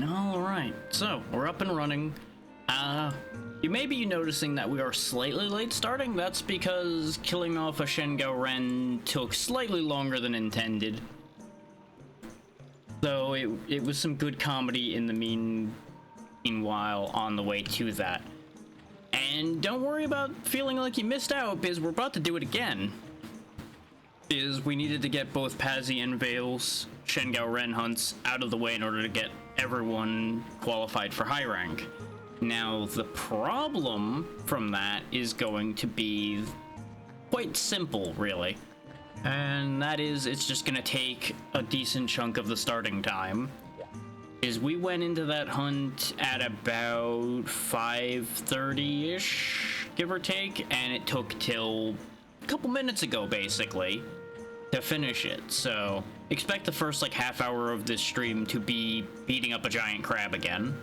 Alright, so we're up and running. You may be noticing that we are slightly late starting. That's because killing off a Shengao Ren took slightly longer than intended. Though it was some good comedy in the meanwhile on the way to that. And don't worry about feeling like you missed out, because we're about to do it again. We needed to get both Pazzy and Vale's Shengao Ren hunts out of the way in order to get everyone qualified for high rank. Now, the problem from that is going to be quite simple, really. And that is, it's just going to take a decent chunk of the starting time. We went into that hunt at about 5:30-ish, give or take, and it took till a couple minutes ago, basically, to finish it. So expect the first like half hour of this stream to be beating up a giant crab again.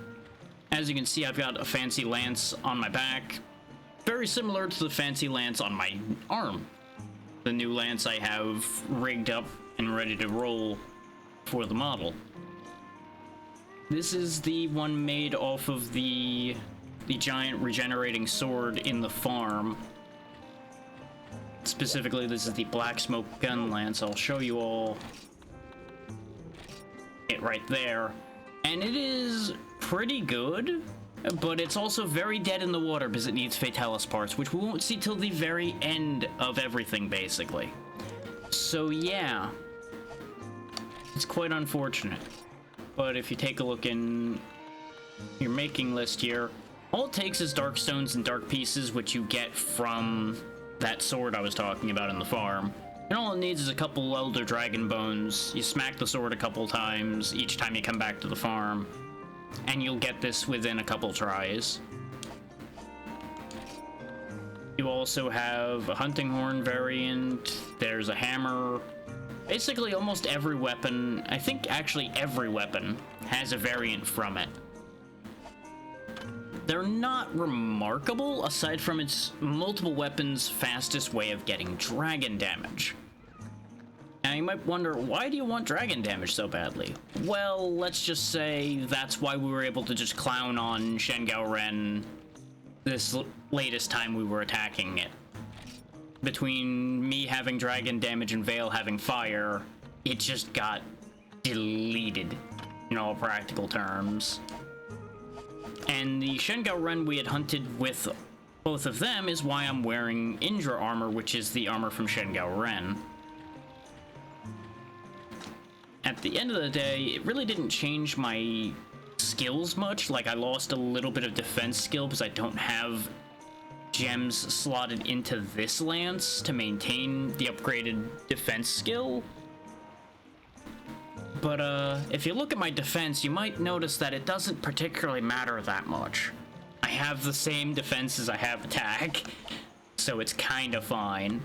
As you can see, I've got a fancy lance on my back, very similar to the fancy lance on my arm. The new lance I have rigged up and ready to roll for the model. This is the one made off of the giant regenerating sword in the farm. Specifically, this is the Black Smoke Gun Lance. I'll show you all it right there. And it is pretty good, but it's also very dead in the water because it needs Fatalis parts, which we won't see till the very end of everything, basically. So yeah, it's quite unfortunate. But if you take a look in your making list here, all it takes is dark stones and dark pieces, which you get from that sword I was talking about in the farm. And all it needs is a couple Elder Dragon Bones. You smack the sword a couple times each time you come back to the farm, and you'll get this within a couple tries. You also have a hunting horn variant. There's a hammer. Basically, almost every weapon, I think actually every weapon, has a variant from it. They're not remarkable, aside from its multiple weapons' fastest way of getting dragon damage. Now, you might wonder, why do you want dragon damage so badly? Well, let's just say that's why we were able to just clown on Shengao Ren this latest time we were attacking it. Between me having dragon damage and Vale having fire, it just got deleted in all practical terms. And the Shengao Ren we had hunted with both of them is why I'm wearing Indra armor, which is the armor from Shengao Ren. At the end of the day, it really didn't change my skills much. Like, I lost a little bit of defense skill because I don't have gems slotted into this lance to maintain the upgraded defense skill. But if you look at my defense, you might notice that it doesn't particularly matter that much. I have the same defense as I have attack, so it's kind of fine.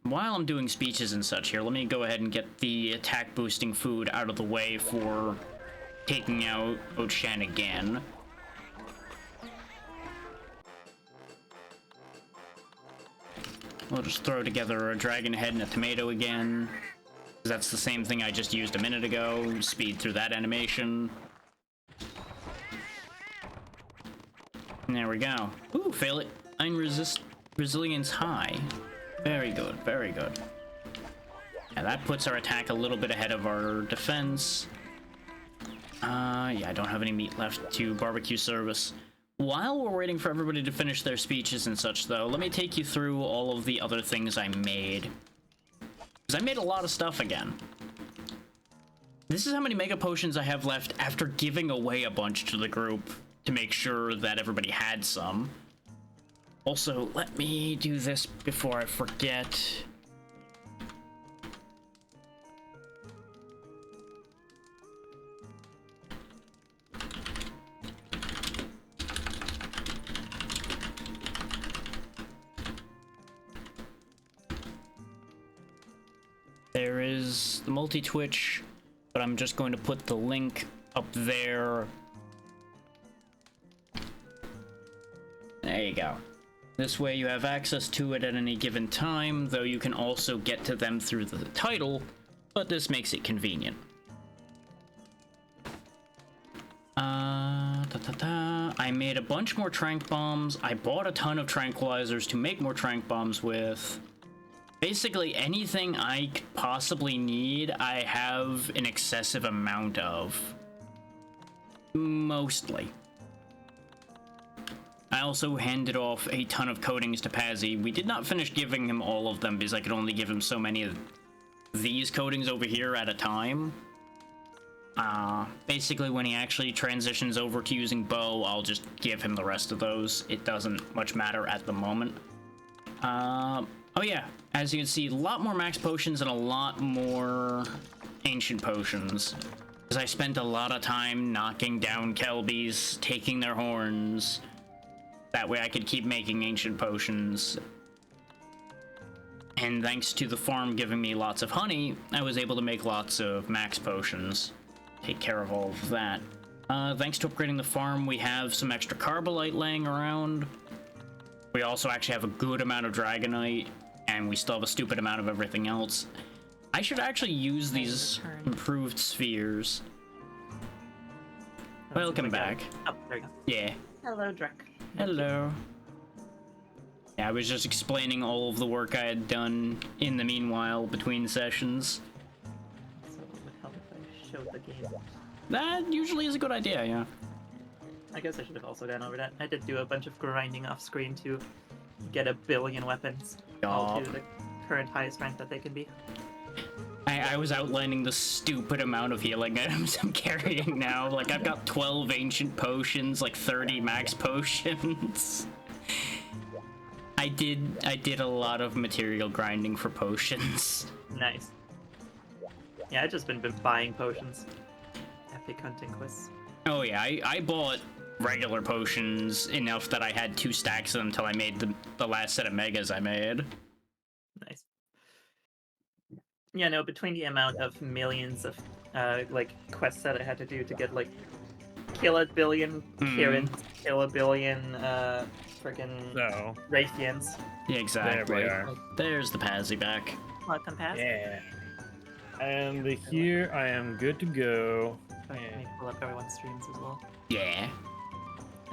While I'm doing speeches and such here, let me go ahead and get the attack boosting food out of the way for taking out Oatshan again. We'll just throw together a dragon head and a tomato again. That's the same thing I just used a minute ago. Speed through that animation. And there we go. Ooh, fail it. Resilience high. Very good, very good. And that puts our attack a little bit ahead of our defense. Yeah, I don't have any meat left to barbecue service. While we're waiting for everybody to finish their speeches and such, though, let me take you through all of the other things I made. Because I made a lot of stuff again. This is how many Mega Potions I have left after giving away a bunch to the group to make sure that everybody had some. Also, let me do this before I forget. There is the multi-twitch, but I'm just going to put the link up there. There you go. This way you have access to it at any given time, though you can also get to them through the title, but this makes it convenient. I made a bunch more tranq bombs. I bought a ton of tranquilizers to make more tranq bombs with. Basically anything I could possibly need, I have an excessive amount of. Mostly. I also handed off a ton of coatings to Pazzy. We did not finish giving him all of them because I could only give him so many of these coatings over here at a time. Basically when he actually transitions over to using bow, I'll just give him the rest of those. It doesn't much matter at the moment. Oh yeah, as you can see, a lot more max potions and a lot more ancient potions. Because I spent a lot of time knocking down Kelbies, taking their horns. That way I could keep making ancient potions. And thanks to the farm giving me lots of honey, I was able to make lots of max potions. Take care of all of that. Thanks to upgrading the farm, we have some extra Carbolite laying around. We also actually have a good amount of Dragonite, and we still have a stupid amount of everything else. I should actually use these improved spheres. Welcome back. Oh, there you go. Yeah. Hello, Drek. Hello. Yeah, I was just explaining all of the work I had done in the meanwhile between sessions. So it would help if I showed the game. That usually is a good idea, yeah. I guess I should have also gone over that. I did do a bunch of grinding off screen to get 1 billion weapons. All to the current highest rank that they can be. I was outlining the stupid amount of healing items I'm carrying now. Like, I've got 12 ancient potions, like 30 max potions. I did a lot of material grinding for potions. Nice. Yeah, I've just been buying potions. Epic hunting quests. Oh yeah, I bought regular potions enough that I had 2 stacks of them until I made the last set of megas I made. Nice. Yeah, no, between the amount of millions of like quests that I had to do to get like kill 1 billion Kirins, kill 1 billion freaking Raytheons. Yeah, exactly. There we are. There's the Pazzy back. Welcome past. Yeah. And here I am good to go. Let me pull up everyone's streams as well. Yeah.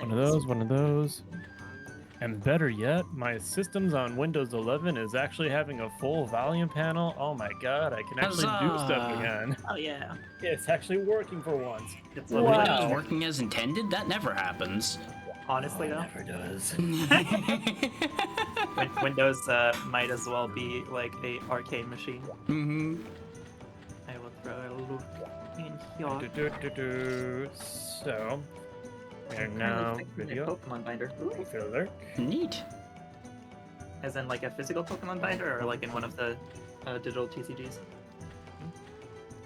One of those, one of those. And better yet, my systems on Windows 11 is actually having a full volume panel. Oh my god, I can actually do stuff again. Oh yeah. It's actually working for once. It's Wow. lovely. Windows working as intended? That never happens. Honestly though, Never does. Windows might as well be like a arcade machine. Mm-hmm. I will throw a look in here. So, and now video Pokemon binder. Ooh. filler. Neat. As in like a physical Pokemon binder, or like in one of the digital TCGs?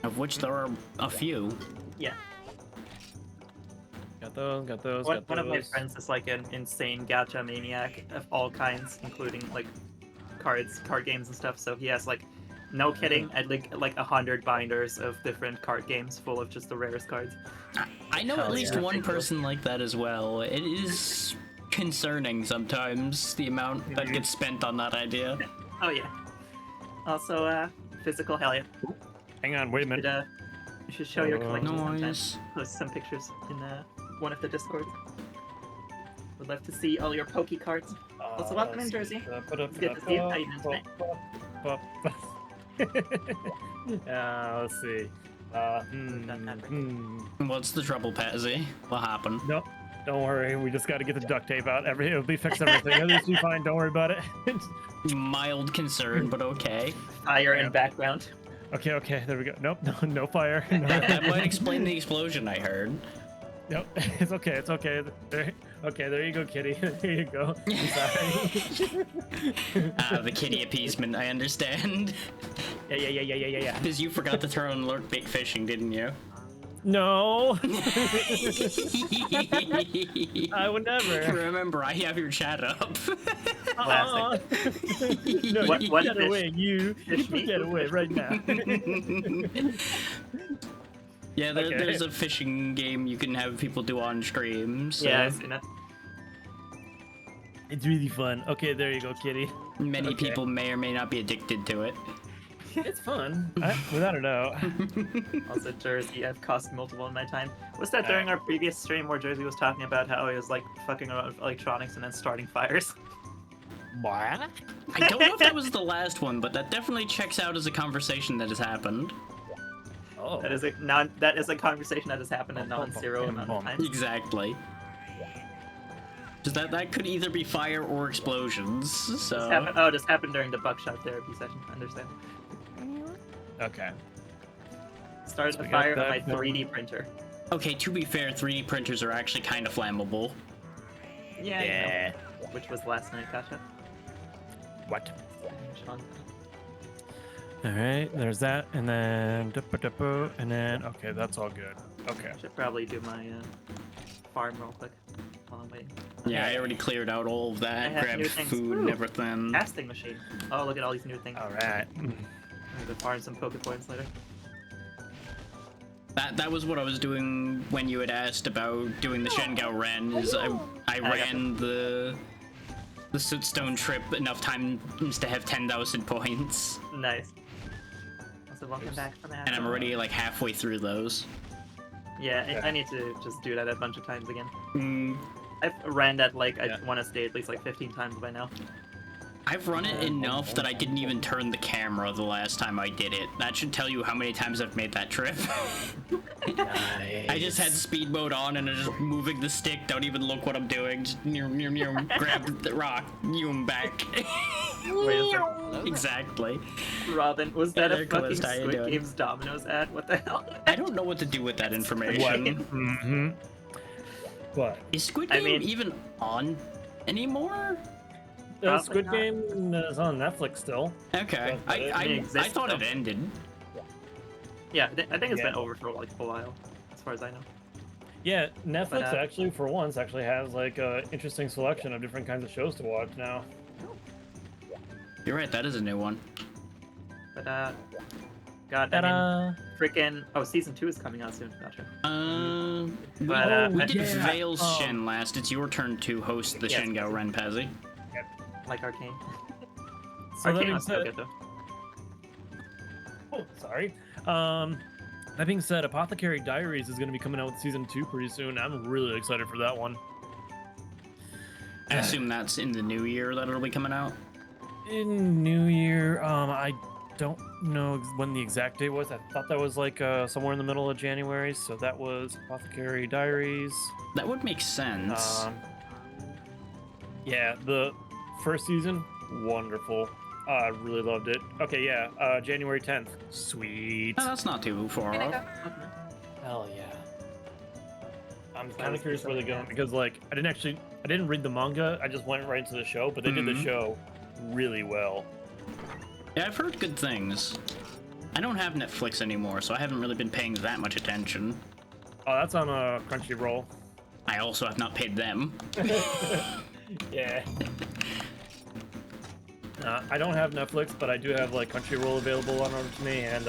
Of which there are a few. Yeah. Got those, got those, One got those. of my friends is like an insane gacha maniac of all kinds, including like card games and stuff. So he has like, no kidding, I'd like 100 binders of different card games full of just the rarest cards. I know at Hell least yeah. one person like that as well. It is concerning sometimes, the amount that gets spent on that idea. Oh yeah. Also, physical, hell yeah. Hang on, wait a minute. You should show your collection sometime. Nice. Post some pictures in one of the Discords. Would love to see all your Poke cards. Also, welcome in, Jersey. It's good to see you. How you doing tonight? Let's see. What's the trouble, Pazzy? What happened? Nope. Don't worry. We just got to get the duct tape out. It'll be fixed everything. It'll be fine. Don't worry about it. Mild concern, but okay. Fire in background. Okay. There we go. Nope. No fire. No. That might explain the explosion I heard. Nope. It's okay. There you go, kitty. There you go. I'm sorry. The kitty appeasement, I understand. Yeah. Because you forgot to throw in lurk bait fishing, didn't you? No. I would never. Remember, I have your chat up. Classic. No, What- you what get fish? away. You Fish meat? get away right now. Yeah, Okay. there's a fishing game you can have people do on stream. So Yeah, I've seen it. It's really fun. Okay, there you go, kitty. many Okay. people may or may not be addicted to it. It's fun, without a doubt. Also, Jersey, I've cost multiple in my time. Was that during our previous stream where Jersey was talking about how he was like fucking around with electronics and then starting fires? What? I don't know if that was the last one, but that definitely checks out as a conversation that has happened. Oh. That is a conversation that has happened in non-zero amount of times. Exactly. That could either be fire or explosions, so... This happened during the buckshot therapy session, understand? Okay. Started So the we got fire on my that going. 3D printer. Okay, to be fair, 3D printers are actually kind of flammable. Yeah, you know, which was last night, gotcha. What? Sean. All right, there's that, and then and then okay, that's all good. Okay. Should probably do my farm real quick while I'm waiting. Yeah, I already cleared out all of I that, have grabbed new things. food and Ooh. everything. Casting machine. Oh, look at all these new things. All right. I'm gonna farm some Poke Points later. That was what I was doing when you had asked about doing the Shengao Ren, is I ran the Sootstone trip enough times to have 10,000 points. Nice. Also, welcome back from that. And I'm already like halfway through those. Yeah, I need to just do that a bunch of times again. Mm, I've ran that like Yeah. I want to say at least like 15 times by now. I've run it enough that I didn't even turn the camera the last time I did it. That should tell you how many times I've made that trip. I just had speed mode on and I'm just moving the stick, don't even look what I'm doing. Just grab the rock, back. Wait a second. Exactly. Robin, was that a Nicholas, fucking how you Squid doing? Games Domino's ad? What the hell? I don't know what to do with that information. Mm-hmm. What? Is Squid I Game mean- even on anymore? The Probably Squid not. Game is on Netflix still. Okay, But it I exists, thought it though. ended. Yeah, I think it's Yeah. been over for like a while, as far as I know. Yeah, Netflix But, actually, for once, actually has like a interesting selection of different kinds of shows to watch now. You're right, that is a new one. But God, I mean, Ta-da! freaking season 2 is coming out soon. Gotcha. We, But, we did yeah. Veil's Shen last. It's your turn to host the Yes. Shengao Ren, Pazzy. Like Arcane. So that Arcane being was so said, good though. oh, sorry. That being said, Apothecary Diaries is going to be coming out with season 2 pretty soon. I'm really excited for that one. I assume that's in the new year that it'll be coming out. In New Year, I don't know when the exact date was. I thought that was like somewhere in the middle of January. So that was Apothecary Diaries. That would make sense. Yeah, the first season, wonderful. I really loved it. Okay, yeah, January 10th. Sweet. Oh, that's not too far off. Hell yeah. I'm That kind was of curious where they're something going else. because, like, I didn't read the manga. I just went right into the show, but they did the Mhm. show really well. Yeah, I've heard good things. I don't have Netflix anymore, so I haven't really been paying that much attention. Oh, that's on Crunchyroll. I also have not paid them. Yeah. I don't have Netflix, but I do have like Crunchyroll available on over to me, and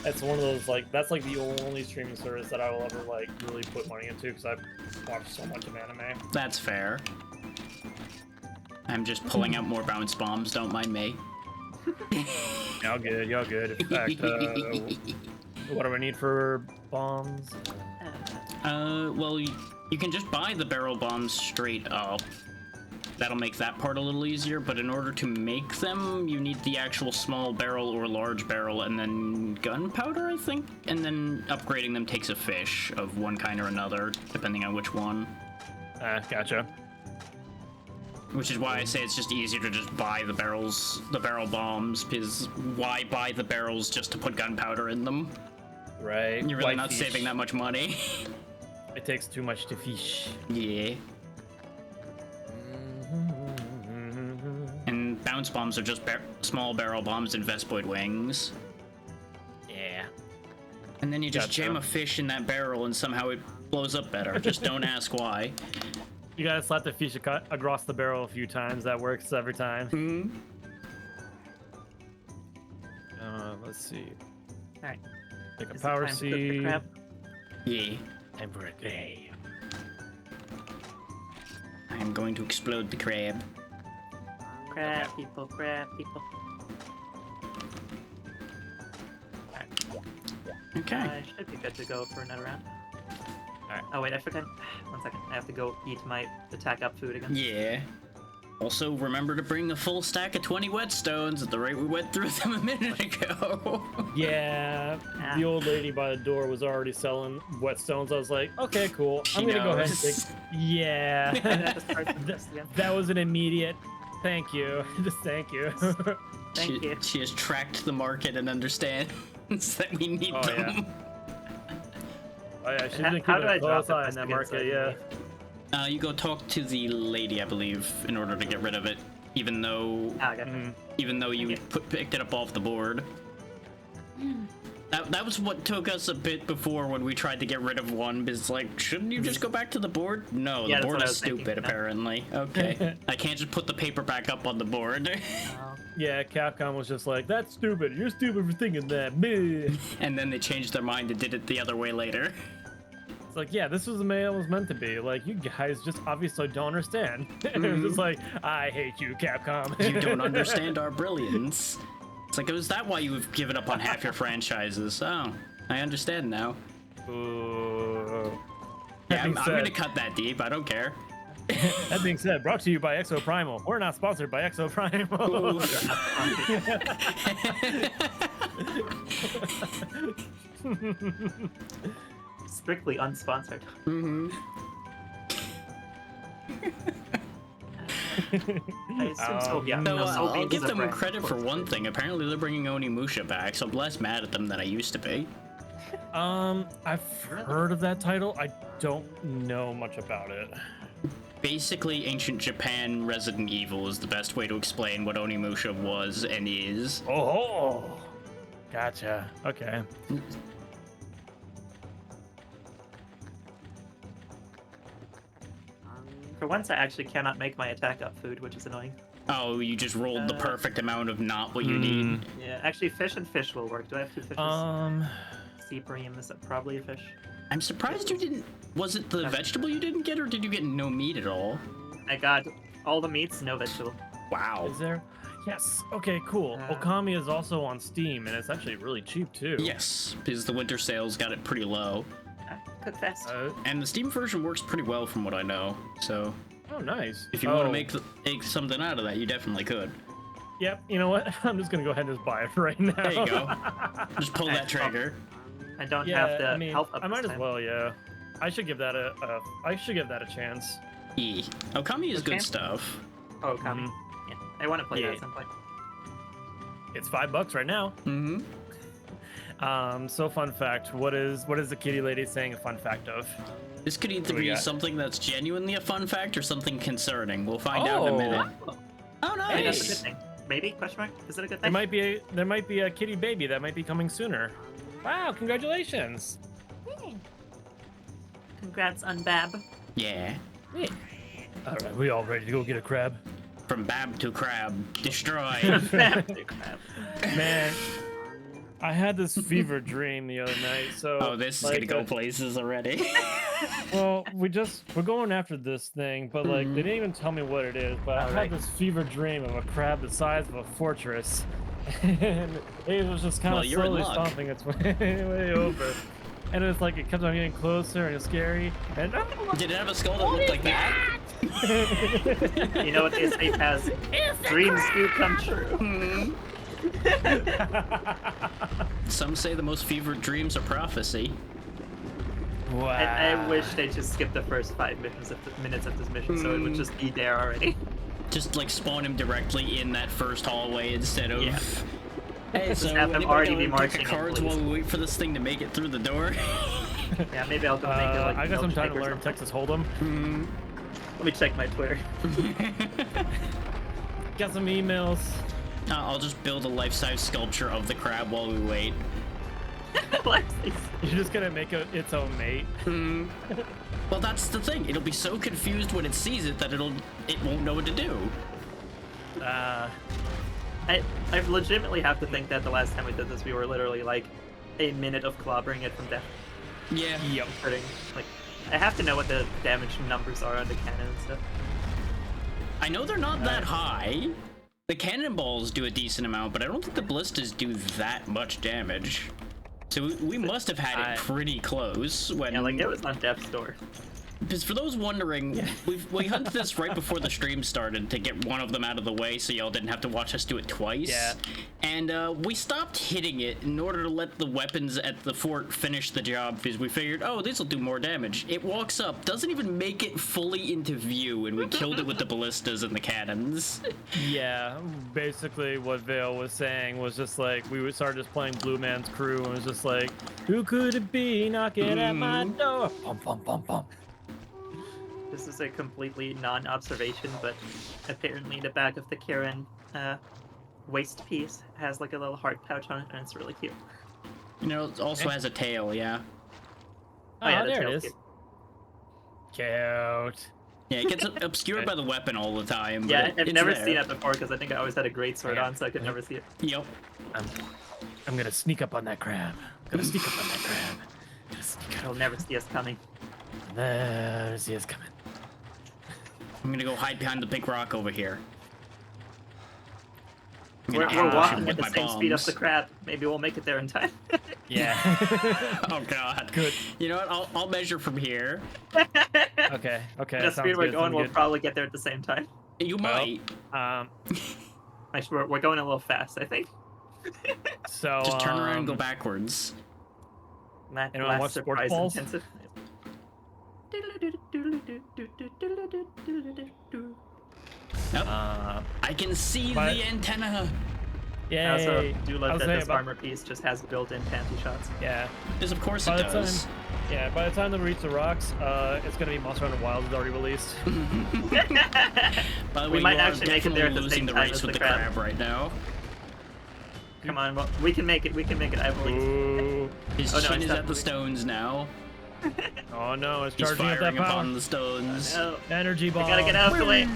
it's one of those like that's like the only streaming service that I will ever like really put money into because I've watched so much of anime. That's fair. I'm just pulling out more bounce bombs, don't mind me. Y'all good, y'all good. In fact, what do I need for bombs? Well, you can just buy the barrel bombs straight up. That'll make that part a little easier, but in order to make them, you need the actual small barrel or large barrel, and then gunpowder, I think? And then upgrading them takes a fish of one kind or another, depending on which one. Gotcha. Which is why I say it's just easier to just buy the barrel bombs, because why buy the barrels just to put gunpowder in them? Right. You're really White not fish. saving that much money. It takes too much to fish. Yeah. And bounce bombs are just small barrel bombs and Vespoid wings. Yeah. And then you just Gotcha. jam a fish in that barrel and somehow it blows up better. Just don't ask why. You gotta slap the fish across the barrel a few times. That works every time. Hmm. Let's see. Alright. Take a Is it power time to cook the seed. crab? Yeah. Time for a day. I'm going to explode the crab. Crab people, crab people. Okay. I should be good to go for another round. Alright. Oh wait, I forgot. 1 second. I have to go eat my attack up food again. Yeah. Also, remember to bring a full stack of 20 whetstones at the rate we went through them a minute ago. Yeah, Ah. the old lady by the door was already selling whetstones. I was like, okay, cool. She I'm gonna go ahead and take. knows. I Yeah, have to start from this again. that was an immediate. Thank you. Just thank you. Thank you. She has tracked the market and understands that we need Oh, yeah. them. Oh yeah, she's How been how keeping do I a drop close the eye on quest that again so I market. can Yeah. leave? You go talk to the lady, I believe, in order to get rid of it. Even though Ah, I got Mhm. you Okay. picked it up off the board. That was what took us a bit before when we tried to get rid of one, because like, shouldn't you just go back to the board? No, Yeah, the that's board what I is was thinking, stupid, no. apparently. Okay. I can't just put the paper back up on the board. Oh, Yeah, Capcom was just like, that's stupid. You're stupid for thinking that. Meh. And then they changed their mind and did it the other way later. It's like, yeah, this was the way it was meant to be. Like, you guys just obviously don't understand. It was just like, I hate you, Capcom. You don't understand our brilliance. It's like, is that why you've given up on half your franchises? Oh, I understand now. Ooh. Yeah, I'm That gonna being cut that deep. I don't care. said, that being said, brought to you by Exo Primal. We're not sponsored by Exo Primal. strictly unsponsored. Mm-hmm. I assume so. Yeah. So, no, I'll Soulbeam give is a them brand, credit of for course. one thing. Apparently, they're bringing Onimusha back, so I'm less mad at them than I used to be. I've heard of that title. I don't know much about it. Basically, ancient Japan Resident Evil is the best way to explain what Onimusha was and is. Oh, gotcha. Okay. For once, I actually cannot make my attack up food, which is annoying. Oh, you just rolled the Uh, perfect amount of not what you Hmm. need. Yeah, actually, fish and fish will work. Do I have two fishes? Sea bream is probably a fish. I'm surprised you didn't. Was it the vegetable you didn't get, or did you get no meat at all? I got all the meats, no vegetable. Wow. Is there? Yes. Okay, cool. Okami is also on Steam, and it's actually really cheap too. Yes, because the winter sales got it pretty low. Cook fast. And the Steam version works pretty well from what I know. So Oh, nice. if you want to make something out of that, you definitely could. Yep. You know what? I'm just gonna go ahead and just buy it right now. There you go. Just pull that trigger. I don't Yeah, have the I mean, health up I might this as time. well. Yeah. I should give that a chance. E. Okami is good Okay. stuff. Oh, Kami. Yeah, I want to play that Yeah. at some point. It's $5 right now. Mm-hmm. So fun fact. What is the kitty lady saying a fun fact of? This could either What do we be got? something that's genuinely a fun fact or something concerning. We'll find out in a Oh. minute. Oh, Maybe that's a good nice. thing. Maybe? Question mark? Is it a good There thing? might be a kitty baby that might be coming sooner. Wow! Congratulations. Congrats on Bab. Yeah. All right, we all ready to go get a crab? From Bab to Crab. Destroy. Crap. Man, I had this fever dream the other night. So Oh, this is gonna go places already. Well, we're going after this thing, but like Mhm. they didn't even tell me what it is. But I Alright. had this fever dream of a crab the size of a fortress, and it was just kind Well, of you're in slowly luck. stomping its way over. And it's like it kept on getting closer and it's scary. And Did it have a skull that looked like that? You know what they say, Paz? Dreams do come true. Some say the most fevered dreams are prophecy. wow. I wish they just skipped the first 5 minutes of this mission, so it would just be there already. Just like spawn him directly in that first hallway instead of. Yeah. Hey, Just so have them anybody already got be a deck marching of in, cards please. while we wait for this thing to make it through the door. Yeah, maybe I'll go make it like I got some time to milkshake or learn something. Texas Hold'em. Let me check my Twitter. Got some emails. I'll just build a life-size sculpture of the crab while we wait. You're just gonna make its own mate. Well, that's the thing. It'll be so confused when it sees it that it won't know what to do. I legitimately have to think that the last time we did this, we were literally like a minute of clobbering it from death. Yeah. Yep. Hurting. Like, I have to know what the damage numbers are on the cannon and stuff. I know they're not that high. The cannonballs do a decent amount, but I don't think the ballistas do that much damage. So we must have had it pretty close when. Yeah, like it was on death's door. Because for those wondering, we hunted this right before the stream started to get one of them out of the way, so y'all didn't have to watch us do it twice. Yeah. And we stopped hitting it in order to let the weapons at the fort finish the job, because we figured, oh, this will do more damage. It walks up, doesn't even make it fully into view, and we killed it with the ballistas and the cannons. Yeah, basically what Vale was saying was just like we would start just playing Blue Man's Crew, and it was just like, who could it be knocking at my door? Bum, bum, bum, bum. This is a completely non-observation, but apparently the back of the Kirin waist piece has like a little heart pouch on it, and it's really cute. You know, it also has a tail, yeah. Oh, yeah, the there it tail's is. Cute. Yeah, it gets obscured by the weapon all the time. But Yeah, I've it's never there. seen it before because I think I always had a great sword Yeah. on, so I could never see it. Yep. I'm gonna sneak up on that crab. Gonna sneak up on that crab. Gonna sneak They'll never see us coming. up. There's he is coming. I'm gonna go hide behind the big rock over here. I'm We're gonna ambush him walking with at the my same speed of bombs. the crab. Maybe we'll make it there in time. Yeah. Oh god. Good. You know what? I'll measure from here. Okay. Okay. the sounds speed we're good, going, sounds we'll good. probably get there at the same time. You might. Actually, we're going a little fast, I think. So Just turn around and go backwards. Anyone Last watch Sport surprise Balls? intensive. Yep. Uh, I can see but- the antenna. yay. I also do I love was that saying this about- armor piece just has built-in panty shots. Yeah. Because of course By it the does. time, yeah. By the time that we reach the rocks, it's gonna be Monster Hunter Wilds is already released. By the We way, might you are actually make it there at definitely the losing same the time race as with the the crab. crab right now. Come on, well, we can make it. We can make it. I believe. Ooh. His Oh, no, chin it's is not at the moving. stones now. Oh no, it's He's charging up firing that power. upon the stones. No, Energy we ball. gotta get out of the way.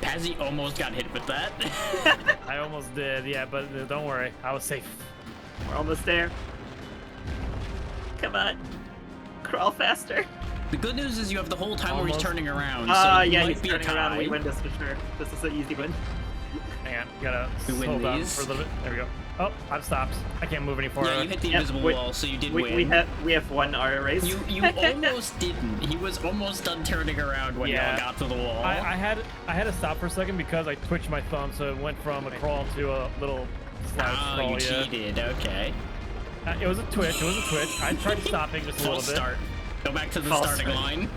Pazzy almost got hit with that. I almost did, yeah, but don't worry, I was safe. We're almost there. Come on, crawl faster. The good news is you have the whole time where he's Almost. turning around. So it Yeah, might he's be a turning around. tie. We win this for sure. This is an easy win. Hang on, gotta We win hold on these. for a little bit. There we go. Oh, I've stopped. I can't move any forward. Yeah, you hit the Yeah, invisible we- wall, so you did We win. have won our race. You almost didn't. He was almost done turning around when Yeah. y'all got to the wall. I had to stop for a second because I twitched my thumb, so it went from a crawl to a little slouch Oh, crawl. you Yeah. cheated. Okay. It was a twitch. It was a twitch. I tried stopping just a little False bit. start. Go back to the False starting start. line.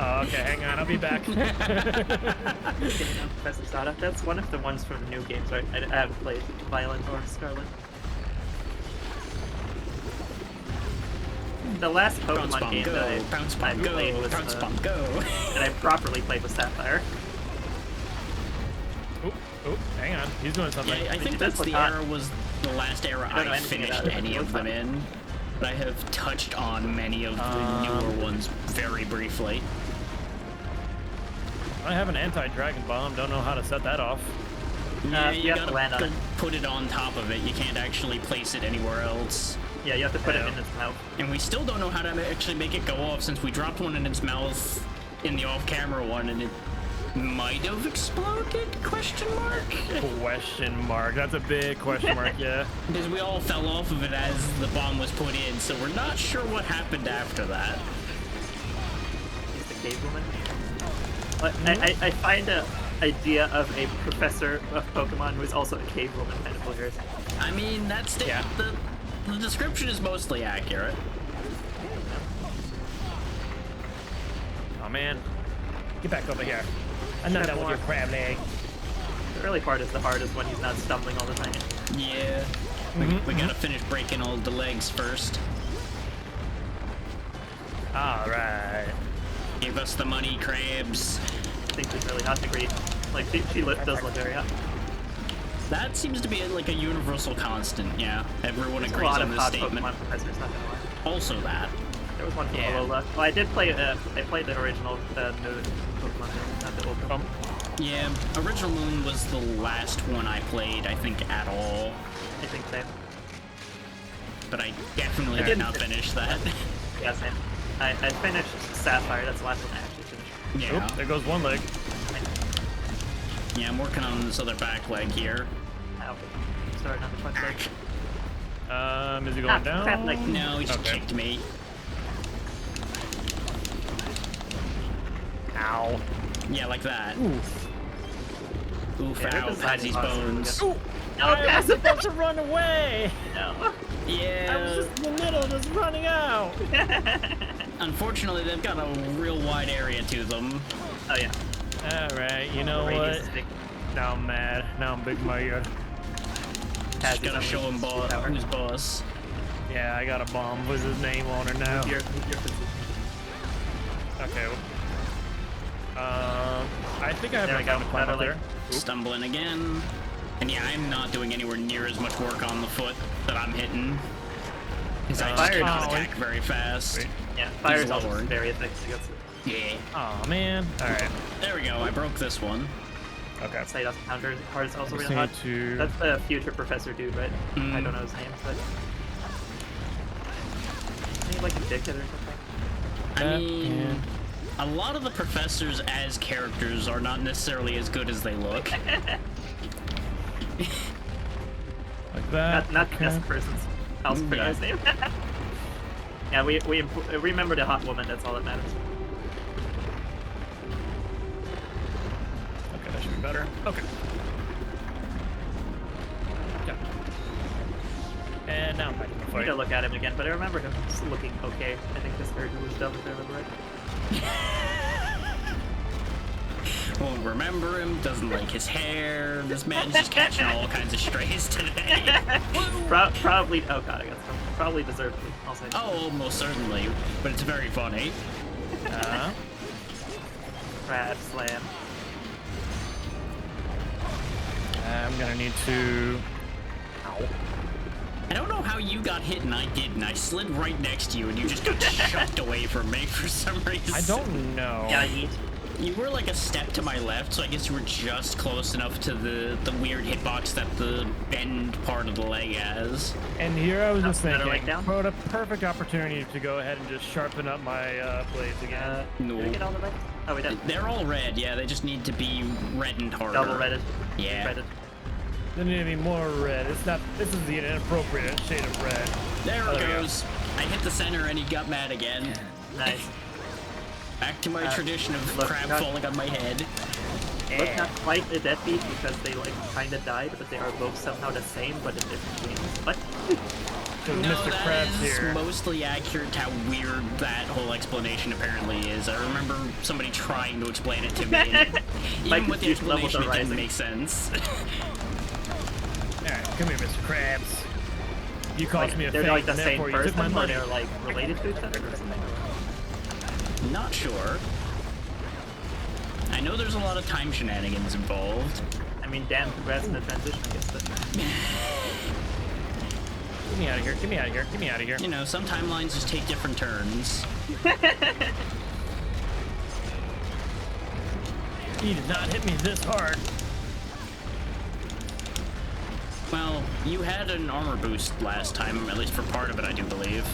Oh, okay, hang on. I'll be back. Professor Sada. That's one of the ones from the new games, right? I haven't played Violent or Scarlet. The last Bounce Pokemon bomb game that go. Bounce bomb played go. was Bounce bomb go. that I properly played with Sapphire. Oop, hang on. He's doing something. Yeah, I think This that's was the hot. era was the last era I don't know I anything finished about it. any It of looks them in. But I have touched on many of the newer ones very briefly. I have an anti-dragon bomb. Don't know how to set that off. Yeah, you have to gotta land on go it. put it on top of it. You can't actually place it anywhere else. Yeah, you have to put it Yeah. in its mouth. And we still don't know how to actually make it go off since we dropped one in its mouth in the off-camera one and it might have exploded? Question mark? Question mark. That's a big question mark. Yeah. Because we all fell off of it as the bomb was put in, so we're not sure what happened after that. He's the cave woman. But I find the idea of a professor of Pokemon who is also a cave woman kind of hilarious. I mean, that's the, Yeah. the description is mostly accurate. Oh man. Get back over here. I'm not done with your crab leg. The early part is the hardest when he's not stumbling all the time. Yeah. We gotta finish breaking all the legs first. Alright. Give us the money, crabs. I think she's really hot to greet. Like, she does look very hot. That seems to be like a universal constant, yeah. Everyone There's a agrees lot on of this hot statement. Pokemon professors, not gonna lie. Also that. There was one from Yeah. Alola. Well, I did play, I played the original Moon Pokemon Moon, not the old Pokemon. Yeah, Original Moon was the last one I played, I think, at all. I think so. But I definitely did didn't- not finish that. Yeah, same. I finished Sapphire, that's the last one I actually finished. Yeah. Oop, there goes one leg. Yeah, I'm working on this other back leg here. Ow. Sorry, not the front leg. Is he going down? Crap, like, No, he just Okay. kicked me. Ow. Yeah, like that. Oof. Oof, Yeah, they're ow, designing Pazzy's possibly bones. Ooh. No, I was Paz, supposed to run away. no. I was Yeah. just in the middle, just running out. Unfortunately, they've got a real wide area to them. Oh yeah. All right, you know Radius what? is big. Now I'm mad. Now I'm big Mario. Just gotta show him Power. who's boss. Yeah, I got a bomb with his name on her now. Move your position. Okay. I think I have There we enough time go. to climb up Better there. Stumbling again. And yeah, I'm not doing anywhere near as much work on the foot that I'm hitting. Because I just Fire cannot is- attack very fast. Wait. Yeah, fire is also lower. very effective against it. Yeah. Oh man. All right. There we go, I broke this one. Okay. Side off counter hard is also Just really hot. need to. That's the future professor dude, right? I Mm. don't know his name, but isn't he like a dickhead or something? I mean, and- a lot of the professors as characters are not necessarily as good as they look. Like that. Not the okay. best person's house Mm, pronounce name. Yeah, we remember the hot woman. That's all that matters. Okay, that should be better. Okay. Yeah. And now I'm back in the I need fight. to look at him again, but I remember him just looking okay. I think this Urdu was dumb if I remember right. Won't remember him, doesn't like his hair. This man's just catching all kinds of strays today. Probably. Oh god, I got some. Probably deservedly. I'll say. Oh, most certainly. But it's very funny. Crab slam. I'm gonna need to. Ow. I don't know how you got hit and I didn't. I slid right next to you and you just got shoved away from me for some reason. I don't know. Yeah, yeet. You were like a step to my left, so I guess you were just close enough to the weird hitbox that the bend part of the leg has. And here I was just Better thinking, leg down? what a perfect opportunity to go ahead and just sharpen up my blades again. No. Did we get all the red? Oh, we did. They're all red, yeah, they just need to be reddened harder. Double redded. Yeah. Redded. There need to be more red. It's not. This is the inappropriate shade of red. There Oh, it there we go. goes. I hit the center and he got mad again. Nice. Back to my tradition of look, crab not- falling on my head. Look, not quite a deadbeat because they like kind of died, but they are both somehow the same, but in different games. What? So No, Mr. that Krabs is here. mostly accurate to how weird that whole explanation apparently is. I remember somebody trying to explain it to me. And My even with the confusion levels explanation, are it didn't rising. make sense. Alright, come here, Mr. Krabs. You cost me a They're fake, like the and same therefore you took my person, or money. they're like related to each other or something. Not sure. I know there's a lot of time shenanigans involved. I mean, damn, congrats on the transition, I guess. But Get me out of here, get me out of here, get me out of here. You know, some timelines just take different turns. He did not hit me this hard. Well, you had an armor boost last time, at least for part of it, I do believe.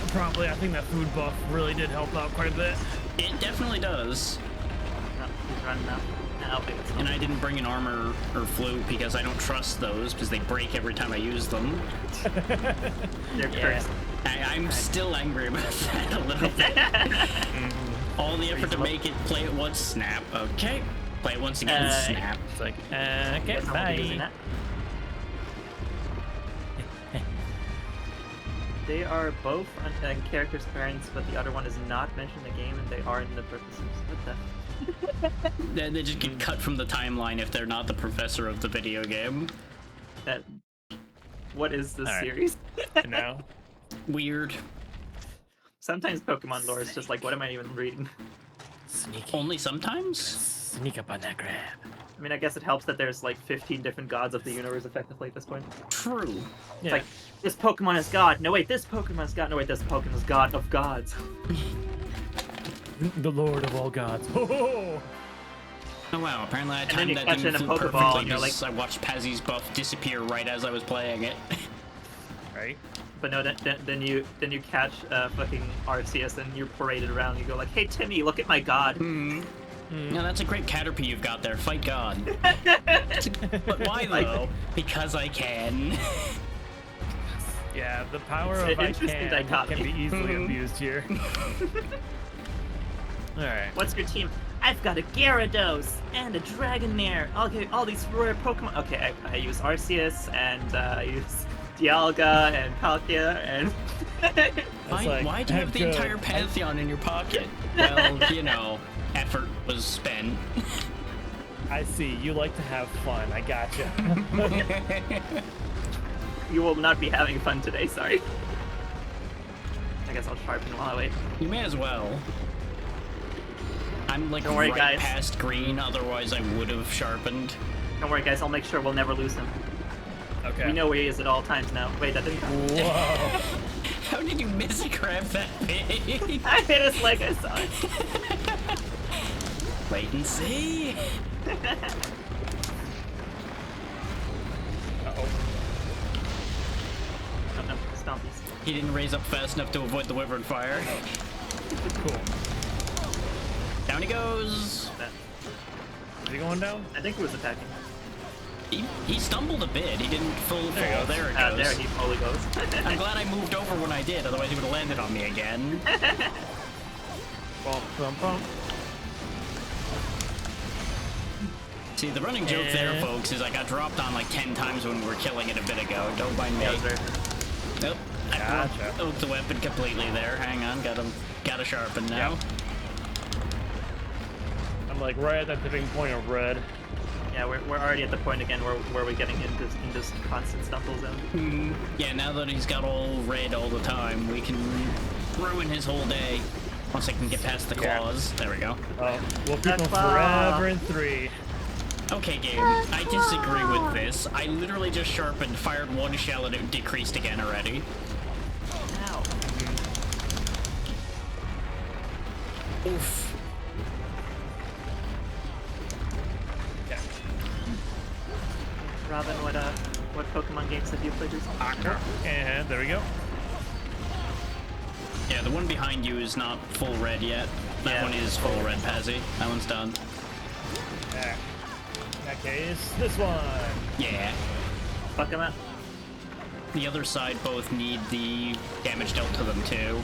Probably, I think that food buff really did help out quite a bit. It definitely does. no, he's running out. Now, big it's And I didn't bring an armor or flute because I don't trust those because they break every time I use them. They're Yeah. cursed. I'm still angry about that a little bit. All the effort to make it play it once, snap. Okay. Play it once again, snap. It's like, I okay, guess I won't be using bye. that. They are both characters' parents, but the other one is not mentioned in the game, and they are in the purposes. What the? They just get cut from the timeline if they're not the professor of the video game. That. What is this Alright. series? And now, Weird. Sometimes Pokemon lore is just like, what am I even reading? sneak, Only sometimes? sneak up on that crab. I mean, I guess it helps that there's like 15 different gods of the universe effectively at this point. True. Yeah. Like, this Pokemon is God. No, wait, this Pokemon is God. No, wait, this Pokemon is God of gods. The Lord of all gods. Ho, ho, ho. Oh wow, apparently I then timed you that catch thing it in a flew Pokeball perfectly and you're because I watched Pazzy's buff disappear right as I was playing it. Right? But no, then you catch fucking Arceus and you're paraded around. You go like, hey Timmy, look at my God. Hmm. No, that's a great Caterpie you've got there. Fight God. But why though? Because I can. Yeah, the power It's of an I interesting can dichotomy. be easily abused here. All right. What's your team? I've got a Gyarados and a Dragonair. Okay, all these rare Pokemon. Okay, I use Arceus and I use Dialga and Palkia and. Why do you have the entire Pantheon in your pocket? Well, you know, effort was spent. I see. You like to have fun. I gotcha. You will not be having fun today. Sorry. I guess I'll sharpen while I wait. You may as well. I'm like Don't worry, right guys. past green, otherwise I would have sharpened. Don't worry, guys. I'll make sure we'll never lose him. Okay. We know where he is at all times now. Wait, that didn't count. Whoa. How did you miss a grab that big? I hit his leg. I saw it. Wait and see. Uh-oh. Oh no, Stompies. He didn't raise up fast enough to avoid the Wyvern Fire. Cool. Down he goes. Is he going down? I think it was attacking. He stumbled a bit. He didn't full There he fall. goes. There it goes. There he fully goes. I'm glad I moved over when I did, otherwise he would have landed on me again. Bump, bump, bump. See, the running joke there, folks, is I got dropped on like 10 times when we were killing it a bit ago. Don't mind me. Yeah, it was very- Nope. I Gotcha. broke the weapon completely there. Hang on, gotta sharpen now. Yep. I'm like right at that tipping point of red. Yeah, we're already at the point again where we're getting into just constant stumble zone. Yeah, now that he's got all red all the time, we can ruin his whole day. Once I can get past the Yeah. claws. There we go. Oh, we'll keep him Claw. forever in 3. Okay, game. I disagree with this. I literally just sharpened, fired one shell, and it decreased again already. Ow. Oof. Yeah. Robin, what Pokemon games have you played recently? And there we go. Yeah, the one behind you is not full red yet. That Yeah. one is full red, Pazzy. That one's done. Yeah. In that case, this one. Yeah. Fuck him up. The other side both need the damage dealt to them too.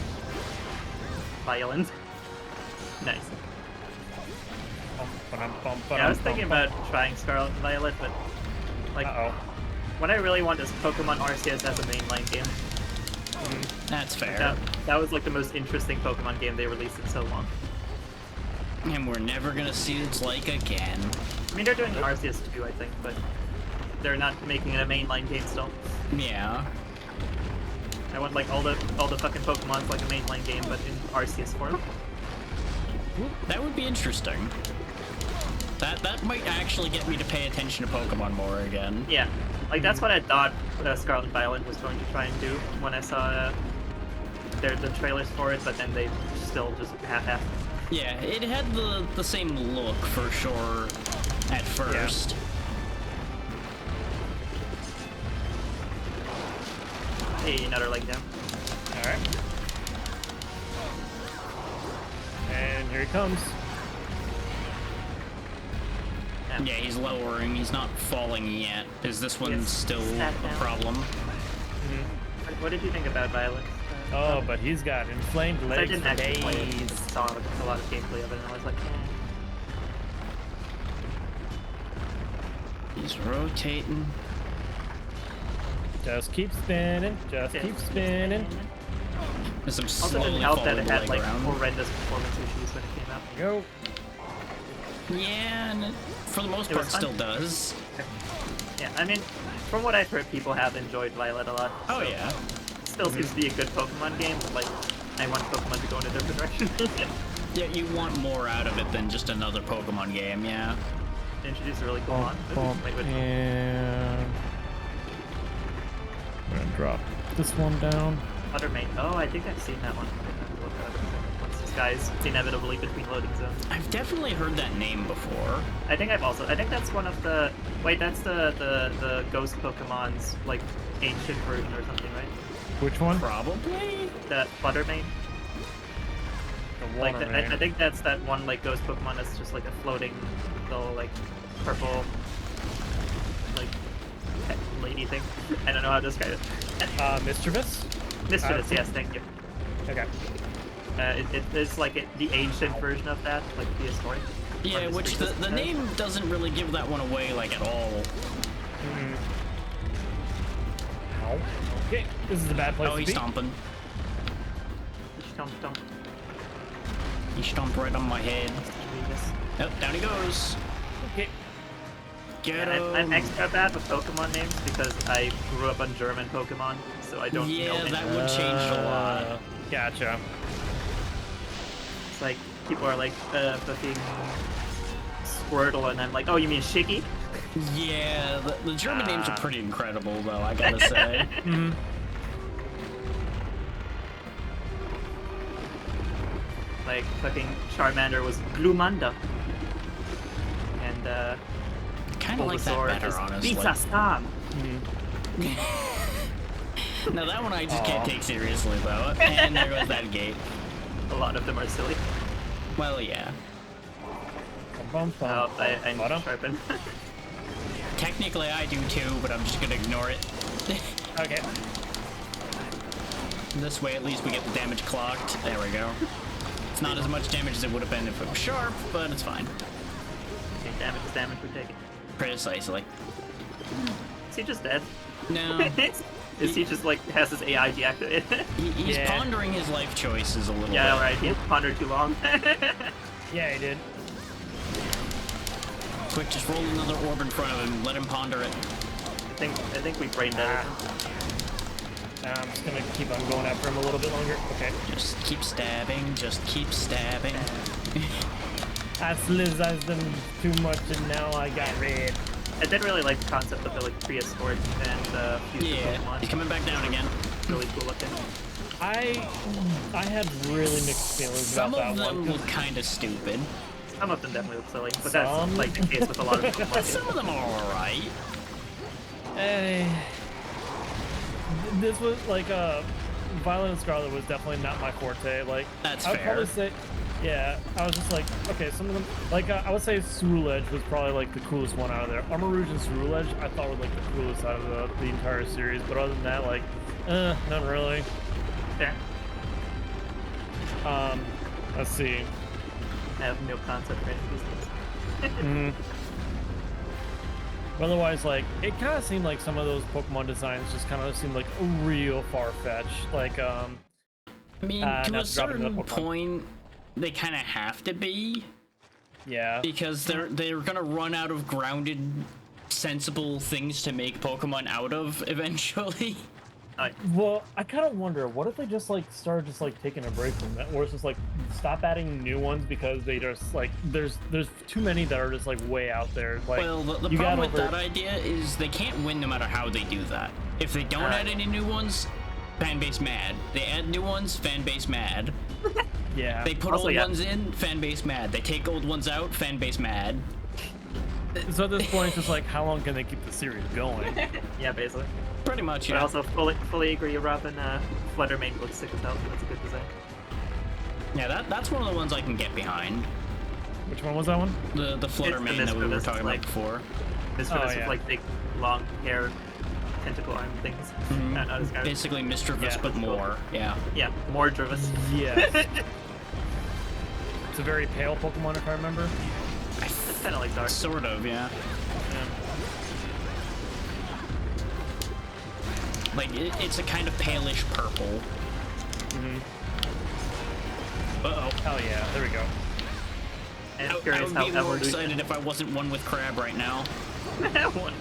Violent. Nice. Bum, ba-dum, bum, Yeah, I was ba-dum, thinking bum, about trying Scarlet and Violet, but like Uh-oh. what I really want is Pokemon Arceus as a mainline game. That's fair. That was like the most interesting Pokemon game they released in so long. And we're never gonna see its like again. I mean, they're doing Arceus too, I think, but they're not making it a mainline game still. Yeah. I want like all the fucking Pokemon's like a mainline game, but in Arceus form. That would be interesting. That might actually get me to pay attention to Pokemon more again. Yeah, like that's what I thought Scarlet and Violet was going to try and do when I saw the trailers for it, but then they still just half-assed. Yeah, it had the same look for sure at first. Hey, another leg down. Alright. And here he comes. Yeah, he's lowering. He's not falling yet. Is this one Yes, still sat a down. problem? What did you think about Violet? Oh, but he's got inflamed I legs didn't for actually play it. days. I saw a lot of gameplay of it, and I was like, He's rotating. Just keep spinning. Just keep spinning. There's some Also slowly didn't help that falling it had leg like around. horrendous performance issues when it came out. Go. Yeah, and it, for the most It part was fun. still does. Yeah, I mean, from what I've heard, people have enjoyed Violet a lot. Oh so yeah. it still seems to be a good Pokemon game, but like, I want Pokemon to go in a different direction. Yeah, you want more out of it than just another Pokemon game, yeah. Introduce a really cool Bump, one. bump, Wait, and I'm gonna drop this one down. Buttermate. Oh, I think I've seen that one. Once this guy's inevitably between loading zones. I've definitely heard that name before. I think that's one of the. Wait, that's the ghost Pokemon's like ancient version or something, right? Which one? Probably? That Buttermate. The Like water I man. think that's that one like ghost Pokemon that's just like a floating little like purple like pet shiny thing. I don't know how to describe it. Mischievous? Mischievous, yes, thank you. Okay. It's like the ancient version of that, like prehistoric. Yeah, which the name doesn't really give that one away, like, at all. Ow. Okay, this is a bad place Oh, to he's be. stomping. Stomp. He stomped right on my head. Read this. Oh, down he goes. Okay. Get Yeah, him. I'm extra bad with Pokemon names because I grew up on German Pokemon, so I don't know Yeah, any. that would change a lot. Gotcha. It's like people are like fucking Squirtle, and I'm like, oh, you mean Shiggy? Yeah, the German names are pretty incredible, though, I gotta say. Like fucking Charmander was Glumanda, and Kind of like that Bulbasaur better, is honestly. Pizza Stam. No, that one I just can't take seriously, though. And there goes that gate. A lot of them are silly. Well, yeah. Bum, bum, Oh, I need Bottom? to sharpen. Technically, I do too, but I'm just gonna ignore it. Okay. This way, at least we get the damage clocked. There we go. It's not as much damage as it would have been if it was sharp, but it's fine. Okay, damage is damage, we're taking. Precisely. Is he just dead? No. Is he just like has his AI deactivated? He's Yeah. pondering his life choices a little Yeah, bit. alright, he pondered too long. Yeah, he did. Quick, just roll another orb in front of him. Let him ponder it. I think we brain dead him. I'm just gonna keep on going after him a little bit longer. Okay. Just keep stabbing. Just keep stabbing. I slizzed them too much and now I got red. I did really like the concept of the like prehistoric and future Yeah, Pokemon. he's coming back down again. Really cool looking. I had really mixed feelings Some about of that them one. look kind of stupid. Some of them definitely look silly, but Some? that's like the case with a lot of Pokemon. Some of them are alright. This was like Violet and Scarlet was definitely not my forte. Like That's I would fair. probably say, yeah, I was just like, okay, some of them, like I would say Ceruledge was probably like the coolest one out of there. Armor Rouge and Ceruledge I thought were like the coolest out of the entire series, but other than that, like, not really. Fair. Let's see. I have no concept for any of these things. Mhm. But otherwise, like, it kind of seemed like some of those Pokemon designs just kind of seemed like real far-fetched. Like, I mean, not to to a drop into the certain Pokemon. point, they kind of have to be, yeah. because they're gonna run out of grounded, sensible things to make Pokemon out of eventually. Well, I kind of wonder, what if they just like started just like taking a break from that, or it's just like stop adding new ones because they just like there's too many that are just like way out there. Like, Well, the you problem got with over- that idea is they can't win no matter how they do that. If they don't Right. add any new ones, fan base mad. They add new ones, fan base mad. yeah. They put Also, old yeah. ones in, fan base mad. They take old ones out, fan base mad. So at this point, it's just like, how long can they keep the series going? Yeah, basically. Pretty much, But I yeah. also fully agree, Robin. Fluttermane looks sick as hell. That's a good design. Yeah, that's one of the ones I can get behind. Which one was that one? The Fluttermane that we were Mischievous, talking like- about before. This Oh, with yeah. like big, long hair, tentacle arm things. Mhm. I don't know, Basically Mischievous, Yeah, but that's cool. more. Yeah. yeah, more Drivis. Yeah. It's a very pale Pokemon, if I remember. It's kind of like Dark. Sort of, yeah. Like, it's a kind of palish purple. Mm-hmm. Uh-oh. Oh yeah, there we go. And I I'm curious would how be more evolution. excited if I wasn't one with Crab right now. One-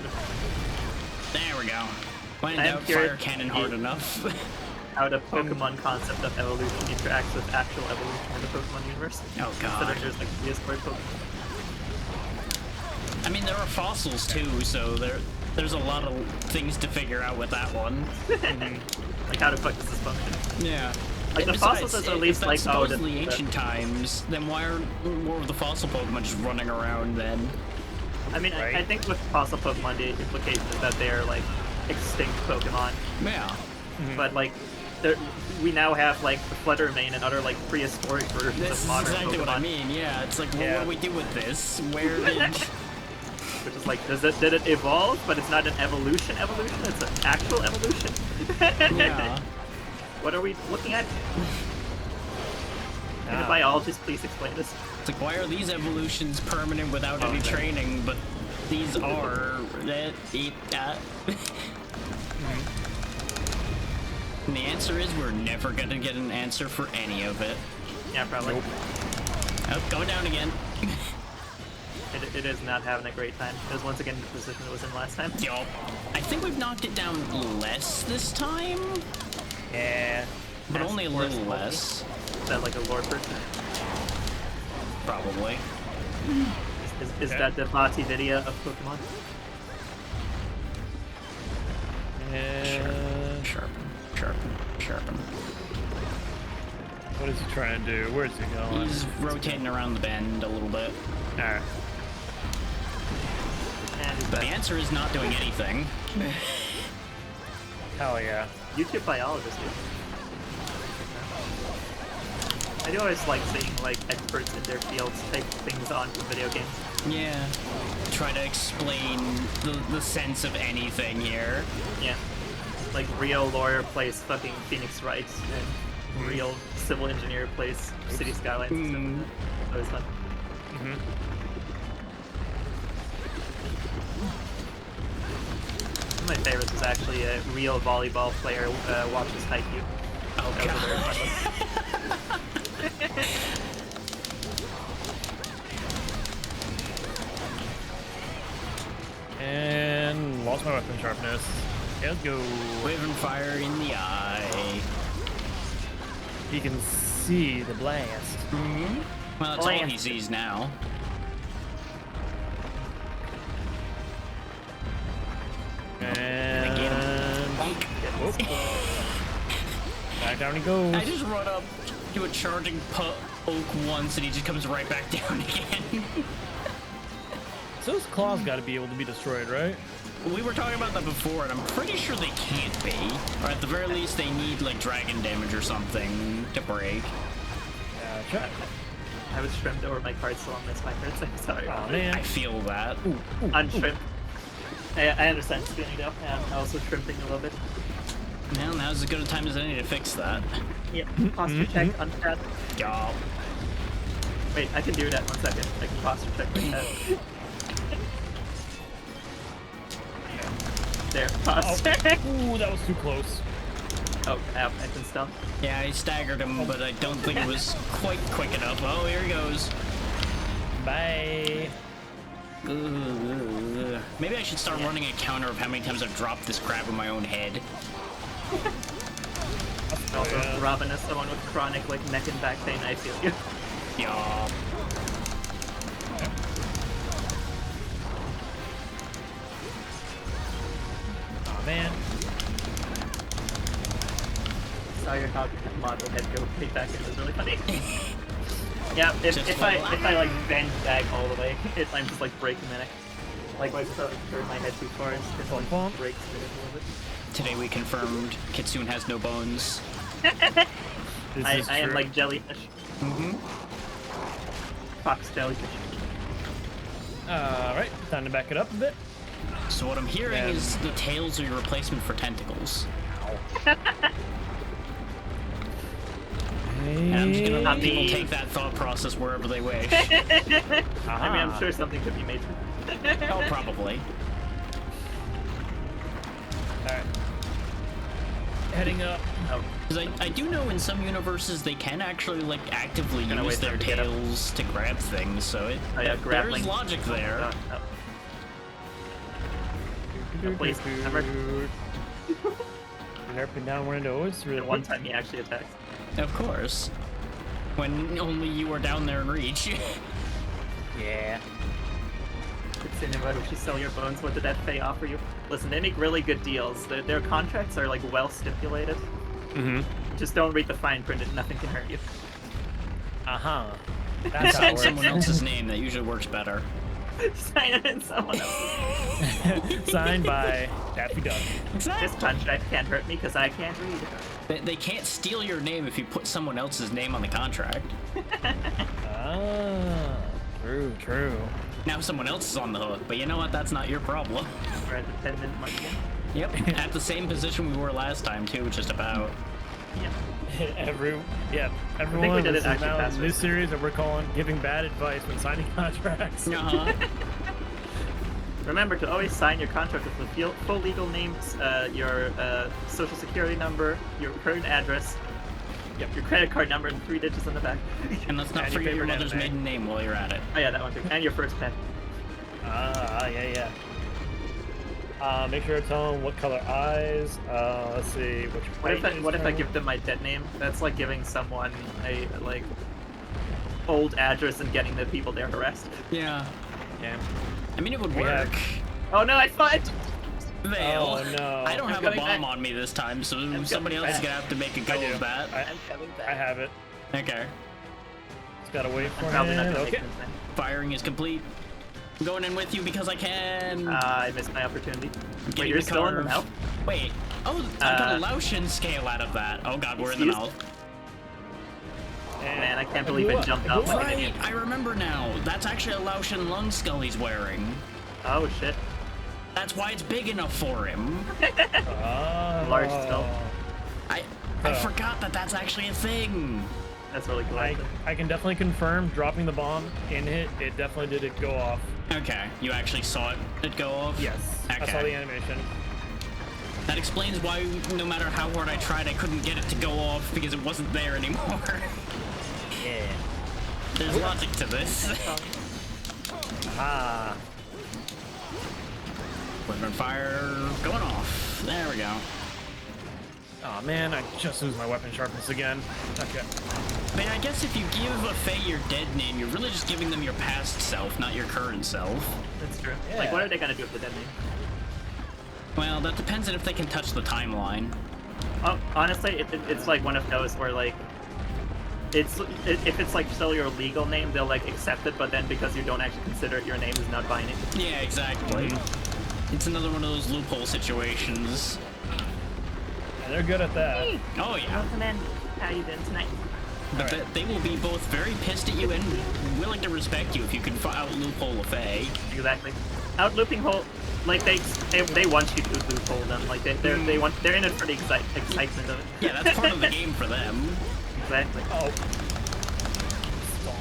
There we go. When in I am doubt, curious- fire cannon hard enough. how the Pokemon concept of evolution interacts with actual evolution in the Pokemon universe. Oh Instead god. of just like prehistoric Pokemon. I mean, there are fossils too, so there's a lot of things to figure out with that one. Like how the fuck does this function? Yeah. Like, And the fossils besides, is at if least that's like, oh, the- supposedly the- ancient times, then why are more of the fossil Pokemon just running around then? I mean, Right. I think with fossil Pokemon, the implication is that they are like extinct Pokemon, Yeah. but like, we now have like the Fluttermane and other like prehistoric versions This of is modern exactly Pokemon. what I mean, yeah. It's like, well, Yeah. what do we do with this? Where did... which is like, did it evolve? But it's not an evolution. It's an actual evolution. Yeah. What are we looking at? Can a Ah. biologist please explain this? It's like, why are these evolutions permanent without any Okay. training, but these are... And the answer is we're never gonna get an answer for any of it. Yeah, probably. Nope. Oh, going down again. It is not having a great time. It was once again the position it was in last time. Yo, I think we've knocked it down less this time, Yeah. but That's only a worse little for me. less, Is that like a lore person? probably. Is Okay. that the Vati video of Pokemon? And Sharpen. what is he trying to do? Where's he going? He's rotating around the bend a little bit, Alright. And is but the that answer is not doing anything. Hell yeah. YouTube biologist, dude. I do always like seeing like experts in their fields take things on from video games. Yeah. Try to explain the sense of anything here. Yeah. Like real lawyer plays fucking Phoenix Wright and real civil engineer plays City Skylines and stuff. That was fun. Mm-hmm. One of my favorites is actually a real volleyball player watches Haikyuu. Oh, That was a very God. fun one. And lost my weapon sharpness. Okay, let's go. Wyvern fire in the eye. He can see the blast. Well, that's all he Blast. sees now. And get him. Bonk. back down he goes. I just run up to a charging oak once and he just comes right back down again. So his claws got to be able to be destroyed, right? We were talking about that before, and I'm pretty sure they can't be. Or at the very least, they need like dragon damage or something to break. Gotcha. I was shrimped over my card, so I'll miss my cards. I'm sorry. Oh I man. feel that. Unshrimp. I understand spinning though. I'm also shrimping a little bit. Well, now's as good a time as any to fix that. Yep. Posture check, untap. Y'all. Wait, I can do that. 1 second. I can posture check like that. There, posture. Ooh, that was too close. Oh, ow, I've been stunned. Yeah, I staggered him, but I don't think it was quite quick enough. Oh, here he goes. Bye. Ugh. Maybe I should start running a counter of how many times I've dropped this crab on my own head. Also, yeah. Robin is someone with chronic like neck and back pain. I feel you. Y'all. Oh man. Saw your dog model head go way back. It was really funny. Yeah, Just if I like bend back all the way, I'm just like breaking my neck. Likewise, if I like turn my head too far, it's just like Bump. breaks it a little bit. Today we confirmed Kitsune has no bones. This I is am true. like jellyfish. Mm-hmm. Fox jellyfish. Alright, time to back it up a bit. So what I'm hearing Yeah. is the tails are your replacement for tentacles. And I'm just gonna let people mean- take that thought process wherever they wish. I mean, I'm Aha. sure something could be made. Oh, probably. Alright. Heading up. Oh, Because I do know in some universes they can actually like actively Gonna use wait for their him to get up. tails to grab things, so it Oh, yeah, there grappling. is logic there. oh, oh. Oh, please, remember? And up and down one of those. Really The one time he actually attacked. Of course. When only you are down there in reach. Yeah. It's in why don't you sell your bones? What did that Faye offer you? Listen, they make really good deals. Their contracts are like well stipulated. Mm-hmm. Just don't read the fine print and nothing can hurt you. Uh-huh. That's how Sign it someone works. else's name, that usually works better. Sign it in someone else. Signed by Daffy Duck. This Exactly. contract can't hurt me because I can't read. They can't steal your name if you put someone else's name on the contract. Ah, true, true. Now someone else is on the hook, but you know what? That's not your problem. We're at the 10-minute mark again. Yep, at the same position we were last time too, just about. Yeah. Everyone. we did This it is actually now faster. a new series that we're calling "Giving Bad Advice When Signing Contracts." Uh-huh. Remember to always sign your contract with the full legal names, your social security number, your current address, your credit card number, and 3 digits on the back. And let's not And your forget your favorite mother's anime. maiden name while you're at it. Oh yeah, that one too. And your first pet. Yeah. Make sure to tell them what color eyes. Let's see. Which What if I give them my dead name? That's like giving someone a like old address and getting the people there harassed. Yeah. Yeah. I mean, it would We have- work. Oh no, I fought! Veil. Oh, no. I don't I'm have a coming bomb back. on me this time, so coming somebody else is back. gonna have to make a go I do. of that. I'm coming back. I have it. Okay. Just gotta wait for I'm probably not him. gonna make Okay. it in time. Firing is complete. I'm going in with you because I can. I missed my opportunity. Wait, Getting you're the still in the curve. mouth? Wait. Oh, I got a Uh, Laotian scale out of that. Oh god, we're in the Excuse- mouth. Man, I can't believe it jumped off like an Right, idiot. I remember now. That's actually a Laotian lung skull he's wearing. Oh shit. That's why it's big enough for him. Large skull. I Oh. forgot that that's actually a thing. That's really cool. I can definitely confirm dropping the bomb in it definitely did it go off. Okay, you actually saw it go off? Yes. I saw Okay. the animation. That explains why no matter how hard I tried, I couldn't get it to go off because it wasn't there anymore. Yeah. There's logic to this. Ah. Weapon fire going off. There we go. Oh man, I just lose my weapon sharpness again. Okay. But I guess if you give a Fae your dead name, you're really just giving them your past self, not your current self. That's true. Yeah. Like, what are they gonna do with the dead name? Well, that depends on if they can touch the timeline. Oh, honestly, it's like one of those where like, if it's like still your legal name, they'll like accept it, but then because you don't actually consider it your name is not binding. Yeah, exactly. It's another one of those loophole situations. And they're good at that. Oh yeah. Welcome in. How you doing tonight? But they will be both very pissed at you and willing to respect you if you can out loophole a Fae. Exactly. Out looping hole, like they want you to loophole them. Like they're in it for the excitement of it. Yeah, that's part of the game for them. Exactly. Oh. Stop.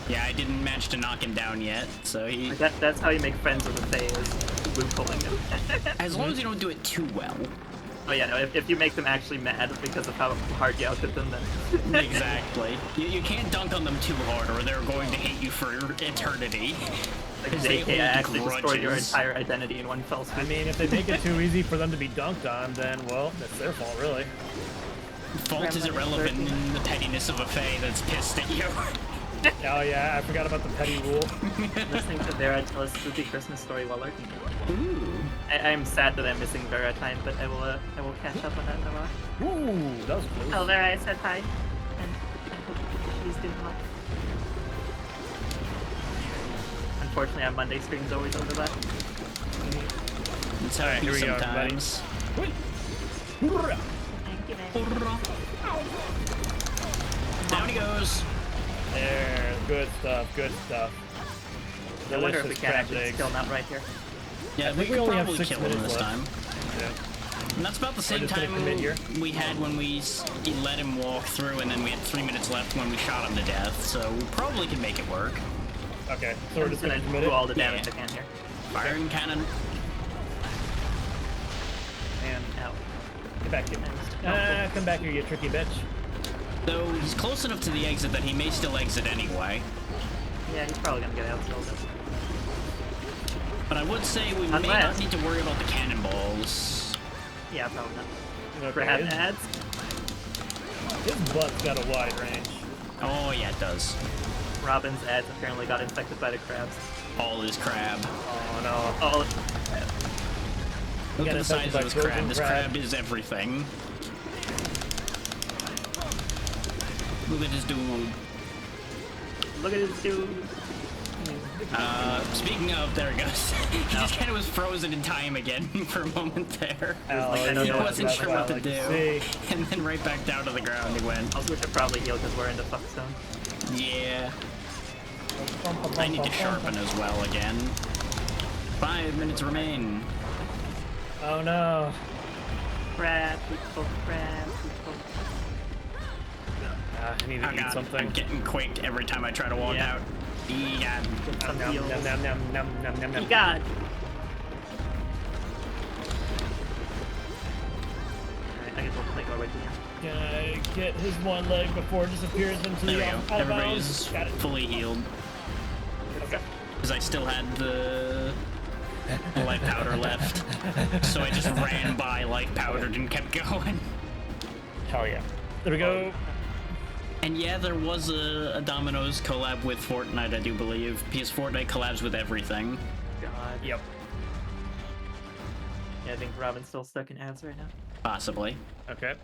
Yeah, I didn't manage to knock him down yet, so he... Like that's how you make friends with the Fae is loopholing them. As long as you don't do it too well. Oh yeah, no. If you make them actually mad because of how hard you outdid them, then Exactly. You can't dunk on them too hard or they're going to hate you for eternity. like Because they JK hold actually destroyed your grudges. entire identity in one fell swoop. I mean, if they make it too easy for them to be dunked on, then, well, that's their fault, really. Fault is irrelevant in the pettiness of a Fae that's pissed at you. Oh, yeah, I forgot about the petty rule. Listening to Vera tell a spooky Christmas story while lurking. Ooh. I'm sad that I'm missing Vera time, but I will catch up on that in a while. Ooh, that was close. Oh, Vera, I said hi, and I hope she's doing well. Unfortunately, our Monday stream's always under that. That's how it here be we go, everybody. sometimes. Hoorah! Thank you, man. Down he goes. There, good stuff, good stuff. I wonder if we Delicious can crab's actually eggs. kill Nut right here. Yeah, I we think we could only have probably 6 kill him minutes this left. time. Yeah. And that's about the same just gonna time commit here. we had when we let him walk through, and then we had 3 minutes left when we shot him to death. So we probably can make it work. Okay, so we're I'm just just gonna gonna commit do it. all the Yeah. damage I can here. Firing cannon. And Ow. get back here. Come back here, you tricky bitch. Though he's close enough to the exit that he may still exit anyway. Yeah, he's probably gonna get out still. But I would say we may not Unless- need to worry about the cannonballs. Yeah, probably not. Okay, Perhaps his, ads? his butt's got a wide range. Oh yeah, it does. Robin's ads apparently got infected by the crabs. All his crab. Oh no. Oh, Look Got at the size infected by of this frozen crab. This crab. crab is everything. Look at this dude. look at this dude. Speaking of, there he goes. He just kind of was frozen in time again for a moment there. Oh, like, I don't He know wasn't what sure what to like do. see. And then right back down to the ground he went. Also, we should probably heal because we're in the fuck zone. Yeah. I need to sharpen as well again. 5 minutes remain. Oh no. Crap, people, crap, people. I need to Oh eat god, something. I'm getting quaked every time I try to walk Yeah. out. Yeah. Get some Nom, heals. nom, nom, nom, nom, nom, nom, nom. You got. Alright, I guess we'll make our way to the end. Can I get his one leg before it disappears into There the we go. out of bounds? Everybody's Got it. fully healed. Okay. Because I still had the life powder left. So I just ran by life powdered and kept going. Hell yeah. There we go. And yeah, there was a Domino's collab with Fortnite, I do believe. Because Fortnite collabs with everything. God. Yep. Yeah, I think Robin's still stuck in ads right now. Possibly. Okay.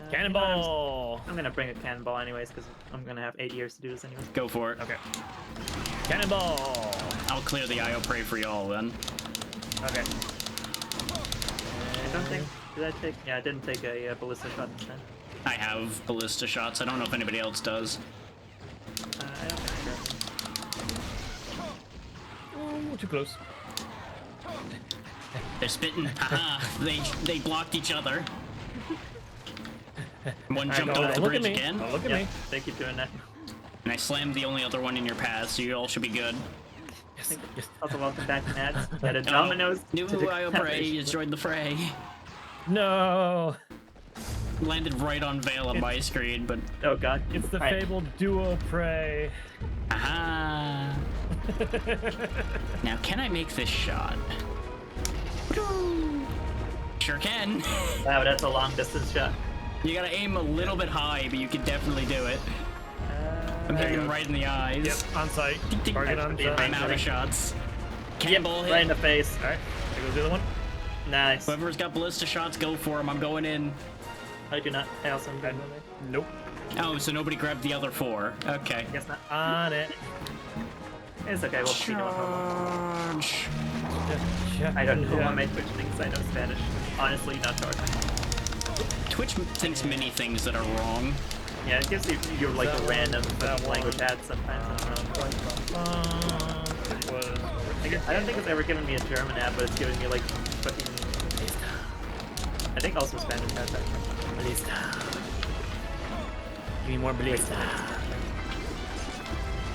Uh, Cannonball. I'm gonna bring a cannonball anyways, because I'm gonna have 8 years to do this anyways. Go for it. Okay. Cannonball. I'll clear the IO prey for y'all then. Okay. I don't think. Did I take? Yeah, I didn't take a ballista shot this time. I have ballista shots. I don't know if anybody else does. I don't think so. Ooh, too close. They're spitting. Haha. They blocked each other. One jumped go over ahead. the Look at bridge me. again. Oh, look at Yeah, me. they keep doing that. And I slammed the only other one in your path, so you all should be good. Yes. Yes. Also, welcome back to Mads. At a Oh, Domino's. new to IO prey has joined the fray. No. Landed right on Vale on my screen, but Oh god. It's the Alright. fabled duo prey. aha. Now, can I make this shot? Sure can. Wow, that's a long distance shot. You gotta aim a little bit high, but you can definitely do it. I'm There hitting you him go. right in the eyes. Yep, on site. Ding, ding. Target on Actually, site. I'm out of shots. Yep, Cannonball right in hit. the face. Alright, there goes the other one. Nice. Whoever's got ballista shots, go for him. I'm going in. I do not. I also am good. Nope. Oh, so nobody grabbed the other 4. Okay. Guess not. On it. It's okay. We'll see. Charge. I don't know Yeah. why my Twitch thinks I know Spanish. Honestly, not charging. Twitch thinks many things that are wrong. Yeah, it gives you your like That a one, random that language one. ad sometimes. It was. I don't think it's ever given me a German ad, but it's given me like fucking. I think also Spanish ads. Actually. Ballista. Give me more ballista.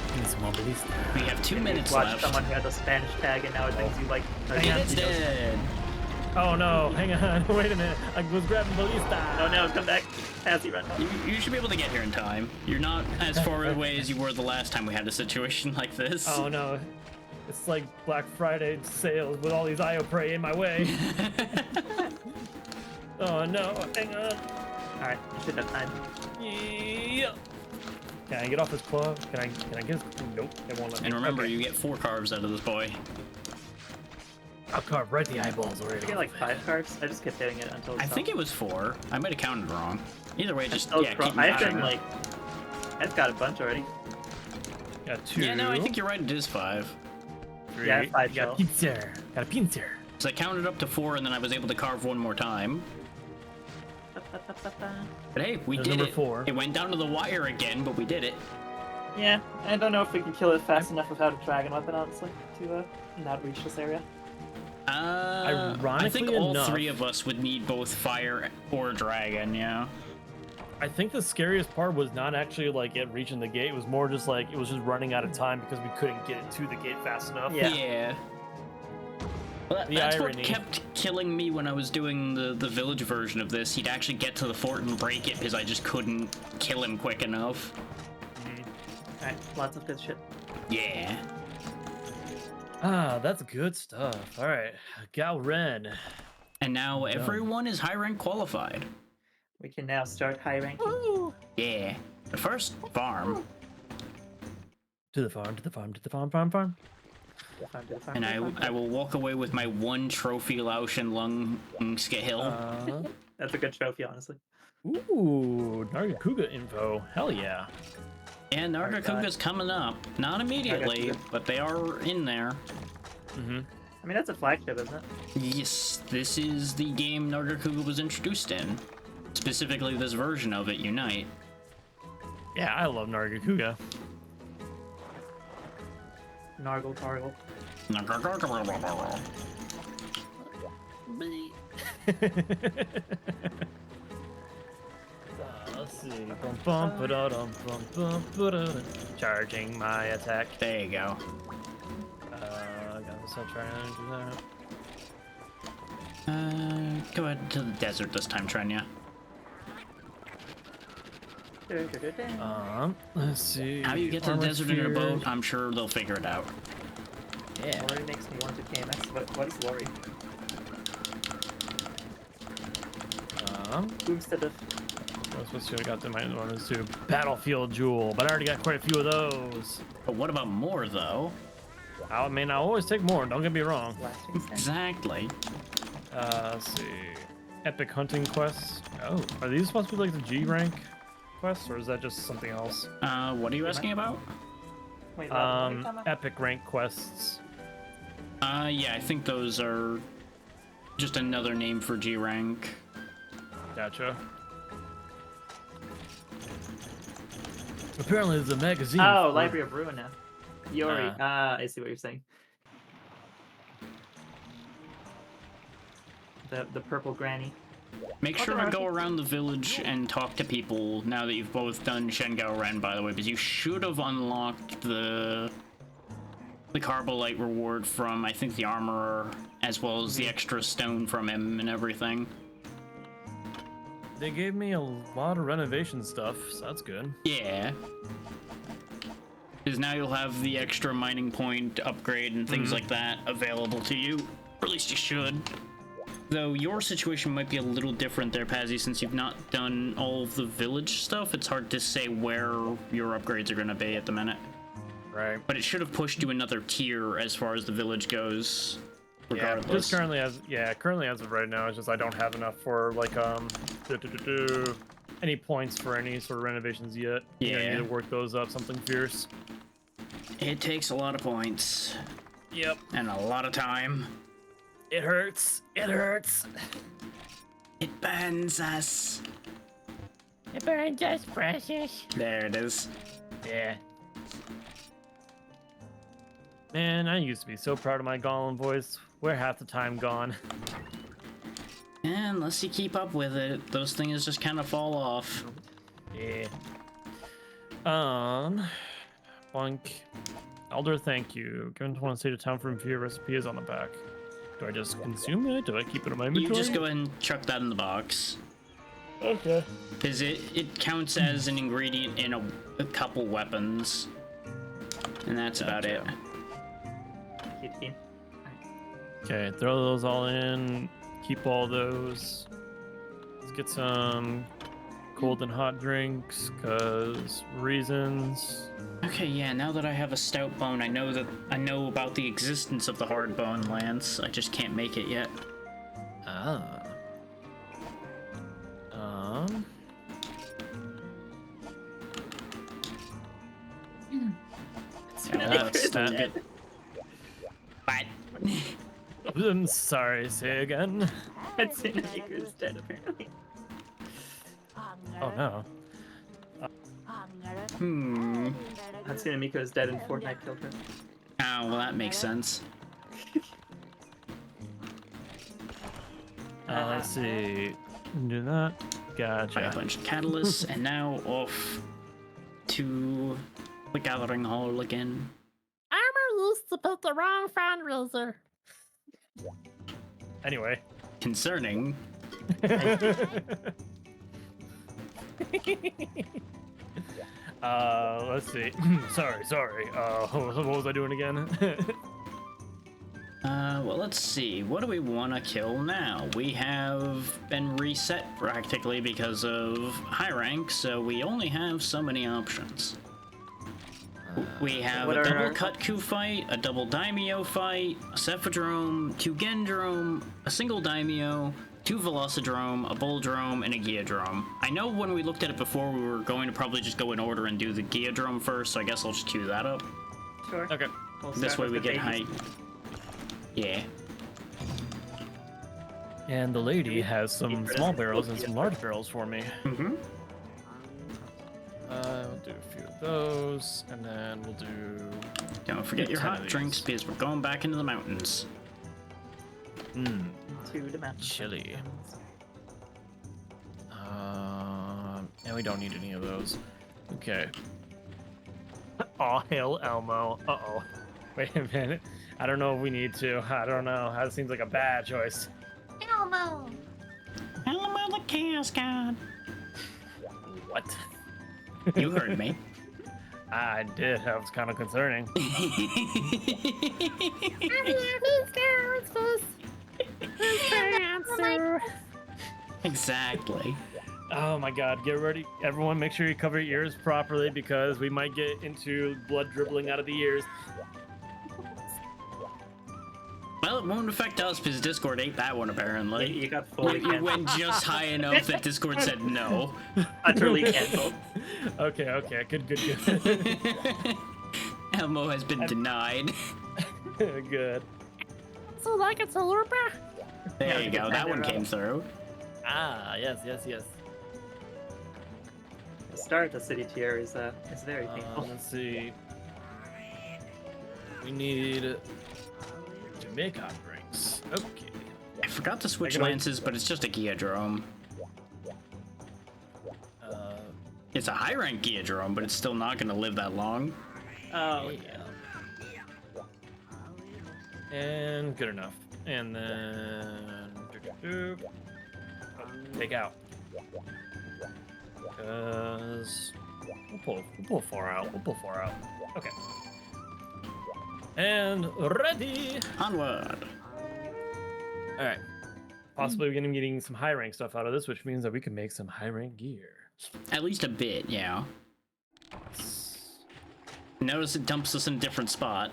Give me some more ballista. We have 2 minutes Watch left. someone who has a Spanish tag and now it thinks you like. And it's dead. Oh no, hang on, wait a minute. I was grabbing ballista. Oh no, come back. Passy run. You should be able to get here in time. You're not as far away as you were the last time we had a situation like this. Oh no. It's like Black Friday sales with all these IO prey in my way. Oh no, hang on. Alright, you should have time. Yeah. Can I get off his claw? Can I get his... Nope, it won't let me. And remember, Okay. you get 4 carbs out of this boy. I'll carve right the eyeballs I already. get like 5 cards. I just kept hitting it until I think it was 4. I might have counted wrong. Either way, just Oh, yeah, keep I've mashing. been like. I've got a bunch already. Got 2. Yeah, no, I think you're right. It is 5. 3. Yeah, I have 5 Got shells. pincer. Got a pincer. So I counted up to 4, and then I was able to carve 1 more time. But hey, we There's did number it. 4. It went down to the wire again, but we did it. Yeah, I don't know if we can kill it fast enough without a dragon weapon, honestly, to not reach this area. I think Ironically all enough- 3 of us would need both fire or dragon, yeah. I think the scariest part was not actually like it reaching the gate. It was more just like it was just running out of time because we couldn't get it to the gate fast enough. Yeah. Well, The that's irony. what kept killing me when I was doing the village version of this. He'd actually get to the fort and break it because I just couldn't kill him quick enough. Alright, lots of good shit. Yeah. Ah, that's good stuff. All right, Gao Ren. And now everyone is high rank qualified. We can now start high ranking. Yeah. But first, farm. To the farm. To the farm. To the farm. Farm. Farm. And I will walk away with my 1 trophy Laotian lung scale. That's a good trophy, honestly. Ooh, Nargacuga info. Hell yeah. Yeah, Nargacuga's coming up. Not immediately, Nargacuga. but they are in there. Mm-hmm. I mean, that's a flagship, isn't it? Yes, this is the game Nargacuga was introduced in. Specifically this version of it, Unite. Yeah, I love Nargacuga. Nargle Targle. Let's see. Bum, bum, ba-da-dum, bum, bum, ba-da-dum. Charging my attack. There you go. Guess I'll try and do that. Go ahead to the desert this time, Trenya. Let's see. How you get to the Armor desert in a sphere. boat, I'm sure they'll figure it out. Yeah. Lori makes me want to KMS. What is Lori? Instead of I was supposed to have got the my ones too. Battlefield Jewel, but I already got quite a few of those. But what about more, though? I mean, I always take more. Don't get me wrong. lasting stand. Exactly. Let's see. Epic hunting quests. Oh, are these supposed to be like the G rank quests, or is that just something else? What are you asking about? Wait, what are you talking about? Epic rank quests. Yeah, I think those are just another name for G rank. Gotcha. Apparently, there's a magazine. Oh, for- Library of Ruin now. Yori. I see what you're saying. The purple granny. Make Okay, sure to Archie. go around the village and talk to people now that you've both done Shengao Ren, by the way, because you should have unlocked the Carbolite reward from, I think, the Armorer, as well as the extra stone from him and everything. They gave me a lot of renovation stuff, so that's good. Yeah. Because now you'll have the extra mining point upgrade and things like that available to you. Or at least you should. Though your situation might be a little different there, Pazzy, since you've not done all of the village stuff. It's hard to say where your upgrades are going to be at the minute. Right. But it should have pushed you another tier as far as the village goes, Yeah, regardless. just currently as of right now, it's just I don't have enough for like any points for any sort of renovations yet. I Yeah. need to work those up, something fierce. It takes a lot of points Yep. and a lot of time. It hurts. It hurts. It burns us. It burns us, precious. There it is. Yeah. Man, I used to be so proud of my Gollum voice. Where half the time gone? And unless you keep up with it, those things just kind of fall off. Yeah. Blank. Elder, thank you. Given to one state of town for inferior recipe is on the back. Do I just consume it? Do I keep it in my You inventory? just go ahead and chuck that in the box. Okay. Because it counts as an ingredient in a couple weapons. And that's about it. Kitty. Okay, throw those all in. Keep all those. Let's get some cold and hot drinks, cause reasons. Okay, yeah, now that I have a stout bone, I know about the existence of the hard bone lance. I just can't make it yet. Ah. That's that- But I'm sorry, say again. Hatsune Miku is dead, apparently. Oh no. Hatsune Miku is dead and Fortnite killed her. oh, well, that makes sense. Let's see. Do that. Buy a Gotcha. bunch of catalysts, and now off to the Gathering Hall again. Armor used to put the wrong fundraiser. Anyway. Concerning, Let's see. sorry. What was I doing again? well, let's see. What do we want to kill now? We have been reset practically because of high rank, so we only have so many options. We have What a are double our- Kutku fight, a double Daimyo fight, a Cephadrome, 2 Gendrome, a single Daimyo, 2 Velocidrome, a Bulldrome, and a Geodrome. I know when we looked at it before, we were going to probably just go in order and do the Geodrome first, so I guess I'll just queue that up. Sure. Okay. We'll This start way we with the get height. babies. Yeah. And the lady has some small barrels and some large barrels for me. Mm-hmm. We'll do a few of those, and then we'll do. Don't forget your 10 of hot these. drinks because we're going back into the mountains. Mmm. To the mountains. Chili. And we don't need any of those. Okay. All hail Elmo. Uh-oh. Wait a minute. I don't know if we need to. I don't know. That seems like a bad choice. Elmo. Elmo the Chaos God. What? You heard me. I did. That was kind of concerning. I'm here, please go. It's first. Answer. Exactly. Oh my god, get ready. Everyone, make sure you cover your ears properly because we might get into blood dribbling out of the ears. Well, it won't affect us because Discord ate that one apparently. You got fully You canceled. went just high enough that Discord said no. Utterly canceled. Okay, good. Elmo has been denied. Good. So like it's a looper. There Yeah, you go. That one came through. Ah, yes. The start of the city tier is very painful. Let's see. We need Jamaica drinks. Okay. I forgot to switch I can- lances, but it's just a Geodrome. It's a high rank Geodrome, but it's still not going to live that long. Oh, yeah. And good enough. And then take out. Cause we'll pull 4 out. Okay. And ready. Onward. All right. Possibly we're gonna be getting some high rank stuff out of this, which means that we can make some high rank gear. At least a bit, yeah. Notice it dumps us in a different spot.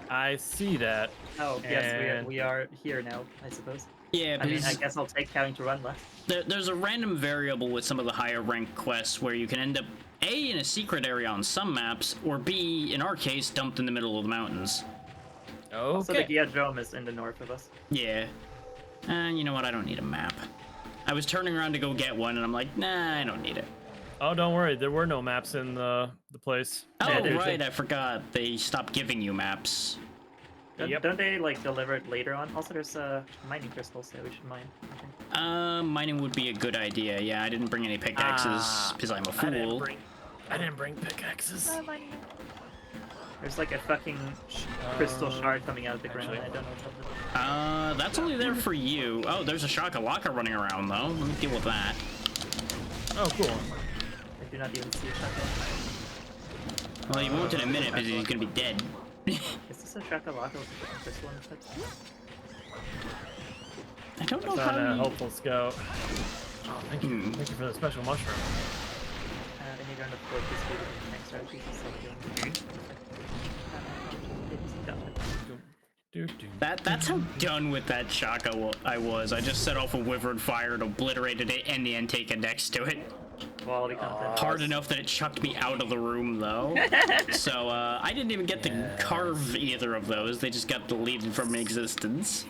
I see that. oh yes, And- we are here now, I suppose. Yeah, I mean, because I guess I'll take Counting to Run left. there's a random variable with some of the higher rank quests where you can end up A, in a secret area on some maps, or B, in our case, dumped in the middle of the mountains. So the Okay. Geodrome is in the north of us. Yeah. And you know what? I don't need a map. I was turning around to go get one, and I'm like, nah, I don't need it. Oh, don't worry. There were no maps in the place. Oh, Yeah, there's right, I forgot. They stopped giving you maps. Yep. Don't they like deliver it later on? Also, there's mining crystals that we should mine. I think. Mining would be a good idea. Yeah, I didn't bring any pickaxes because I'm a fool. I didn't bring pickaxes. There's like a fucking crystal shard coming out of the ground. actually- I don't know what's up with it. That's only there for you. Oh, there's a Shakalaka running around, though. Let me deal with that. Oh, cool. I do not even see a shotgun. Well, you won't in a minute because he's gonna be dead. Is this a Shakalaka with a different crystal in its head? I don't know Found a how you... helpful scout. Oh, thank you. Hmm. Thank you for the special mushroom. Then you're going to put this with the next strategy. That's how done with that Shaka I was. I just set off a Wyvern Fire and obliterated it and the Anteka next to it. Quality content. Hard enough that it chucked me out of the room, though. So, I didn't even get to carve either of those. They just got deleted from existence.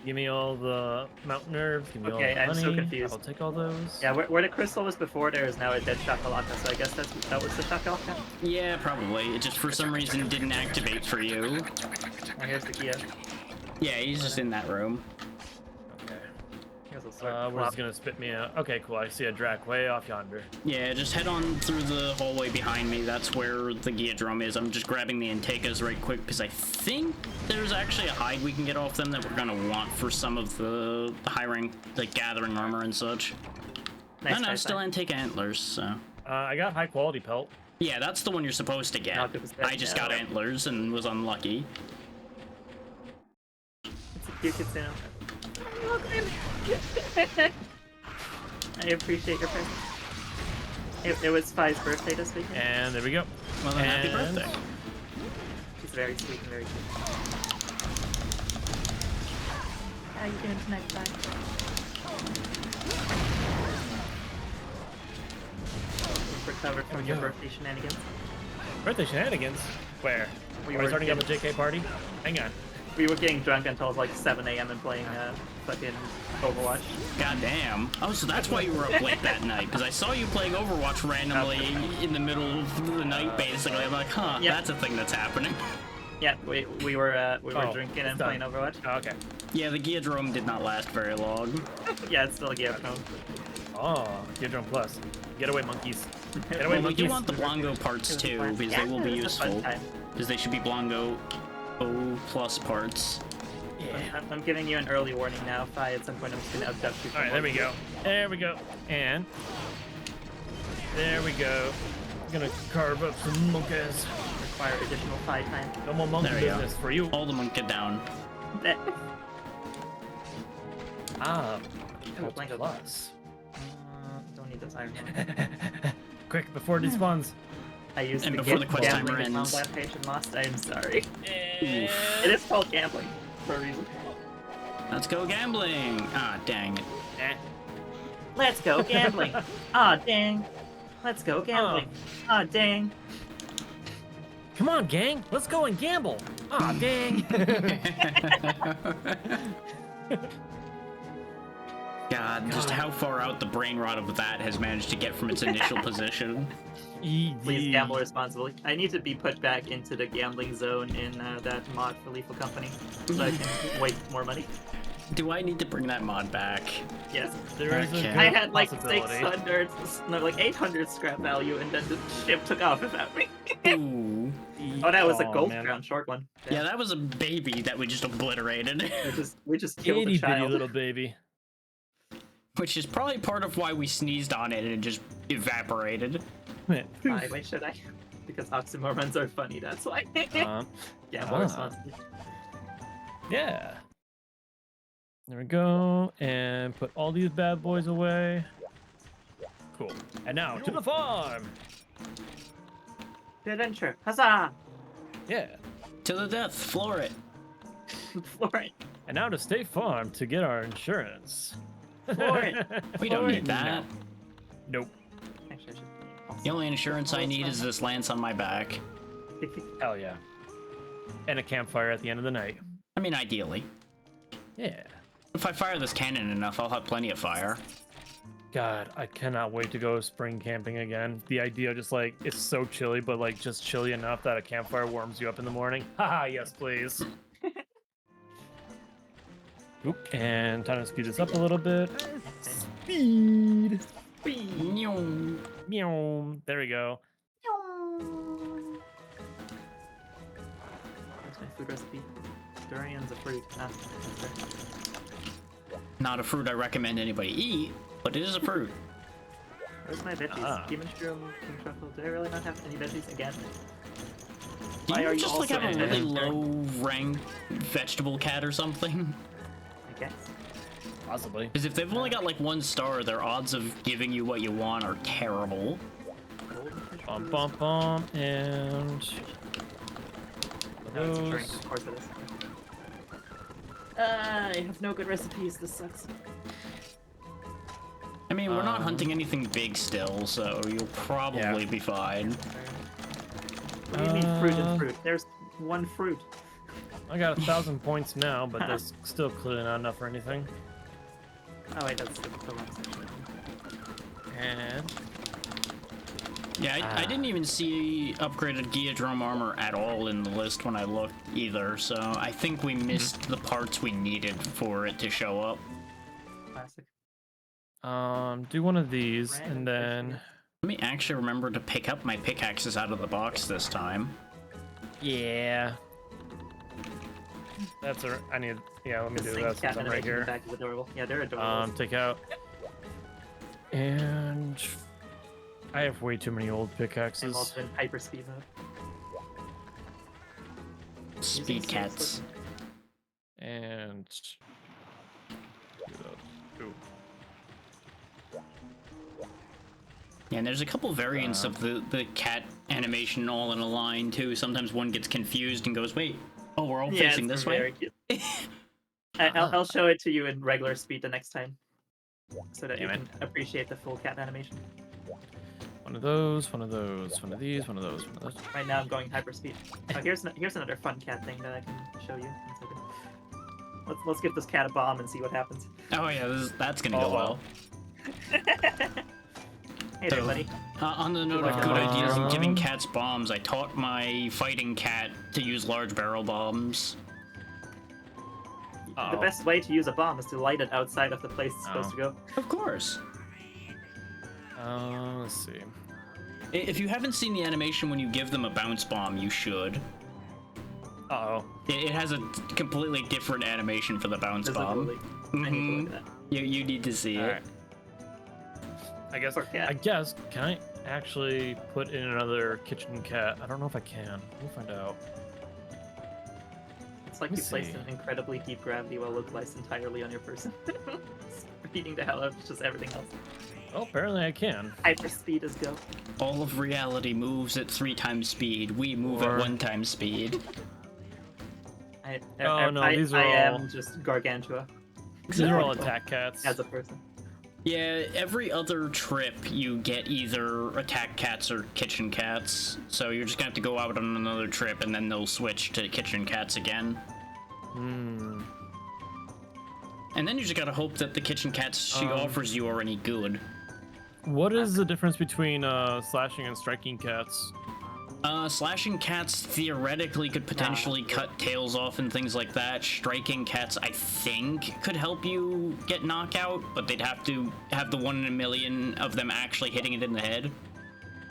Give me all the mountain herbs. Give me Okay, all the I'm honey. so confused. I'll take all those. Yeah, where the crystal was before, there is now a dead Shakalaka, so I guess that was the Shakalaka. Yeah, probably. It just for some reason didn't activate for you. And here's the Gia. Yeah, he's just in that room. Okay. Here's a sword. Where's it gonna spit me out? Okay, cool. I see a Drac way off yonder. Yeah, just head on through the hallway behind me. That's where the Geodrome is. I'm just grabbing the Antekas right quick because I think there's actually a hide we can get off them that we're gonna want for some of the high rank, like gathering armor and such. Nice, No, nice, still nice. Anteka antlers, so. I got high quality pelt. Yeah, that's the one you're supposed to get. Not good with that, I just got no. antlers and was unlucky. It's a cute kitsune. I appreciate your presence. It was Fi's birthday this weekend. And there we go. Well, then happy And- birthday. She's very sweet and very cute. How you doing tonight, Fi? Recovered from your go. birthday shenanigans. Birthday shenanigans? Where? We Are we were starting up a getting- JK party? Hang on. We were getting drunk until like 7 a.m. and playing fucking Overwatch. God damn. Oh, so that's why you were up late that night, because I saw you playing Overwatch randomly in the middle of the night, basically. I'm like, huh, Yeah. that's a thing that's happening. Yeah, we were Oh, drinking and it's done. playing Overwatch. Oh, okay. Yeah, the Geodrome did not last very long. Yeah, it's still a game home. Oh, Geodrome Plus. Get away, monkeys. Get away, Well, we monkeys. do want the Blongo parts too, because they will be it was a fun useful. time. Because they should be Blongo O plus parts. I'm giving you an early warning now. Fi, at some point I'm just gonna abduct you. All right, there we go. There we go. And there we go. I'm gonna carve up some monkeys. Require additional Fi time. No more monkey There we go. business for you. All the monk get down. Ah, Oh, Blanco. Plus. Don't need this iron one. Quick, before it despawns. I used And to before get the quest timer gambling ends. on that page and lost. I'm sorry. And... It is called gambling for a reason. Let's go gambling! Ah, dang it. Eh. Let's go gambling. Ah, dang. Let's go gambling. Ah, dang. Come on, gang. Let's go and gamble. Aw, dang. God, just how far out the brain rot of that has managed to get from its initial position. Please gamble responsibly. I need to be put back into the gambling zone in that mod for Lethal Company so I can waste more money. Do I need to bring that mod back? Yes. There is a Okay. good I had like possibility. 600, no, like 800 scrap value, and then the ship took off without me. Ooh. Oh, that was a gold man. crown short one. Yeah, that was a baby that we just obliterated. We just killed Itty the bitty child. little baby. Which is probably part of why we sneezed on it and it just evaporated. Why should I? Because oxymorons are funny, that's why. Um, Gamble responsibly. yeah. There we go. And put all these bad boys away. Cool. And now to the farm. The adventure. Huzzah! Yeah. To the death, floor it. Floor it. And now to State Farm to get our insurance. Floor it. We don't Floor need it. that. Nope. Actually, The only insurance I need is this lance on my back. I should. Hell yeah. And a campfire at the end of the night. I mean, ideally. Yeah. If I fire this cannon enough, I'll have plenty of fire. God, I cannot wait to go spring camping again. The idea just like, it's so chilly, but like just chilly enough that a campfire warms you up in the morning. Haha, yes please. Oop, and time to speed this up a little bit. Speed. Nyong. Meow. There we go. Where's my food recipe? Durian's a fruit. Ah, that's right. Not a fruit I recommend anybody eat, but it is a fruit. Where's my veggies? Ah. Demon shroom, king truffle. Do I really not have any veggies again? Do Why you are you just like also have a in really there? low rank vegetable cat or something? I guess. Possibly. Because if they've only got like 1 star, their odds of giving you what you want are terrible. Golden fish Bum fruit. bum bum and No, it's a those. drink, of course it is. I have no good recipes, this sucks. I mean, we're not Um, hunting anything big still, so you'll probably be fine. What do you mean fruit Uh, and fruit? There's one fruit. I got 1,000 points now, but that's still clearly not enough for anything. Oh wait, that's the wrong section. And Yeah, I Ah. didn't even see upgraded Geodrome armor at all in the list when I looked either, so I think we missed the parts we needed for it to show up. Classic. do one of these, Random and then Let me actually remember to pick up my pickaxes out of the box this time. yeah, that's a. I need. Yeah, let me The do same that cat since I'm right animation in the here. back is adorable. Yeah, they're adorable. Take out. And I have way too many old I'm pickaxes. also in hyperspeed mode. Speed cats. And do those. Ooh. Yeah, and there's a couple variants of the cat animation all in a line too. Sometimes one gets confused and goes, wait, oh, we're all facing it's this way? very cute. I'll show it to you in regular speed the next time, so that you Damn can appreciate the full cat animation. One of those, one of those, one of these, one of those, one of those. Right now I'm going hyperspeed. Oh, here's another fun cat thing that I can show you. One second. Let's give this cat a bomb and see what happens. Oh yeah, that's gonna go well. Hey there, buddy. On the note of good ideas and giving cats bombs, I taught my fighting cat to use large barrel bombs. The best way to use a bomb is to light it outside of the place it's supposed to go. Of course. Let's see. If you haven't seen the animation when you give them a bounce bomb, you should. Uh-oh. It has a completely different animation for the bounce bomb. Visually. I need to look at that. You need to see it. Alright. Poor cat. I guess, can I actually put in another kitchen cat? I don't know if I can. We'll find out. It's like Let you me placed see. an incredibly deep gravity well localized entirely on your person. Beating the hell out of just everything else. Oh, apparently I can. Hyperspeed is go. All of reality moves at 3 times speed. We move Or- at 1 time speed. I these are all... am just Gargantua These are all attack cats. as a person. Yeah, every other trip you get either attack cats or kitchen cats. So you're just gonna have to go out on another trip and then they'll switch to kitchen cats again. Hmm. And then you just gotta hope that the kitchen cats she offers you are any good. What is the difference between slashing and striking cats? Slashing cats theoretically could potentially cut tails off and things like that. Striking cats, I think, could help you get knockout, but they'd have to have the 1 in a million of them actually hitting it in the head.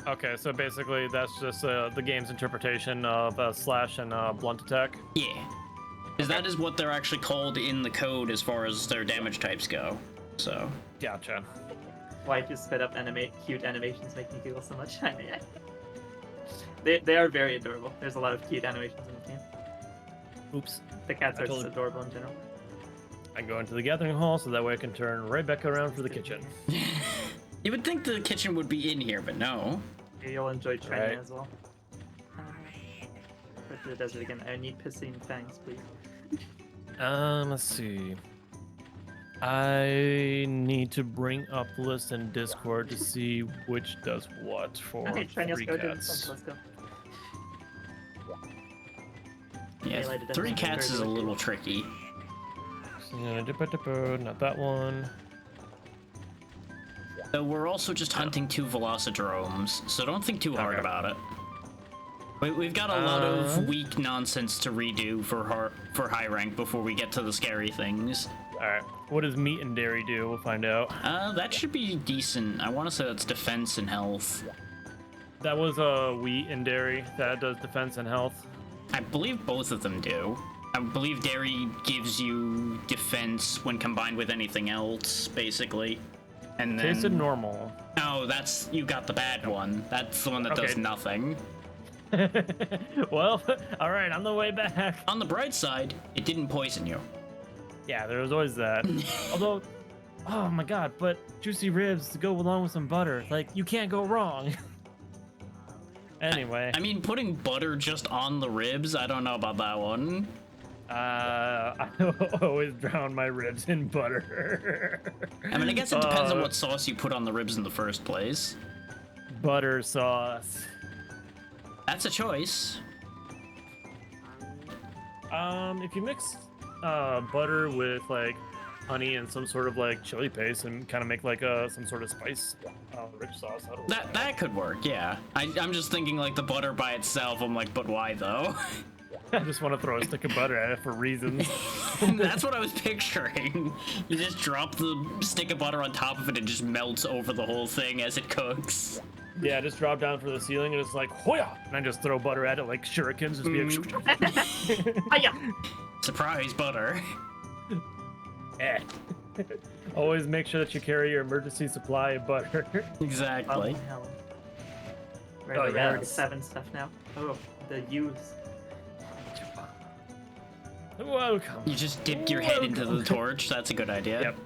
Okay, so basically that's just the game's interpretation of slash and blunt attack. Yeah. Because that is what they're actually called in the code as far as their damage types go. So. Gotcha. Why do sped up cute animations make me giggle so much? They are very adorable. There's a lot of cute animations in the game. Oops. The cats I are just totally- adorable in general. I go into the gathering hall so that way I can turn right back around for the kitchen. You would think the kitchen would be in here, but no. You'll enjoy training Right. as well. Go to the desert again. I need pissing fangs, please. Let's see. I need to bring up the list in Discord to see which does what for Okay, Trenius, 3 go do cats. this. Let's go. Yeah, Highlighted 3 them. cats is a Very little good. tricky. Not that one. So we're also just hunting 2 Velocidromes, so don't think too hard Okay. about it. We've got a lot of weak nonsense to redo for high rank before we get to the scary things. Alright. What does meat and dairy do? We'll find out. That should be decent. I want to say that's defense and health. That was wheat and dairy. That does defense and health. I believe both of them do. I believe dairy gives you defense when combined with anything else, basically. And then... Tasted normal. Oh, you got the bad one. That's the one that does Okay. nothing. Well, alright, on the way back. On the bright side, it didn't poison you. Yeah, there was always that. Although, oh my god, but juicy ribs to go along with some butter. Like, you can't go wrong. Anyway. I mean, putting butter just on the ribs, I don't know about that one. I always drown my ribs in butter. I mean, I guess it depends on what sauce you put on the ribs in the first place. Butter sauce. That's a choice. If you mix butter with like honey and some sort of like chili paste and kind of make like some sort of spice rich sauce, that'll work. That could work, yeah. I'm just thinking like the butter by itself. I'm like, but why though? I just want to throw a stick of butter at it for reasons. That's what I was picturing. You just drop the stick of butter on top of it and just melts over the whole thing as it cooks. Yeah, just drop down for the ceiling and it's like hoya, and I just throw butter at it like shurikens. Just be like, Hiya! Surprise butter. eh. Always make sure that you carry your emergency supply of butter. Exactly. Oh, hell. We're Oh, in the round yes. 7 stuff now. Oh, the U's. Welcome. You just dipped your head into the torch. That's a good idea. Yep.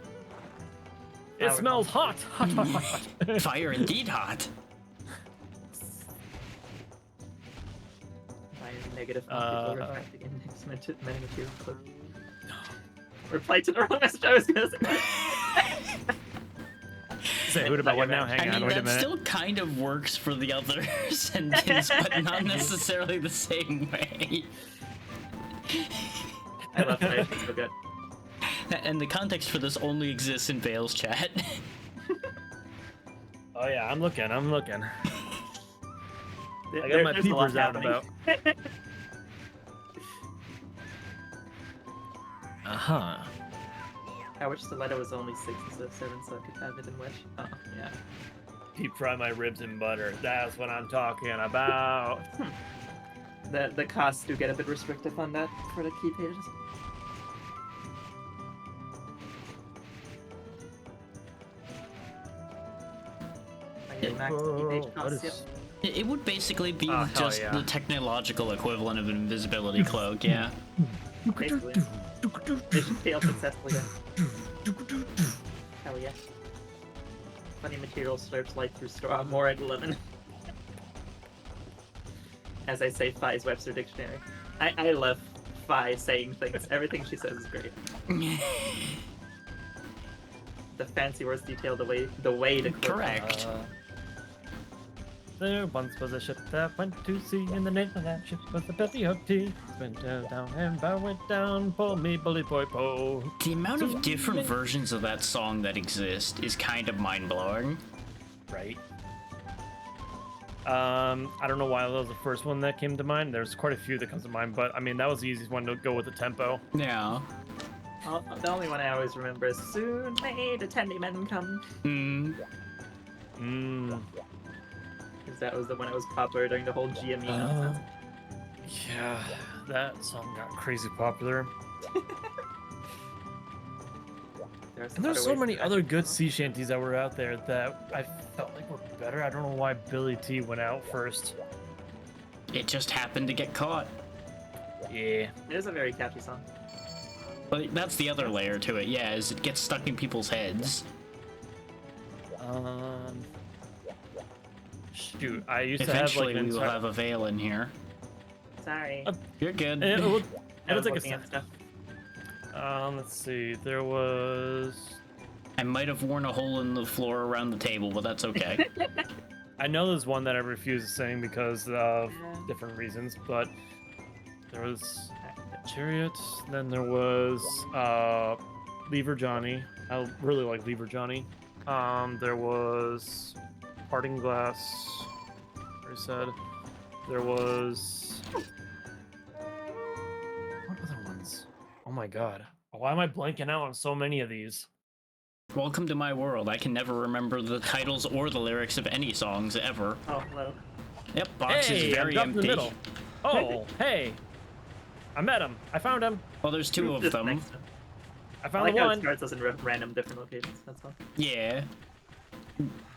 It smells hot. Hot, hot, hot, hot. Fire indeed hot. My negative Uh, reflecting in next metamaterial clip. Reply to the wrong message I was gonna say. Say what about what now? Hang I mean, on, wait a that minute. still kind of works for the other sentence, but not necessarily the same way. I love it. It's so good. And the context for this only exists in Vale's chat. Oh yeah, I'm looking. I got There- my there's a lot peepers out happening. about. Uh-huh. I wish Stiletto was only 6 instead of 7 so I could have it in Wish. Oh, yeah. Deep fry my ribs in butter. That's what I'm talking about. The costs do get a bit restrictive on that for the key pages. I get max key page What costs, is- yep. It would basically be Oh, hell just yeah. the technological equivalent of an invisibility cloak, yeah. Basically. They should fail successfully then. Hell yeah. Funny material slurps light through straw, more at 11. As I say, Phi's Webster Dictionary. I love Phi saying things. Everything she says is great. The fancy words detail the way to quote. Correct. There once was a ship that went to sea, and the name of that ship was the Belly of Tea. Went down and bow went down, pull me bully boy po. The amount of different versions of that song that exist is kind of mind-blowing. Right. I don't know why that was the first one that came to mind. There's quite a few that comes to mind, but I mean that was the easiest one to go with the tempo. Yeah. The only one I always remember is "Soon may the tendy men come," because that was the one that was popular during the whole GME nonsense. Yeah, that song got crazy popular. There are some And there's other so ways many to- other good sea shanties that were out there that I felt like were better. I don't know why Billy T went out first. It just happened to get caught. Yeah. It is a very catchy song. But that's the other layer to it, yeah, is it gets stuck in people's heads. Shoot, I used to Eventually have like we will have a Vale in here. Sorry. You're good. It'll I was take a looking at sec. stuff. Let's see. There was. I might have worn a hole in the floor around the table, but that's okay. I know there's one that I refuse to sing because of different reasons, but there was Chariot. Then there was Lever Johnny. I really like Lever Johnny. There was Parting Glass. Very sad. There was. What other ones? Oh my god. Why am I blanking out on so many of these? Welcome to my world. I can never remember the titles or the lyrics of any songs ever. Oh, hello. Yep, box Hey, is I'm very dropped in empty. the middle. Oh, hey. I met him. I found him. Well, there's two of Just them. next to- I I found like the how it one. starts us in random different locations. That's all. Yeah.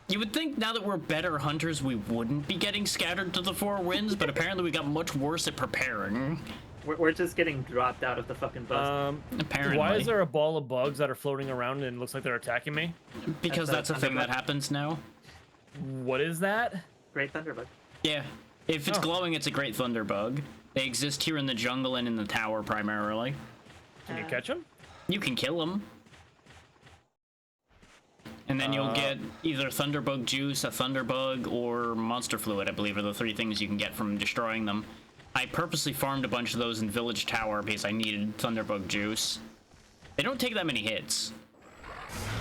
You would think now that we're better hunters, we wouldn't be getting scattered to the four winds, but apparently we got much worse at preparing. We're just getting dropped out of the fucking bus. Apparently. Why is there a ball of bugs that are floating around and it looks like they're attacking me? Because that's That's a thing that Thunderbug. happens now. What is that? Great Thunderbug. Yeah. If it's Oh. glowing, it's a great thunderbug. They exist here in the jungle and in the tower primarily. Can you catch him? You can kill them. And then you'll get either thunderbug juice, a thunderbug, or monster fluid, I believe, are the three things you can get from destroying them. I purposely farmed a bunch of those in Village Tower because I needed thunderbug juice. They don't take that many hits.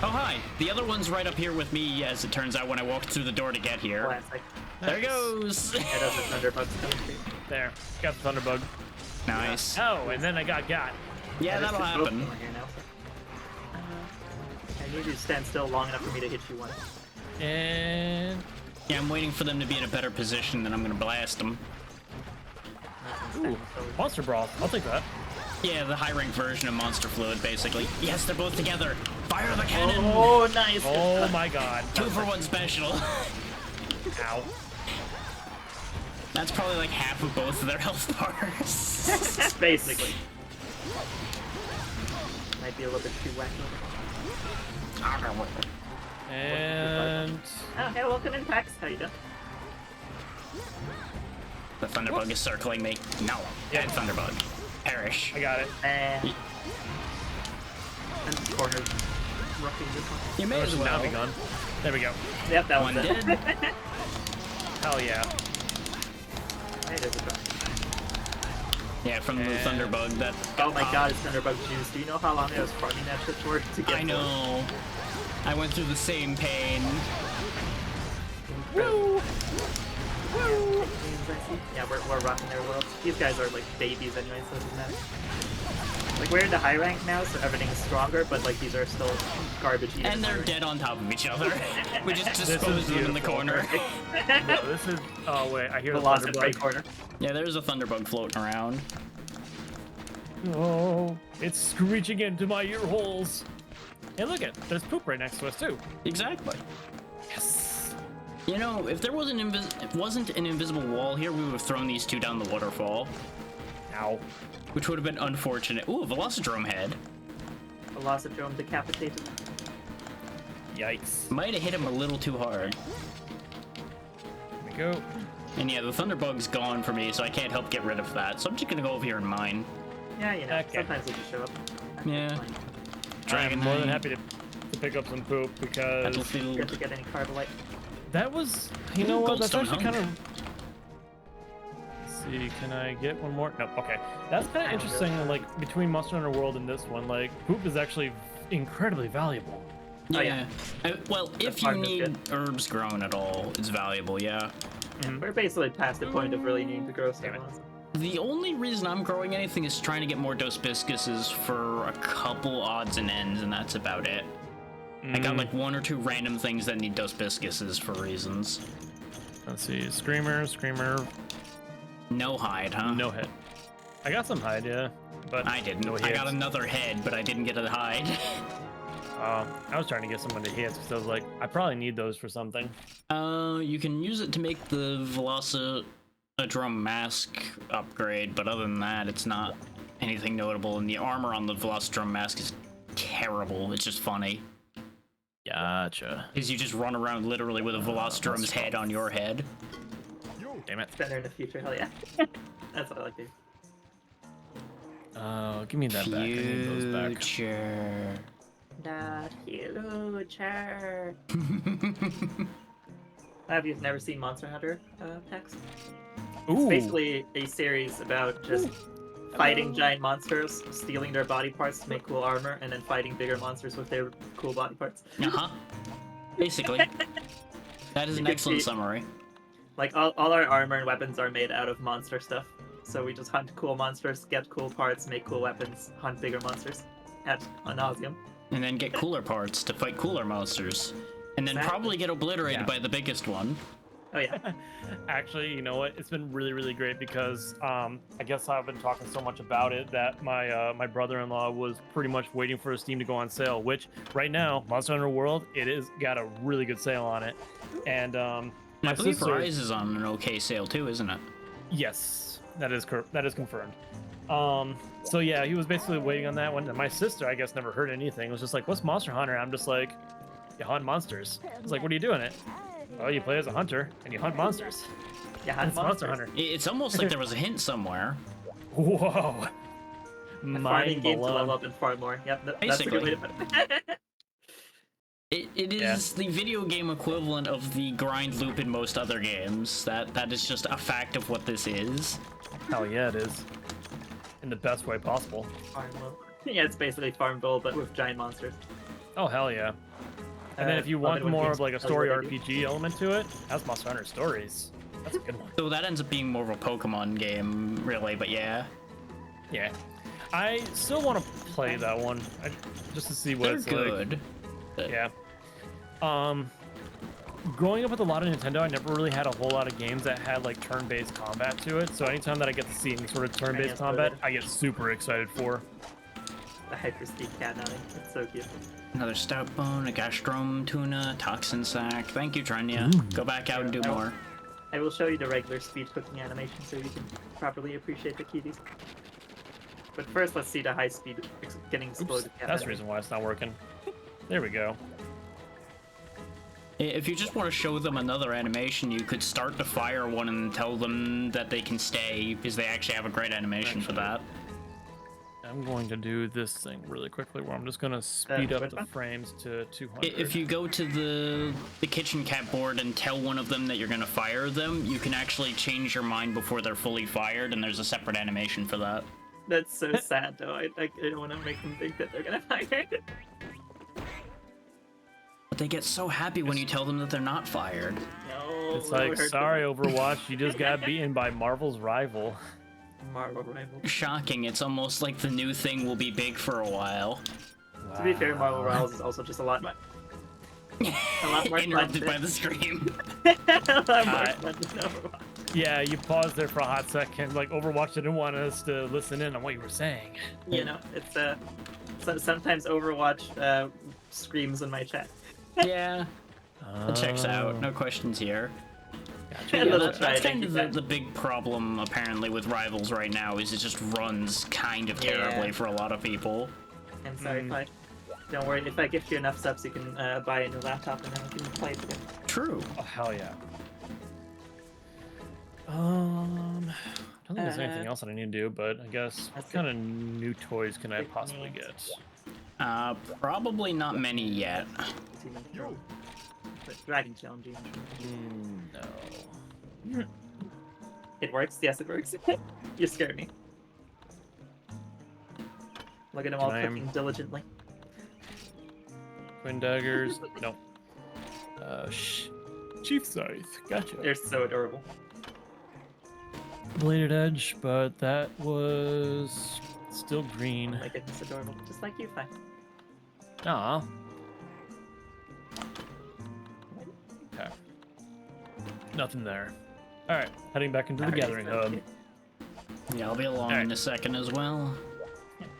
Oh, hi. The other one's right up here with me, as it turns out, when I walked through the door to get here. Classic. There goes. Yeah, those are Thunderbugs coming through. There. Got the thunderbug. Nice. Oh, and then I got. Yeah, There's that'll just both happen. of them here now. I need you to stand still long enough for me to hit you once. And. Yeah, I'm waiting for them to be in a better position, then I'm gonna blast them. Ooh, monster brawl. I'll take that. Yeah, the high-rank version of Monster Fluid, basically. Yes, they're both together. Fire the cannon! Oh, nice. Oh my god. 2-for-1 special. Ow. That's probably like half of both of their health bars. Basically. Might be a little bit too wacky. And. Oh, hey, welcome in, Pax. How you doing? The Thunderbug is circling me. No. Dead Thunderbug. Perish. I got it. And corner roughing this one. You may There's as a well. Navi gun. There we go. Yep, that One one's it. dead. Hell yeah. Hey, there's a drop. Yeah, from the Thunderbug. That. Oh my god, it's Thunderbug juice. Do you know how long I was farming that shit for to get? I know. I went through the same pain. Woo! Woo! Yeah, we're rocking their worlds. These guys are like babies anyway, so it doesn't matter. Like we're in the high rank now, so everything's stronger, but like these are still garbage eaters. And they're dead on top of each other. We just This disposed is them in the beautiful. corner. No, this is. Oh wait, I hear The the lost in right Thunderbug. corner. Yeah, there's a Thunderbug floating around. Oh, it's screeching into my ear holes. Hey, look it. There's poop right next to us too. Exactly. Yes. You know, if there wasn't an invisible wall here, we would have thrown these two down the waterfall, Ow. which would have been unfortunate. Ooh, a Velocidrome head. Velocidrome decapitated. Yikes. Might have hit him a little too hard. Here we go. And yeah, the Thunderbug's gone for me, so I can't help get rid of that. So I'm just gonna go over here and mine. Yeah, you know, Okay. sometimes they just show up. Yeah. Fine. Dragon I'm more than Knight. happy to pick up some poop because Get Battlefield. to get any carbolite. that was. You know Ooh, what? That's Goldstone actually kind Home. of. See, can I get one more? No. Okay. That's kind of I don't interesting. really- Like between Monster Hunter World and this one, like poop is actually incredibly valuable. Yeah. Oh, yeah. Well, if you farm is need good. herbs grown at all, it's valuable, yeah. We're basically past the point of really needing to grow Damn it. stuff. The only reason I'm growing anything is trying to get more Dos Biscuses for a couple odds and ends, and that's about it. I got like one or two random things that need Dos Biscuses for reasons. Let's see. Screamer, No hide, huh? no hit. I got some hide, yeah, but I didn't. No I got hits. another head, but I didn't get a hide. I was trying to get someone to hits because I was like, I probably need those for something. You can use it to make the Velocidrome mask upgrade, but other than that, it's not anything notable. And the armor on the Velocidrome mask is terrible. It's just funny. Gotcha. Because you just run around literally with a Velocidrome's head on your head. Damn it. Better in the future, hell yeah. That's what I like to do. Give me that back. I need those back. Future. Not future. Have you never seen Monster Hunter, Tex? It's Ooh. basically a series about just fighting giant monsters, stealing their body parts to make cool armor, and then fighting bigger monsters with their cool body parts. Uh-huh. Basically. That is You an can excellent see- summary. Like, all our armor and weapons are made out of monster stuff. So we just hunt cool monsters, get cool parts, make cool weapons, hunt bigger monsters ad nauseum. And then get cooler parts to fight cooler monsters. And then Exactly. probably get obliterated Yeah. by the biggest one. Oh yeah. Actually, you know what? It's been really, really great because I guess I've been talking so much about it that my brother-in-law was pretty much waiting for Steam to go on sale. Which right now, Monster Hunter World, it is got a really good sale on it, and I my believe sister. Rise is on an okay sale too, isn't it? Yes, that is confirmed. So yeah, he was basically waiting on that one. And my sister, I guess, never heard anything. It was just like, "What's Monster Hunter?" I'm just like, "You hunt monsters." I was like, "What are you doing it?" Well, you play as a hunter and you hunt monsters. Yeah, hunt It's Monster monsters. Hunter. It's almost like there was a hint somewhere. Whoa. A farming Mind game to level blown. up and farm more. Yep, that's a good way to put it. It is the video game equivalent of the grind loop in most other games. That is just a fact of what this is. Hell yeah, it is. In the best way possible. Farmville. Yeah, it's basically Farmville, but with giant monsters. Oh hell yeah. And then if you love want it when more games of like a tell you story what they do. RPG element to it, that's Monster Hunter Stories. That's a good one. So that ends up being more of a Pokemon game, really, but yeah. Yeah. I still want to play that one just to see what They're it's good. like. Yeah. Growing up with a lot of Nintendo, I never really had a whole lot of games that had like turn-based combat to it. So anytime that I get to see any sort of turn-based Yes, combat, brother. I get super excited for. The Hyperspeed cat nutting. It's so cute. Another Stout Bone, a Gastrom Tuna, Toxin Sack. Thank you, Trenya. Go back out and do more. I will show you the regular speed cooking animation so you can properly appreciate the kitties. But first, let's see the high speed getting Oops, exploded. cat that's the animation. reason why it's not working. There we go. If you just want to show them another animation, you could start to fire one and tell them that they can stay, because they actually have a great animation for that. I'm going to do this thing really quickly where I'm just going to speed up which the one? frames to 200. If you go to the kitchen cat board and tell one of them that you're gonna fire them, you can actually change your mind before they're fully fired, and there's a separate animation for that. That's so sad, though. I don't want to make them think that they're gonna fire it. But they get so happy when you tell them that they're not fired. No. It's like, Lord. sorry, Overwatch, you just got beaten by Marvel's rival. Marvel rival. Shocking, it's almost like the new thing will be big for a while. To be fair, Marvel Rivals is also just a lot more fun. Interrupted by the scream. a lot more fun than Overwatch. Yeah, you paused there for a hot second. Like, Overwatch didn't want us to listen in on what you were saying. You know, it's so sometimes Overwatch screams in my chat. Yeah, it checks out. No questions here. A Yeah, little that's try, kind thank of you, the big problem apparently with Rivals right now is it just runs kind of terribly Yeah. for a lot of people. I'm sorry if I. Don't worry, if I gift you enough subs, you can buy a new laptop and then we can play it again. True. Oh, hell yeah. I don't think there's anything else that I need to do, but I guess what That's kind of new toys can I Quick possibly needs. get? Probably not many yet. It's even cool. But Dragon Challenge. No. It works? Yes, it works. You scared me. Look at them all I am- cooking diligently. Twin daggers. No. Chief Scythe. Gotcha. They're so adorable. Bladed Edge, but that was still green. Oh my goodness, adorable. Just like you, Fi. Aw. Okay. Nothing there. Alright, heading back into the Alright, gathering so hub. cute. Yeah, I'll be along Alright. in a second as well.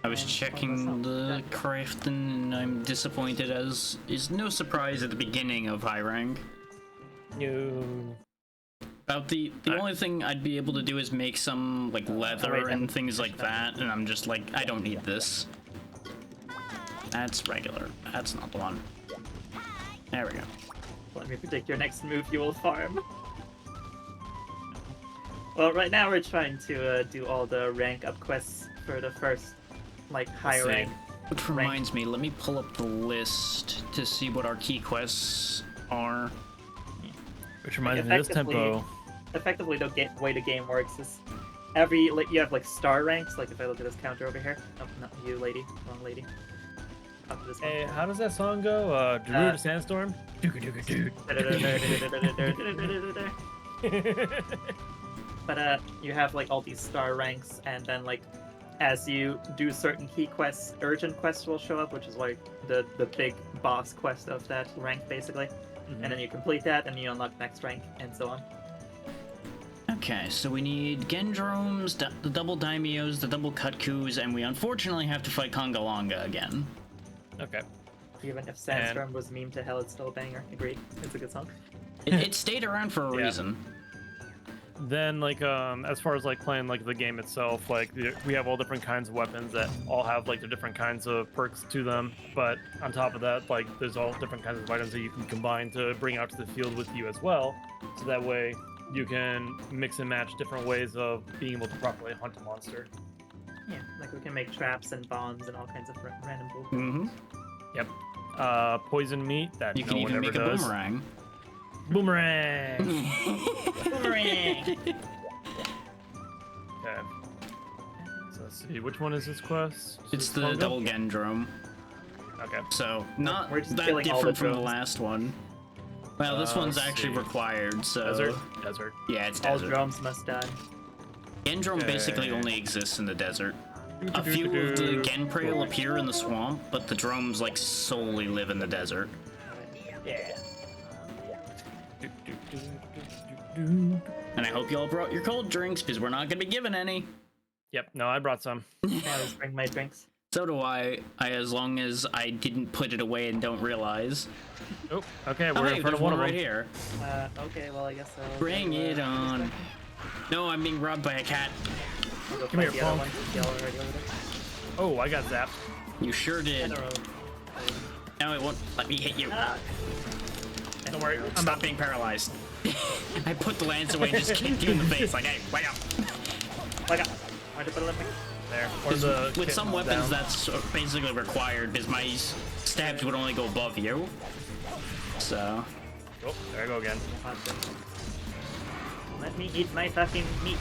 I was And checking almost the done. crafting and I'm disappointed as is no surprise at the beginning of high rank. No. About the only thing I'd be able to do is make some like leather wait, and I'm- things like that, and I'm just like, I don't need this. That's regular. That's not the one. There we go. Let me predict your next move. You will farm. Well, right now we're trying to do all the rank up quests for the first, like, higher see. rank. Which reminds me, let me pull up the list to see what our key quests are. Which reminds me, this tempo. Effectively, the way the game works is you have like star ranks. Like if I look at this counter over here. Oh, not you, lady. Wrong lady. Up to this one. Hey, how does that song go? Darude Sandstorm? But you have like all these star ranks, and then like as you do certain key quests, urgent quests will show up, which is like the big boss quest of that rank basically. And then you complete that, and you unlock next rank, and so on. Okay, so we need Gendromes, the double Daimios, the double Kutkus, and we unfortunately have to fight Congalonga again. Okay. Even if Sandstorm was meme to hell, it's still a banger. Agreed. It's a good song. It stayed around for a Yeah. reason. Then, like, as far as like playing like the game itself, like we have all different kinds of weapons that all have like the different kinds of perks to them. But on top of that, like there's all different kinds of items that you can combine to bring out to the field with you as well. So that way you can mix and match different ways of being able to properly hunt a monster. Yeah, like we can make traps and bombs and all kinds of random bull. Mm-hmm. Yep. Poison meat that You no can one even ever make a does. boomerang. Boomerang. Boomerang! Okay. So let's see, which one is this quest? Is It's this the Congo? double Gendrome. Okay. So, not We're just that killing all the different from the drones. last one. Well, this one's let's actually see. required, so... Desert. Yeah, it's All desert. drums must die. Gendrome basically Okay. only exists in the desert. A few of the Genprail appear in the swamp, but the drones like solely live in the desert. Yeah. And I hope y'all brought your cold drinks, because we're not gonna be given any. Yep. No, I brought some. I always bring my drinks. So do I as long as I didn't put it away and don't realize. Oh, okay. Oh, We're hey, in front there's of one of right them. here. Okay, well I guess I'll Bring go, it on. this way. No, I'm being robbed by a cat. I'll go Come here, fight the other punk. one. Yellow already over there. Oh, I got zapped. You sure did. General. No, it won't let me hit you. Ah. Don't worry. I'm Stop being paralyzed. I put the lance away and just kicked you in the face like, hey, wake up. Like, why did it let me? there. Or the With some weapons, down. that's basically required because my stabs would only go above you. So, Oh, there I go again. Let me eat my fucking meat.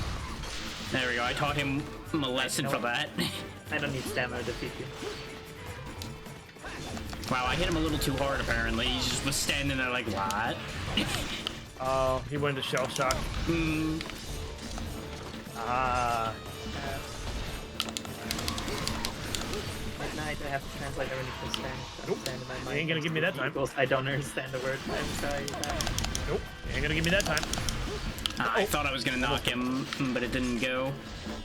there we go. I taught him a lesson for that. I don't need stamina to defeat you. Wow, I hit him a little too hard apparently. He just was standing there like, what? Oh, he went into shell shock. Ah. At night, I have to translate everything from Spanish. Nope. Stand in my You mind. ain't gonna give me that time. Equals, I don't understand the word. I'm sorry. Nope, you ain't gonna give me that time. I thought I was gonna knock him, but it didn't go.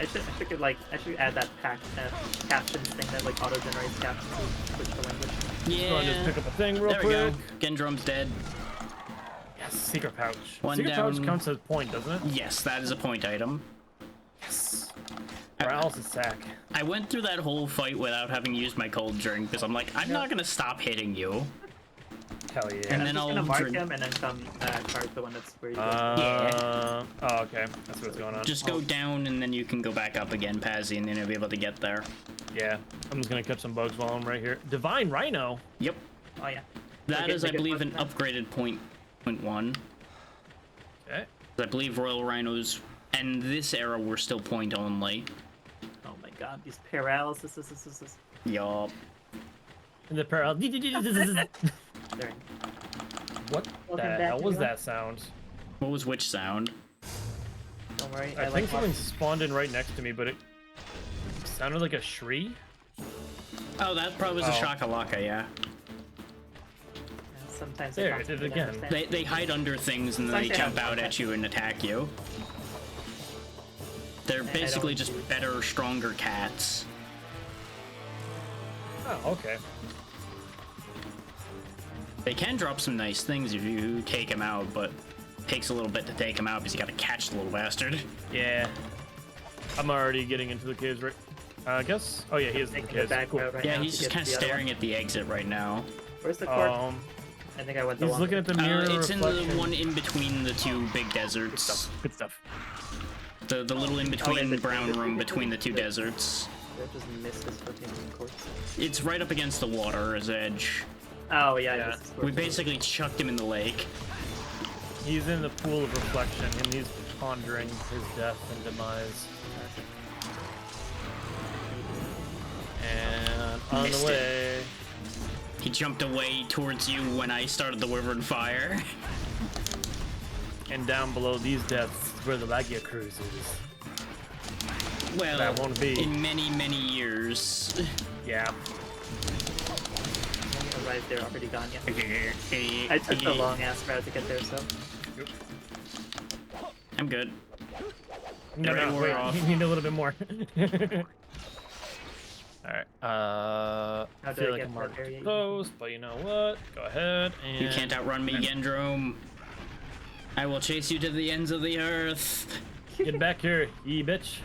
I should add that captions thing that like auto generates captions to switch the language. Go and just Yeah. pick up a thing real There we quick. go. Gendrum's dead. Yes, secret pouch. One Secret pouch down. counts as point, doesn't it? Yes, that is a point item. Yes. Paralysis sack. I went through that whole fight without having used my cold drink because I'm like, I'm not gonna stop hitting you. Hell yeah. And I'm then just I'll gonna mark drink. him and then come card the one that's where you go. Oh, okay. That's what's going on. Just go down and then you can go back up again, Pazzy, and then you'll be able to get there. Yeah. I'm just gonna catch some bugs while I'm right here. Divine Rhino. Yep. Oh yeah. That Okay, is, I make it believe, an fun. upgraded point one. Okay. I believe Royal Rhinos and this era were still point only. Oh my god, these paralysis. Yup. And the paralysis. There. What Welcome the back, hell was everyone. that sound? What was which sound? Don't worry. I like think something spawned in right next to me, but it sounded like a shriek. Oh, that probably was a Oh. Shakalaka, yeah. Sometimes There, I it did can't again. understand. They hide under things and then they It's like they jump have out at you and attack you. They're I basically don't just see- better, stronger cats. Oh, okay. They can drop some nice things if you take them out, but it takes a little bit to take them out because you gotta catch the little bastard. Yeah. I'm already getting into the caves right. I guess. Oh yeah, he is in the Taking the caves. back Cool. road right Yeah, now he's to just get kind to of the other staring one. at the exit right now. Where's the corpse? I think I went the He's one. looking at the mirror It's in reflection. the one in between the two big Good deserts. stuff. Good stuff. The little in Oh, between in between brown the- room between the two deserts. I just missed this fucking corpse. It's right up against the water's edge. Oh yeah, Yeah. this is We corpse. basically chucked him in the lake. He's in the pool of reflection and he's pondering his death and demise. And on Missed the it. way. He jumped away towards you when I started the Wyvern Fire. And down below these depths is where the Lagia cruise is. Well, That won't be. in many, many years. Yeah. When you arrived there, already gone. Yeah. I I took the long ass route to get there, so. I'm good. No, Alright, no, we're wait, off. you need a little bit more. Alright, How I do feel I like get I'm that already area? close, but you know what? Go ahead and... You can't outrun me, Gendrome. I will chase you to the ends of the earth. Get back here, ye bitch.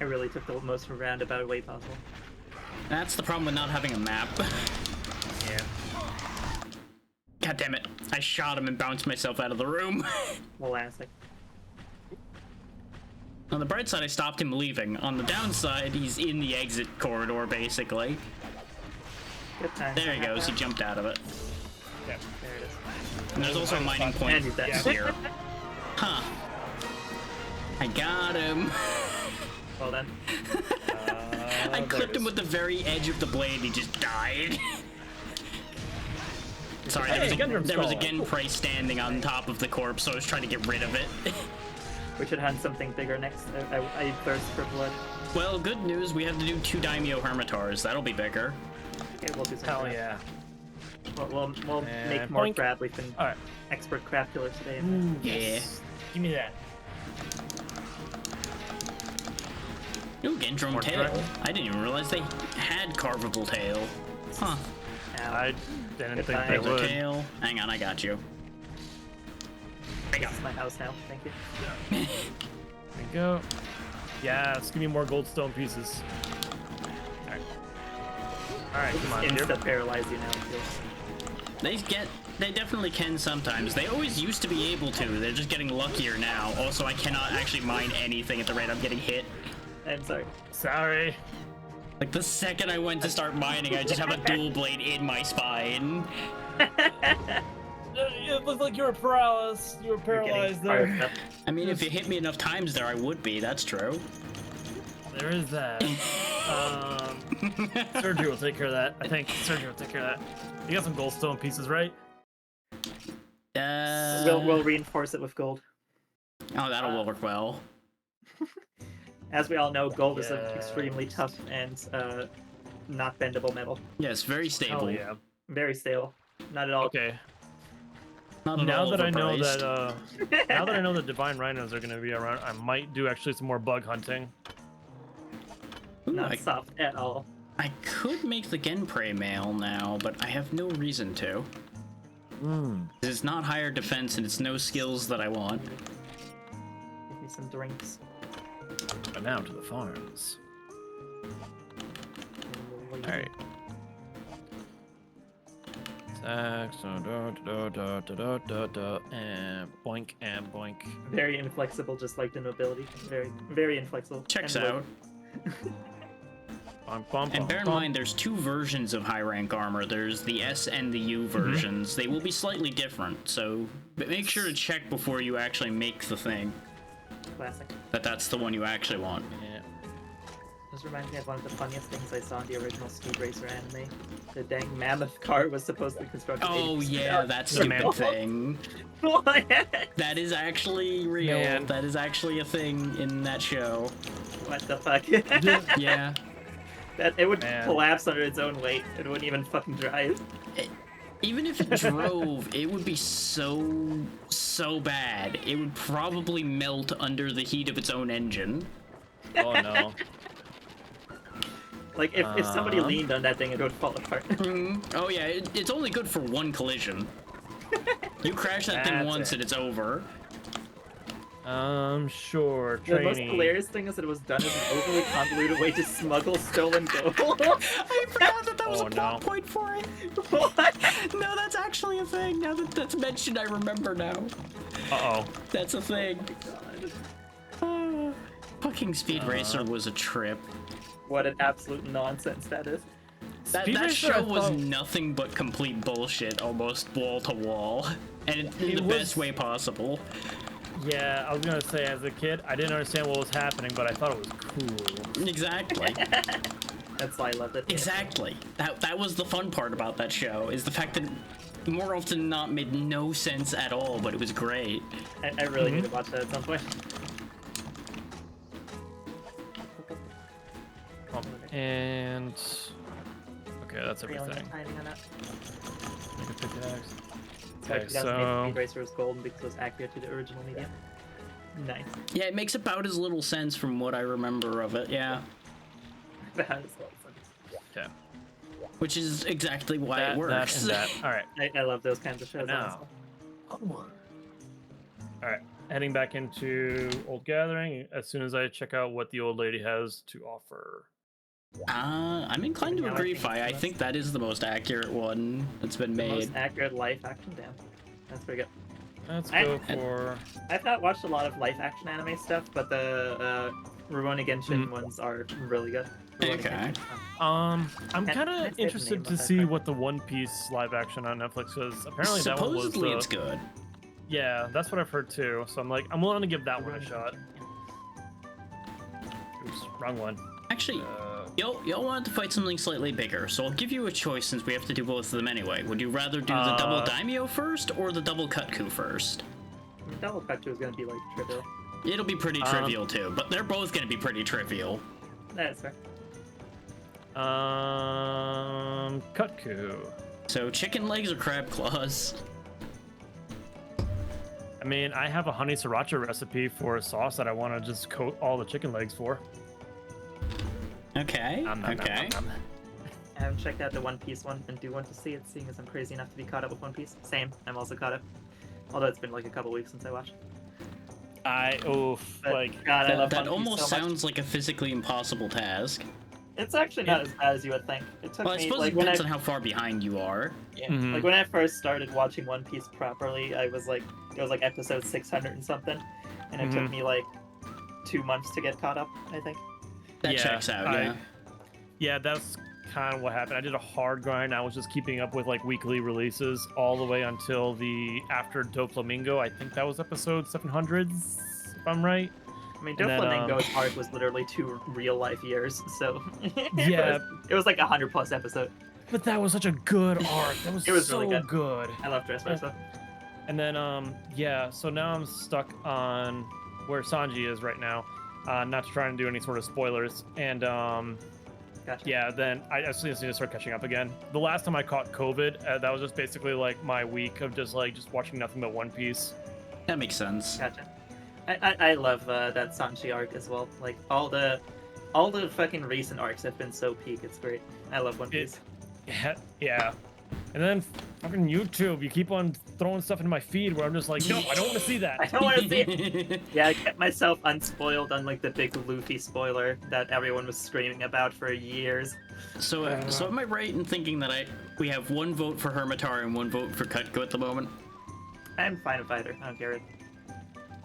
I really took the most roundabout way possible. That's the problem with not having a map. Yeah. God damn it. I shot him and bounced myself out of the room. Elastic. On the bright side, I stopped him leaving. On the downside, he's in the exit corridor, basically. Good time. There he goes. He jumped out of it. Yeah. There it is. And there's also a mining point And he's dead. here. Huh. I got him. Well done. I clipped him with the very edge of the blade. He just died. Sorry, Hey, Gundram's there was a skull. Genprey standing on top of the corpse, so I was trying to get rid of it. We should hunt something bigger next. I thirst for blood. Well, good news, we have to do 2 Daimyo Hermitars. That'll be bigger. Okay, we'll do some. Hell crap. yeah. We'll And make more boink. crab. We've been Alright. expert crab killers today. Ooh, Yeah. yes. Give me that. Ooh, Gendrome More tail. dragon. I didn't even realize they had carvable tail. Huh. Ow. I didn't Good think time. they Regular would. tail. Hang on, I got you. This is my house now. Thank you. There you go. Yes, give me more goldstone pieces. Alright. Alright, come on, Insta dear. paralyze you now. it feels. They definitely can sometimes. They always used to be able to. They're just getting luckier now. Also, I cannot actually mine anything at the rate I'm getting hit. I'm sorry. Sorry. Like the second I went to start mining, I just have a dual blade in my spine. It looked like you were paralyzed. You were You're getting paralyzed fired there. up. I mean, if you hit me enough times there, I would be. That's true. There is that. Sergio will take care of that. I think Sergio will take care of that. You got some goldstone pieces, right? We'll reinforce it with gold. Oh, that'll work well. As we all know, gold is an Yes. extremely tough and not bendable metal. Yes, very stable. Hell yeah. Very stable. Not at all. Okay. Not at Now all that I know overpriced. that, now that I know the divine rhinos are gonna be around, I might do actually some more bug hunting. Ooh, Not soft at all. I could make the Genprey mail now, but I have no reason to. It's not higher defense and it's no skills that I want. Give me some drinks. But now to the farms. All right. And boink. Very inflexible, just like the nobility. Very, very inflexible. Checks And out. Bonk. And bear in mind, there's two versions of high rank armor. There's the S and the U versions. They will be slightly different, so make sure to check before you actually make the thing Classic. that's the one you actually want. Yeah. This reminds me of one of the funniest things I saw in the original Speed Racer anime. The dang mammoth car was supposedly constructed. Oh 80% yeah, out. that The stupid mammoth. thing. What? That is actually real. Man. That is actually a thing in that show. What the fuck? Yeah. That it would Man. collapse under its own weight. It wouldn't even fucking drive. Even if it drove, it would be so bad. It would probably melt under the heat of its own engine. Oh no. Like if somebody leaned on that thing, it would fall apart. Oh yeah, it's only good for one collision. You crash that thing That's once it. and it's over. Sure. The most Training. hilarious thing is that it was done as an overly convoluted way to smuggle stolen gold. I forgot that was Oh, a plot no. point for it. What? No, that's actually a thing. Now that that's mentioned, I remember now. Uh-oh. That's a thing. Fucking Speed Racer was a trip. What an absolute nonsense that is. That Speed Racer, I show was thought- nothing but complete bullshit, almost wall to wall, and in It the was- best way possible. Yeah, I was gonna say as a kid, I didn't understand what was happening, but I thought it was cool. Exactly. That's why I loved it. Exactly. That was the fun part about that show, is the fact that more often than not made no sense at all, but it was great. I really need to watch that at some point. And okay, that's Really everything. timing on that. Make a pickaxe. Sorry, Okay, 2008 so Speed Racer was golden because it was accurate to the original medium. Nice. Yeah, it makes about as little sense from what I remember of it, yeah. That is a lot of fun. okay. Which is exactly why That, it works. and that. All right. I love those kinds of shows. Now. honestly. All right. Heading back into Old Gathering as soon as I check out what the old lady has to offer. I'm inclined to Now I agree, think Fi. I it's think that is the most accurate one that's been The made. most accurate life action. Damn. That's pretty good. Let's I- go for. I've not watched a lot of life action anime stuff, but the Rurouni Genshin ones are really good. Rurouni Okay. Genshin. I'm Can kind I say of the interested name to of that see guy? what the One Piece live action on Netflix is. Apparently that one was Supposedly the, it's good. Yeah, that's what I've heard too. So I'm like, I'm willing to give that one a shot. Oops, wrong one. Actually, y'all wanted to fight something slightly bigger, so I'll give you a choice since we have to do both of them anyway. Would you rather do the double daimyo first or the double kutku first? Double Cut 2 is gonna be like trivial. It'll be pretty trivial too, but they're both gonna be pretty trivial. That is fair. Kutku. So chicken legs or crab claws? I mean, I have a honey sriracha recipe for a sauce that I want to just coat all the chicken legs for. Okay, okay. I haven't checked out the One Piece one and do want to see it, seeing as I'm crazy enough to be caught up with One Piece. Same, I'm also caught up. Although it's been like a couple weeks since I watched. But But, God, I love That One Piece almost so much. sounds like a physically impossible task. It's actually not as bad as you would think. It took Well, I me suppose like it when I depends on how far behind you are. Mhm. like when I first started watching One Piece properly, I was like it was like episode 600 and something, and it took Mhm. me like 2 months to get caught up. I think. That checks out, yeah. Yeah, that's kind of what happened. I did a hard grind. I was just keeping up with like weekly releases all the way until the after Doflamingo. I think that was episode 700, if I'm right. I mean, And then, Doflamingo's arc was literally 2 real life years, so Yeah. it was like 100+ episode. But that was such a good arc. That was, It was so really good. I love Dressrosa. And then yeah, so now I'm stuck on where Sanji is right now. Not to try and do any sort of spoilers. And Gotcha. yeah, then I just need to start catching up again. The last time I caught COVID, that was just basically like my week of just watching nothing but One Piece. That makes sense. Gotcha. I love that Sanji arc as well. Like all the fucking recent arcs have been so peak. It's great. I love One Piece. Yeah. And then fucking YouTube, you keep on throwing stuff in my feed where I'm just like, no, I don't want to see that. I don't want to see it. Yeah, I kept myself unspoiled on like the big Luffy spoiler that everyone was screaming about for years. So am I right in thinking that we have 1 vote for Hermitara and 1 vote for Cutco at the moment? I'm fine with either. I don't care.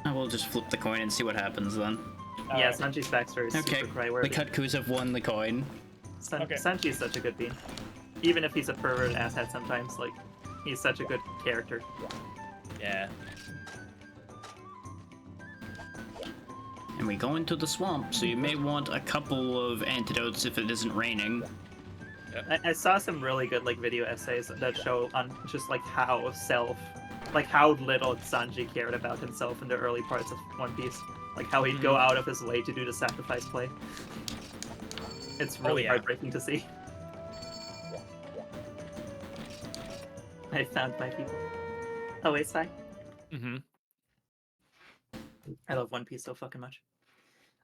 I will just flip the coin and see what happens then. Yeah, Sanji's backstory is Okay, super the cry-worthy. Cutcos have won the coin. Okay. Sanji is such a good bean. Even if he's a pervert asshat sometimes, like, he's such a good character. Yeah. And we go into the swamp, so you may want a couple of antidotes if it isn't raining. I saw some really good like video essays that show on just like how little Sanji cared about himself in the early parts of One Piece. Like how he'd go out of his way to do the sacrifice play. It's really heartbreaking to see. I found my people. Oh wait, Sai. Mm-hmm. I love One Piece so fucking much.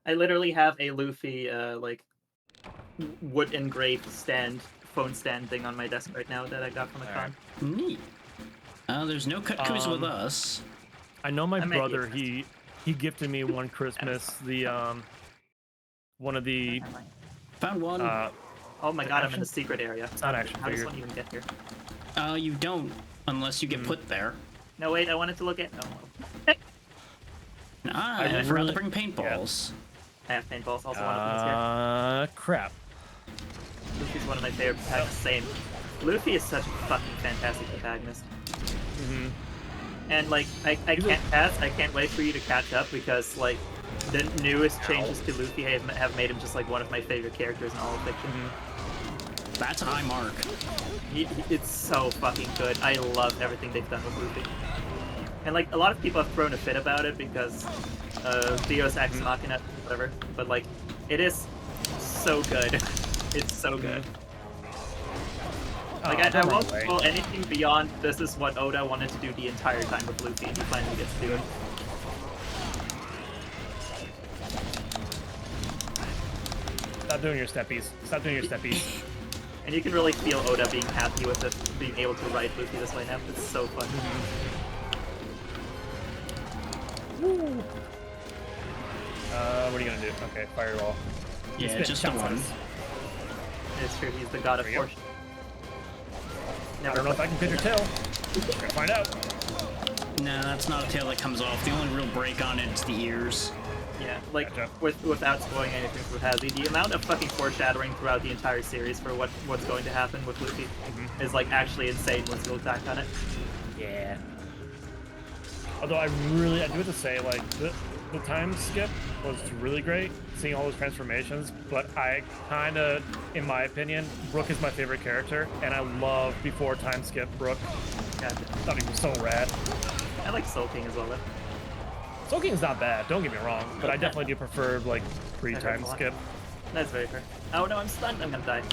I literally have a Luffy like wood engraved phone stand thing on my desk right now that I got from a con. Neat. There's no Cutcos with us. I know my I might brother, be he gifted me one Christmas the one of the Found one. Oh my god, I'm in the secret area. It's not action How does figure. one even get here? You don't, unless you get put there. No, wait, I wanted to look at. Oh, I forgot to bring paintballs. I have paintballs. Also, one of them is here. Crap. Luffy's one of my favorite protagonists. Same. Luffy is such a fucking fantastic protagonist. Mm-hmm. And like, I can't pass. I can't wait for you to catch up because like, the newest changes to Luffy have made him just like one of my favorite characters in all of fiction. That's a high mark. It's so fucking good. I love everything they've done with Luffy. And like, a lot of people have thrown a fit about it because Deus Ex Machina, whatever. But like, it is so good. It's so good. Like, I won't spoil anything beyond this is what Oda wanted to do the entire time with Luffy, and he finally gets to do it. Stop doing your steppies. Stop doing your steppies. And you can really feel Oda being happy with it, being able to write Luffy this way now. It's so fun. Woo. What are you gonna do? Okay, fireball. You Yeah, spit just the shots one. on us. It's true, he's the god of There you go. fortune. I don't know if I can pitch your tail. We're gonna find out. No, that's not a tail that comes off. The only real break on it is the ears. Yeah, like, Gotcha. without spoiling anything for Hazzy, the amount of fucking foreshadowing throughout the entire series for what's going to happen with Luffy is, like, actually insane once you look back on it. Yeah. Although I do have to say, like, the time skip was really great, seeing all those transformations, but I kind of, in my opinion, Brook is my favorite character, and I love before time skip Brook. Gotcha. I thought he was so rad. I like Soul King as well, though. Soul King's not bad, don't get me wrong, but I definitely do prefer, like, pre-time skip. That's very fair. Oh no, I'm stunned, I'm gonna die.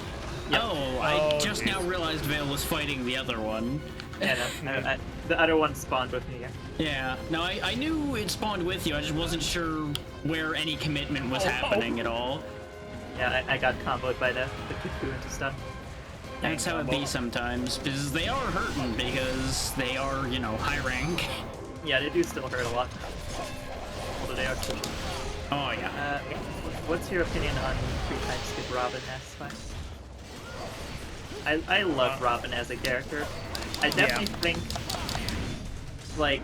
Yep. Oh, I Oh, just geez. now realized Vale was fighting the other one. Yeah, no, the other one spawned with me, yeah. Yeah, no, I knew it spawned with you, I just wasn't sure where any commitment was happening at all. Yeah, I got comboed by the cuckoo into stun. That's how it be sometimes, because they are hurting because they are, you know, high rank. Yeah, they do still hurt a lot. Although they are cool. Oh, yeah. What's your opinion on pre-time skip Robin as Spy? I love Robin as a character. I definitely think, like,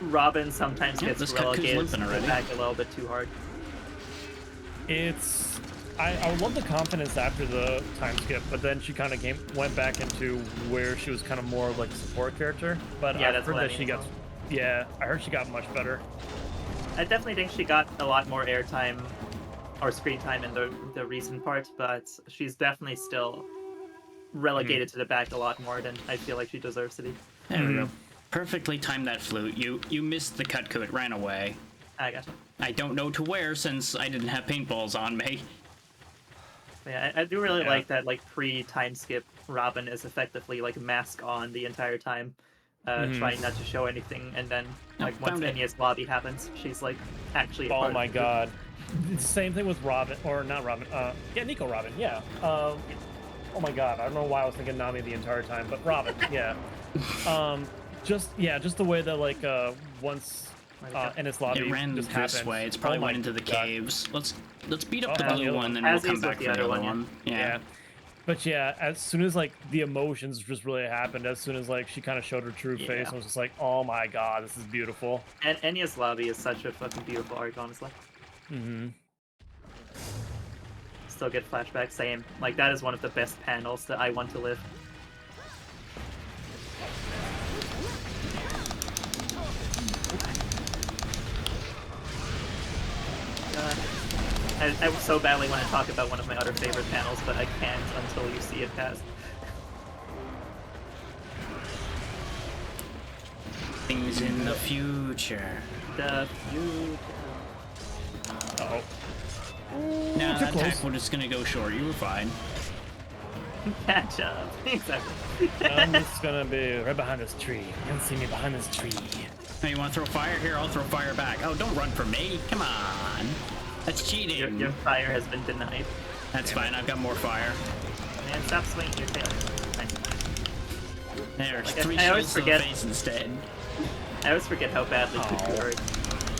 Robin sometimes Yeah, gets this Cutcoo's relegated limping to the already. back a little bit too hard. It's I would love the confidence after the time skip, but then she kind of went back into where she was kind of more of like a support character. But Yeah, I've that's heard what I that she mean got, as well. yeah, I heard she got much better. I definitely think she got a lot more airtime or screen time in the recent part, but she's definitely still relegated to the back a lot more than I feel like she deserves to be. There we go. Perfectly timed that flute. You missed the Cutco. It ran away. I gotcha. I don't know to where since I didn't have paintballs on me. Yeah, I do really Yeah. like that, like, pre-time skip, Robin is effectively, like, mask on the entire time, trying not to show anything, and then, Oh, like, once found it. Enya's lobby happens, she's, like, actually a Oh part of my the group. god. Same thing with Robin, or not Robin. Yeah, Nico Robin. Yeah. Oh my god. I don't know why I was thinking Nami the entire time, but Robin. Yeah. Just the way that like once Ennis lobby It ran just this happened. way. It's probably Oh my went into the God. caves. Let's beat up Oh, the the blue other one, one. then we'll As come is back with for the the other other one, one. Yeah. Yeah. But yeah, as soon as like the emotions just really happened, as soon as like she kind of showed her true Yeah. face, I was just like, oh my god, this is beautiful. And Enya's lobby is such a fucking beautiful arc, honestly. Mm-hmm. Still get flashbacks, same. Like, that is one of the best panels that I want to live. I so badly want to talk about one of my other favorite panels, but I can't until you see it pass. Things in the future. The future. Uh-oh. No, too that close. attack was just gonna go short. You were fine. Catch up. Exactly. I'm just gonna be right behind this tree. You can see me behind this tree. Hey, you want to throw fire? Here, I'll throw fire back. Oh, don't run from me. Come on. That's cheating. Your fire has been denied. That's fine. I've got more fire. Man, stop swinging your tail. Nice. There's Like, three I always shields to the forget- face instead. I always forget how badly Cuckoo hurt.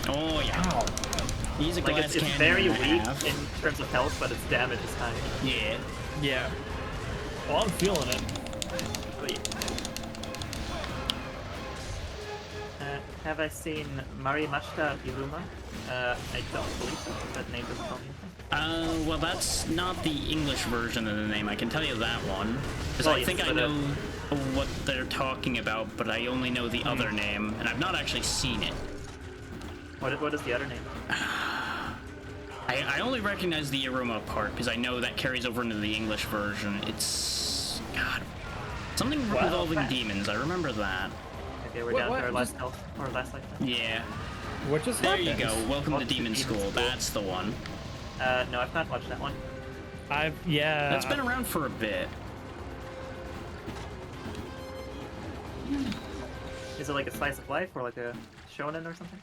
Oh, yeah. Ow. He's a Like, glass it's cannon very and a weak half. in terms of health, but its damage is high. Yeah. Yeah. Well, I'm feeling it. Oh, yeah. Have I seen Marimashita Iruma? I don't believe so. That name doesn't tell me anything. Well, that's not the English version of the name. I can tell you that one. Because Well, I yes, think I but, know what they're talking about, but I only know the other name, and I've not actually seen it. What is the other name? I only recognize the Iruma part, because I know that carries over into the English version. It's... God. Something Wow. involving demons. I remember that. Okay, we're What- down what? to our last Just- health, or last lifetime. Yeah. What just There happened? you go. Welcome to Welcome to Demon Demon School. School. That's the one. No, I've not watched that one. Yeah. That's been around for a bit. Is it like a slice of life, or like a shonen or something?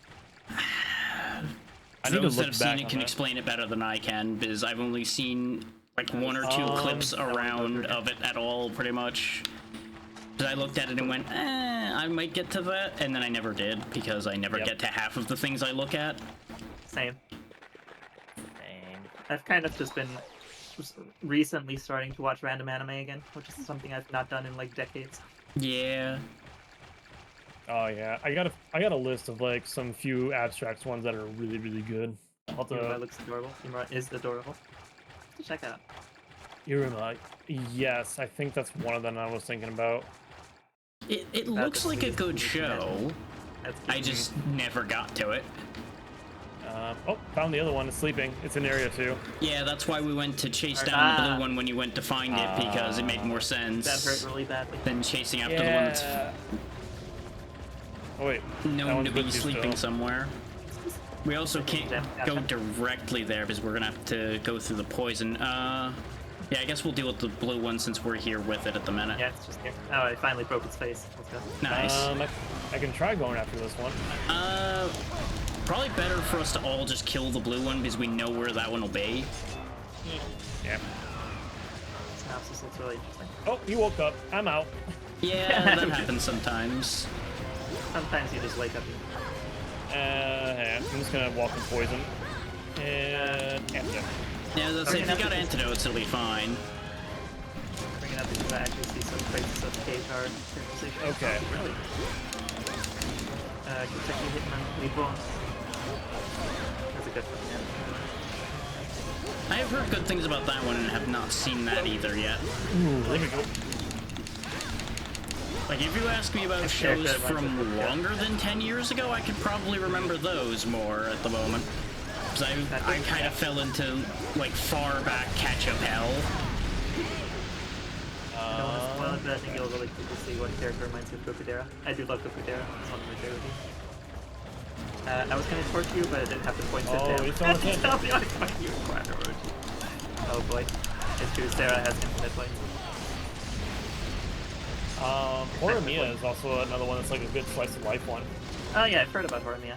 I need to Those that look have seen back it on can that. explain it better than I can, because I've only seen like one or two clips that one around goes of it at all, pretty much. Because I looked at it and went, I might get to that, and then I never did, because I never Yep. get to half of the things I look at. Same. I've kind of just been recently starting to watch random anime again, which is something I've not done in like decades. Yeah. Oh yeah, I got a list of like some few abstract ones that are really really good. I'll have Iruma to, looks adorable. Iruma is adorable. Check that out. Iruma, yes, I think that's one of them I was thinking about. It About looks the like a season good you show. That's I just never got to it. Oh, found the other one. It's sleeping. It's in area 2. Yeah, that's why we went to chase down the Ah. blue one when you went to find it, because it made more sense that hurt really badly. than chasing after the one that's Oh wait. that known one's to be with you sleeping still. somewhere. We also can't Gotcha. go directly there because we're gonna have to go through the poison. Yeah, I guess we'll deal with the blue one since we're here with it at the minute. Yeah, it's just here. Oh, I finally broke its face. Let's go. Nice. I can try going after this one. Probably better for us to all just kill the blue one because we know where that one will be. Yeah. Synopsis looks really interesting. Oh, he woke up. I'm out. Yeah, that happens sometimes. Sometimes you just wake up and I'm just gonna walk in poison. And antidote. Yeah, that's it. If you got antidotes, it'll be fine. bring it up because I actually see some traces of KHR conversation. Okay. Really? Kentucky Hitman Reborn. That's a good one, yeah. I have heard good things about that one and have not seen that either yet. Ooh, there we go. Like, if you ask me about shows from longer than 10 years ago, I could probably remember those more at the moment. Because I kind of fell into, like, far back catch-up hell. I don't want to spoil it, but I think you'll really quickly see what character reminds you of Gokudera. I do love Gokudera. It's one of my favorite games. I was going to torch you, but I didn't have the points Oh, down. he's throwing it. Tell me what you want. Oh boy. It's true, Sarah has infinite points. Horimiya is also another one that's like a good slice of life one. Oh yeah, I've heard about Horimiya.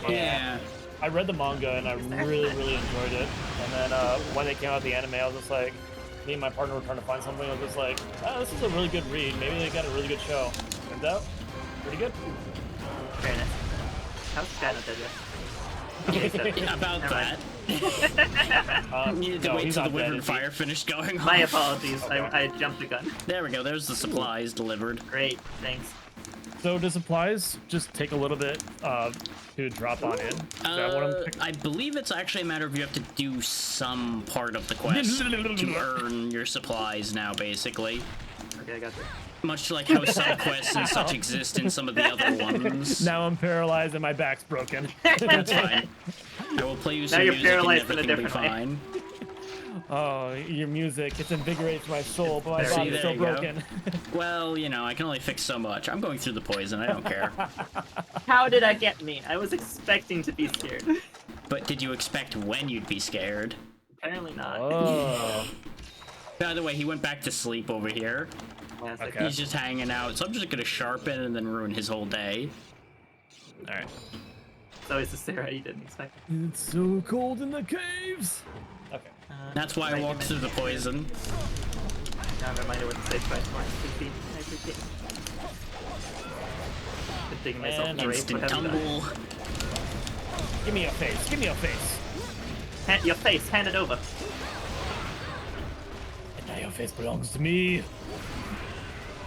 Yeah. I read the manga and I really enjoyed it. And then when they came out with the anime, I was just like, me and my partner were trying to find something. I was just like, oh, this is a really good read. Maybe they got a really good show. Turns out, pretty good. Very nice. How's Skynet dead yet? About Never that. Needed to No, wait he's till the not dead, Wyvern is he? Fire finished going off. My apologies. I jumped the gun. There we go, there's the supplies delivered. Great, thanks. So do supplies just take a little bit to drop on in? Is that what I'm I believe it's actually a matter of you have to do some part of the quest to earn your supplies now, basically. Okay, I got you. Much like how side quests and such exist in some of the other ones. Now I'm paralyzed and my back's broken. That's fine. I will play you some you're music and paralyzed in a everything will be different way. fine. Oh, your music, it invigorates my soul, but my There body's you still go. broken. Well, you know, I can only fix so much. I'm going through the poison, I don't care. How did that get me? I was expecting to be scared. But did you expect when you'd be scared? Apparently not. Oh. By the way, he went back to sleep over here. Classic. Okay. He's just hanging out, so I'm just gonna sharpen and then ruin his whole day. Alright. So it's a Sarah you didn't expect. It's so cold in the caves! Okay. That's why I walked through the poison. Now I'm reminded what the stage price was. 15. I appreciate it. Good digging myself in the race. Instant What have you done? tumble. Give me a face, give me a face! Your face, hand it over. And now your face belongs to me!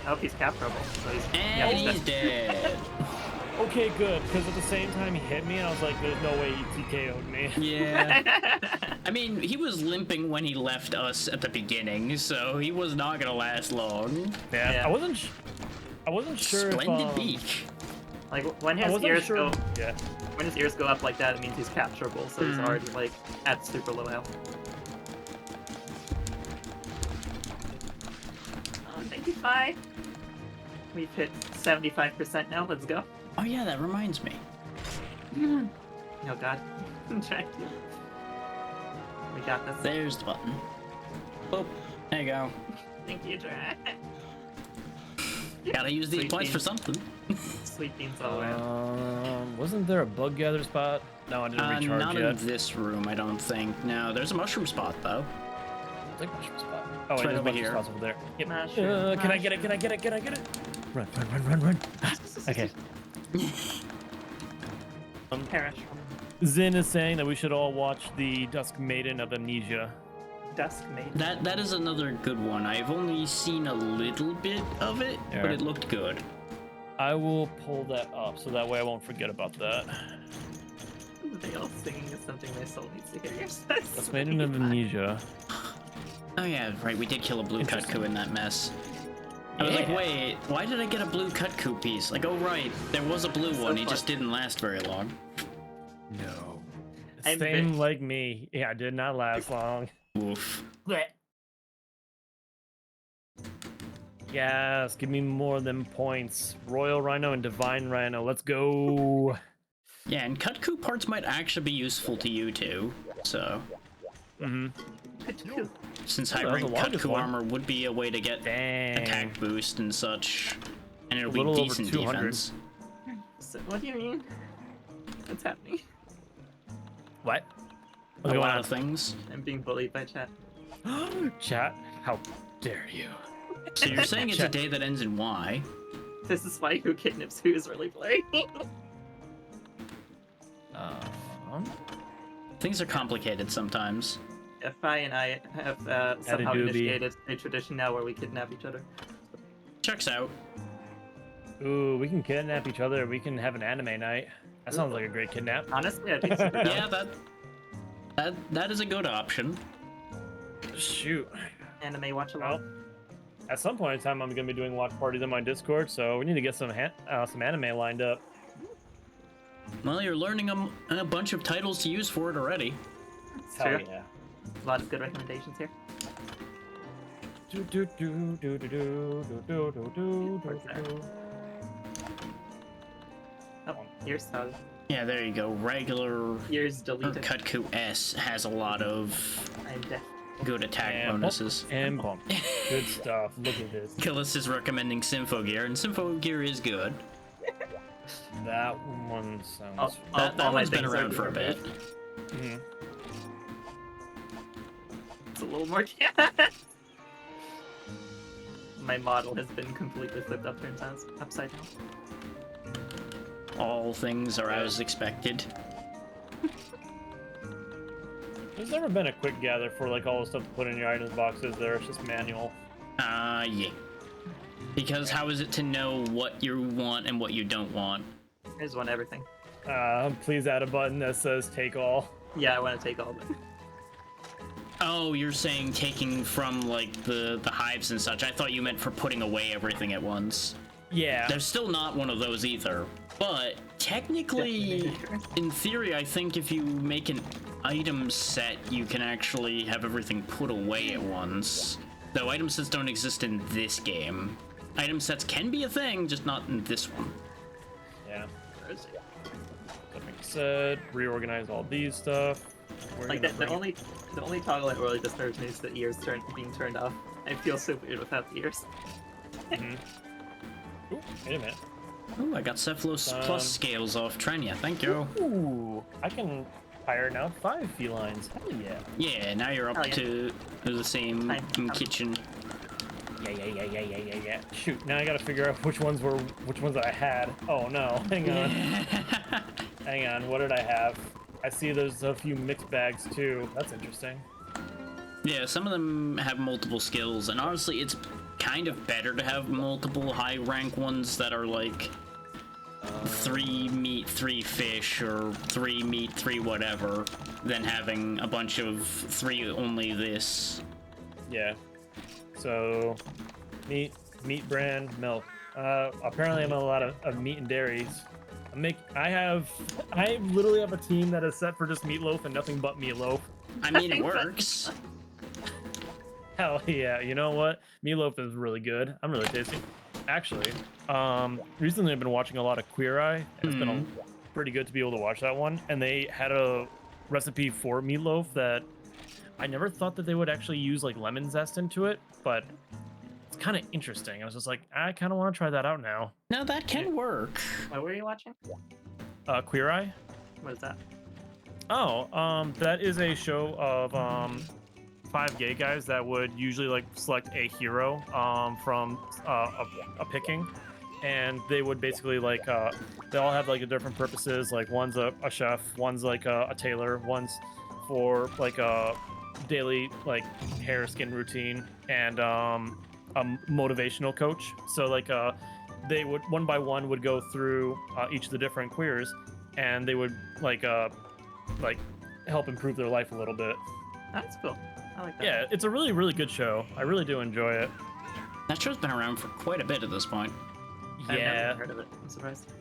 I hope he's capturable. So he's, And he's he's dead. Okay, good, because at the same time he hit me and I was like, there's no way he TKO'd me. Yeah. I mean, he was limping when he left us at the beginning, so he was not gonna last long. Yeah, I wasn't sure Splendid if, beak. Like when I his wasn't ears sure. go Yeah. when his ears go up like that, it means he's capturable. So he's already like at super low health. Oh, thank you, Fi. We've hit 75% now. Let's go. Oh yeah, that reminds me. Oh God, Jack. We got this. There's the button. Oh, there you go. Thank you, Jack. Gotta use these Sweet points for beans. something. Sweet beans all around. Wasn't there a bug gather spot? No, I didn't recharge Not yet. in this room, I don't think. No, there's a mushroom spot though. I think mushroom spot. Oh, It's wait, right there's over mushroom here. spots over there. Yep. Mushroom, Can I get it? Can I get it? Can I get it? Run. Okay. Perish. Zin is saying that we should all watch the Dusk Maiden of Amnesia. Dusk Maiden. That is another good one. I've only seen a little bit of it, but Yeah. it looked good. I will pull that up so that way I won't forget about that. They all singing is something my soul needs to hear. Dusk Maiden of Amnesia. Oh yeah, right, we did kill a blue Cutku in that mess. I was like, Yeah. wait, why did I get a blue Cutku piece? Like, oh right, there was a blue So one, he fun. just didn't last very long. No. I'm Same ve- like me. Yeah, it did not last long. Oof. Yes, give me more than points. Royal Rhino and Divine Rhino. Let's go. Yeah, and Cutku parts might actually be useful to you too, so... Since Oh, that was hybrid the longest Cutku one. armor would be a way to get Dang. attack boost and such, and it'll A be little over decent 200. defense. So, what do you mean? What's happening? What? A What's going lot on? of things. I'm being bullied by chat. Chat, how dare you? So you're saying it's a Check. day that ends in Y? This is why Who Kidnaps Who is really playing. Things are complicated sometimes. Fi and I have somehow doobie. initiated a tradition now where we kidnap each other. Checks out. Ooh, we can kidnap each other. We can have an anime night. That sounds like a great kidnap. Honestly, I'd be super down. Yeah, That is a good option. Shoot. Anime watch Well, along. at some point in time, I'm gonna be doing watch parties on my Discord, so we need to get some anime lined up. Well, you're learning a bunch of titles to use for it already. It's Hell true. yeah. A lot of good recommendations here. Do do do do do do do do do do Where's that? do. Oh, here's Tug. Yeah, there you go. Regular Here's deleted. Kutku S has a lot of I'm deaf. good attack And bonuses. And bump. Good stuff. Look at this. Killis is recommending Symphogear, and Symphogear is good. That one sounds. That all my one's been things are around for a good. bit. Mhm. It's a little more. My model has been completely flipped upside down. All things are as expected. There's never been a quick gather for like all the stuff to put in your items boxes. There, it's just manual. Yeah. Because how is it to know what you want and what you don't want? Here's one everything. Please add a button that says "Take all." Yeah, I want to take all of it. Oh, you're saying taking from like the hives and such. I thought you meant for putting away everything at once. Yeah. There's still not one of those either. But technically, in theory, I think if you make an item set, you can actually have everything put away at once. Though item sets don't exist in this game. Item sets can be a thing, just not in this one. Yeah. That being said, reorganize all these stuff. We're Like gonna the bring- only toggle that really disturbs me is the ears being turned off. I feel so weird without the ears. Mhm. Ooh, wait a minute. Ooh, I got Cephalos Plus scales off Trenya, thank you. Ooh, I can hire now 5 felines. Hell yeah. Yeah, now you're up Oh, yeah. to the same kitchen. Yeah. Shoot, now I gotta figure out which ones I had. Oh no, hang on. Hang on, what did I have? I see there's a few mixed bags too. That's interesting. Yeah, some of them have multiple skills, and honestly, it's kind of better to have multiple high rank ones that are like 3 meat, 3 fish, or 3 meat, 3 whatever, than having a bunch of 3 only this. Yeah. So, meat brand, milk. Apparently I'm on a lot of meat and dairies. I literally have a team that is set for just meatloaf and nothing but meatloaf. I mean, it works. Hell yeah, you know what? Meatloaf is really good. I'm really tasty. Actually, recently I've been watching a lot of Queer Eye. It's been pretty good to be able to watch that one. And they had a recipe for meatloaf that I never thought that they would actually use like lemon zest into it, but it's kind of interesting. I was just like, I kind of want to try that out now. Now that can work. What were you watching? Queer Eye? What is that? Oh, that is a show of 5 gay guys that would usually like select a hero from a picking, and they would basically like they all have like different purposes. Like one's a chef, one's like a tailor, one's for like a daily like hair skin routine, and a motivational coach. So like they would one by one would go through each of the different queers, and they would like help improve their life a little bit. That's cool. I like that. Yeah, it's a really, really good show. I really do enjoy it. That show's been around for quite a bit at this point. I've Yeah, never heard of it. I'm surprised.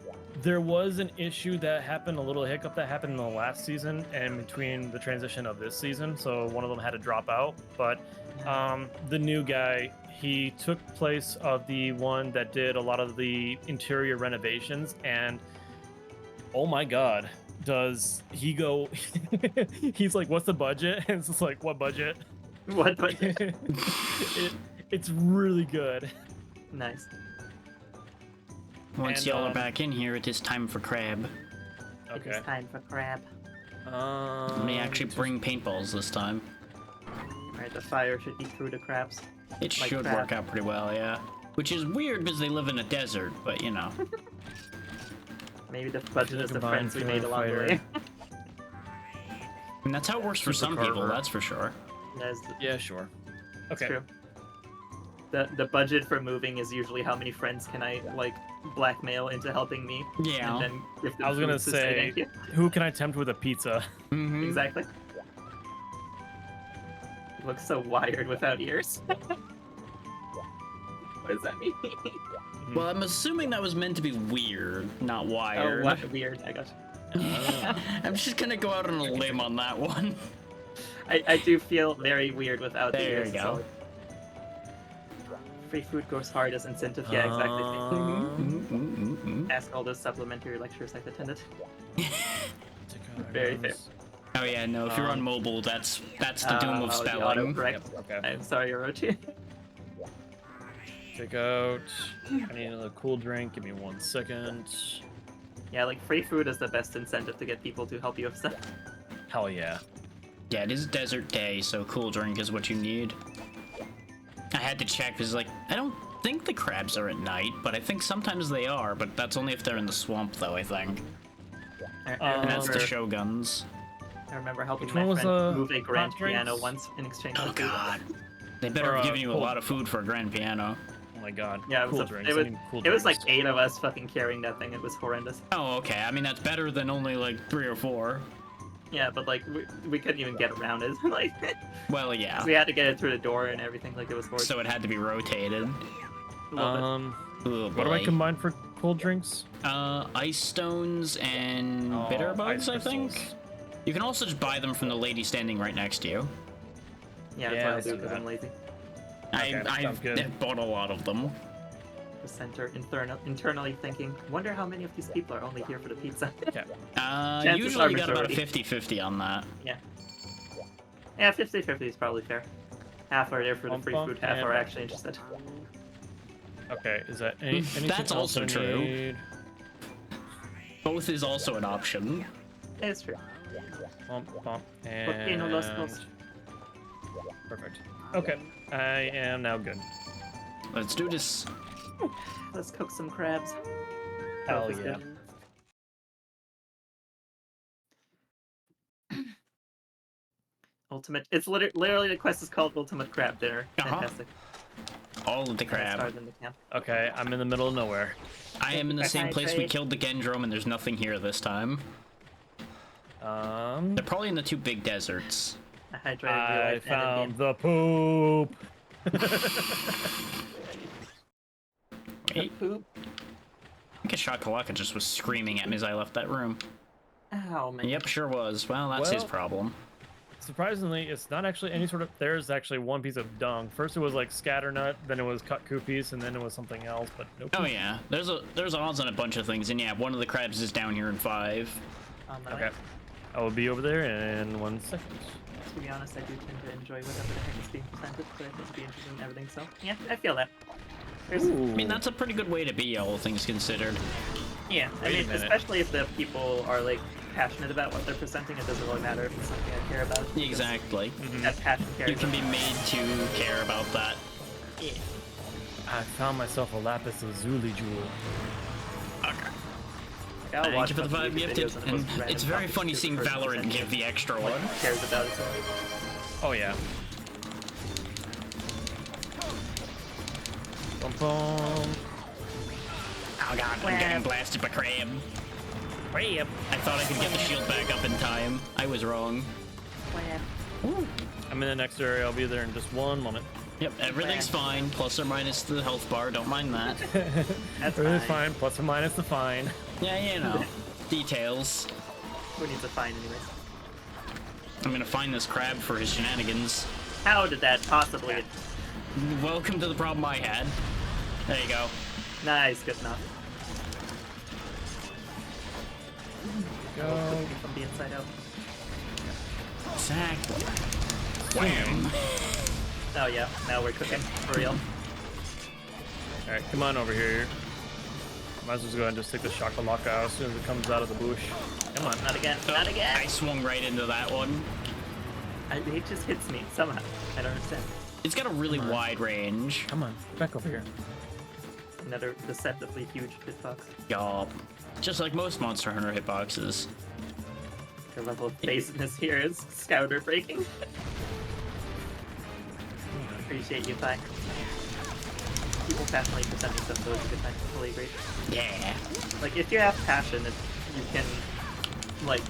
there was an issue that happened, a little hiccup that happened in the last season and between the transition of this season. So one of them had to drop out. But the new guy, he took place of the one that did a lot of the interior renovations. And oh my God, does he go? He's like, what's the budget? And it's just like, what budget? What budget? It's really good. Nice. Once And, y'all are back in here, it is time for crab. Okay. It is time for crab. Let me actually bring paintballs this time. Alright, the fire should eat through the crabs. It Like should crab. work out pretty well, yeah. Which is weird because they live in a desert, but you know. Maybe the budget is the Combined friends we made killer along the fighter. way. And that's how it works for Super some people, Carver. that's for sure. That's Yeah, sure. that's Okay. true. The budget for moving is usually how many friends can I like blackmail into helping me, Yeah. and then give them I was gonna food to say- thank you. Who can I tempt with a pizza? Mhm. Exactly. looks so wired without ears. What does that mean? Well, I'm assuming that was meant to be weird, not Oh, wired. what? Weird. I got you. I'm just gonna go out on a limb on that one. I do feel very weird without the There ears. you go. So free food goes hard as incentive. Yeah, exactly. Ask all those supplementary lectures I've attended. Very fair. Oh yeah, no, if you're on mobile, that's the doom of the spelling. autocorrect. Yep, okay. I'm sorry, Orochi. Take out. I need another cool drink. Give me 1 second. Yeah, like free food is the best incentive to get people to help you with stuff. Hell yeah. Yeah, it is desert day, so cool drink is what you need. I had to check because, like, I don't think the crabs are at night, but I think sometimes they are, but that's only if they're in the swamp, though, I think. And that's the remember, shoguns. I remember helping Which my one was friend the move a grand hot drinks? piano once in exchange Oh, for food. God. They better Or, have given you a cool. lot of food for a grand piano. Oh my god. Yeah, it was, cool drinks. it I was, need cool it was like drinks. 8 of us fucking carrying that thing. It was horrendous. Oh, okay. I mean, that's better than only, like, 3 or 4. Yeah, but like we couldn't even get around it. Like Well, yeah. we had to get it through the door and everything. Like it was horrible. So it had to be rotated. Um, Oh, what do I boy. combine for cold drinks? Ice stones and bitter bugs, ice I think. crystals. You can also just buy them from the lady standing right next to you. Yeah, Yeah, that's what I let's do do because that. I'm lazy. Okay, sounds good. I've bought a lot of them. The center internally thinking, wonder how many of these people are only here for the pizza. Chances Usually are you got about a majority. 50-50 on that. Yeah, 50-50 is probably fair. Half are there for the free food, half are actually interested. Okay, is that anything That's else also I true. need? Both is also an option. It's true. Bump, bump, Volcano Los and... Los. Perfect. Okay, I am now good. Let's do this. Let's cook some crabs. Hell Both is yeah. good. Ultimate. It's literally the quest is called Ultimate Crab Dinner. Uh-huh. Fantastic. All of the I crab. started in the camp. Okay, I'm in the middle of nowhere. I am in the same place we Hydrate. killed the Gendrome, and there's nothing here this time. They're probably in the 2 big deserts. I hydrated real I life found the poop. Wait, poop. I think a Shakalaka just was screaming at me as I left that room. Ow, man. Yep, sure was. Well, that's his Well- problem. Surprisingly, it's not actually any sort of. There's actually one piece of dung. First, it was like scatternut, then it was cut piece, and then it was something else. But nope. Oh yeah, there's odds on a bunch of things, and yeah, one of the crabs is down here in 5. On my Okay, way. I will be over there in 1 second. To be honest, I do tend to enjoy whatever the heck is being presented, but I tend to be interested in everything, so yeah, I feel that. There's, I mean, that's a pretty good way to be, all things considered. yeah, I Wait a mean, minute. especially if the people are like passionate about what they're presenting, it doesn't really matter if it's something I care about. because Exactly. That passion carries. You can be made to care about that. Yeah. I found myself a lapis lazuli jewel. Okay. Like, I'll Thank watch you for the a bunch 5 of YouTube gifted, videos on the and most random it's very topics funny to the seeing person Valorant presenting give the extra what one. he cares about it. So. Oh yeah. Bum bum. Oh god, I'm getting blasted by crab. Crab. I thought I could get the shield back up in time. I was wrong. I'm in the next area. I'll be there in just 1 moment. Yep, everything's fine. Plus or minus the health bar, don't mind that. That's Everything's fine. fine. Plus or minus the fine. Yeah, you know. Details. Who needs a fine anyways? I'm gonna find this crab for his shenanigans. How did that possibly? Welcome to the problem I had. There you go. Nice, good enough. Go. From the inside out. Exactly. Wham. Oh yeah, now we're cooking for real. All right, come on over here. Might as well go ahead and just take the shakalaka out as soon as it comes out of the bush. Come on, not again, not again. I swung right into that one. It just hits me somehow. I don't understand. It's got a really wide range. Come on, back over here. Another deceptively huge hitbox. Yup. Just like most Monster Hunter hitboxes. The level of baseness here is scouter breaking. Appreciate you, Pi. People passionately presenting stuff, so it's a good time. Fully agree. Yeah. Like, if you have passion, if you can, like,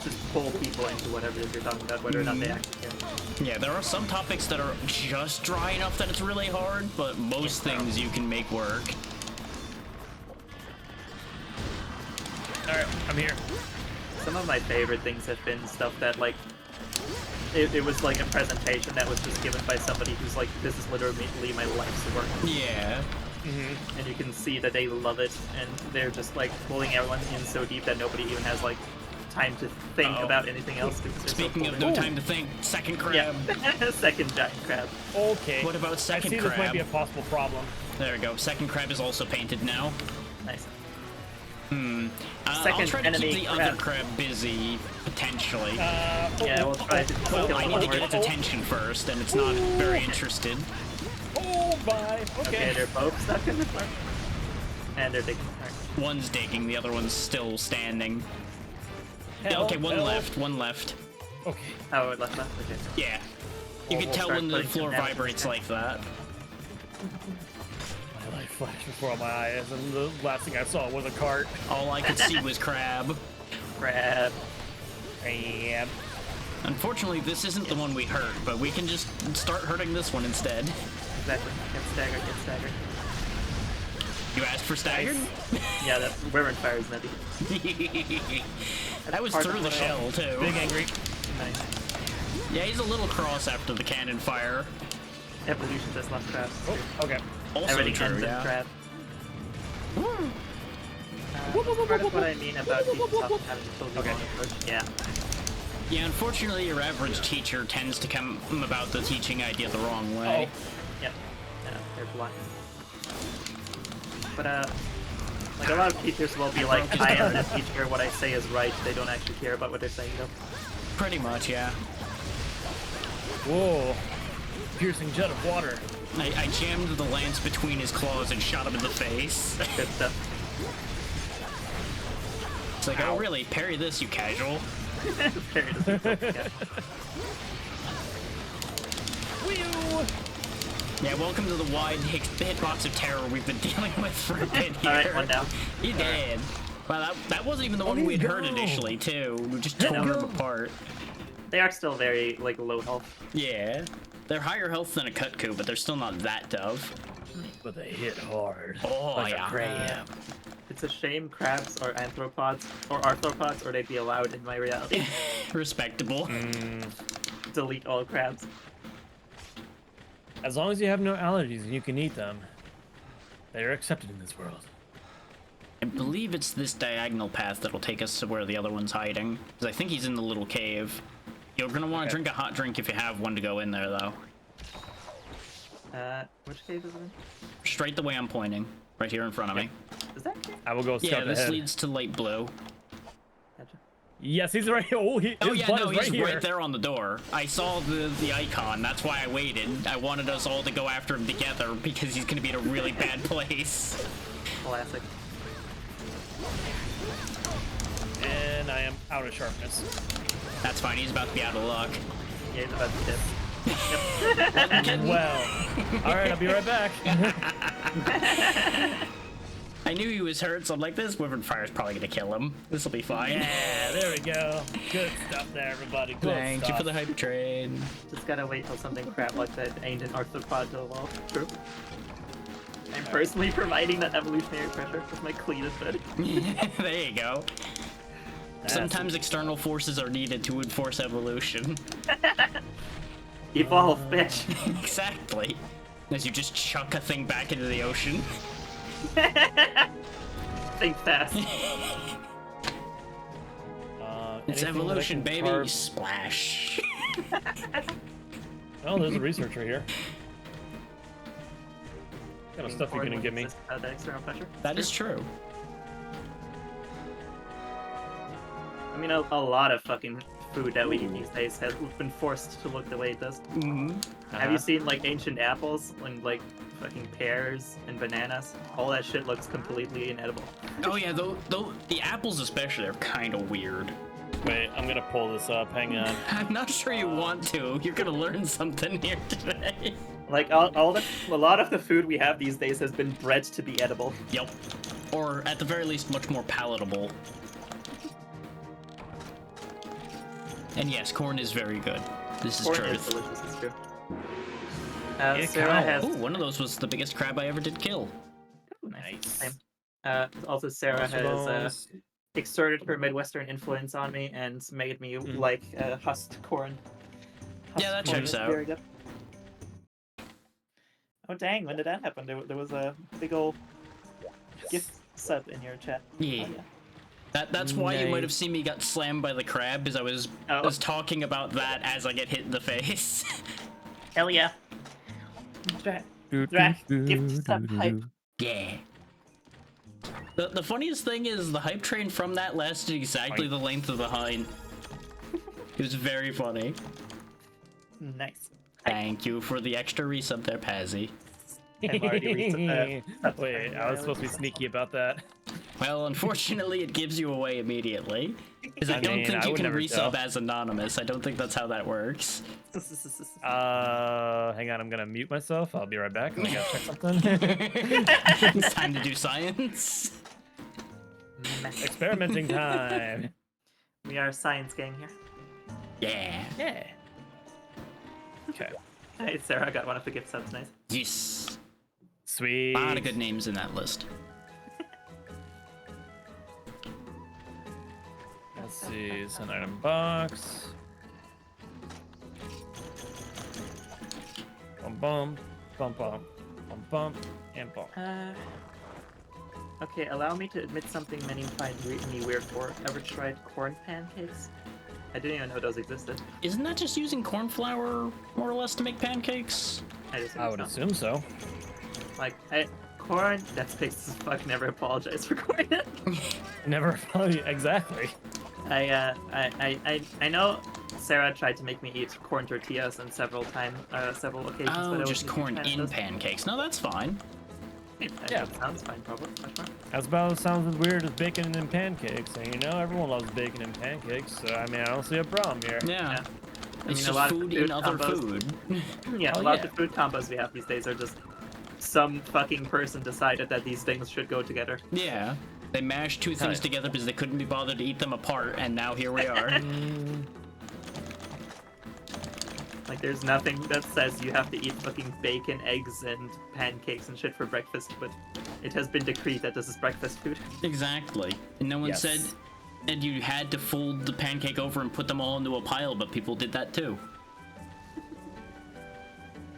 just pull people into whatever it is you're talking about, whether or not they actually can. Yeah, there are some topics that are just dry enough that it's really hard, but most things you can make work. Alright, I'm here. Some of my favorite things have been stuff that, like, it was like a presentation that was just given by somebody who's like, this is literally my life's work. Yeah. And you can see that they love it, and they're just like pulling everyone in so deep that nobody even has like time to think about anything else. Because they're Speaking so of pulled no in. time to think, second crab. Yeah, second giant crab. Okay. What about I second see crab? this might be a possible problem. There we go. Second crab is also painted now. Nice. I'll Second try to enemy keep the crab. other crab busy, potentially. Yeah, we'll try to Well, kill I one need to more. get its attention first, and it's not very interested. Oh my. Okay, Okay. they're both stuck in the farm. And they're digging. Alright. One's digging, the other one's still standing. Hell, Okay, one hell. left, one left. Okay. Oh, it left. Okay. Yeah. You We'll can tell start when the putting some floor damage vibrates in. like that. My life flashed before my eyes, and the last thing I saw was a cart. All I could see was crab. Crab. And Unfortunately, this isn't the one we hurt, but we can just start hurting this one instead. Exactly. Get staggered. Get staggered. You asked for staggered? Yeah, that Wyvern Fire is nutty. That was Hard to through the put out. shell, too. big angry. Nice. Yeah, he's a little cross after the cannon fire. Evolution does love crabs. Oh, okay. Also Everything true, ends in yeah. crab. Part of what I mean about being tough and having to kill the Okay. wrong approach. Yeah. Yeah, unfortunately, your average teacher tends to come about the teaching idea the wrong way. Yep. Yeah, they're blind. But like a lot of teachers will be like, I am the teacher, what I say is right. They don't actually care about what they're saying though. Pretty much, yeah. Whoa. Piercing jet of water. I jammed the lance between his claws and shot him in the face. Good stuff. It's like, oh really? Parry this, you casual. Very disrespectful, yeah. Whew. Yeah, welcome to the wide hitbox of terror we've been dealing with for a bit here. Alright, one down. He did. Well, that wasn't even the one he's we'd heard gone. initially, too. We just tore him apart. They are still very like low health. Yeah. They're higher health than a Cutco, but they're still not that tough. But they hit hard. Oh, like yeah. a crab. It's a shame crabs are anthropods or arthropods, or they'd be allowed in my reality. Respectable. Delete all crabs. As long as you have no allergies and you can eat them, they are accepted in this world. I believe it's this diagonal path that'll take us to where the other one's hiding. Because I think he's in the little cave. You're gonna want to drink a hot drink if you have one to go in there, though. Which cave is it in? Straight the way I'm pointing. Right here in front of me. Is that cave? I will go Yeah, scout this ahead. leads to light blue. Gotcha. Yes, he's right here. Oh, his Oh yeah, butt no, is he's right here. right there on the door. I saw the icon, that's why I waited. I wanted us all to go after him together because he's gonna be in a really bad place. Classic. And I am out of sharpness. That's fine, he's about to be out of luck. Yeah, he's about to dip. Well, all right, I'll be right back. I knew he was hurt, so I'm like, this Wyvern Fire's probably gonna kill him. This'll be fine. Yeah, there we go. Good stuff there, everybody. Good Thank stuff. you for the hype train. Just gotta wait till something crap like that ancient arthropod to evolve. True. I'm personally providing that evolutionary pressure with my cleated foot. There you go. Sometimes external forces are needed to enforce evolution. Evolve, bitch. Exactly. As you just chuck a thing back into the ocean. Think fast. It's anything that I evolution, can baby. carve- Splash. Oh, there's a researcher here. What kind of stuff you gonna give me? The external pressure. That is true. I mean, a lot of fucking food that we eat these days has been forced to look the way it does. Mm-hmm. Have you seen like ancient apples and like fucking pears and bananas? All that shit looks completely inedible. Oh yeah, though the apples especially are kind of weird. Wait, I'm gonna pull this up. Hang on. I'm not sure you want to. You're gonna learn something here today. Like a lot of the food we have these days has been bred to be edible. Yep. Or at the very least, much more palatable. And yes, corn is very good. This is Corn truth. is delicious, it's true. Yeah, Sarah cow. has... Ooh, one of those was the biggest crab I ever did kill. Ooh, nice. Nice. Same. Also, Sarah Monster has bones. exerted her Midwestern influence on me and made me like husked corn. Yeah, that Husked corn checks is out. very good. Oh dang, when did that happen? There was a big ol' gift sub in your chat. Yeah. Oh, yeah. That's why you might have Nice. seen me got slammed by the crab, because I was Oh. talking about that as I get hit in the face. Hell yeah. Drac, gift sub hype. Yeah. The funniest thing is the hype train from that lasted exactly the length of the hunt. It was very funny. Nice. Thank you for the extra resub there, Pazzy. I've already reached that. Wait, I was supposed to be sneaky about that. Well, unfortunately, it gives you away immediately. Because I I don't mean, think I you would can never resub tell. as anonymous. I don't think that's how that works. Hang on, I'm gonna mute myself. I'll be right back. I gotta check something. It's time to do science. Experimenting time. We are a science gang here. Yeah. Yeah. Okay. Hey, Sarah got one of the gift subs. Nice. Yes. Sweet. A lot of good names in that list. Let's see. It's an item box. Bum bum bum bum bum and bum. Okay, allow me to admit something many find me weird for. Ever tried corn pancakes? I didn't even know those existed. Isn't that just using corn flour, more or less, to make pancakes? I would assume so. Like, corn? That's pigs as fuck. Never apologize for corn. Never exactly. I know Sarah tried to make me eat corn tortillas on several occasions. Oh, but I just wasn't a corn fan of in those. pancakes. No, that's fine. Yeah. That sounds fine, probably. Much more. That's about as sounds as weird as bacon and pancakes. And you know, everyone loves bacon and pancakes. So I mean, I don't see a problem here. Yeah. I It's mean, a just lot of food food in other combos- food. Yeah, Oh, a lot yeah. of the food combos we have these days are just some fucking person decided that these things should go together. Yeah. They mashed two things yeah. together because they couldn't be bothered to eat them apart, and now here we are. Like, there's nothing that says you have to eat fucking bacon, eggs, and pancakes and shit for breakfast, but it has been decreed that this is breakfast food. Exactly. And no one Yes. said that you had to fold the pancake over and put them all into a pile, but people did that too.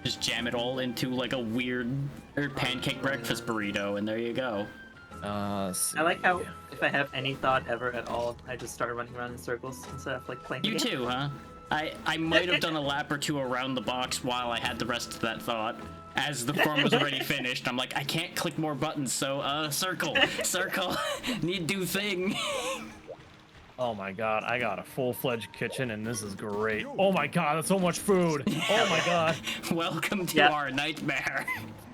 Just jam it all into like a weird pancake breakfast burrito, and there you go. I like how, if I have any thought ever at all, I just start running around in circles instead of, like, playing the You game. too, huh? I might have done a lap or two around the box while I had the rest of that thought. As the form was already finished, I'm like, I can't click more buttons, so circle, need do thing. Oh my god, I got a full-fledged kitchen and this is great. Oh my god, that's so much food. Oh my god. Welcome to Yep. our nightmare.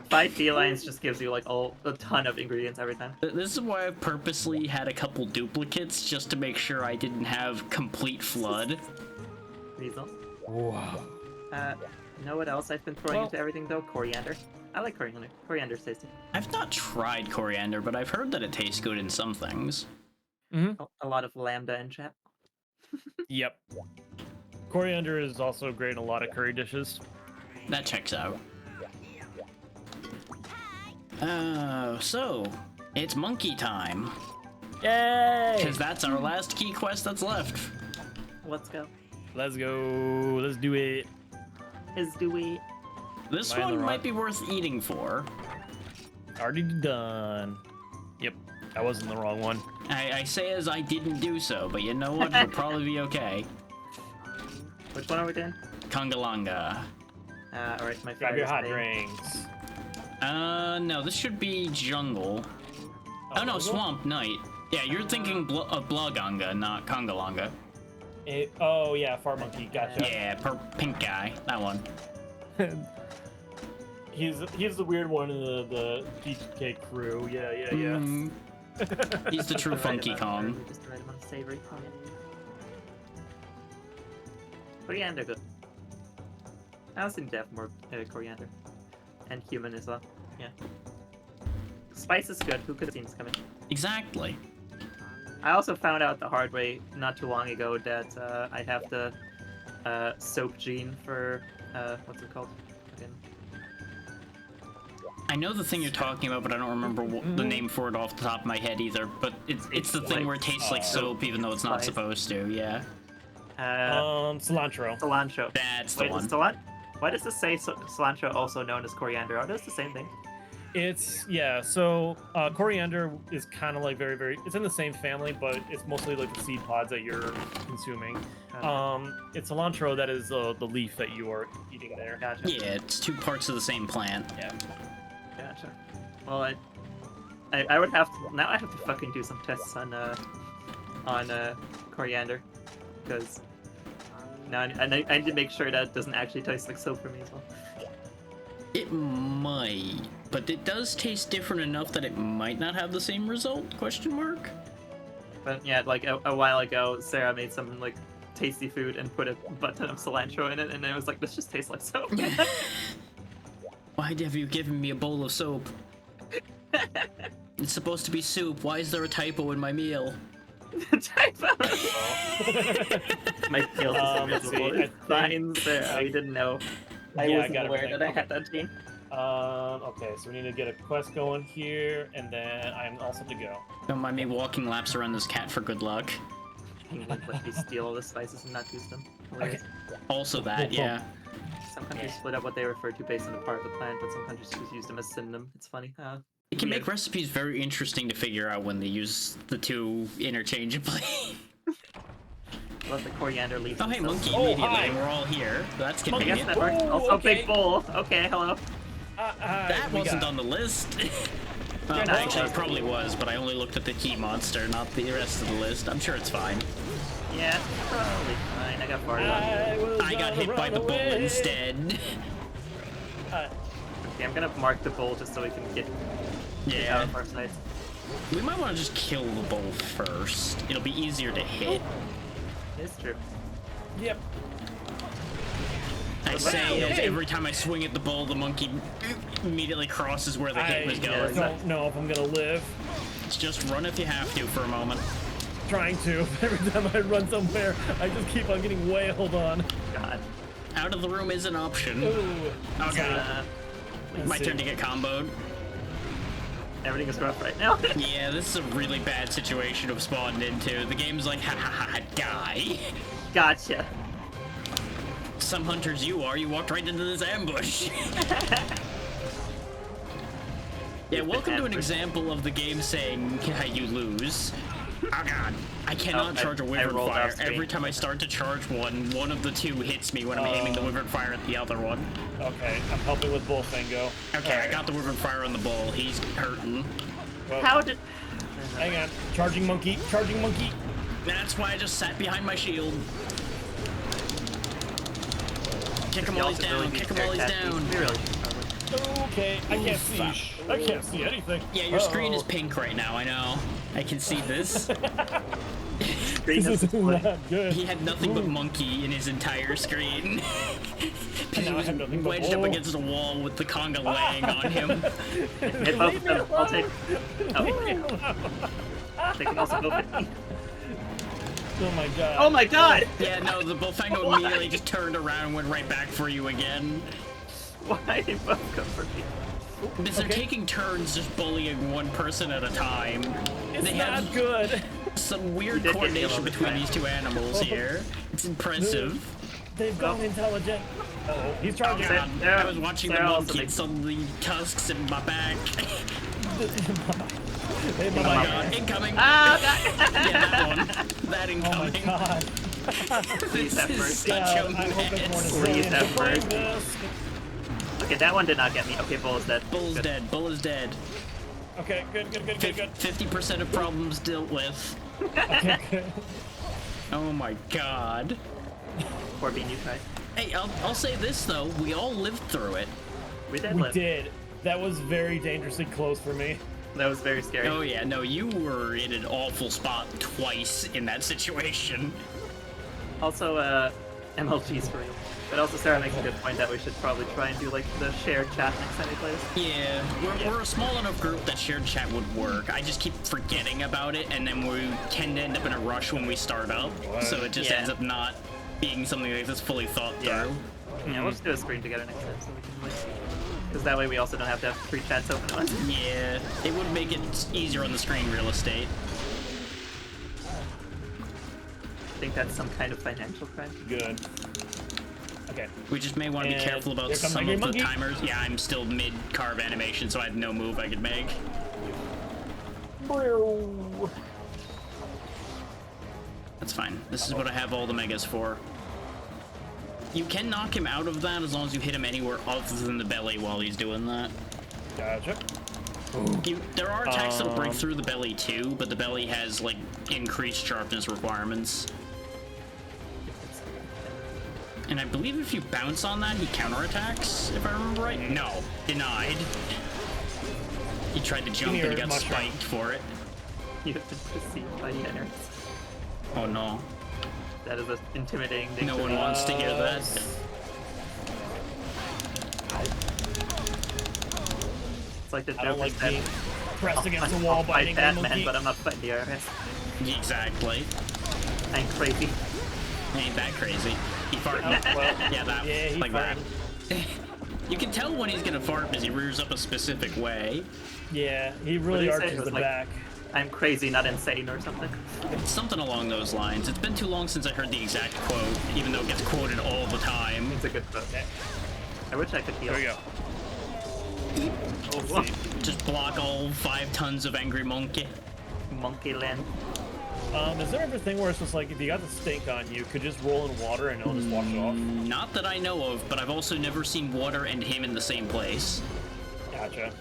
5 felines just gives you, like, a ton of ingredients every time. This is why I purposely had a couple duplicates, just to make sure I didn't have complete flood. Weasel. Wow. Know what else I've been throwing Well- into everything, though? Coriander. I like coriander. Coriander's tasty. I've not tried coriander, but I've heard that it tastes good in some things. A lot of lambda in chat. Yep. Coriander is also great in a lot of curry dishes. That checks out. So, it's monkey time. Yay! Because that's our last key quest that's left. Let's go. Let's go. Let's do it. Is do we? This Am I in the one wrong- might be worth eating for. Already done. Yep. I was in the wrong one. I say as I didn't do so, but you know what? It'll probably be okay. Which one are we doing? Congalanga. Alright, my Grab favorite. your hot thing. drinks. No, this should be jungle. Oh no, jungle? swamp night. Yeah, you're thinking Bloganga, not Congalanga. Oh yeah, fart monkey. Gotcha. Yeah, pink guy, that one. he's the weird one in the DK crew. Yeah. Mhm. He's the true Right Funky about Kong. there, just right among savory. Coriander good. I also need to have more coriander. And cumin as well. Yeah. Spice is good. Who could have seen this coming? Exactly. I also found out the hard way not too long ago that I have the soap gene for what's it called? Again. I know the thing you're talking about, but I don't remember the name for it off the top of my head either. But it's the thing where it tastes like soap, even though it's not supposed to. Yeah. Cilantro. Cilantro. That's the Wait, one. why does this say cilantro, also known as coriander? Are those the same thing? It's yeah. So coriander is kind of like very. It's in the same family, but it's mostly like the seed pods that you're consuming. It's cilantro that is the leaf that you are eating there. Gotcha. Yeah, it's two parts of the same plant. Yeah. Gotcha. Well, I would have to now. I have to fucking do some tests on coriander, because now I need to make sure that it doesn't actually taste like soap for me as well. It might, but it does taste different enough that it might not have the same result? Question mark. But yeah, like a while ago, Sarah made some like tasty food and put a butt ton of cilantro in it, and it was like, this just tastes like soap. Why have you given me a bowl of soap? It's supposed to be soup. Why is there a typo in my meal? Typo. My guilt is Let's see, invisible. I Fine, Sarah. We didn't know. I Yeah, I wasn't got aware everything. that I had that gene. Okay, so we need to get a quest going here, and then I'm all set to go. Don't mind me walking laps around this cat for good luck. England let me steal all the spices and not use them. Hilarious. Also that, yeah. Some countries split up what they refer to based on the part of the plant, but some countries just use them as synonym. It's funny. It can Yeah. make recipes very interesting to figure out when they use the two interchangeably. Love the coriander leaves. Oh, hey, themselves. monkey, Oh, immediately. hi. We're all here. That's I guess convenient. that works. Ooh, Also, okay. big bowl. Okay, hello. That wasn't on the list. Well, not actually, it supposed to probably was, but I only looked at the key monster, not the rest of the list. I'm sure it's fine. Yeah, probably fine. I got farted on. I got hit by the bull instead. Okay, I'm gonna mark the bowl just so we can get out Yeah. of our sight. We might want to just kill the bull first. It'll be easier to hit. It's true. Yep. I say as okay. every time I swing at the bull, the monkey immediately crosses where the hit was yeah, going. don't know if I'm gonna live. Just run if you have to for a moment. Trying to. Every time I run somewhere, I just keep on getting wailed on. God. Out of the room is an option. Ooh. Oh god. Let's My see. turn to get comboed. Everything is rough right now. Yeah, this is a really bad situation to have spawned into. The game's like, ha ha ha, die. Gotcha. Some hunters you are, you walked right into this ambush. Yeah, welcome to an example of the game saying how you lose. Oh god, I cannot Oh, charge a I wyvern rolled fire. off screen. Every time I start to charge one of the two hits me when I'm aiming the wyvern fire at the other one. Okay, I'm helping with Bullfango. Okay, I got the wyvern fire on the bull. He's hurting. How did? Hang on. Charging monkey. Charging monkey. That's why I just sat behind my shield. Kick him while he's down. Kick him while he's down. We really should probably. Okay, I can't see. I can't see anything. Yeah, your screen is Uh-oh. pink right now. I know. I can see this. Green This has is to split. not good. He had nothing but monkey in his entire screen. And He now I was have nothing but wedged up bull. against the wall with the conga laying on him. Hit both of them. I'll take. Oh, yeah. They can also go 50. Oh my god. Oh my god! Yeah, no, the Bullfango Why? immediately just turned around and went right back for you again. Why did both go for me? Because they're taking turns just bullying one person at a time. It's They not have good. some weird did get coordination killed between this these two animals here. It's impressive. They've gone intelligent. Oh, he's charging. Sarah- God, Sarah- I was watching Sarah the also monkey and makes- suddenly tusks in my back. Hey, Oh my my god, incoming! Ah, God. Yeah, that one. That Oh my incoming. god. Please This have is mercy. such God, a I hope there's more mess. to Please say. have Bring mercy. this. Okay, that one did not get me. Okay, Bull is dead. Bull's Good. dead. Bull is dead. Okay, good. 50% of problems dealt with. Okay, good. Oh my god. Poor Bean, you tried. Hey, I'll say this though. We all lived through it. We did We live. did. That was very dangerously close for me. That was very scary. Oh yeah, no, you were in an awful spot twice in that situation. Also, MLG's for real. But also Sarah makes a good point that we should probably try and do like the shared chat next time we play this. Yeah, we're a small enough group that shared chat would work. I just keep forgetting about it, and then we tend to end up in a rush when we start up. So it just Yeah. ends up not being something that's fully thought through. Yeah. Yeah, we'll just do a screen together next time so we can like, because that way we also don't have to have 3 chats open at once. Yeah, it would make it easier on the screen real estate. I think that's some kind of financial crime. Good. Okay. We just may want to be And careful about here comes some my of the monkey. timers. Yeah, I'm still mid-carve animation, so I have no move I could make. That's fine. This is what I have all the megas for. You can knock him out of that as long as you hit him anywhere other than the belly while he's doing that. Gotcha. There are attacks that'll break through the belly too, but the belly has like increased sharpness requirements. And I believe if you bounce on that, he counterattacks, if I remember right. No, denied. He tried to jump and he got mushroom. spiked for it. You have to deceive by Yenner. Oh no. That is an intimidating thing. No to one me. wants to hear that. It's like the I don't Joker like said, being pressed against the I'll wall fight biting my Batman, monkey. but I'm not fighting the IRS. Exactly. I'm crazy. Ain't that crazy. He farted. Oh, well, Yeah, that. yeah, he like farted. that. You can tell when he's gonna fart because he rears up a specific way. Yeah, he really What did he say? It arches was the like- back. I'm crazy, not insane or something. Something along those lines. It's been too long since I heard the exact quote, even though it gets quoted all the time. It's a good quote. Okay, I wish I could heal. there we go. Oh, Let's see. Just block all 5 tons of angry monkey. Monkey land. Is there ever a thing where it's just like if you got the stink on you, could just roll in water and it'll just wash it off? Not that I know of, but I've also never seen water and him in the same place. Gotcha.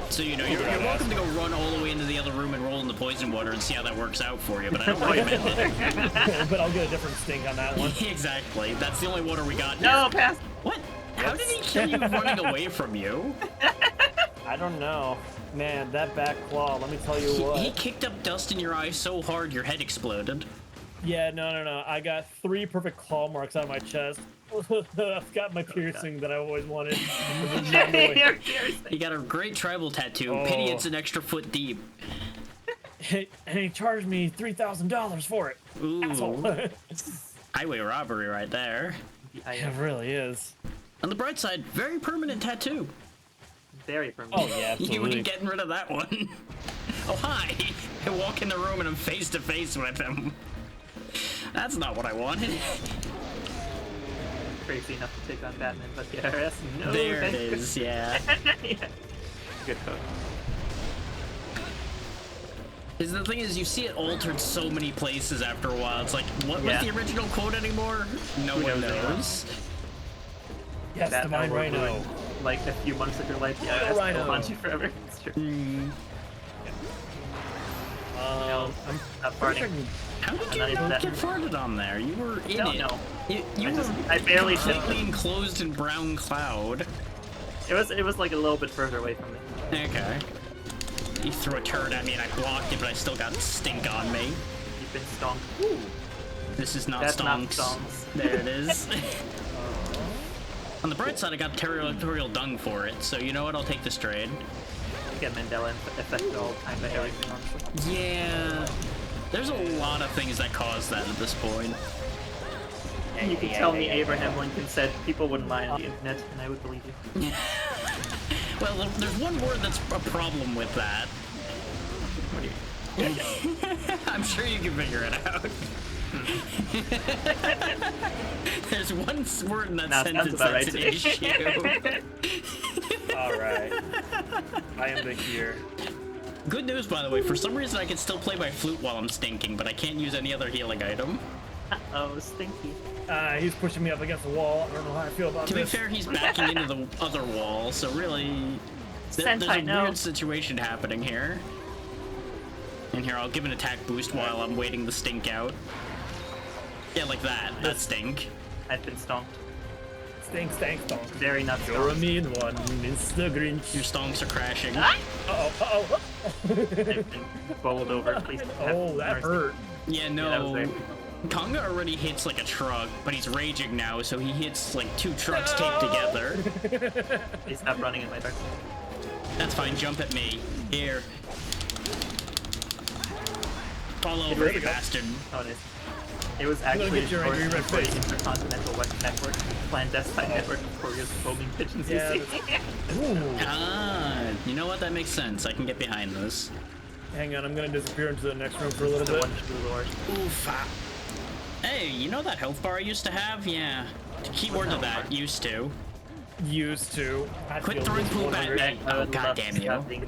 So, you know, you're welcome to go run all the way into the other room and roll in the poison water and see how that works out for you, but I don't recommend it. But I'll get a different stink on that one. Exactly. That's the only water we got here. No, pass. What? How did he kill you running away from you? I don't know. Man, that back claw, let me tell you what. He kicked up dust in your eye so hard your head exploded. Yeah, no. I got 3 perfect claw marks on my chest. I've got my piercing that I always wanted. You're seriously. You got a great tribal tattoo. Oh. Pity it's an extra foot deep. And he charged me $3,000 for it. Ooh. Asshole. Highway robbery right there. It really is. On the bright side, very permanent tattoo. Very permanent. Oh yeah, You absolutely. ain't getting rid of that one. Oh, hi. I walk in the room and I'm face to face with him. That's not what I wanted. Crazy enough to take on Batman, but the IRS, no. There it thank you. is, yeah. Yeah. Good quote. Is the thing is, you see it altered so many places after a while. It's like, what Yeah. was the original quote anymore? No Who one knows anymore? knows. Yes, Batman Divine will Rhino. ruin, like a few months of your life. The Rhino, IRS Rhino. will haunt you forever. It's true. I'm Not pretty sure. farting. How did I'm you not even not that- get farted on there? You were in don't it. know. You I were just- I barely did. completely enclosed in brown cloud. It was like a little bit further away from me. Okay. You threw a turd at me and I blocked it, but I still got stink on me. You've been stonked. This is not That's not stonks. stonks. There it is. On the bright side, I got territorial dung for it, so you know what? I'll take this trade. Get Mandela effect all the time by everything, honestly. Yeah. There's a lot of things that cause that at this point. You can tell me Abraham Lincoln said people wouldn't lie on the internet, and I would believe you. Well, there's one word that's a problem with that. What do you? I'm sure you can figure it out. There's one word in that Nah, sounds sentence about right that's an to me. issue. All right. I am the here. Good news, by the way, for some reason I can still play my flute while I'm stinking, but I can't use any other healing item. Oh, stinky. He's pushing me up against the wall. I don't know how I feel about To be this. fair, he's backing into the other wall, so really, there's a Sentai, no. weird situation happening here. And here, I'll give an attack boost while I'm waiting the stink out. Yeah, like that. That stink. I've been stonked. Stink, stank, stonk. Very not You're a stonked. mean one, Mr. Grinch. Your stonks are crashing. Uh-oh. I've been bowled over. Please. have Oh, that mercy. hurt. Yeah, Yeah, that no. was Konga already hits like a truck, but he's raging now, so he hits like 2 trucks taped together. He stopped running in my direction. That's fine, jump at me. Here. Fall over, There you you go. bastard. Oh, nice. It was gonna actually get your angry red for the face. Intercontinental West Network, clandestine network of Korea's foaming pigeons. You Yeah, see? Ooh. Ah, you know what? That makes sense. I can get behind this. Hang on, I'm gonna disappear into the next room for a little The bit. one true lord. Oof. Hey, you know that health bar I used to have? Yeah. Keyword to health that, bar? used to. Used to. Quit throwing poop at me. I Oh, would god love damn to you. stop being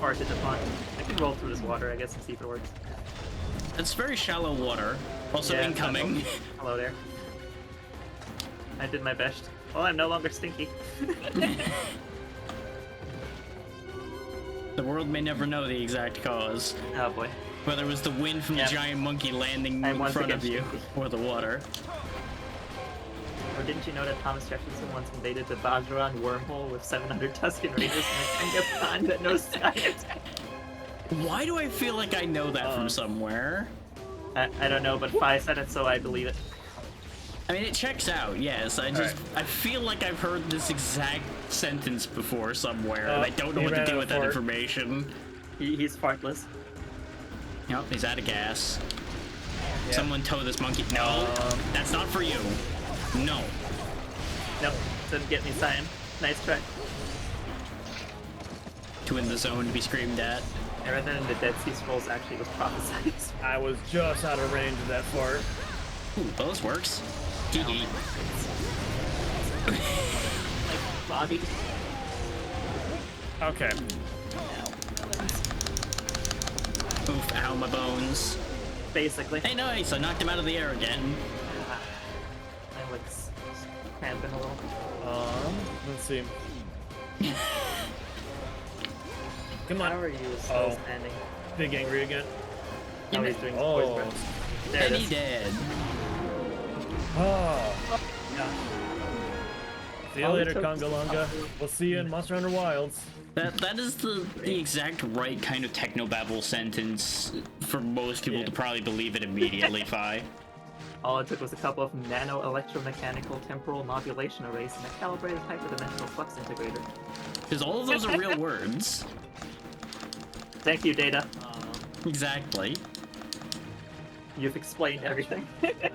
farted upon. I can roll through this water, I guess, and see if it works. It's very shallow water. Also Yeah, it's not incoming. Hello there. I did my best. Well, I'm no longer stinky. The world may never know the exact cause. Oh boy. Whether it was the wind from Yep. the giant monkey landing I'm in once front of again you, stinky. or the water. Or didn't you know that Thomas Jefferson once invaded the Bajran wormhole with 700 Tusken Raiders and a Tenga Khan that knows sky attack? Why do I feel like I know that from Um, somewhere? I don't know, but Fi said it, so I believe it. I mean, it checks out, yes. I feel like I've heard this exact sentence before somewhere, and I don't know he what to ran do out with of that fart. information. He's fartless. Yep, he's out of gas. Yeah. Someone tow this monkey. No, that's not for you. No. Nope, didn't get me, Cyan. Nice try. Too in the zone to be screamed at. I read that in the Dead Sea Scrolls actually was prophesied. I was just out of range of that fart. Ooh, well, this works. Hee hee. Like, Bobby. Okay. Oof, ow, my bones. Basically. Hey, nice, I knocked him out of the air again. I'm like cramping a little. Let's see. Come on. How are you still Oh. standing? Big angry again. How he's doing his voice Oh. breath. There it And he is. dead. Oh. Yeah. See you Oh, we later, took- Congalunga. We'll see you in Monster Hunter Wilds. That is the exact right kind of technobabble sentence for most people Yeah. to probably believe it immediately, Fi. All it took was a couple of nano-electromechanical temporal modulation arrays and a calibrated hyperdimensional flux integrator. Because all of those are real words. Thank you, Data. Exactly. You've explained everything. Okay.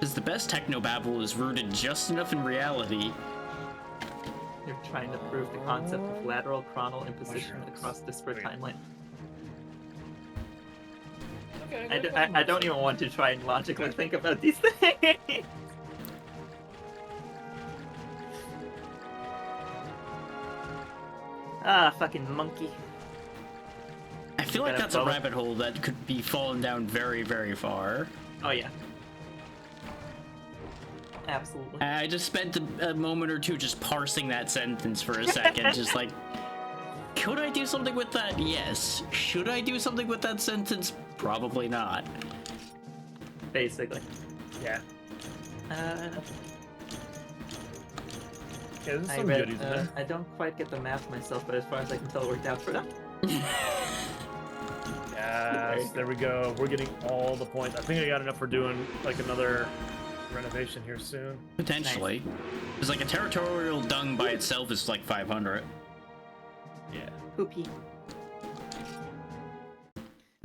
Because the best technobabble is rooted just enough in reality. You're trying to prove the concept of lateral chronal imposition across disparate timeline. Okay, I don't even want to try and logically think about these things. Ah, fucking monkey. I feel like Gotta that's a follow. rabbit hole that could be fallen down very, very far. Oh yeah. Absolutely. I just spent a moment or two just parsing that sentence for a second, just like, could I do something with that? Yes. Should I do something with that sentence? Probably not. Basically. Yeah. Uh, Yeah, there's I some read. goodies in there. I don't quite get the math myself, but as far as I can tell, it worked out for them. Yes, there we go. We're getting all the points. I think I got enough for doing like another renovation here soon. Potentially. Because like a territorial dung by itself is like 500. Yeah. Poopy.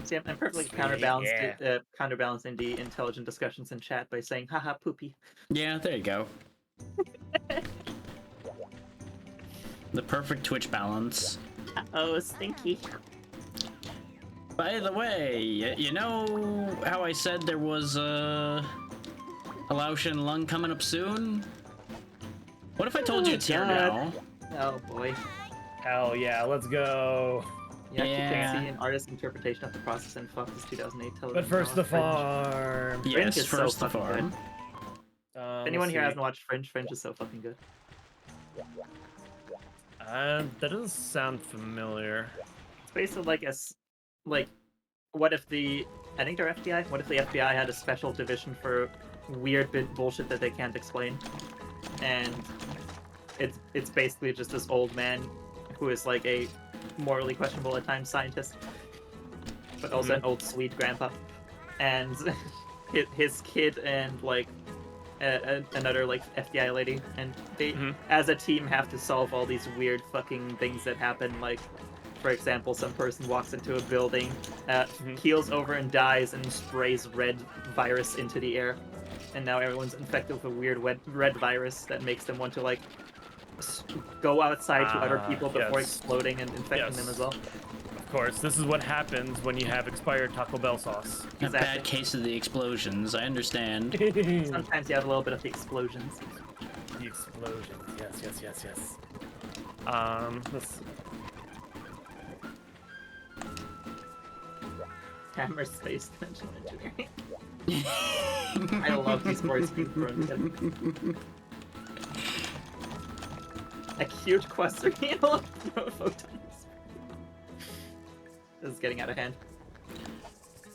See, I'm perfectly Sweet, counterbalancing the intelligent discussions in chat by saying, haha, poopy. Yeah, there you go. The perfect Twitch balance. Oh, stinky. By the way, you know how I said there was a Laotian lung coming up soon? What if I told you it's here now? Oh boy. Hell yeah, let's go. You actually Yeah. can see an artist's interpretation of the process in Fox's 2008 television. But first, the drama, farm. Fringe Yes, is so first the fucking farm. If anyone here hasn't watched Fringe, Fringe is so fucking good. That doesn't sound familiar. It's basically like what if I think they're FBI. What if the FBI had a special division for weird bullshit that they can't explain, and it's basically just this old man who is like a morally questionable at times scientist, but also an old sweet grandpa, and his kid and like another like FBI lady, and they as a team have to solve all these weird fucking things that happen. Like, for example, some person walks into a building, keels over and dies, and sprays red virus into the air, and now everyone's infected with a weird red virus that makes them want to like go outside to other people before exploding and infecting them as well. Of course, this is what happens when you have expired Taco Bell sauce. A bad case of the explosions. I understand. Sometimes you have a little bit of the explosions. The explosions. Yes. Let's... Hammer space dimensional engineering. I love these words being thrown together. Acute quest reveal. Photons. This is getting out of hand.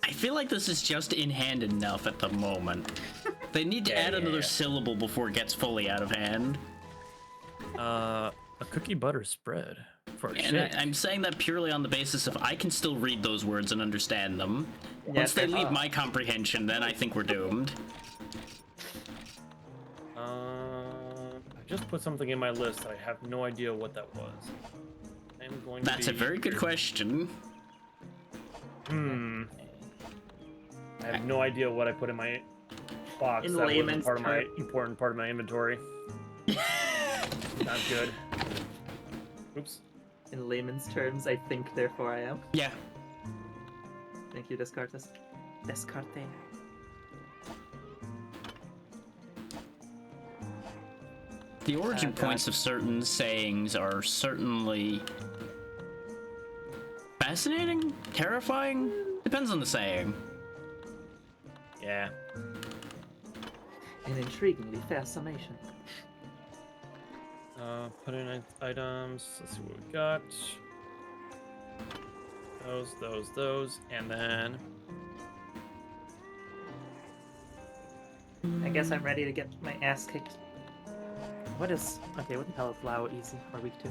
I feel like this is just in hand enough at the moment. They need to add another syllable before it gets fully out of hand. A cookie butter spread for a And shake. I'm saying that purely on the basis of I can still read those words and understand them. Once they leave my comprehension, then I think we're doomed. I just put something in my list. I have no idea what that was. I'm going to That's a very good question. I have no idea what I put in my box. In That was layman's part of my term- important part of my inventory. Not good. Oops. In layman's terms, I think, therefore I am. Yeah. Thank you, Descartes. Descartes. The origin points of certain sayings are certainly fascinating, terrifying. Depends on the saying. Yeah. An intriguingly fair summation. Put in items. Let's see what we got. Those, and then I guess I'm ready to get my ass kicked. What the hell is Lao easy or weak to?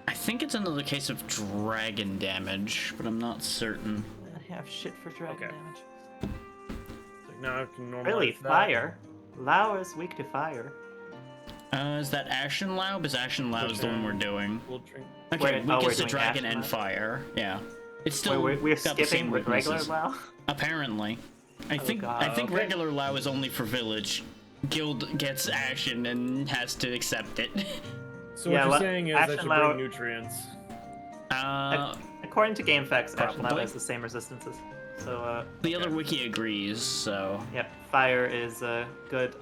I think it's another case of dragon damage, but I'm not certain. I have shit for dragon Okay. damage. so now I can normalize Really, that. fire? Lao is weak to fire. Is that Ashen Lao? Because Ashen Lao is the one we're doing. We'll drink. Okay, we're weakest to doing dragon Ashen and Lao? fire. Yeah. It's still We're got the same skipping with regular weaknesses. Lao? Apparently. I think God. think Okay. regular Lao is only for village. Guild gets Ashen and has to accept it. So Yeah, what you're saying is that Ashen you Lao- bring nutrients. According to GameFAQs, Ashen Lao Probably. has the same resistances. So, The other wiki agrees, so yep, fire is good.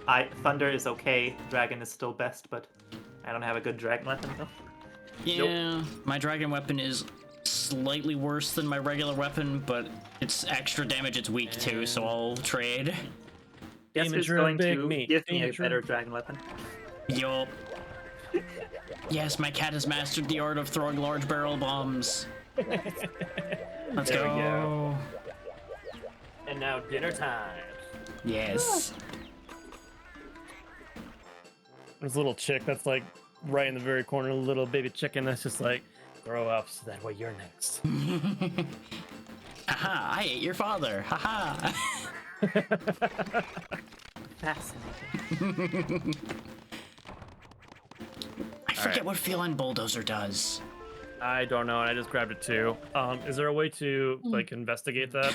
Thunder is okay. Dragon is still best, but I don't have a good dragon weapon though. yeah. My dragon weapon is slightly worse than my regular weapon, but it's extra damage. It's weak too, so I'll trade. Guess who's Immature going big to meat. give me a Immature. better dragon weapon? Yup. Yes, my cat has mastered the art of throwing large barrel bombs. Let's There we go. go. And now dinner time. Yes. There's a little chick that's like right in the very corner, a little baby chicken that's just like, grow up so that way you're next. Haha, I ate your father. Haha. Fascinating. I forget what feline bulldozer does. I don't know, and I just grabbed it too. Is there a way to like investigate that?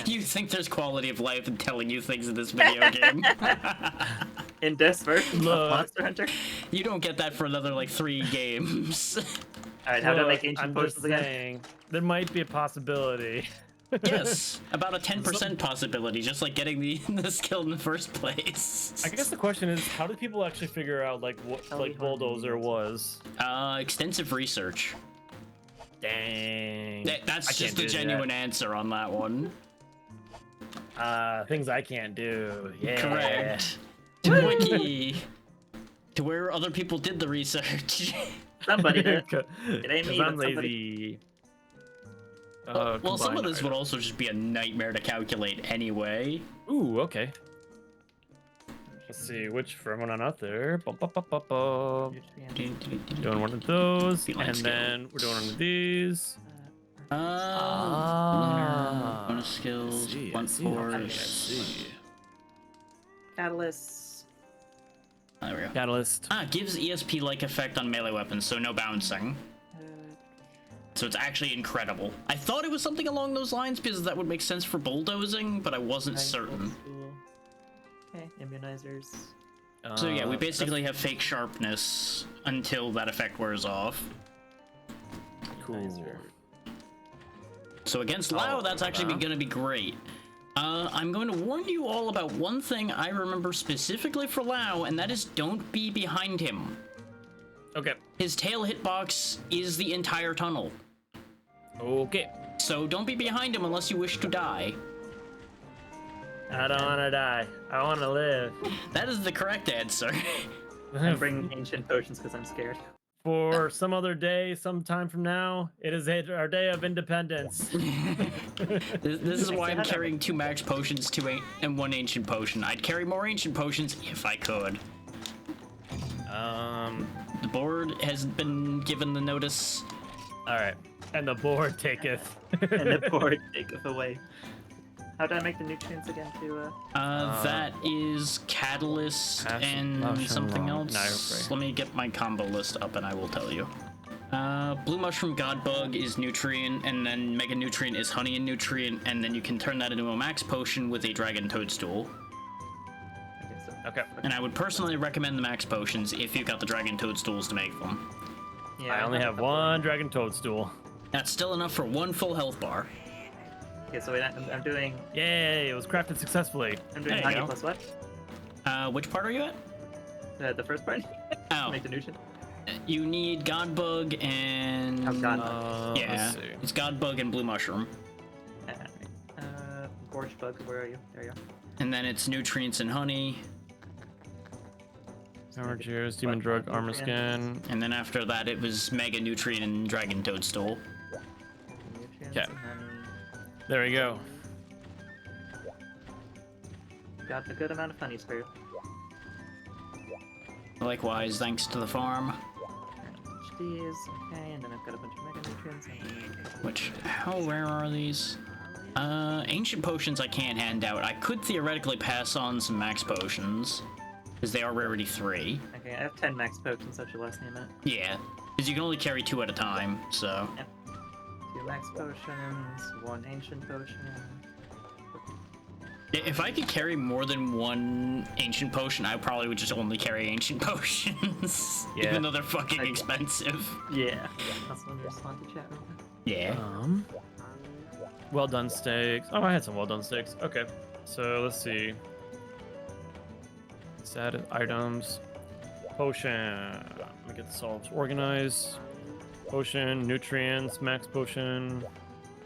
You think there's quality of life in telling you things in this video game? In this version of Look. Monster Hunter? You don't get that for another like 3 games. Alright, how to Look, make ancient I'm poses just again? saying, there might be a possibility. Yes, about a 10% possibility, just like getting the skill in the first place. I guess the question is, how do people actually figure out like what Tell me like how bulldozer many was? Extensive research. Dang. That's I just can't the do genuine answer on that one. Things I can't do. Yeah. Correct. To the wiki. To where other people did the research. Somebody did. It ain't me, I'm but somebody- lazy. Well, some of Combined this would item. also just be a nightmare to calculate anyway. Ooh, okay. Let's see which for everyone out there. Bum, bum, bum, bum, bum. Doing one of those, Feline and skill. then we're doing one of these. Lunar, bonus skills, see, blunt I see, okay, I force. see. Catalyst. There we go. Catalyst. Gives ESP-like effect on melee weapons, so no bouncing. So it's actually incredible. I thought it was something along those lines because that would make sense for bulldozing, but I wasn't certain. Okay, immunizers. So yeah, we Uh, basically have fake sharpness until that effect wears off. cool. Immunizer. So against Lao, that's actually going to be great. I'm going to warn you all about one thing I remember specifically for Lao, and that is don't be behind him. Okay. His tail hitbox is the entire tunnel. Okay. So don't be behind him unless you wish to die. I don't want to die. I want to live. That is the correct answer. I'm bringing ancient potions because I'm scared. For some other day, sometime from now, it is our day of independence. This is why I'm carrying 2 max potions, and 1 ancient potion. I'd carry more ancient potions if I could. The board has been given the notice. All right. And the board taketh. And the board taketh away. How do I make the nutrients again to That is Catalyst Acid and Mushroom something Raw. else. No, you're free. Let me get my combo list up and I will tell you. Blue Mushroom God Bug is Nutrient, and then Mega Nutrient is Honey and Nutrient, and then you can turn that into a max potion with a Dragon Toadstool. Okay, so Okay. And I would personally recommend the max potions if you got the Dragon Toadstools to make them. yeah, I only a have couple. one dragon toadstool. That's still enough for 1 full health bar. Okay, so wait, I'm doing Yay! It was crafted successfully. There you honey go. plus what? Which part are you at? The first part? Oh, Make the nutrient. you need God Bug and... Oh, God. Yeah, Let's see. it's God Bug and Blue Mushroom. Gorge bug, where are you? There you are. And then it's Nutrients and Honey. Power Gears, Demon Drug, Armor Skin. And then after that, it was Mega Nutrient and Dragon Toadstool. Nutrients Okay. and honey. There we go. Got a good amount of honey spare. Likewise, thanks to the farm. These, okay, and then I've got a bunch of mega nutrients. Which, how rare are these? Ancient Potions I can't hand out. I could theoretically pass on some Max Potions, because they are rarity 3. Okay, I have 10 max potions, that should last me a minute. Yeah, because you can only carry 2 at a time, so... 2 max potions, 1 ancient potion. If I could carry more than 1 Ancient Potion, I probably would just only carry Ancient Potions. Yeah. Even though they're fucking Okay. expensive. Yeah. Also, let me respond to chat real quick. Yeah. Well done steaks. Oh, I had some well done steaks. Okay. So let's see. Sad items. Potion. Let me get the solves organized. Potion, nutrients, max potion.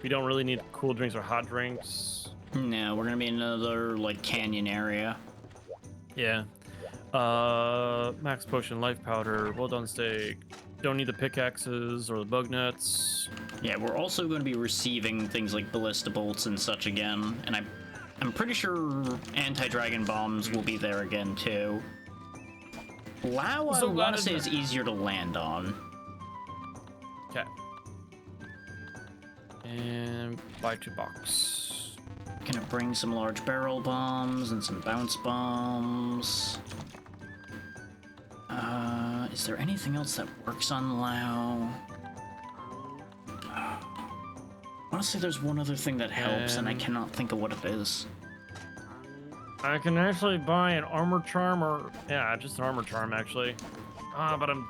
We don't really need cool drinks or hot drinks. No, we're gonna be in another, like, canyon area. Yeah. Max potion, life powder, well done steak. Don't need the pickaxes or the bug nets. Yeah, we're also going to be receiving things like ballista bolts and such again, and I'm pretty sure anti-dragon bombs will be there again too. Lao, I So want glad to it's say not- is easier to land on. Okay. And buy 2 box. Gonna bring some large barrel bombs and some bounce bombs. Is there anything else that works on Lao? Honestly, there's one other thing that helps, and I cannot think of what it is. I can actually buy an armor charm or yeah, just an armor charm actually. But I'm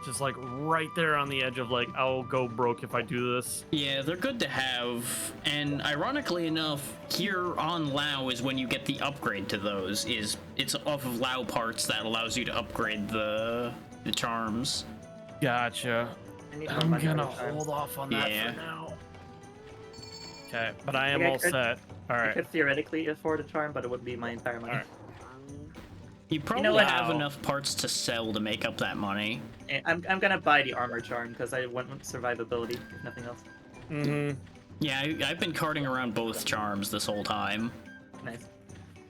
just like right there on the edge of like I'll go broke if I do this. Yeah, they're good to have, and ironically enough, here on Lao is when you get the upgrade to those. It's off of Lao parts that allows you to upgrade the charms. Gotcha. I need more I'm money gonna for the hold charms. off on that Yeah. for now. Okay, but I am Okay, all good. set. All I right. could theoretically afford a charm, but it wouldn't be my entire money. Alright. You probably know what? have enough parts to sell to make up that money. I'm gonna buy the armor charm because I want survivability, if nothing else. Mm-hmm. Yeah, I've been carting around both charms this whole time, Nice.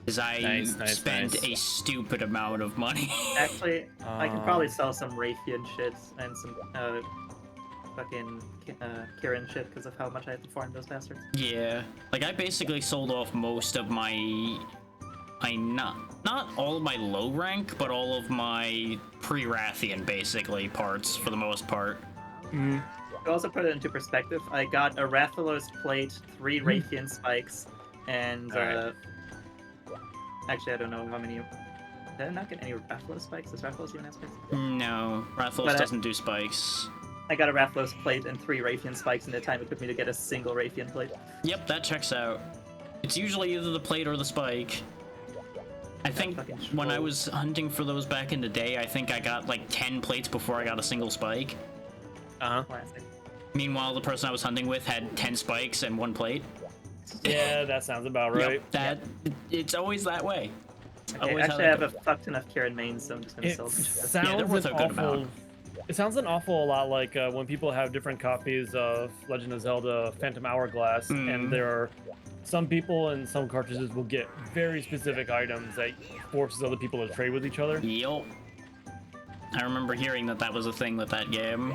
because I Nice, spent nice. a stupid amount of money. Actually, I can probably sell some Raytheon shit and some fucking Kirin shit because of how much I had to farm those bastards. Yeah, like I basically sold off most of my, not all of my low rank, but all of my pre-Rathian basically parts for the most part. To also put it into perspective, I got a Rathalos plate, 3 Raytheon spikes, and Alright. actually I don't know how many. Did I not get any Rathalos spikes? Does Rathalos even have spikes? No, Rathalos But I- doesn't do spikes. I got a Rathalos plate and 3 Raytheon spikes in the time it took me to get a single Raytheon plate. Yep, that checks out. It's usually either the plate or the spike. I think fucking when I troll. was hunting for those back in the day, I think I got like 10 plates before I got a single spike. Classic. Meanwhile, the person I was hunting with had 10 spikes and 1 plate. Yeah, that sounds about right. Yep, it's always that way. It's Okay, always how actually I that have a goes. fuck ton of Kirin mains, so I'm just gonna It sell them. sounds they're worth an a good awful. amount. It sounds an awful lot like when people have different copies of Legend of Zelda Phantom Hourglass, and there are some people and some cartridges will get very specific items that forces other people to trade with each other. Yup. I remember hearing that was a thing with that game.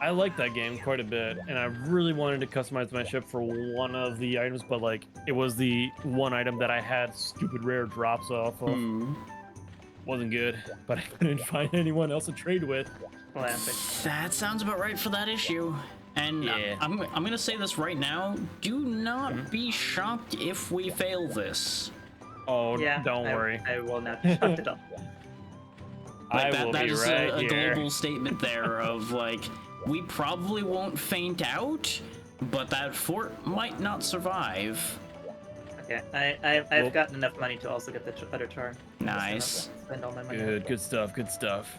I like that game quite a bit, and I really wanted to customize my ship for one of the items, but like it was the one item that I had stupid rare drops off of. Wasn't good, but I couldn't find anyone else to trade with. Classic. That sounds about right for that issue. And Yeah. I'm gonna say this right now. Do not be shocked if we fail this. Oh, Yeah. don't worry. I will not be shocked at all. Like I will that be is right a here. global statement there of like, we probably won't faint out, but that fort might not survive. Okay, I've gotten enough money to also get the other charm. Nice. Spend all my money. Good stuff. Good stuff.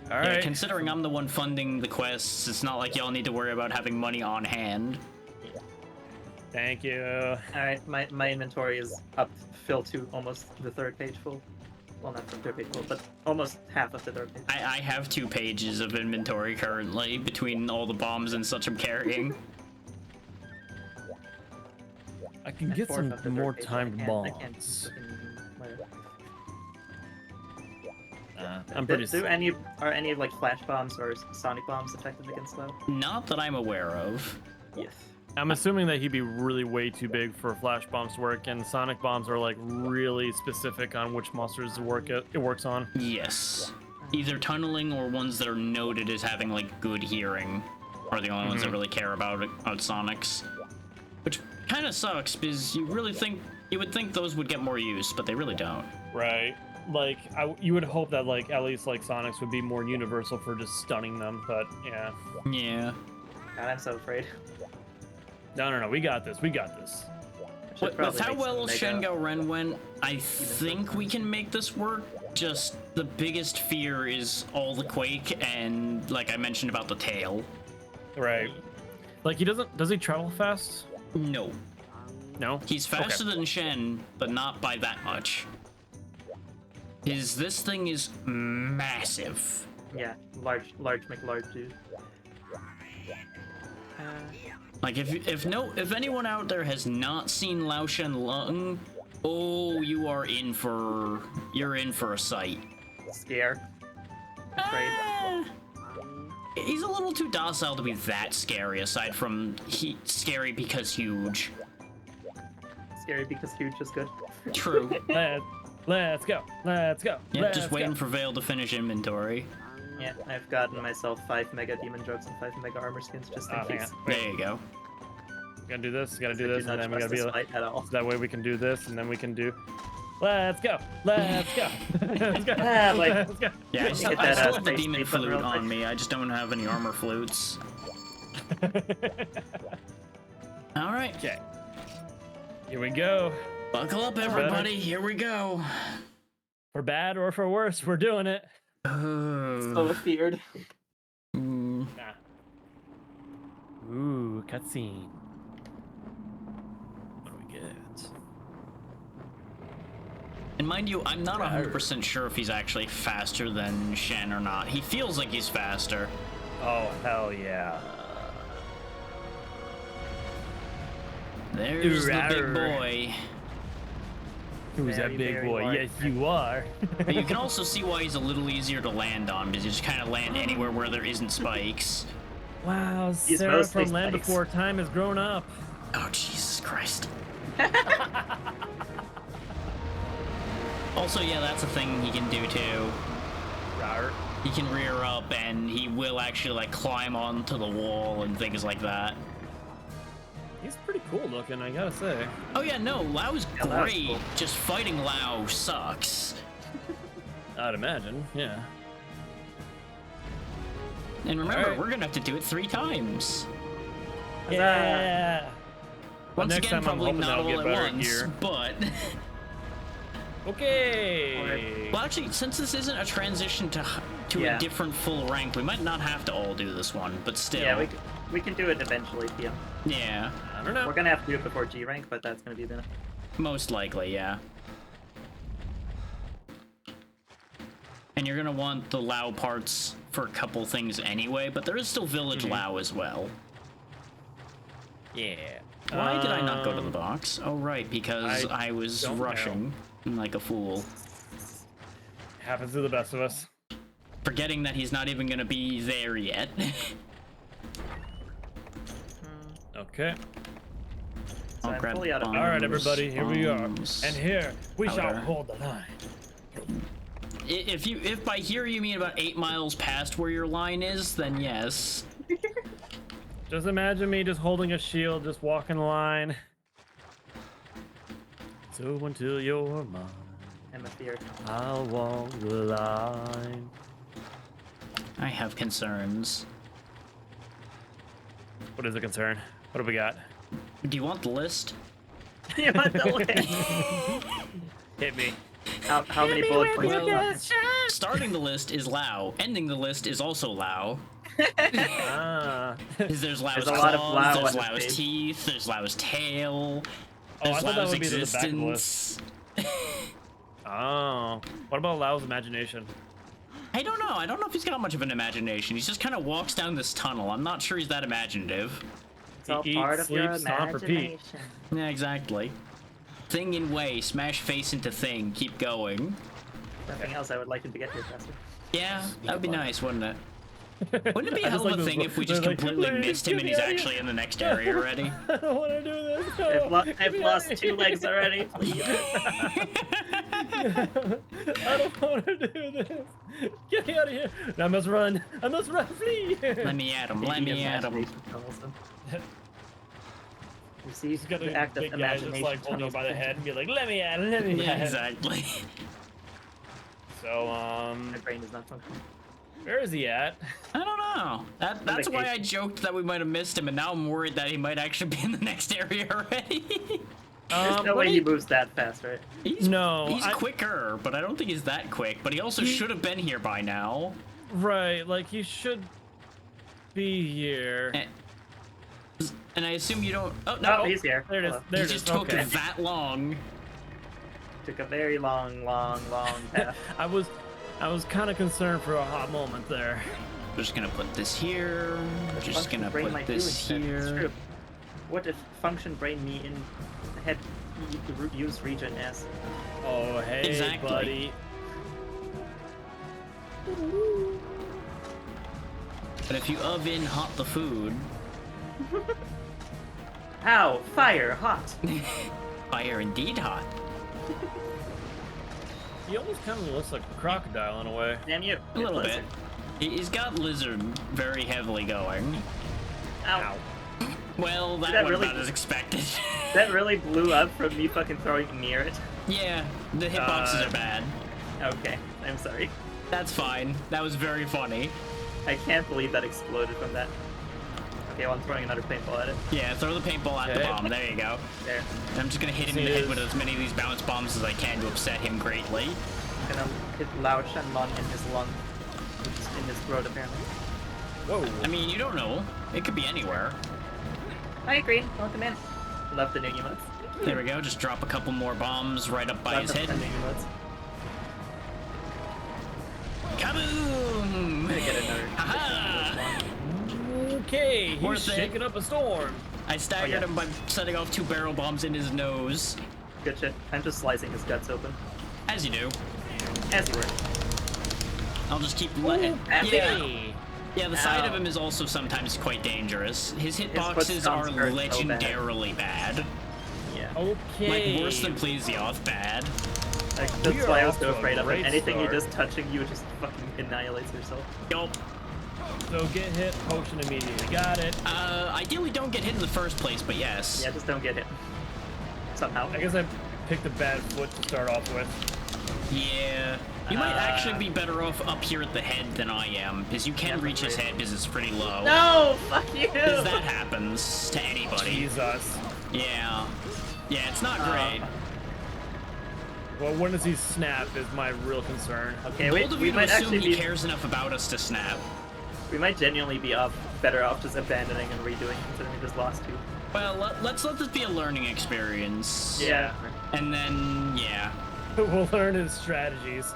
All Yeah, right. considering I'm the one funding the quests, it's not like y'all need to worry about having money on hand. Thank you. Alright, my inventory is up, filled to almost the 3rd page full. Well, not the 3rd page full, but almost half of the 3rd page. I have 2 pages of inventory currently between all the bombs and such I'm carrying. I can get Fourth some of the more 3rd page, timed I can't bombs. freaking- whatever. I'm pretty. Are any like flash bombs or sonic bombs effective against slow? Not that I'm aware of. Yes. I'm assuming that he'd be really way too big for flash bombs to work, and sonic bombs are like really specific on which monsters it works on. Yes. Either tunneling or ones that are noted as having like good hearing are the only ones that really care about sonics. Which kind of sucks because you would think those would get more use, but they really don't. Right. Like you would hope that like at least like sonics would be more universal for just stunning them, but yeah. Yeah. God, I'm so afraid. No. We got this. We got this. I should With probably how make well some mega- Shengo Ren went, I think we can make this work. Just the biggest fear is all the quake and, like I mentioned about the tail. Right. Like does he travel fast? No. No. He's faster than Shen, but not by that much. This thing is massive. Yeah, large McLarge dude. Like if anyone out there has not seen Lao Shen Lung, oh, you're in for a sight. Scare. Afraid. He's a little too docile to be that scary. Aside from scary because huge. Scary because huge is good. True. Let's go. Let's go. Yeah, Let's just waiting go. for Vale to finish inventory. Yeah, I've gotten myself 5 mega demon drugs and 5 mega armor skins just in Oh, hang case. on. There you go. Gotta do this. Gotta do I this, do and not then we trust gotta be. this fight at all. So that way we can do this, and then we can do. Let's go. Let's go. Let's go. Ah, like- Let's go. Yeah, I Hit still, that, I still have the face demon button flute real quick. on me. I just don't have any armor flutes. All right. Okay. Here we go. Buckle up, everybody. Here we go. For bad or for worse, we're doing it. So feared. Mm, Nah. Ooh, cutscene. What do we get? And mind you, I'm not 100% sure if he's actually faster than Shen or not. He feels like he's faster. Oh, hell yeah. There's the big Rawr. boy. Who's Very, that big very boy? large. Yes, you are. But you can also see why he's a little easier to land on, because you just kind of land anywhere where there isn't spikes. Wow, He's Sarah mostly from Land spikes. Before Time has grown up. Oh, Jesus Christ. Also, yeah, that's a thing he can do too. Rawr. He can rear up and he will actually like climb onto the wall and things like that. He's pretty cool looking, I gotta say. Oh yeah, no, Lau's Yeah, Lau's great. cool. Just fighting Lau sucks. I'd imagine, yeah. And remember, Alright. we're gonna have to do it 3 times. Yeah. Once next again, time I'm probably hoping not that'll all get at better once, gear. but... Okay. Well, actually, since this isn't a transition to Yeah. a different full rank, we might not have to all do this one, but still. Yeah, we can do it eventually, yeah. Yeah, I don't know. We're gonna have to do it before G rank, but that's gonna be the. most likely, yeah. And you're gonna want the Lao parts for a couple things anyway, but there is still Village Lao as well. Yeah. Why did I not go to the box? Oh, right, because I I was don't rushing like a fool. Happens to the best of us. Forgetting that he's not even gonna be there yet. Okay. So I'll I'm grab fully out of bombs, All right, everybody, here we are. bombs. And here we shall Powder. hold the line. If by here you mean about 8 miles past where your line is, then yes. Just imagine me just holding a shield, just walking the line. So until you're mine, I'm a fear. I'll walk the line. I have concerns. What is the concern? What have we got? Do you want the list? You want the list? Hit me. How many bullet points? Well, do you want? starting the list is Lao. Ending the list is also Lao. Ah. 'Cause there's Lao's There's a lot of claws, Lao there's on this Lao's page. teeth, there's Lao's tail, Oh, I there's thought that Lao's would be to the back of the list. existence. Oh. What about Lau's imagination? I don't know. I don't know if he's got much of an imagination. He just kind of walks down this tunnel. I'm not sure he's that imaginative. It's all He part eats, of your sleeps, stomp, repeat. imagination. Yeah, exactly. Thing in way, smash face into thing, keep going. Nothing else. I would like him to get here faster. Yeah, that would be nice, wouldn't it? Wouldn't it be a I just hell of like a those thing lo- if we they're just like, completely "Please, missed him get and me he's out of here." actually in the next area already? I don't want to do this. No. I've lost 2 legs already. Please. I don't want to do this. Get me out of here. I must run. I must run. Flee. Let me at him, let me at him. Imagination tunnels them. You see, He's got the a act of big guy imagination just like holding tunnels him by the them. head and be like, "Let me at. Let me Yeah, at." exactly. So My brain is not functioning. where is he at? I don't know. That's why I vacation. joked that we might have missed him, and now I'm worried that he might actually be in the next area already. There's no let way me- he moves that fast, right? He's, No, he's I- quicker, but I don't think he's that quick. But he also should have been here by now. Right, like he should be here. And I assume you don't. Oh Oh, no, he's here. There it is. Hold on. There he it is. just took Okay. that long. Took a very long path. I was kind of concerned for a hot moment there. We're just gonna put this here. We're just Function gonna brain put might do this instead. It's here. true. What if function brain me in head use region as? Oh, hey, Exactly. buddy. But if you oven hot the food, Ow! Fire! Hot! fire indeed hot. He almost kind of looks like a crocodile in a way. Damn you! A little Lizard. bit. He's got lizard very heavily going. Ow! Well, that that one really- about as expected. That really blew up from me fucking throwing near it. Yeah, the hitboxes are bad. Okay, I'm sorry. That's fine. That was very funny. I can't believe that exploded from that. Okay, well, I'm throwing another paintball at it. Yeah, throw the paintball at the Okay. bomb. There you go. There. And I'm just gonna hit him in the head with as many of these bounce bombs as I can to upset him greatly. I'm gonna hit Lao Shenlong in his lung. Which is in his throat, apparently. Whoa. I mean, you don't know. It could be anywhere. I agree. Welcome in. Love the new emotes. There we go. Just drop a couple more bombs right up by Love his the head. new emotes. Kaboom! I'm gonna get another. Haha! Okay, he's Worth it. shaking up a storm. I staggered Oh, yeah. him by setting off 2 barrel bombs in his nose. Good shit. I'm just slicing his guts open. As you do. As you were. I'll just keep letting. Happy. Yeah. Hey. Yeah, the side of Ow. him is also sometimes quite dangerous. His foot hitboxes stomps are hurt so bad. legendarily bad. Yeah. Okay. Like, worse than Plesioth bad. Like, We that's are why I was off so to a afraid of it. great Anything he start. does touching you just fucking annihilates yourself. Yup. So get hit, potion immediately. Got it. Ideally don't get hit in the first place, but yes. Yeah, just don't get hit. Somehow. I guess I picked a bad foot to start off with. Yeah. You might actually be better off up here at the head than I am, because you can Yeah, reach his right. head because it's pretty low. No! Fuck you! Because that happens to anybody. Jesus. Yeah. Yeah, it's not great. Well, when does he snap is my real concern. Okay, Bold of we you to might assume actually he be. cares enough about us to snap. We might genuinely be better off just abandoning and redoing considering we just lost two. Well, let's let this be a learning experience. Yeah. And then, yeah. We'll learn his strategies.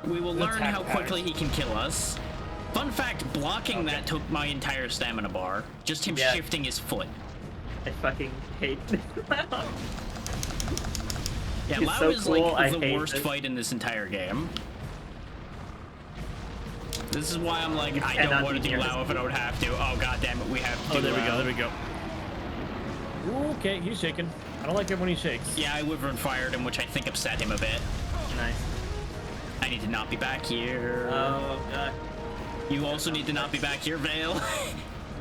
We will The learn attack how quickly patterns. he can kill us. Fun fact, blocking that took my entire stamina bar. Just him Yeah. shifting his foot. I fucking hate Yeah, He's Lao so is cool, I like the hate worst this. fight in this entire game. This is why I'm like, I cannot don't want to be do near Lao this. if I don't have to. Oh god damn it, we have to. Oh, there we Lao. go. There we go. Okay, he's shaking. I don't like it when he shakes. Yeah, I Wyvern fired him, which I think upset him a bit. Nice. I need to not be back here. Oh god. You also need to not be back here, Vale.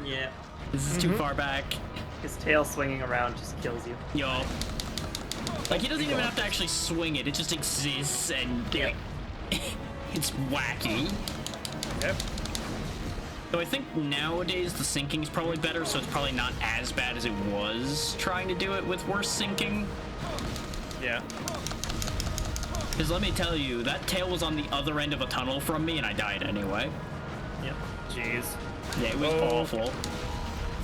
Yeah. This is too far back. His tail swinging around just kills you. Yo. Like, he doesn't even have to actually swing it, it just exists, and Yeah. it's wacky. Yep. So I think nowadays the sinking's probably better, so it's probably not as bad as it was trying to do it with worse sinking. Yeah. Because let me tell you, that tail was on the other end of a tunnel from me, and I died anyway. Yep. Jeez. Yeah, it was Oh. awful.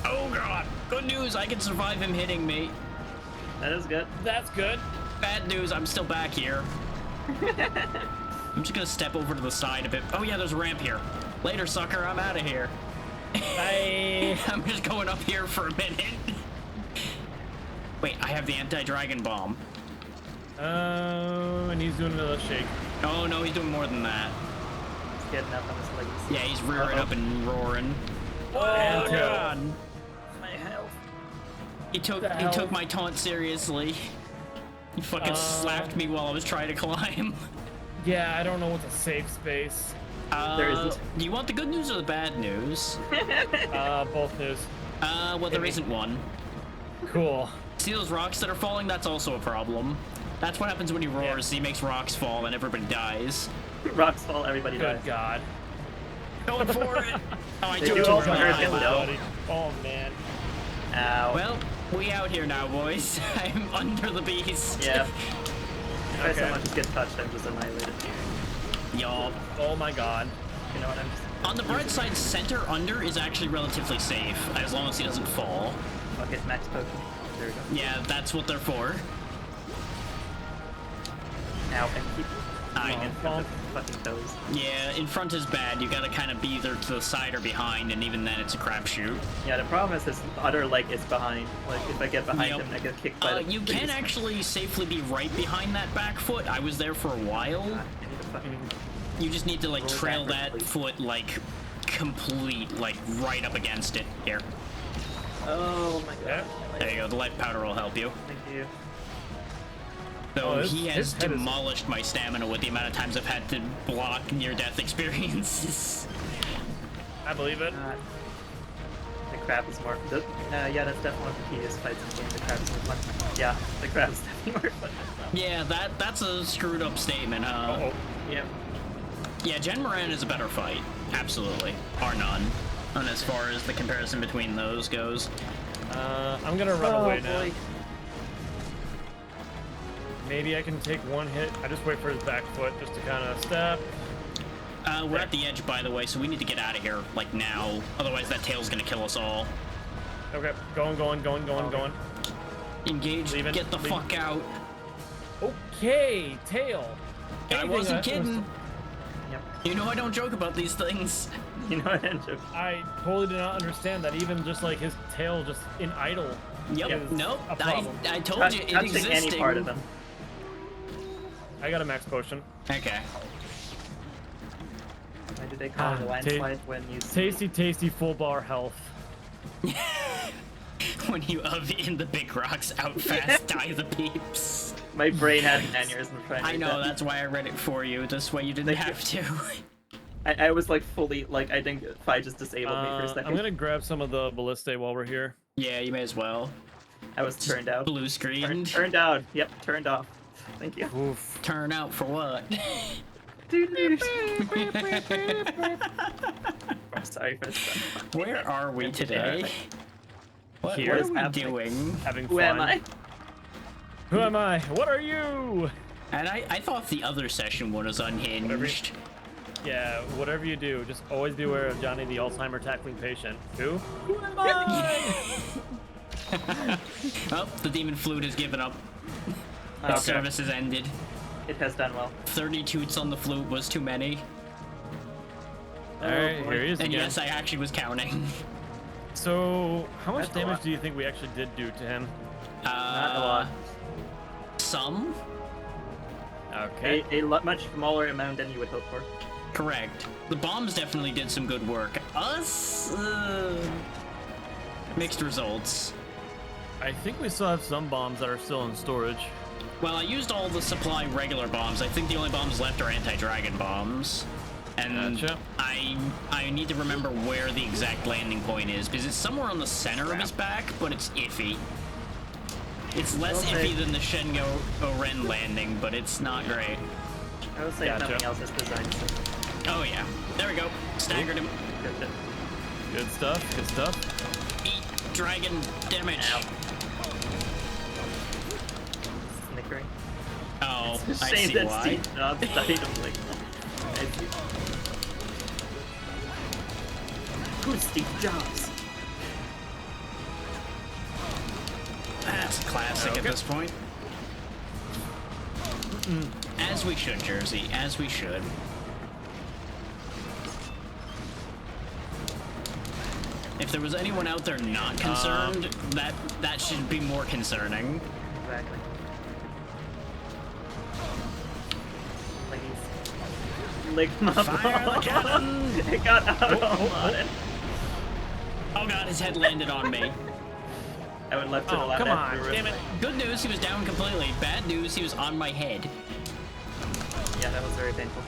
Oh god! Good news, I can survive him hitting me. That is good. That's good. Bad news, I'm still back here. I'm just gonna step over to the side a bit. Oh yeah, there's a ramp here. Later, sucker, I'm out of here. Bye. I'm just going up here for a minute. Wait, I have the anti-dragon bomb. And he's doing another shake. Oh no, he's doing more than that. He's getting up on his legs. Yeah, he's rearing up and roaring. Oh And tail. god! My health. He took The hell? my taunt seriously. He fucking slapped me while I was trying to climb. Yeah, I don't know what's a safe space. There isn't. Do you want the good news or the bad news? Both news. Well, there isn't one. Cool. See those rocks that are falling? That's also a problem. That's what happens when he roars. He makes rocks fall and everybody dies. Rocks fall, everybody Good dies. God. Going for it. Oh, I They took do it also too hurt early. him, though. Oh man. Ow. Well, we out here now, boys. I'm under the beast. Yeah. If I so Okay. much as get touched, I'm just annihilated. Y'all. Oh my God. You know what? I'm just. On the bright side, center under is actually relatively safe, as long as he doesn't fall. Okay, max potion. There we go. Yeah, that's what they're for. Ow, and keep I going in front of fucking toes. Yeah, in front is bad. You gotta kind of be either to the side or behind, and even then it's a crapshoot. Yeah, the problem is his other leg is behind. Like, if I get behind Yep. him, I get kicked by the You can actually safely be right behind that back foot. I was there for a while. I need to fucking... You just need to like Roll trail backwards, that please. foot like complete, like right up against it. Here, Oh my Yeah. god. there you go. The life powder will help you. Thank you. So Oh, his- he has his head is- demolished my stamina with the amount of times I've had to block near-death experiences. I believe it. The crab is more... yeah, that's definitely one of the keyest fights in the game. The crab is more fun. Yeah, the crab is definitely more fun. Yeah, that's a screwed up statement, huh? Oh. Yeah. Yeah, Jen Moran is a better fight. Absolutely. Bar none. And as far as the comparison between those goes. I'm gonna run Oh, away now. boy. Maybe I can take one hit. I just wait for his back foot just to kind of step. We're at the edge, by the way, so we need to get out of here, like, now. Otherwise, that tail's gonna kill us all. Okay, going. Engage, Leaving, get the leaving. fuck out. Okay, tail. I Anything wasn't kidding. Yep. You know I don't joke about these things. You know what, Andrew? I totally did not understand that even just like his tail just in idle. Yep, is nope. a problem. I told you, it Touching existing. any part of him. I got a max potion. Okay. I do they call it? A Ah, landslide when you Tasty, full bar health. When you in the big rocks out fast, die the peeps. My brain had an aneurysm trying to I read know, that. that's why I read it for you. This way you didn't Thank you. have to. I was like fully like I think Fi just disabled me for a second. I'm gonna grab some of the ballista while we're here. Yeah, you may as well. I was turned out. Blue screen. Turned out. Yep, turned off. Thank you. Oof. Turn out for what? I'm sorry for this. Where are we today? What Here. are What is we happening? doing? Having Who fun. am I? Who am I? What are you? And I thought the other session was unhinged. Yeah, whatever you do, just always be aware of Johnny the Alzheimer tackling patient. Who? Who am I? Oh, the demon flute has given up. Okay. Its service has ended. It has done well. 30 toots on the flute was too many. Alright, boy. here he is And again. yes, I actually was counting. So, how much That's a damage lot. do you think we actually did do to him? Not a lot. Some? Okay. A much smaller amount than you would hope for. Correct. The bombs definitely did some good work. Us? Mixed results. I think we still have some bombs that are still in storage. Well, I used all the supply regular bombs. I think the only bombs left are anti-dragon bombs. And Gotcha. I need to remember where the exact landing point is, because it's somewhere on the center of his back, but it's iffy. It's less Okay. iffy than the Shengo Oren landing, but it's not great. I would say if Gotcha. nothing else is designed. So Oh yeah. There we go. Staggered him. good shit. Good stuff, good stuff. Eat dragon damage. Ow. Snickering. Oh, It's a I shame see that why. Steve Jobs died of like. Who's Steve Jobs? That's a classic at Okay. this point. As we should, Jersey. As we should. If there was anyone out there not concerned, that should be more concerning. Exactly. Please. Lick my Fire the ball. cannon! It got out on it. Oh god, his head landed on me. I would love to Oh, allow come that on, to ruin damn it. Good news, he was down completely. Bad news, he was on my head. Yeah, that was very painful.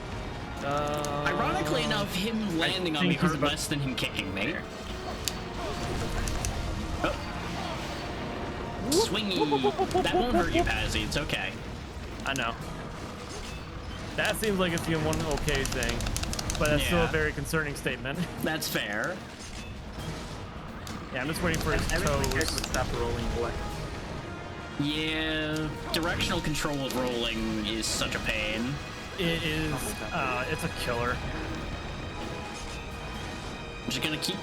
Ironically enough, him landing on me think he's hurt about- less than him kicking me. Oh. Swingy. That won't hurt you, Pazzy. It's okay. I know. That seems like it's the one okay thing, but that's still Yeah. a very concerning statement. That's fair. Yeah, I'm just waiting for his I wish my character toes. would stop rolling black. Yeah, directional control with rolling is such a pain. It is, it's a killer. I'm just gonna keep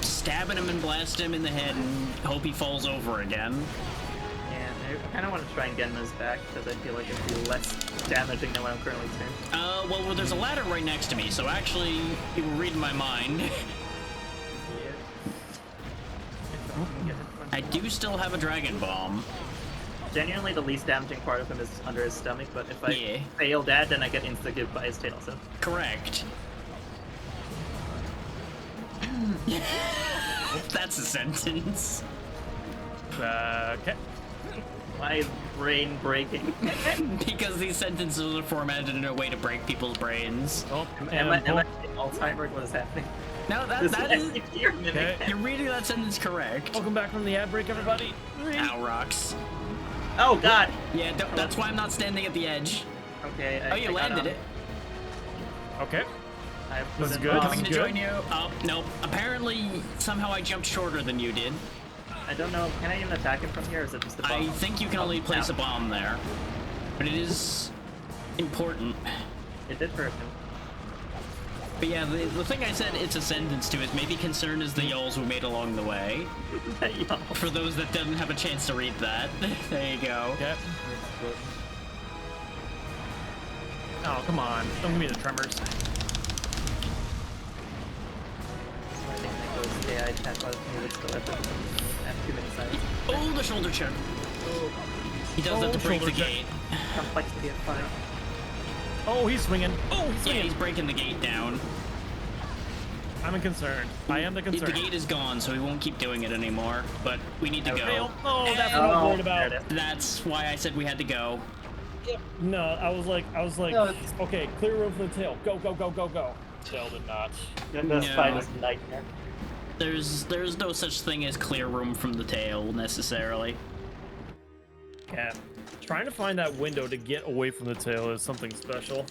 stabbing him and blasting him in the head and hope he falls over again. Yeah, I kind of want to try and get him his back because I feel like it'd be less damaging than what I'm currently doing. Well, there's a ladder right next to me, so actually, you were reading my mind. I do still have a dragon bomb. Genuinely, the least damaging part of him is under his stomach, but if I Yeah. fail that, then I get insta-give by his tail, so. Correct. That's a sentence. Okay. My brain breaking. Because these sentences are formatted in a way to break people's brains. Oh, am I and Alzheimer's? What is happening? No, that is... You're mimicking. Okay. You're reading that sentence correct. welcome back from the ad break, everybody. Ow, rocks. Oh god! Yeah, that's why I'm not standing at the edge. Okay, Oh, you landed it. Okay. I This put is in good. bombs. Coming to good. join you. Oh, no. Apparently, somehow I jumped shorter than you did. I don't know, can I even attack him from here, or is it just a bomb? I think you can only place a bomb there. But it is important. It did hurt him. But yeah, the thing I said it's a sentence to is maybe concerned is the yolls we made along the way. Yo. For those that didn't have a chance to read that. There you go. Okay. Oh, come on. Don't give me the tremors. So I think that goes, yeah, I had a lot of music still left. I have too many sides. Oh, the shoulder check. He does that to break the shoulder check. gate. Complexity of 5. Oh, he's swinging. Oh, he's Yeah, swinging. he's breaking the gate down. I'm concerned. I am the The concern. gate is gone, so we won't keep doing it anymore. But we need to go. Fail. Oh, that's what I was worried about. there it is. That's why I said we had to go. No, I was like, No, it's- okay, clear room for the tail. Go, go, go, go, go. Tail did not. The No. spider's a nightmare. There's no such thing as clear room from the tail necessarily. Yeah. Trying to find that window to get away from the tail is something special.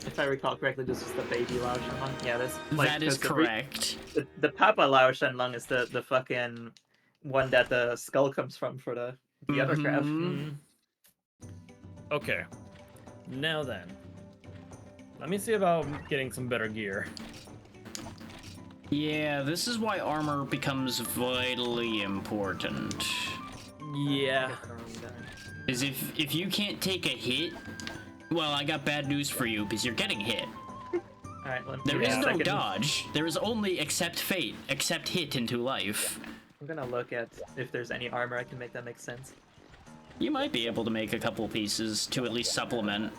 If I recall correctly, this is the baby Lao Shenlong. Yeah, this. That is correct. The Papa Lao Shenlong is the fucking one that the skull comes from for the other crab. Mhm. Okay. Now then. Let me see about getting some better gear. Yeah, this is why armor becomes vitally important. Yeah. Is if you can't take a hit, well, I got bad news for you because you're getting hit. Alright, well, There is yeah, no second- dodge. There is only accept fate, accept hit into life. I'm gonna look at if there's any armor I can make that make sense. You might be able to make a couple pieces to at least supplement.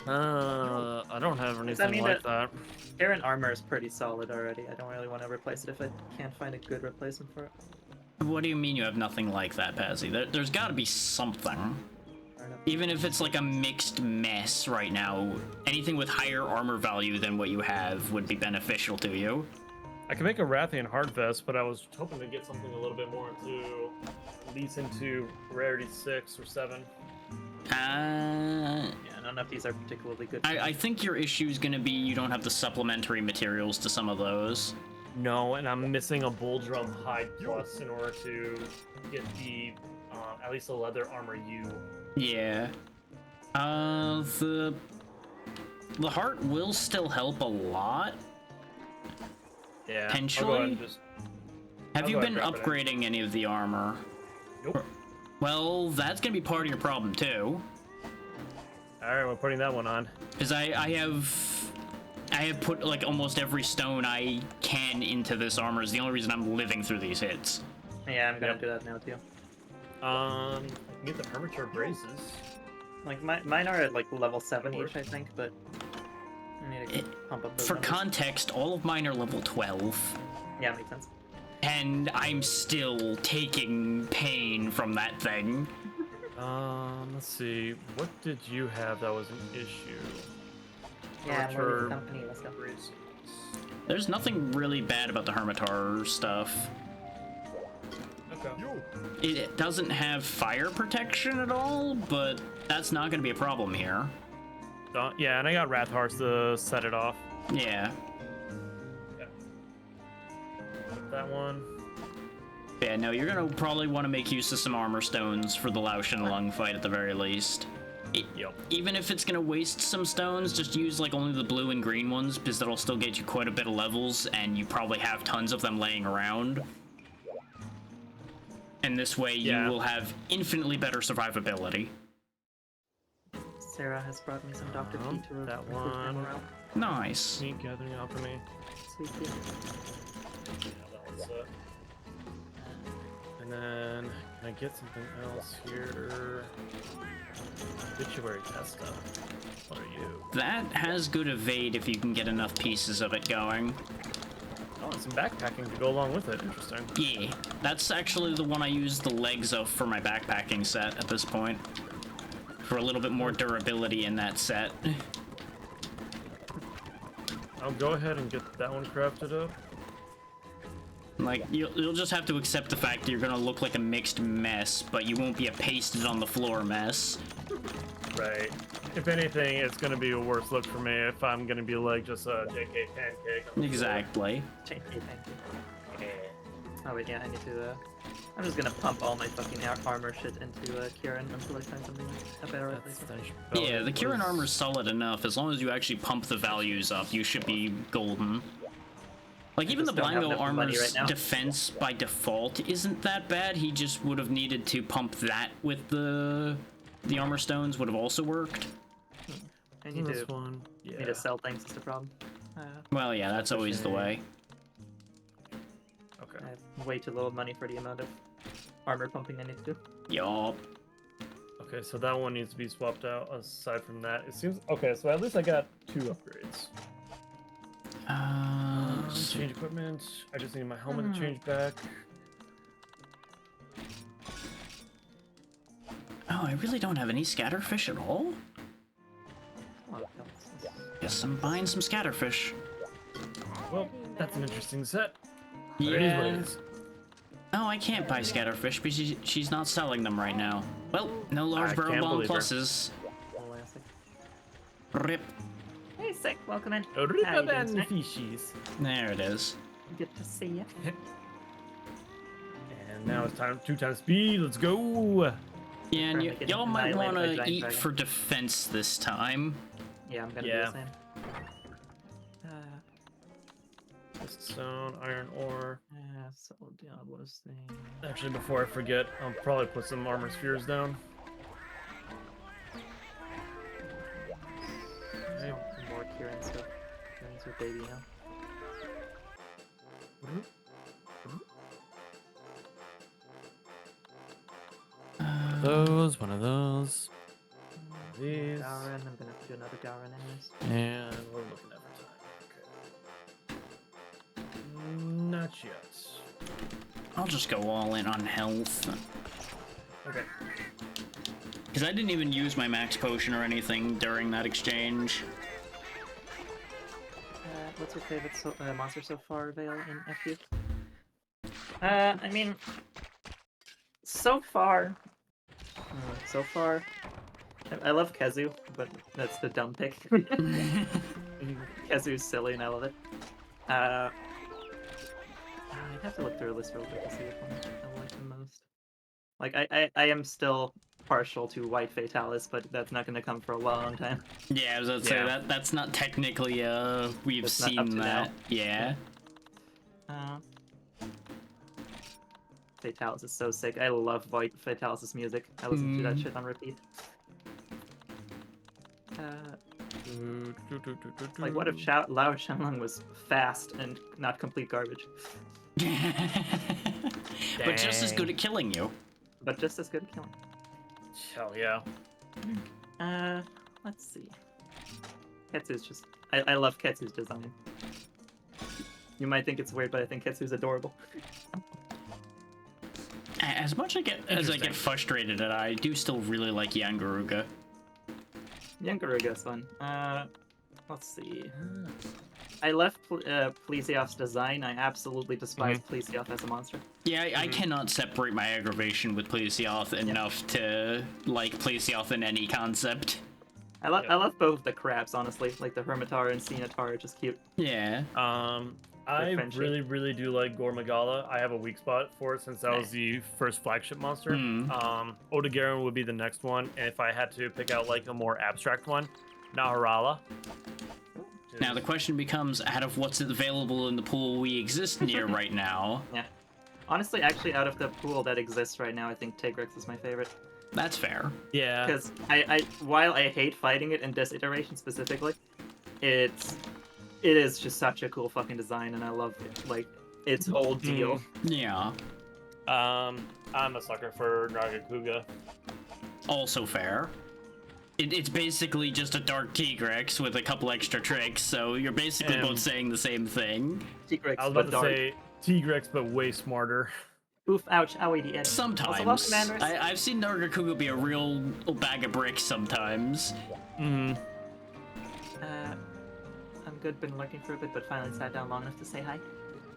I don't have anything mean like that- that. Karen armor is pretty solid already. I don't really want to replace it if I can't find a good replacement for it. What do you mean you have nothing like that, Pazzy? There's got to be something. Fair enough. Even if it's like a mixed mess right now, anything with higher armor value than what you have would be beneficial to you. I can make a Rathian hard vest, but I was hoping to get something a little bit more into, at least into rarity 6 or 7. Yeah, I don't know if these are particularly good. I think your issue is going to be you don't have the supplementary materials to some of those. No, and I'm missing a bull drum hide plus in order to get the, at least the leather armor U. Yeah. The heart will still help a lot. Yeah. Potentially? Have I'll you go been ahead and grab it. upgrading any of the armor? Nope. Well, that's gonna be part of your problem too. Alright, we're putting that one on. Because I have put like almost every stone I can into this armor. Is the only reason I'm living through these hits. Yeah, I'm gonna Yep. do that now too. I can get the Hermitor braces. Like mine are at like level 7 each, I think, but I need to pump up those For numbers. context, all of mine are level 12. Yeah, makes sense. And I'm still taking pain from that thing. Let's see. What did you have that was an issue? Yeah, Hermitor we're with the company. Let's go. braces. There's nothing really bad about the Hermitar stuff. Okay. It doesn't have fire protection at all, but that's not going to be a problem here. Yeah, and I got Wrath Hearts to set it off. Yeah. That one. Yeah, no, you're going to probably want to make use of some armor stones for the Lao Shenlong fight at the very least. Yep. Even if it's going to waste some stones, just use like only the blue and green ones, because that'll still get you quite a bit of levels, and you probably have tons of them laying around. And this way Yeah. you will have infinitely better survivability. Sarah has brought me some Dr. P to That improve my one. morale. Nice. Sneak gathering alchemy. Sweet tea. Yeah, that one's set. And then, can I get something else here? Obituary Testa. What are you? That has good evade if you can get enough pieces of it going. Oh, and some backpacking to go along with it. Interesting. Yeah, that's actually the one I use the legs of for my backpacking set at this point. For a little bit more durability in that set. I'll go ahead and get that one crafted up. Like, you'll just have to accept the fact that you're gonna look like a mixed mess, but you won't be a pasted on the floor mess. Right. If anything, it's gonna be a worse look for me if I'm gonna be like just a JK pancake. on the Exactly. Thank you, thank you. Oh wait, yeah, I need to. I'm just gonna pump all my fucking armor shit into Kieran until I find something a better floor. replacement. Yeah, the Kieran armor's solid enough. As long as you actually pump the values up, you should be golden. Like, even the just don't have Blango enough money armor's right now. defense by default isn't that bad. He just would have needed to pump that with the armor stones would have also worked. I need This to one. Yeah. need to sell things. Is the problem. Well, yeah, that's always the way. Okay. I have way too little money for the amount of armor pumping I need to do. Yup. Okay, so that one needs to be swapped out. Aside from that, it seems okay. So at least I got 2 upgrades. Change equipment. I just need my helmet to change back. Oh, I really don't have any scatterfish at all? Oh, that's- Guess I'm buying some scatterfish. Well, that's an interesting set. But it is what it is. Oh, I can't buy scatterfish because she's not selling them right now. Well, no large I barrel can't bomb believe her. pluses. Classic. Rip. Hey, Sick, welcome in. Oh, How you doing Ribbon tonight? fishies. There it is. Good to see you. And now it's time 2 times speed. Let's go. Yeah, and Currently getting y'all might annihilated want by to giant eat dragon. for defense this time. Yeah, I'm gonna Yeah. do the same. Stone, iron ore. So Diablo's thing. Actually, before I forget, I'll probably put some armor spheres down. So, more Kieran stuff. Kieran's her baby now. One of those. These. Garen, I'm gonna have to do another Garen anyways. And we're looking at the time. Okay. Not yet. I'll just go all in on health. Okay. Because I didn't even use my max potion or anything during that exchange. What's your favorite monster so far, Vale, in FU? I mean, so far, I love Kezu, but that's the dumb pick. Kezu's silly and I love it. I'd have to look through a list real quick to see which one I like the most. Like, I am still partial to White Fatalis, but that's not going to come for a long time. Yeah, I was about to say Yeah. that's not technically we've It's not up seen to that. now. Yeah. Fatalis is so sick. I love White Fatalis' music. I listen to that shit on repeat. Like, what if Lao Shenlong was fast and not complete garbage, But just as good at killing you. but just as good at killing? Hell yeah. Let's see. Ketsu's just... I love Ketsu's design. You might think it's weird, but I think Ketsu's adorable. As much as I get Interesting. frustrated at it, I do still really like Yangaruga. Yangaruga's fun. Let's see. I left Plesioth's design. I absolutely despise Plesioth as a monster. Yeah, I cannot separate my aggravation with Plesioth enough to like Plesioth in any concept. I love both the crabs, honestly. Like the Hermitaur and Ceanataur are just cute. Yeah. I friendship. really do like Gormagala. I have a weak spot for it since that was the first flagship monster. Hmm. Odogaron would be the next one, and if I had to pick out like a more abstract one, Naharala. Now the question becomes, out of what's available in the pool we exist near right now, Yeah. Honestly, actually, out of the pool that exists right now, I think Tigrex is my favorite. that's fair. Yeah. Because while I hate fighting it in this iteration specifically, it is just such a cool fucking design, and I love it. Like, its whole deal. Yeah. I'm a sucker for Nagakuga. Also fair. It's basically just a Dark Tigrex with a couple extra tricks, so you're basically And- both saying the same thing. Tigrex, I was but about to dark. say Tigrex, but way smarter. Oof, ouch, owie, the edge. Sometimes. Also, welcome, Andres. I've seen Nargacuga be a real bag of bricks sometimes. Mm. I'm good, been lurking for a bit, but finally sat down long enough to say hi.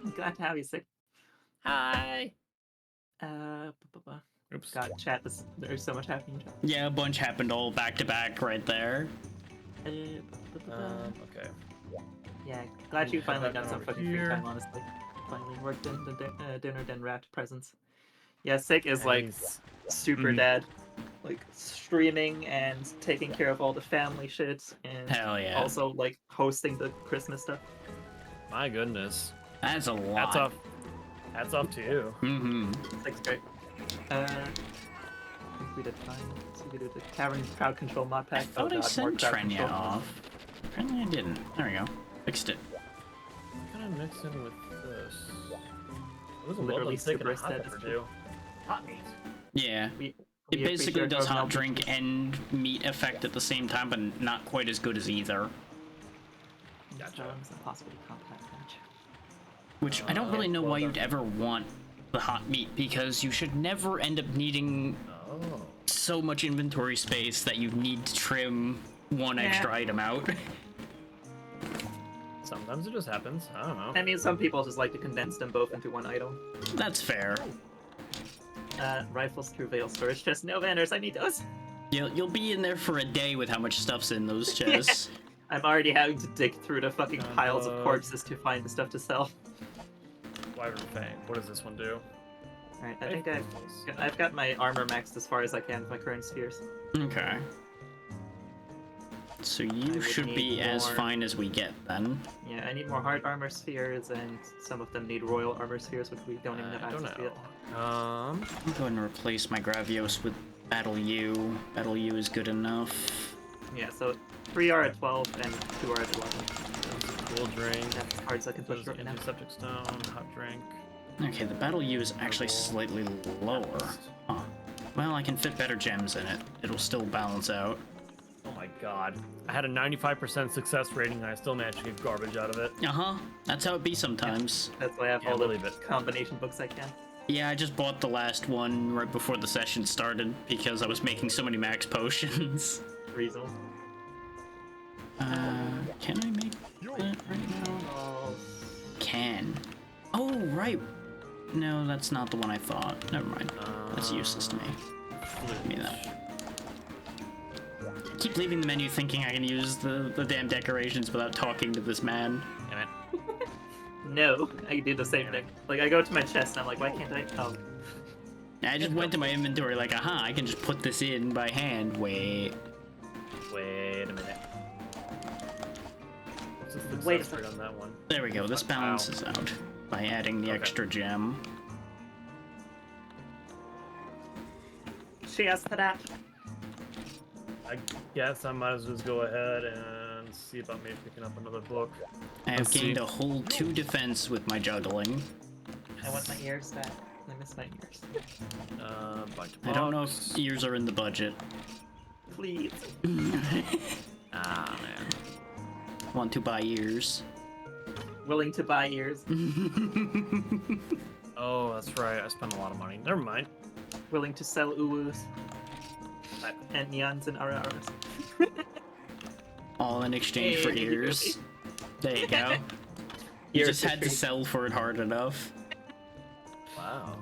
I'm glad to have you, Sick. Hi. Oops. God, chat, there's so much happening in chat. Yeah, a bunch happened all back to back right there. Okay. Yeah, glad you Head finally back got some over fucking here. free time, honestly. Finally worked in the dinner den wrapped presents. Yeah, Sick is like Nice. super Mhm. dad. Like streaming and taking care of all the family shit and Hell yeah. also like hosting the Christmas stuff. My goodness. That's a lot. Hats off to you. Mm-hmm. Sick's great. I think we did fine. So we did the Cavern Crowd Control mod pack. I thought I more sent crowd Trenya control. off. Apparently I didn't. There we go. Fixed it. Kind of mix in with this. It was a Literally well steak and a super hot aesthetic. pepper too. Hot meat. Yeah. We It basically appreciate does our hot help. drink and meat effect at the same time, but not quite as good as either. Gotcha. It's impossible to compact match. which I don't really know why you'd ever want the hot meat, because you should never end up needing Oh. so much inventory space that you need to trim one extra item out. Sometimes it just happens. I don't know. I mean, some people just like to condense them both into one item. That's fair. Rifles through Veil storage chest. No vendors, I need those. You'll be in there for a day with how much stuff's in those chests. I'm already having to dig through the fucking piles of corpses to find the stuff to sell. Wyvern Fang. What does this one do? Alright, I think I've got my armor maxed as far as I can with my current spheres. Okay. So I you would should be need as more. fine as we get then. Yeah, I need more hard armor spheres, and some of them need royal armor spheres, which we don't even have I don't access to yet. know. I'll go ahead and replace my Gravios with Battle U. Battle U is good enough. Yeah, so 3 are at 12 and 2 are at 11. Cool drink. That's cards I can push There's right now. Antiseptic Stone, Hot Drink. Okay, the Battle U is actually slightly lower. Huh. Well, I can fit better gems in it. It'll still balance out. Oh my god. I had a 95% success rating and I still managed to get garbage out of it. Uh-huh. That's how it be sometimes. That's why I have Yeah, all really the bit. combination books I can. Yeah, I just bought the last one right before the session started because I was making so many max potions. Reasonable. Can I make that right now? Can. Oh, right. No, that's not the one I thought. Never mind. That's useless to me. Give me that. I keep leaving the menu thinking I can use the damn decorations without talking to this man. Damn it. No, I do the same thing. Like, I go to my chest and I'm like, why can't I? Oh. I just went to my inventory like, aha, I can just put this in by hand. Wait. Wait a minute. What's the success Wait a rate on that one? There we go. This balances out by adding the extra gem. Cheers to that. I guess I might as well just go ahead and see about maybe picking up another book. I have Let's see. gained a whole 2 defense with my juggling. I want my ears back. I miss my ears. Bunch of I don't know books. if ears are in the budget. Please. Ah, man. Want to buy ears. Willing to buy ears. Oh, that's right. I spent a lot of money. Never mind. Willing to sell uwus. And neons and araras. All in exchange for Hey. ears. There you go. You Ears just for had to free. sell for it hard enough. Wow.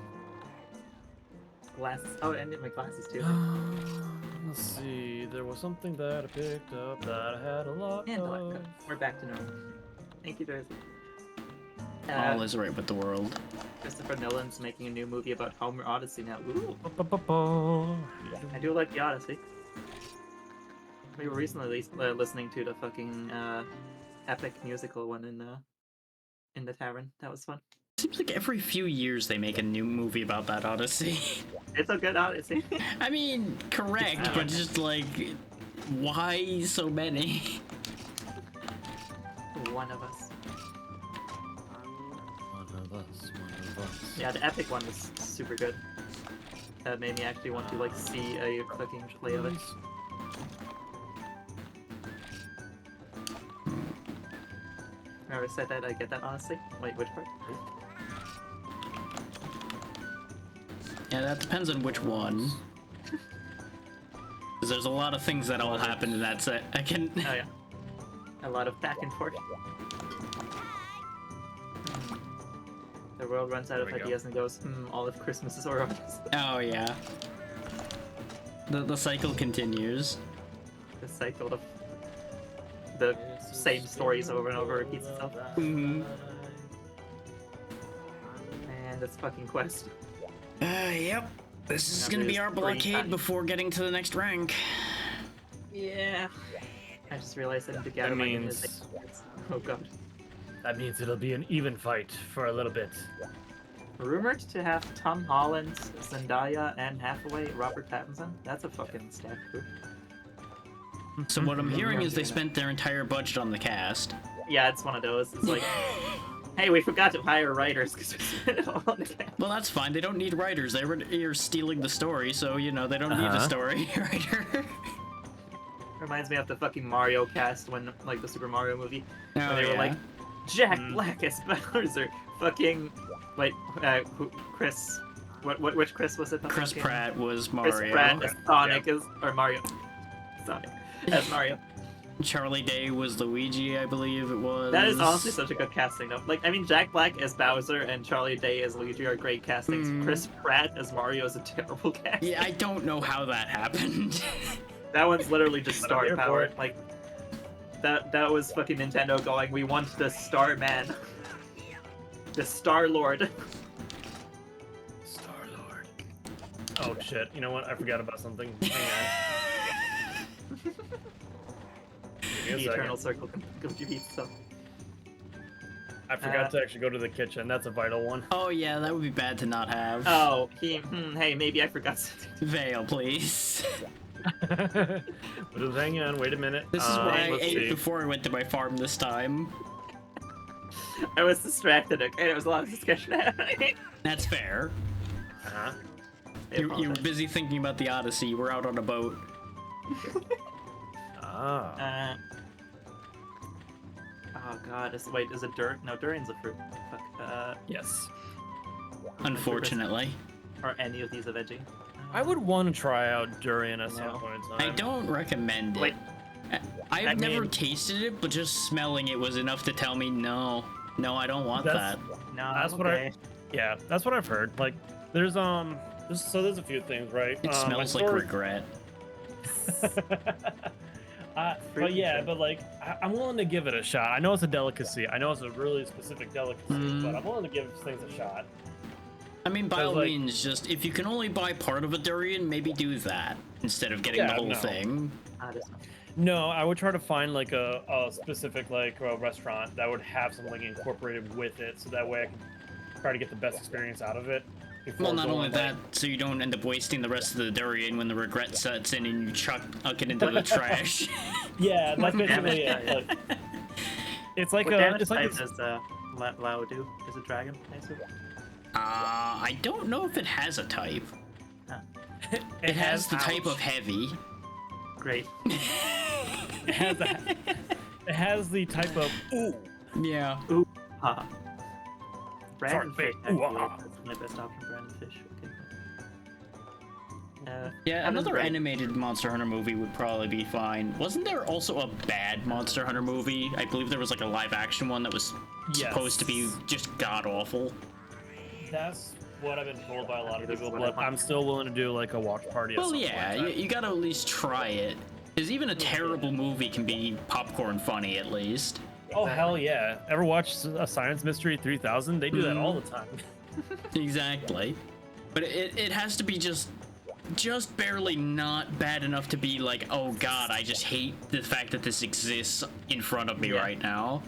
Glasses. Oh, and my glasses too. Let's see. There was something that I picked up that I had a lot And of. good. We're back to normal. Thank you, Jersey. All is right with the world. Christopher Nolan's making a new movie about Homer Odyssey now. Ooh, Ba-ba-ba-ba. I do like the Odyssey. We were recently listening to the fucking epic musical one in the tavern. That was fun. Seems like every few years they make a new movie about that Odyssey. It's a good Odyssey. I mean, correct, but just like, why so many? One of us. One of us. Yeah, the epic one was super good. That made me actually want to like see a fucking play of it. Remember I said that I get that honestly? Wait, which part? Yeah, that depends on which one. Because there's a lot of things that all happen in that set. I can. Oh yeah. A lot of back and forth. The world runs out of There we go. ideas and goes, all of Christmas is over. Oh yeah. The cycle continues. The cycle of the same stories over and over repeats itself. Mhm. And this fucking quest. Yep. This is Now gonna be there's our 3 blockade times. before getting to the next rank. Yeah. I just realized I need to gather That my means immunizations. Oh god. it'll be an even fight for a little bit. Rumored to have Tom Holland, Zendaya, Anne Hathaway, Robert Pattinson. That's a fucking stack crew. So what I'm hearing is they spent their entire budget on the cast. Yeah, it's one of those. It's like, hey, we forgot to hire writers because we spent it all on the cast. Well, that's fine. They don't need writers. They were here stealing the story, so you know they don't need a Uh-huh. story writer. Reminds me of the fucking Mario cast when, like, the Super Mario movie. Oh, Where they were yeah. like, Jack Black as Bowser. Fucking wait, Chris. Which Chris was it? The Chris fucking- Pratt was Chris Mario. Pratt as Sonic or Mario. Sonic as Mario. Charlie Day was Luigi, I believe it was. That is honestly such a good casting, though. Like, I mean, Jack Black as Bowser and Charlie Day as Luigi are great castings. Chris Pratt as Mario is a terrible casting. Yeah, I don't know how that happened. That one's literally just But I'm star here for power. it. Like, that was fucking Nintendo going, we want the Star Man. The Star Lord. Star Lord. Oh shit! You know what? I forgot about something. Hang on. Give me a The second. Eternal Circle completes itself. I forgot to actually go to the kitchen. That's a vital one. Oh yeah, that would be bad to not have. Oh, hey, maybe I forgot something. Veil, please. But just hang on. Wait a minute. This is what I let's ate see. before I went to my farm this time. I was distracted, okay? There was a lot of discussion happening. That's fair. Uh-huh. I You were apologize. busy thinking about the Odyssey. You were out on a boat. Ah. Oh god, is it dirt? No, durian's a fruit. Fuck. Yes. Unfortunately. Are any of these a veggie? I would want to try out durian at some No. point in time. I don't recommend it. Wait. I've never mean- tasted it, but just smelling it was enough to tell me no. No, I don't want That's- that. No, That's what Yeah, that's what I've heard. Like, there's there's a few things, right? It my smells like store- regret. But yeah, but like, I'm willing to give it a shot. I know it's a delicacy. I know it's a really specific delicacy, but I'm willing to give things a shot. I mean, by all like- means, just if you can only buy part of a durian, maybe do that instead of getting the Yeah, whole no. thing. This one. No, I would try to find like a specific like restaurant that would have something incorporated with it, so that way I can try to get the best experience out of it. before Well, not going, only like- that, so you don't end up wasting the rest of the durian when the regret sets in and you chuck it into the trash. Yeah, that's Damn basically it. it. Like, it's like What a, damage it's like type does Lao do? Is it dragon? I assume? I don't know if it has a type. It has the type of heavy. Great. it has it has the type of ooh. Yeah. Ha. Brandon Sorry, Fish. wait. Ooh, Actually, ah. that's my best option. Brandon Fish. Okay. Yeah, How does another Brandon- animated Monster Hunter movie would probably be fine. Wasn't there also a bad Monster Hunter movie? I believe there was like a live action one that was supposed to be just god awful. That's what I've been told by a lot of This is people, what I but want. I'm still willing to do like a watch party. At Well, some yeah, point. you gotta at least try it. Because even a terrible movie can be popcorn funny at least. Oh hell yeah! Ever watch a Science Mystery 3000? They do that all the time. Exactly. But it has to be just barely not bad enough to be like, oh god, I just hate the fact that this exists in front of me Yeah. right now.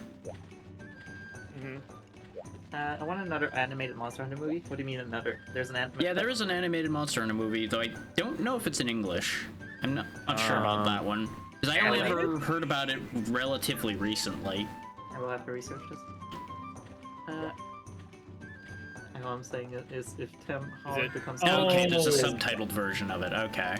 I want another animated Monster Hunter movie. What do you mean another? There's an animated. Yeah, there is an animated Monster Hunter movie, though I don't know if it's in English. I'm not sure about that one. Because I only Animated? ever heard about it relatively recently. I will have to research this. All I'm saying is if Tim Holland becomes Oh, Okay, there's a no. subtitled version of it. Okay.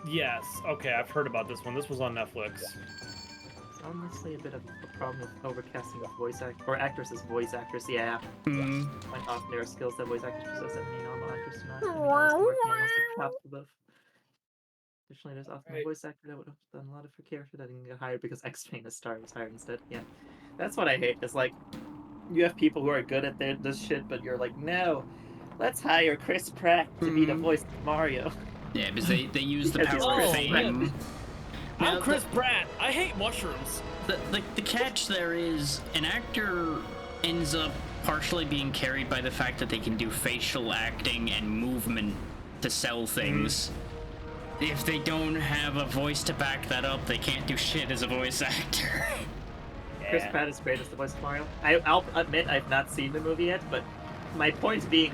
Yes. Okay, I've heard about this one. This was on Netflix. It's honestly a bit of a problem with overcasting of voice act or actresses' voice actors. Yeah, Hmm. quite often there are skills that voice actors possess that many normal actors do not. And almost almost the top above. Additionally, there's often a Right. voice actor that would have done a lot of her character that didn't get hired because X famous star was hired instead. Yeah, that's what I hate. It's like you have people who are good at this shit, but you're like, no, let's hire Chris Pratt to be the Mhm. voice of Mario. Yeah, because they use the Because he's power of Chris fame. Now, I'm Chris Pratt. I hate mushrooms. The catch there is an actor ends up partially being carried by the fact that they can do facial acting and movement to sell things. If they don't have a voice to back that up, they can't do shit as a voice actor. Chris Pratt is great as the voice of Mario. I'll admit I've not seen the movie yet, but my point being,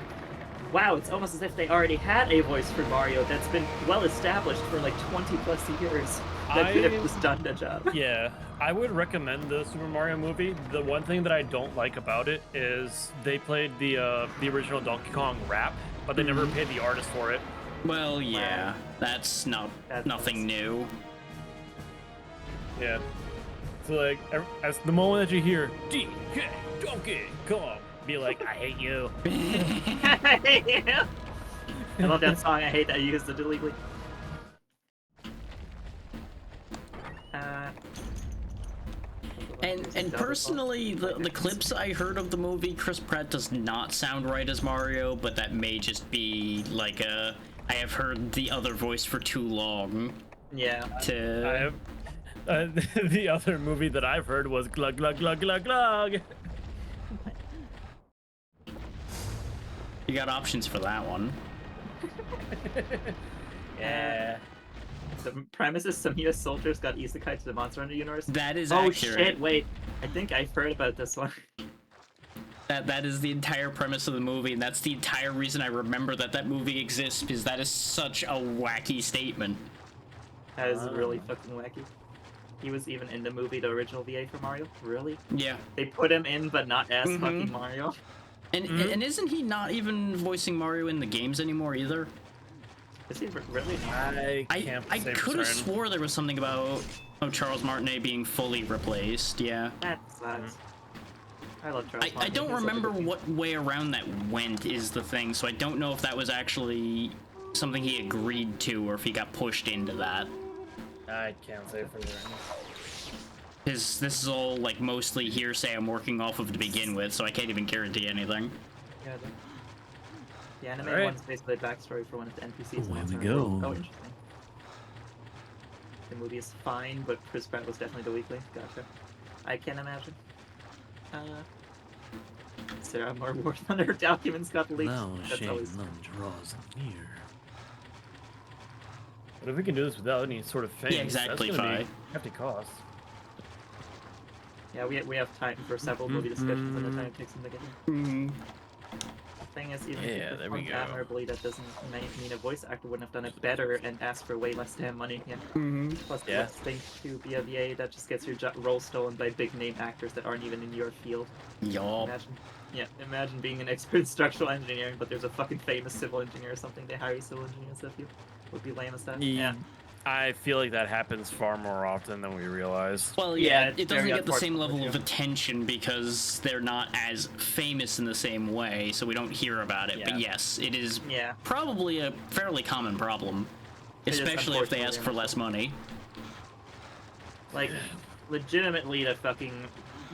wow, it's almost as if they already had a voice for Mario that's been well established for like 20 plus years that could have I- just done the job. Yeah, I would recommend the Super Mario movie. The one thing that I don't like about it is they played the original Donkey Kong rap, but they never paid the artist for it. Well, yeah, that's That's nothing new. Yeah. So like, as the moment that you hear DK Donkey Kong, be like, I hate you. I hate you. I love that song. I hate that you used it illegally. And personally, the clips I heard of the movie, Chris Pratt does not sound right as Mario, but that may just be like I have heard the other voice for too long Yeah. to. The other movie that I've heard was Glug Glug Glug Glug Glug. You got options for that one. Yeah. The premise is some US soldiers got isekai to the Monster Hunter universe. That is Oh accurate. shit! Wait, I think I've heard about this one. That is the entire premise of the movie, and that's the entire reason I remember that movie exists, because that is such a wacky statement. That is really fucking wacky. He was even in the movie, the original VA for Mario. Really? Yeah. They put him in, but not as Mhm. fucking Mario. And isn't he not even voicing Mario in the games anymore either? Is he really? I I could have swore there was something about Charles Martinet being fully replaced. Yeah. That sucks. I love Charles. I Martinet. don't He's such a remember good what way around that went is the thing, so I don't know if that was actually something he agreed to or if he got pushed into that. I can't say for sure. This is all like mostly hearsay I'm working off of to begin with, so I can't even guarantee anything. Yeah, the anime Alright. one's basically a backstory for one of the NPCs. Away in we Monster go. Hunter. Oh, interesting. The movie is fine, but Chris Pratt was definitely the weakling. Gotcha. I can imagine. Sarah more War Thunder documents got leaked. Now That's shame always none draws near. But if we can do this without any sort of fame, Yeah, exactly, that's gonna Fi. be hefty cost. yeah. We have time for several movie discussions and the time it takes them to get here. Mm-hmm. The thing is, even Yeah, if you there we perform go. admirably, that doesn't mean a voice actor wouldn't have done it better and asked for way less damn money. Yeah. Mm-hmm. Plus, Yeah. let's think to be a VA that just gets your role stolen by big name actors that aren't even in your field. Yup. Imagine being an expert in structural engineering, but there's a fucking famous civil engineer or something. They hire you civil engineers if you would be lame as that. Yeah. I feel like that happens far more often than we realize. Well, Yeah, yeah, it's it doesn't very get the same unfortunate, level of yeah. attention because they're not as famous in the same way, so we don't hear about it. Yeah. But yes, it is Yeah. probably a fairly common problem, It is, especially if they ask for unfortunately. less money. Like, legitimately, the fucking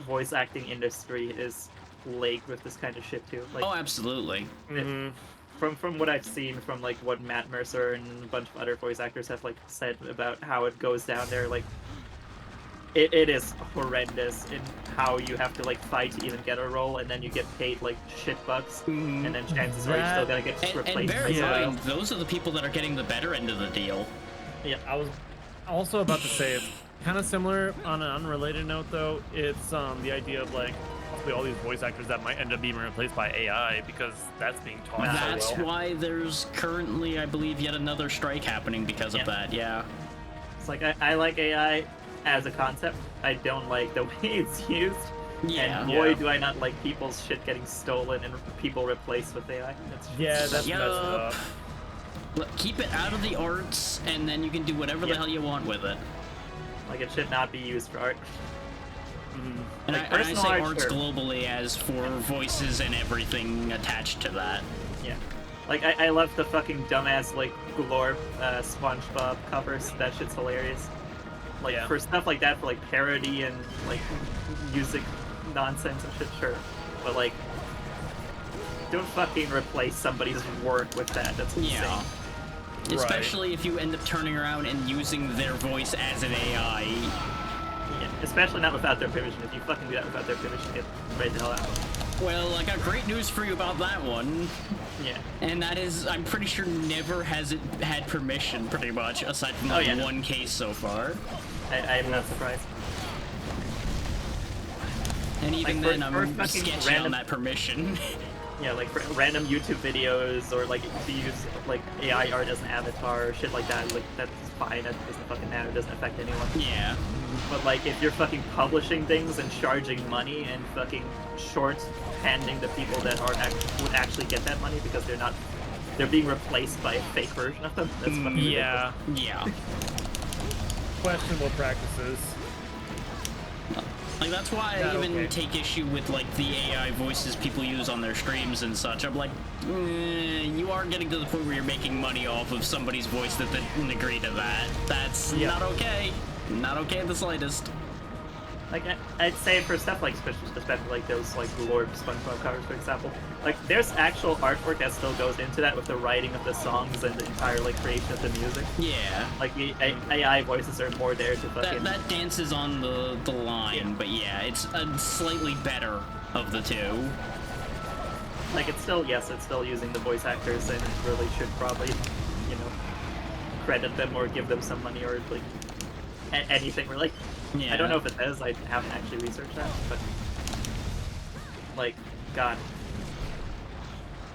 voice acting industry is plagued with this kind of shit too. Like, Oh, absolutely. Mm-hmm. from what I've seen, from like what Matt Mercer and a bunch of other voice actors have like said about how it goes down there, like it is horrendous in how you have to like fight to even get a role, and then you get paid like shit bucks, and then chances are you're still gonna get And replaced bear by in somebody mind, else. those are the people that are getting the better end of the deal. I was also about to say it's kind of similar on an unrelated note, though. It's the idea of like possibly all these voice actors that might end up being replaced by AI because that's being taught That's so well. why there's currently, I believe, yet another strike happening because Yeah. of that. Yeah. It's like I like AI as a concept. I don't like the way it's used. Yeah. And boy, Yeah. do I not like people's shit getting stolen and people replaced with AI. That's Yeah, that's messed Yup. up. Keep it out of the arts, and then you can do whatever the Yep. hell you want with it. like it should not be used for art. And, Like, I personal say art, arts sure. globally as for voices and everything attached to that. Yeah. Like I love the fucking dumbass like Glorp SpongeBob covers. That shit's hilarious. Like Yeah. for stuff like that, for like parody and like music nonsense and shit, sure. But like, don't fucking replace somebody's work with that. That's insane. Yeah. Especially if you end up turning around and using their voice as an AI. Yeah, especially not without their permission. If you fucking do that without their permission, get right the hell out. Well, I got great news for you about that one. Yeah. And that is, I'm pretty sure never has it had permission, pretty much, aside from Oh, like yeah, no. one case so far. I'm not surprised. And even Like, for- then, for I'm fucking sketchy random- on that permission. Yeah, like for random YouTube videos or like to use like AI art as an avatar or shit like that. Like that's fine. That doesn't fucking matter. It doesn't affect anyone. Yeah. But like if you're fucking publishing things and charging money and fucking short-handing the people that are would actually get that money because they're being replaced by a fake version of them. That's fucking Yeah, Yeah. questionable practices. Like, that's why I Not even okay. take issue with, like, the AI voices people use on their streams and such. I'm like, you are getting to the point where you're making money off of somebody's voice that didn't agree to that. That's Yeah. not okay. Not okay in the slightest. Like, I'd say for stuff like, especially like those like Lord SpongeBob covers, for example, like there's actual artwork that still goes into that with the writing of the songs and the entire like creation of the music. Yeah. Like the AI voices are more there to fucking. That dances on the line, Yeah. but yeah, it's a slightly better of the two. Like it's still, yes, it's still using the voice actors, and it really should probably, you know, credit them or give them some money or like anything really. Yeah. I don't know if it does. I haven't actually researched that, but like, God,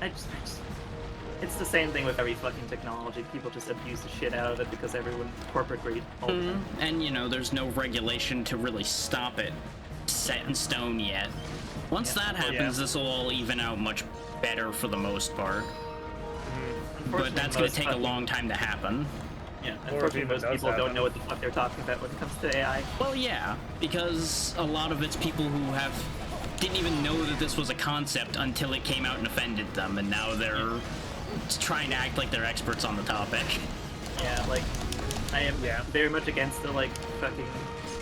I just it's the same thing with every fucking technology. People just abuse the shit out of it because everyone corporate greed all the time. And you know, there's no regulation to really stop it set in stone yet. Once Yeah. that happens, this will all even out much better for the most part. But that's gonna take a long time to happen. Yeah, Or if unfortunately, even most does people don't happen. know what the fuck they're talking about when it comes to AI. Well, yeah, because a lot of it's people who didn't even know that this was a concept until it came out and offended them, and now they're trying to act like they're experts on the topic. Yeah, like, I am Yeah. very much against the, like, fucking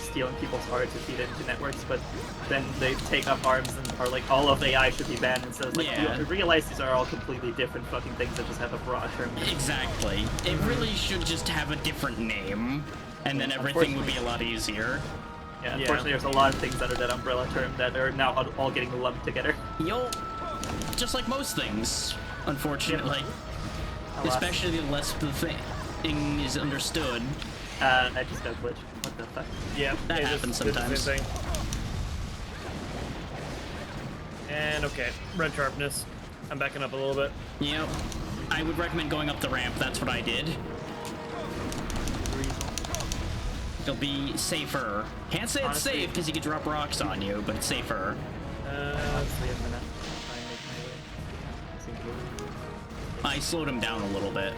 stealing people's art to feed into networks, but then they take up arms and are like, all of AI should be banned, and so it's like, Yeah. you realize these are all completely different fucking things that just have a broad term. Exactly. It really should just have a different name, and then everything would be a lot easier. Yeah, unfortunately, there's a lot of things under that umbrella term that are now all getting lumped together. Yo, just like most things, unfortunately. Alas. Especially the less the thing is understood. I just got glitched. What the fuck? Yeah, That they just happens did the same sometimes. thing. And okay, red sharpness. I'm backing up a little bit. Yep. I would recommend going up the ramp. That's what I did. It'll be safer. Can't say it's Honestly- safe because you could drop rocks on you, but it's safer. Honestly, I'm gonna try and make my way. Seems really- I slowed him down a little bit.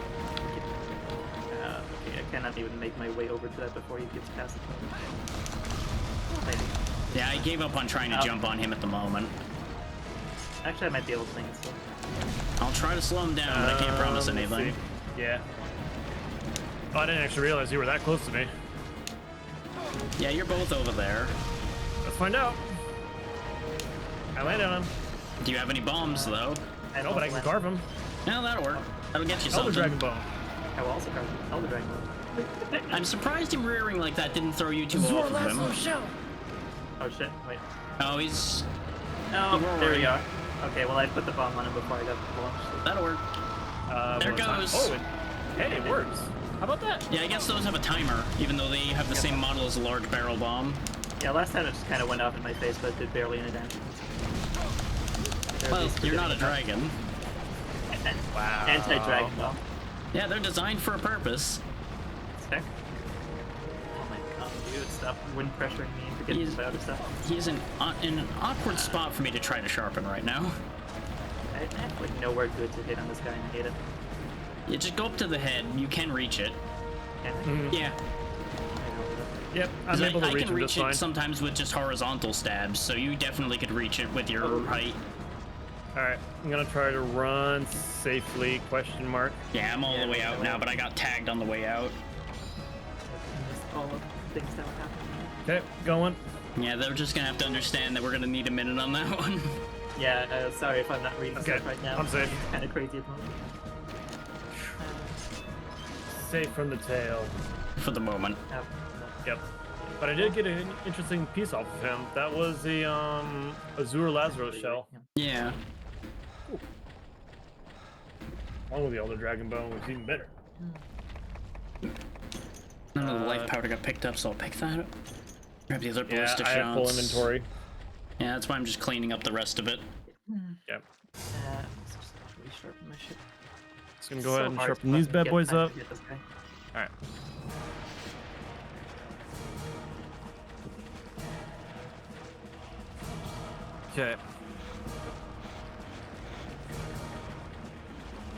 Okay, I cannot even make my way over to that before he gets past the point. Maybe. Yeah, I gave up on trying to Oh. jump on him at the moment. Actually, I might be able to think still. I'll try to slow him down, but I can't promise Let's anything. see. Yeah. Oh, I didn't actually realize you were that close to me. Yeah, you're both over there. Let's find out. I landed on him. Do you have any bombs, though? I No, but I can carve him. No, that'll work. That'll get you Elder something. Dragon Bone. I will also carve Elder Dragon Ball. I'm surprised him rearing like that didn't throw you two Azure off of him. Lasso Shell. Oh shit, wait. Oh, he's... Oh, You're there we alright. are. Okay, well I put the bomb on him before I got launched. That'll work. There Well, it's not- goes. Oh, hey, it works. How about that? Yeah, I guess those have a timer, even though they have the same model as a large barrel bomb. Yeah, last time it just kind of went off in my face, but it did barely any damage. Well, you're not a dragon. Wow. Anti-dragon ball. Yeah, they're designed for a purpose. It's fair. Oh my god, dude, stop wind pressuring me into getting He's- this other stuff. He's in an awkward spot for me to try to sharpen right now. I have like nowhere good to hit on this guy and I hate it. You just go up to the head. You can reach it. Can I? Mhm. Yeah. Yep, 'Cause I'm able to I reach can him reach just it fine. sometimes with just horizontal stabs, so you definitely could reach it with your height. Alright, I'm gonna try to run safely, question mark. Yeah, I'm all Yeah, the way no, out no. now, but I got tagged on the way out. Just all of the things that would happen. Okay, going. Yeah, they're just gonna have to understand that we're gonna need a minute on that one. Yeah, sorry if I'm not reading Okay, stuff right now. I'm safe. It's kind of crazy at the moment. Safe from the tail. For the moment. Oh, no. Yep. But I did get an interesting piece off of him. That was the Azure Lazarus shell. Yeah. Along with the Elder Dragon Bone was even better. None of the life powder got picked up, so I'll pick that up. Grab the other Yeah, ballista I have full shots. inventory. Yeah, that's why I'm just cleaning up the rest of it. Yep. Let's just resharpen my shit. Just gonna go ahead and hard sharpen to these fucking bad get boys time to up. get this guy. Alright. Okay.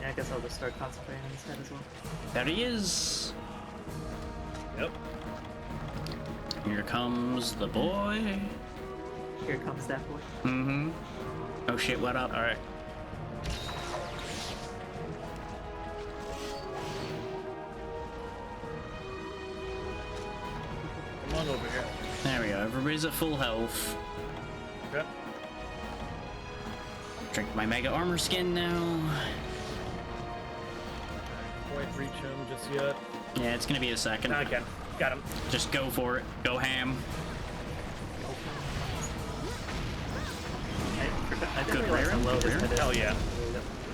Yeah, I guess I'll just start concentrating on this head as well. There he is. Yep. Here comes the boy. Here comes that boy. Mm-hmm. Oh shit, what up? All right. Come on over here. There we go. Everybody's at full health. Okay. Drink my mega armor skin now. Quite reach him just yet. Yeah, it's gonna be a second. Not again. Got him. Just go for it. Go ham. I didn't Good realize how rear, low good this rear. head is. Hell yeah.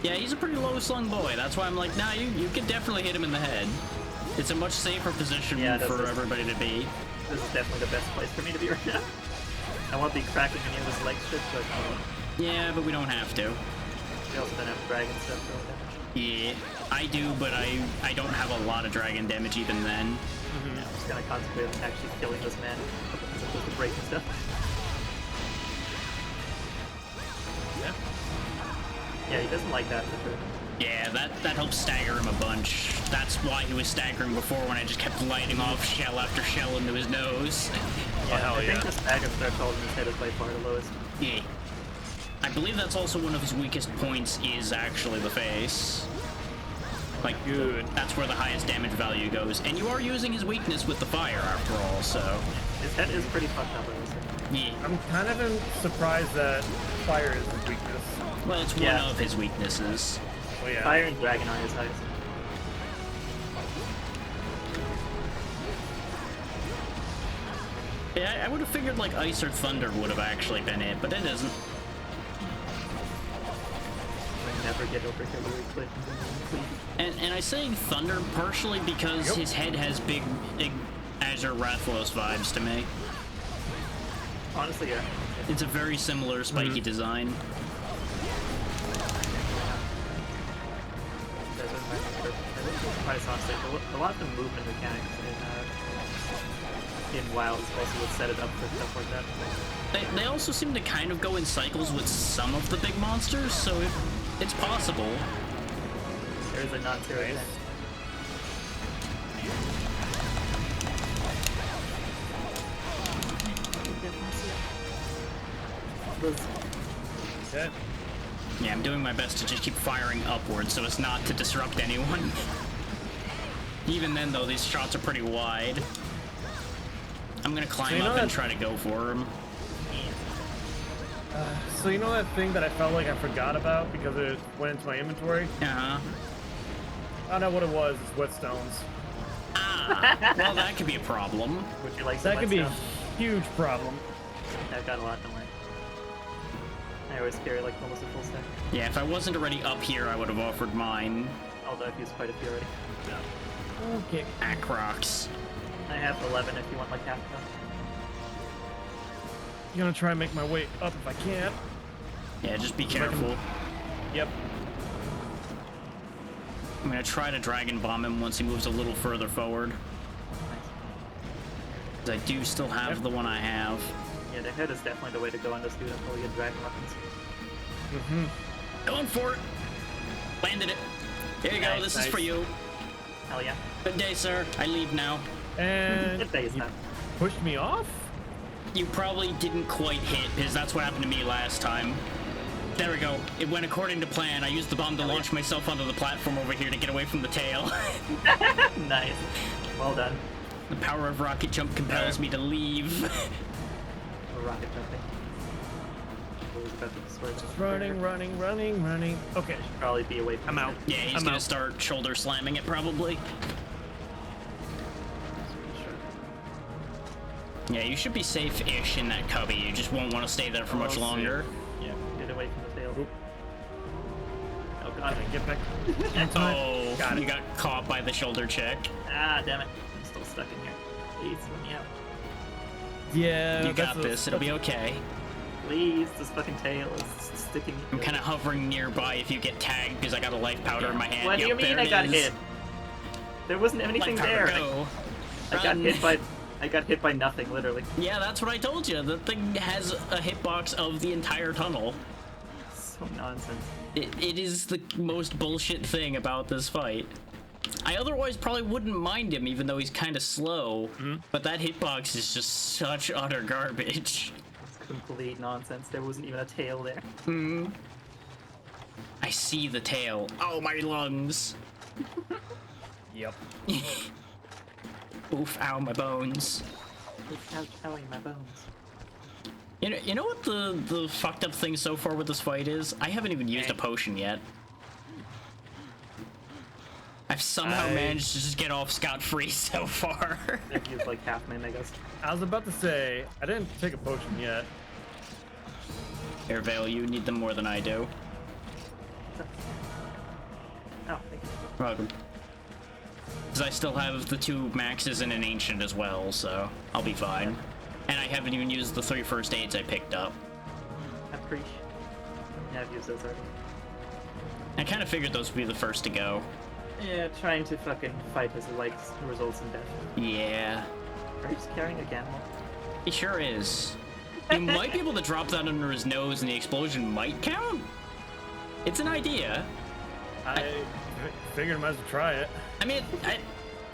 Yeah, he's a pretty low slung boy. That's why I'm like, nah, you can definitely hit him in the head. It's a much safer position Yeah, that's for it. everybody to be. This is definitely the best place for me to be right now. I won't be cracking any of his leg strips, but Yeah, but we don't have to. we also don't have dragon stuff for damage. Yeah, I do, but I don't have a lot of dragon damage even then. Yeah, I'm just gonna concentrate on actually killing this man as opposed to breaking stuff. Yeah. Yeah, he doesn't like that for sure. Yeah, that helps stagger him a bunch. That's why he was staggering before when I just kept lighting off shell after shell into his nose. Oh, hell I yeah. think the stagger start holding his head is by far the lowest. Yeah. I believe that's also one of his weakest points is actually the face. Like, Good. that's where the highest damage value goes. And you are using his weakness with the fire after all, so... His head is pretty fucked up, I would say. Yeah. I'm kind of surprised that fire is his weakness. Well, it's Yeah. one of his weaknesses. Oh yeah. Fire and dragon are his highest. Yeah, I would have figured like ice or thunder would have actually been it, but it isn't. I never get over Hillary Clinton. And I say thunder partially because his head has big Azure Rathlos vibes to me. Honestly, yeah. It's a very similar spiky design. Surprised, honestly. A lot of the movement mechanics in WoW is also what set it up for stuff like that. They also seem to kind of go in cycles with some of the big monsters, so it's possible. There is a non-zero Nice. event. Okay. Yeah, I'm doing my best to just keep firing upwards so as not to disrupt anyone. Even then, though, these shots are pretty wide. I'm gonna climb you know up and that- try to go for him. So you know that thing that I felt like I forgot about because it went into my inventory? Uh-huh. I don't know what it was. It's whetstones. Ah, well, that could be a problem. Would you like some That could be a whetstone? huge problem. I've got a lot, don't worry. I always carry like almost a full stack. Yeah, if I wasn't already up here, I would have offered mine. Although I've used quite a few already. Okay. Acrox. I have 11 if you want like half of them. I'm gonna try and make my way up if I can. Yeah, just be careful. Yep. I'm gonna try to dragon bomb him once he moves a little further forward. Nice. 'Cause I do still have Yep. the one I have. Yeah, the head is definitely the way to go on this dude until we get dragon weapons. Mm-hmm. Going for it. Landed it. Here you go. Nice, This is nice. for you. Hell yeah. Good day, sir. I leave now. And Good day is you that. pushed me off? You probably didn't quite hit, because that's what happened to me last time. There we go. It went according to plan. I used the bomb to launch myself onto the platform over here to get away from the tail. Nice. Well done. The power of rocket jump compels me to leave. We're rocket jumping. Always about to destroy them. Running. Okay. Should probably be away from I'm the out. head. Yeah, he's I'm gonna out. start shoulder slamming it probably. Yeah, you should be safe-ish in that cubby. You just won't want to stay there for much Oh, longer. Yeah, get away from the tail. Oop. Oh god. Get back into it. Oh, Got it. you got caught by the shoulder check. Ah, damn it. I'm still stuck in here. Please, let me out. Yeah. You got that's a- this. It'll be okay. Please, this fucking tail is sticking. I'm kind of hovering nearby if you get tagged because I got a life powder in my hand. What do you Yep, mean there I it got is. hit? There wasn't anything Life powder, there. go. I got Run. hit by. I got hit by nothing, literally. Yeah, that's what I told you. The thing has a hitbox of the entire tunnel. So nonsense. It is the most bullshit thing about this fight. I otherwise probably wouldn't mind him, even though he's kind of slow. But that hitbox is just such utter garbage. complete nonsense. There wasn't even a tail there. I see the tail. Oh, my lungs. Yep. Oof, ow, my bones. Ouch, owie, my bones. You know what the fucked up thing so far with this fight is? I haven't even used a potion yet. I've somehow managed to just get off scot-free so far. I've used like half my megas. I was about to say, I didn't take a potion yet. Here, Vale, you need them more than I do. Oh, thank you. Welcome. Because I still have the 2 maxes and an ancient as well, so I'll be fine. And I haven't even used the 3 first aids I picked up. Appreciate. Yeah, I've used those already. I kind of figured those would be the first to go. Yeah, trying to fucking fight his like results in death. Yeah, Are you just carrying a gamble? he sure is. You might be able to drop that under his nose and the explosion might count? It's an idea. I figured I might as well try it. I mean,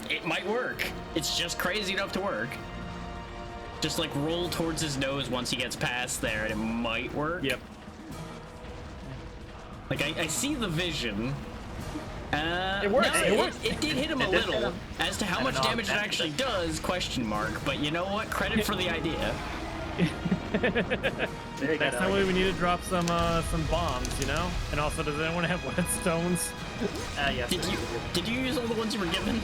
it might work. It's just crazy enough to work. Just like roll towards his nose once he gets past there and it might work. Yep. Like, I see the vision. It works, no, it works. It did hit him a It did hit little. him. As to how I much don't know, damage it that's- actually does, question mark. But you know what? Credit for the idea. Very Next good. time we need to drop some bombs, you know? And also, does anyone have whetstones? Yes. Did you use all the ones you were given?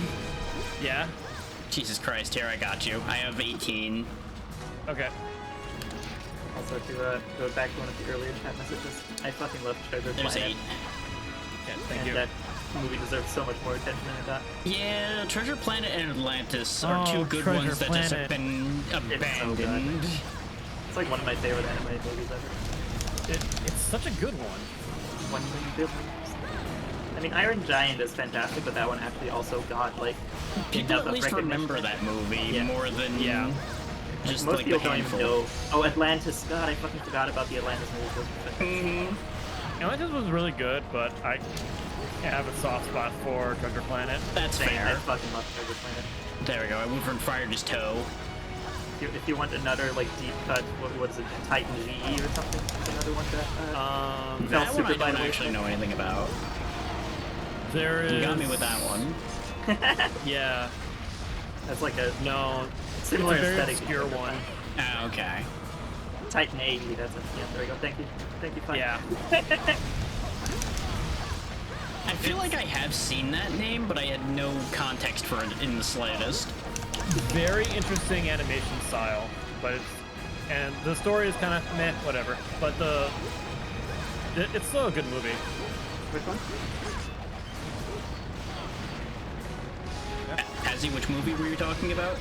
Yeah. Jesus Christ, here I got you. I have 18. Okay. Also, to go back to one of the earlier chat messages, I fucking love Treasure There's Planet. 8. Okay, thank And you. that movie deserves so much more attention than it got. Yeah, Treasure Planet and Atlantis are 2 good Treasure ones that just have Planet. been It's so good. abandoned. It's like one of my favorite anime movies ever. It's such a good one. 1 million billions. I mean, Iron Giant is fantastic, but that one actually also got like People enough at of least recognition. remember that movie Yeah. more than just Most like people the don't even handful. know. Oh, Atlantis! God, I fucking forgot about the Atlantis movie. Those were fantastic. Atlantis was really good, but I have a soft spot for Treasure Planet. That's Same, I fair. fucking love Treasure Planet. There we go. I Wyvern fired his toe. If you want another like deep cut, what is it, Titan GE or something? Is another one that. Um, Felt That one I super don't violent. actually know anything about. there is. You got me with that one. Yeah. That's like a No. similar it's a very aesthetic. obscure one. Ah, okay. Titan 80. That's it. Yeah, there we go. Thank you. Fine. Yeah. I feel like I have seen that name, but I had no context for it in the slightest. Very interesting animation style, but and the story is kind of meh, whatever. But it's still a good movie. Which one? Azzy, which movie were you talking about?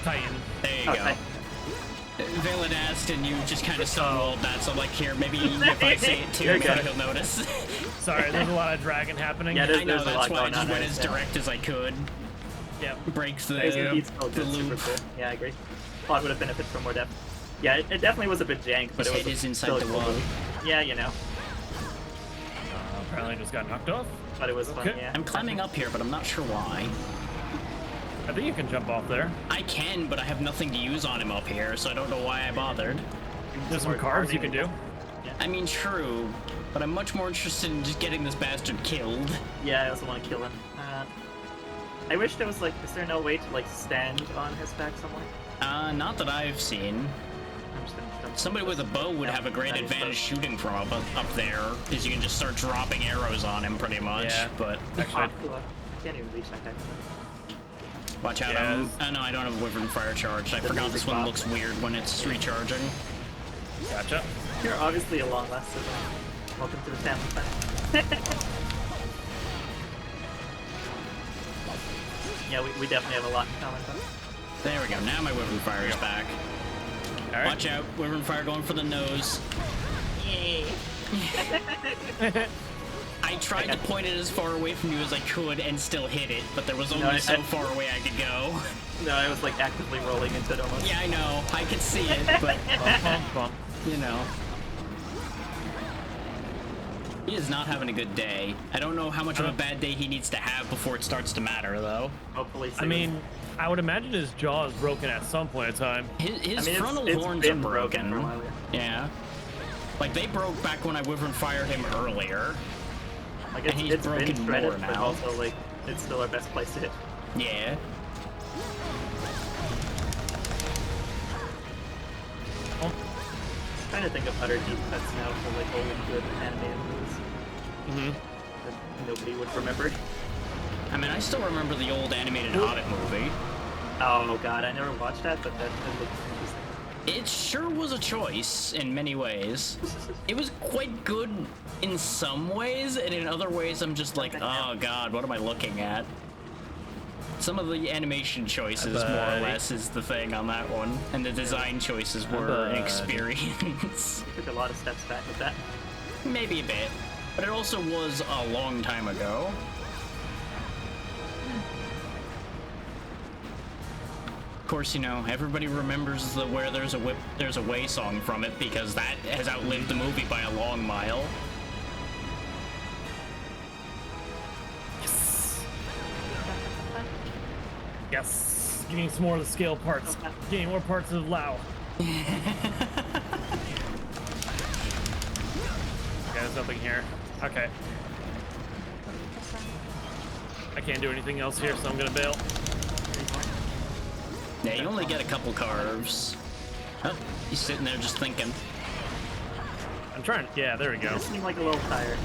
Titan. There you Oh, go. Titan. Valen asked, and you just kind of stonewalled that, so I'm like, here, maybe if I say it too, You're maybe good. he'll notice. Sorry, there's a lot of dragon happening. Yeah, I know, there's a that's lot why I going just on went there, as yeah. direct as I could. Yeah. Breaks He's the still good, loop. super cool. Yeah, I agree. Plot would have benefited from more depth. Yeah, it definitely was a bit jank, but His it was head is inside still a the cool wall. movie. Yeah, you know, Apparently, I just got knocked off. but it was fun. Okay. Yeah. I'm climbing up here, but I'm not sure why. I think you can jump off there. I can, but I have nothing to use on him up here, so I don't know why I bothered. There's some more cards you carving can do. I mean, true, but I'm much more interested in just getting this bastard killed. Yeah, I also want to kill him. I wish there was like, is there no way to like stand on his back somewhere? Not that I've seen. I'm just gonna jump. Somebody with a bow would Yeah, have a great that is advantage bow. shooting from up there, because you can just start dropping arrows on him pretty much. Yeah. But Actually, I can't even reach that guy. watch out, Yeah, oh no, I don't have Wyvern Fire charged. I forgot this music one box. looks weird when it's recharging. gotcha. You're obviously a long last citizen. Welcome to the family. Yeah, we definitely have a lot in common. Though. There we go, now my Wyvern Fire is back. All right. Watch out, Wyvern Fire going for the nose. Yay! I tried to point it as far away from you as I could and still hit it, but there was only so far away I could go. No, I was like actively rolling into it almost. Yeah, I know, I could see it, but Bump, bump, bump. you know. He is not having a good day. I don't know how much of a bad day he needs to have before it starts to matter, though. Hopefully I soon. mean, I would imagine his jaw is broken at some point in time. His I mean, frontal it's horns are been broken broken. for a while, Yeah. Like, they broke back when I Wyvern fired him earlier. Like And he's it's been broken shredded, more but now. also like it's still our best place to hit. Yeah. Trying to think of other deep cuts now for like old good animated movies Mm-hmm. that nobody would remember. I mean, I still remember the old animated Hobbit movie. Oh god, I never watched that, but that looks interesting. It sure was a choice in many ways. It was quite good in some ways, and in other ways I'm just like, oh god, what am I looking at? Some of the animation choices, more or buddy. less, is the thing on that one, and the design choices were an buddy. experience. Took a lot of steps back with that. Maybe a bit, but it also was a long time ago. Of course, you know, everybody remembers the Where There's a Whip, There's a Way song from it, because that has outlived the movie by a long mile. Yes. Getting some more of the scale parts. Getting more parts of Lao. Okay, there's nothing here. Okay. I can't do anything else here, so I'm gonna bail. Yeah, you only get a couple carves. Oh, he's sitting there just thinking. I'm trying. Yeah, there we go. It seemed like a little tired.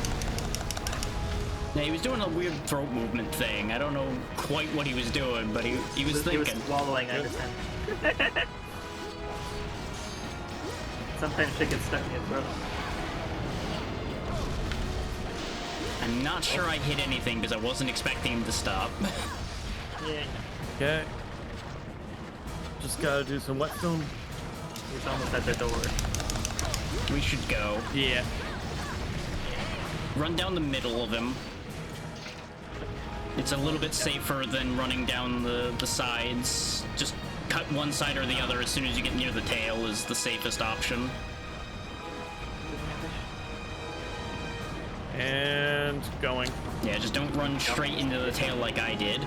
Yeah, he was doing a weird throat movement thing. I don't know quite what he was doing, but he was He was thinking. swallowing, I understand. Sometimes shit gets stuck in your throat. I'm not sure I hit anything because I wasn't expecting him to stop. Yeah, Okay. Just gotta do some whetstone. he's almost at the door. We should go. Yeah. Run down the middle of him. It's a little bit safer than running down the sides. Just cut one side or the other as soon as you get near the tail is the safest option. And going. Yeah, just don't run straight into the tail like I did.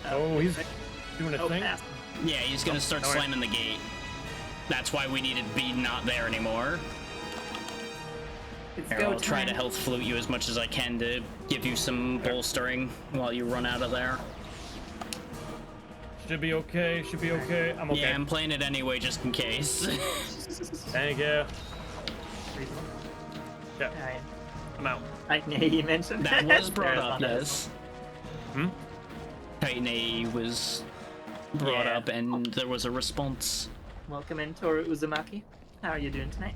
Oh, he's doing a Oh, thing. pass. Yeah, he's gonna start alright. slamming the gate. That's why we needed to be not there anymore. It's Here, go I'll try to time. health flute you as much as I can to give you some bolstering while you run out of there. Should be okay. Should be okay. I'm okay. Yeah, I'm playing it anyway just in case. Thank you. Reasonable. Yeah, Alright. I'm out. Yeah, you mentioned That was brought There's up, one of yes. Hmm? Titan A was brought Yeah. up and there was a response. Welcome in, Toru Uzumaki. How are you doing tonight?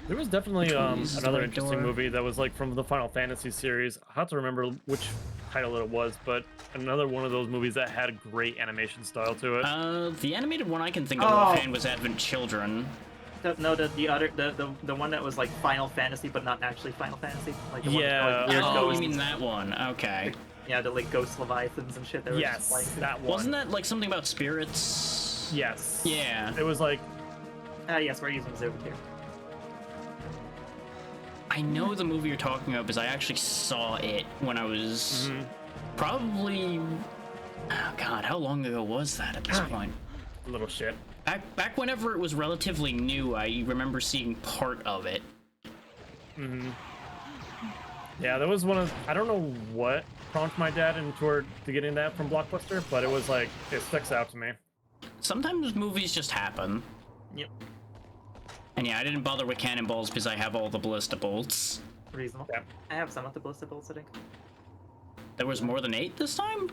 There was definitely Please, another the interesting door. movie that was like from the Final Fantasy series. I have to remember which title it was, but another one of those movies that had a great animation style to it. The animated one I can think of Oh. offhand was Advent Children. No, the other the one that was like Final Fantasy, but not actually Final Fantasy. Like the Yeah, one that, like, weird Oh, ghosts. you mean that one? Okay. Yeah, the like ghost leviathans and shit. That were just Yes, flying through. that one. Wasn't that like something about spirits? Yes. Yeah. It was like Yes, we're using Zoom here. I know the movie you're talking about because I actually saw it when I was mhm, probably. Oh God, how long ago was that at this point? a little shit. Back whenever it was relatively new, I remember seeing part of it. Hmm. Yeah, there was one of I don't know what prompted my dad toward to getting that from Blockbuster, but it was like it sticks out to me. Sometimes movies just happen. Yep, And yeah, I didn't bother with cannonballs because I have all the ballista bolts. reasonable. Yeah. I have some of the ballista bolts, I think. There was more than 8 this time?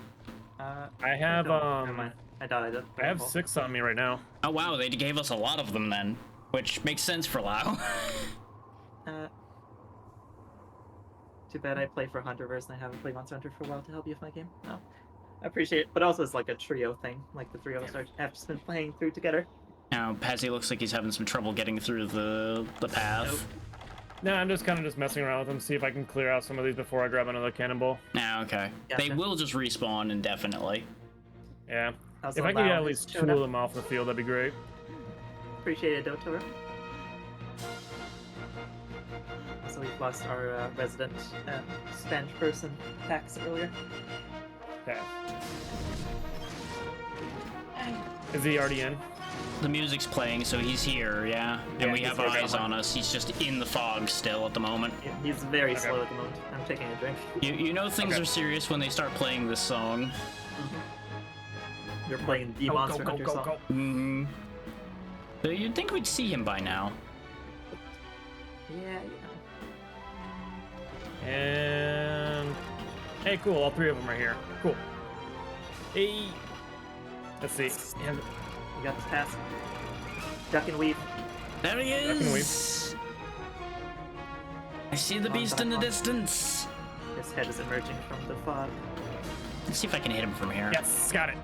I have no, never mind. I thought I did. I have 6 on me right now. Oh wow, they gave us a lot of them then. Which makes sense for Lao. Too bad I play for Hunterverse and I haven't played Monster Hunter for a while to help you with my game. No, I appreciate it, but also it's like a trio thing. Like the three of us have just been playing through together. Now, Pazzy looks like he's having some trouble getting through the path. Nope. No, I'm just kind of just messing around with them, see if I can clear out some of these before I grab another cannonball. Now, okay. Gotcha. They will just respawn indefinitely. Yeah. Also, If I could get Lau at has least 2 showed of up. them off the field, that'd be great. Appreciate it, Dotoro. we've lost our resident Spanish person, Pax, earlier. Okay. Is he already in? The music's playing, so he's here, yeah. And Yeah, we he's have here, eyes got on one. us. He's just in the fog still at the moment. He's very Okay. slow at the moment. I'm taking a drink. You know things Okay. are serious when they start playing this song. You're playing the Go, Monster go, Hunter go, song. go. Mm-hmm. So you'd think we'd see him by now. Yeah, And hey, cool. All three of them are here. Cool. Hey. Let's see. Yeah. you got this pass. Duck and weave. There he Duck and is! I see the beast in the distance. His head is emerging from the fog. Let's see if I can hit him from here. Yes, got it.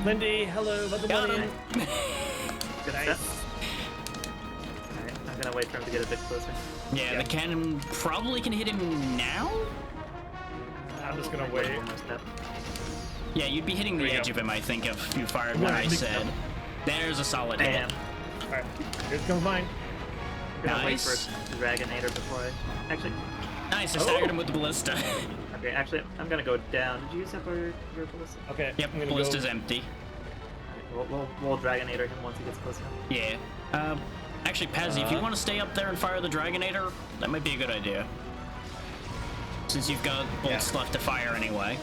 Lindy, hello. What's the Got money? him. Good Nice. stuff. Alright, I'm gonna wait for him to get a bit closer. Yeah, the cannon probably can hit him now? I'm just gonna Might wait. one more step. Yeah, you'd be hitting the There you edge go. of him, I think, if you fired when I Right. said. There's a solid hit. Bam. All right, here comes mine. Gonna wait Nice. for Dragonator before I... Actually, Nice, I staggered him with the ballista. okay, actually, I'm gonna go down. Did you use up your ballista? Okay. Yep, I'm gonna ballista's go. empty. Alright, we'll Dragonator him once he gets close enough. Yeah. Actually, Pazzy, if you want to stay up there and fire the Dragonator, that might be a good idea. Since you've got bolts left to fire anyway.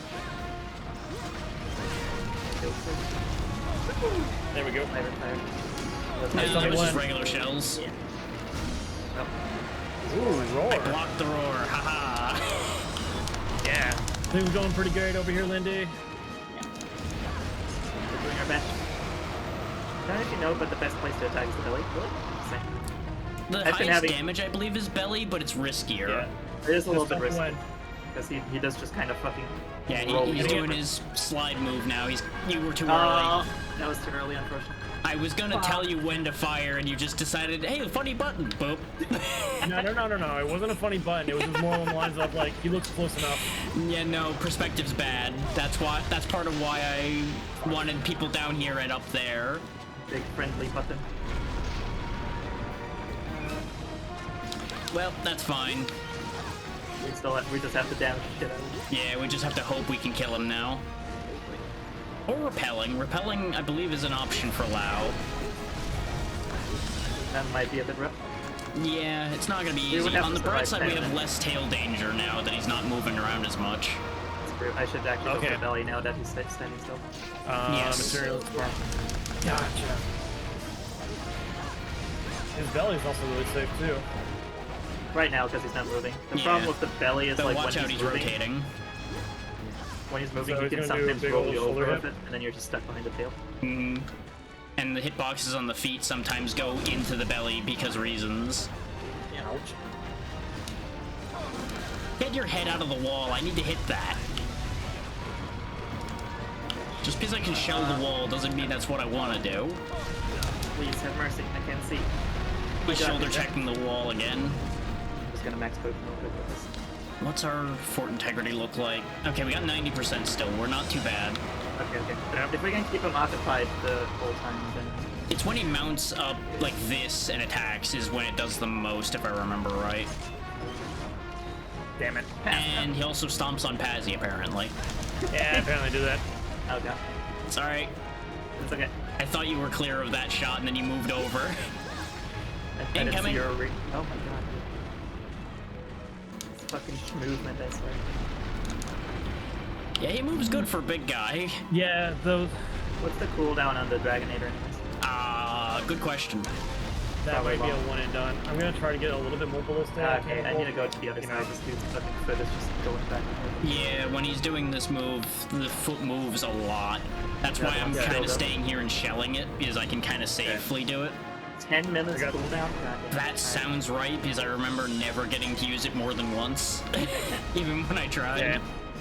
There we go. Fire, fire. No, Nice that on was just one. regular shells. Yeah. Oh, Ooh, roar. I blocked the roar, haha. Yeah. Things going pretty great over here, Lindy. we're doing our best. I don't know if you know, but the best place to attack is the belly. Really? Same. The I've been highest having- damage, I believe, is belly, but it's riskier. Yeah. It is a little Just bit risky. when- Because he does just kind of fucking Yeah, roll he's you doing over. his slide move now. You were too Oh, early. that was too early, unfortunately. I was gonna tell you when to fire, and you just decided, hey, funny button, boop. No. It wasn't a funny button. It was just more along the lines of like, he looks close enough. Yeah, no, perspective's bad. That's part of why I wanted people down here and up there. Big friendly button. Well, that's fine. We just have to damage the shit out of him. Yeah, we just have to hope we can kill him now. Or repelling. Repelling, I believe, is an option for Lao. That might be a bit rough. Yeah, it's not gonna be We would easy. have On to the bright survive side, we 10 have minutes. less tail danger now that he's not moving around as much. It's true. I should actually go Okay. for belly now that he's standing still. Yes. Materials. Gotcha. His belly's also really safe too. Right now, because he's not moving. The Yeah. problem with the belly is But like watch when out, he's he's moving. rotating. When he's moving, So he he's can gonna do a sometimes big roll old you shoulder over hit? with it, and then you're just stuck behind the tail. Mm. And the hitboxes on the feet sometimes go into the belly because reasons. Ouch. Get your head out of the wall. I need to hit that. Just because I can shell the wall doesn't mean that's what I want to do. Please have mercy. I can't see. He's God, shoulder he's checking the wall again. I'm just gonna max poke real quick with this. What's our fort integrity look like? Okay, we got 90% still. We're not too bad. Okay. If we can keep him occupied the whole time, then It's when he mounts up like this and attacks is when it does the most, if I remember right. Damn it. And he also stomps on Pazzy, apparently. Yeah, apparently do that. oh god, It's alright. it's okay. I thought you were clear of that shot, and then you moved over. I didn't see Incoming. your oh my god. It's fucking movement, I swear. Yeah, he moves good for a big guy. Yeah, those. What's the cooldown on the Dragonator anyways? Good question. That Probably might be a wrong. one and done. I'm gonna try to get a little bit more ballistic. Okay, I need to go to the other You side. know. This dude's fucking foot is just going back and forth. Yeah, when he's doing this move, the foot moves a lot. That's why I'm Yeah, kind build of up. staying here and shelling it, because I can kind of safely do it. 10 minutes I got- cooldown? God damn. That sounds right, because I remember never getting to use it more than once, even when I tried. Yeah.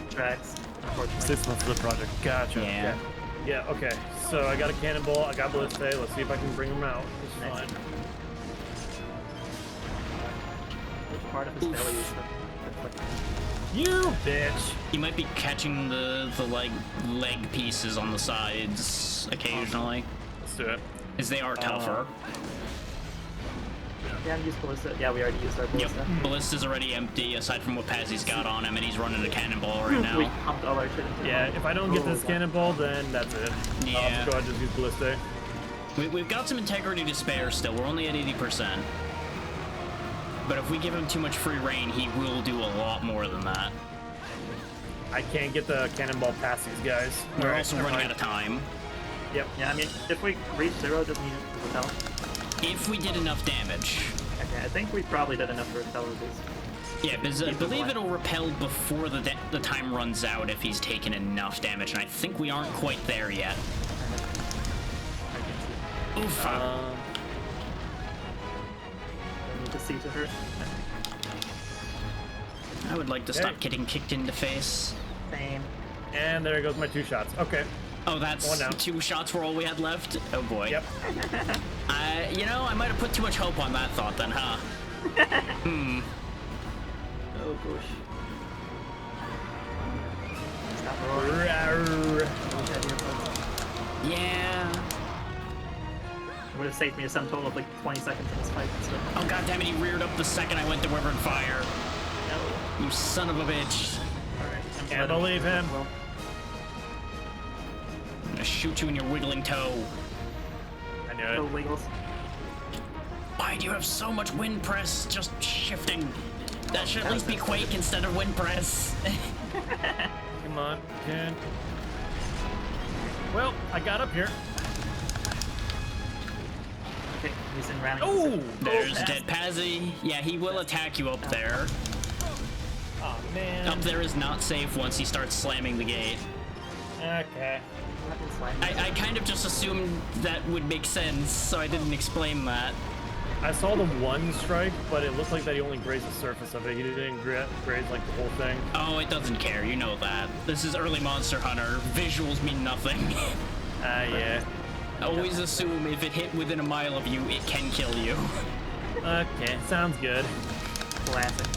Tracks, unfortunately. 6 months of the project. Gotcha. Yeah. Yeah, okay. So I got a cannonball, I got ballista. Let's see if I can bring them out. It's Nice. fine. Which part of his Oof. belly is the fucking... You bitch! You might be catching the like leg pieces on the sides occasionally, Let's do it. as they are tougher. Yeah, use ballista. Yeah, we already used our Yep, ballista. ballista's already empty aside from what Pazzy's got on him, and he's running a cannonball right now. We pumped all our shit into Yeah, it. if I don't get this Oh, cannonball, then that's it. Yeah. I'll just go ahead and just use ballista. We've got some integrity to spare still. We're only at 80%. But if we give him too much free reign, he will do a lot more than that. I can't get the cannonball past these guys. We're Alright, also never running mind. out of time. Yep. Yeah, I mean, if we reach 0, doesn't mean it will repel. If we did enough damage. Okay, I think we probably did enough to repel these. Yeah, because I Keep the believe line. it'll repel before the time runs out if he's taken enough damage, and I think we aren't quite there yet. Oof. I need to see to her. I would like to stop getting kicked in the face. Same. And there goes my 2 shots. Okay. Oh, that's One down. 2 shots were all we had left? Oh boy. Yep. You know, I might have put too much hope on that thought then, huh? Oh gosh. Stop rolling. Rawr. Yeah. It would have saved me a sum total of like 20 seconds in this fight. So. Oh god damn it, he reared up the second I went to Wyvern Fire. No. You son of a bitch. Alright. Can't believe him. Well, I'm gonna shoot you in your wiggling toe. I knew no it. wiggles. Why do you have so much wind press just shifting? That should at least be Quake instead of wind press. Come on, can. Well, I got up here. Okay, he's in round. Oh! There's Dead Pazzy. Yeah, he will attack you up there. Oh man. Up there is not safe once he starts slamming the gate. Okay. I kind of just assumed that would make sense, so I didn't explain that. I saw the 1 strike, but it looked like that he only grazed the surface of it. He didn't graze like the whole thing. Oh, it doesn't care, you know that. This is early Monster Hunter. Visuals mean nothing. Yeah. Always assume if it hit within a mile of you, it can kill you. Okay, sounds good. Classic.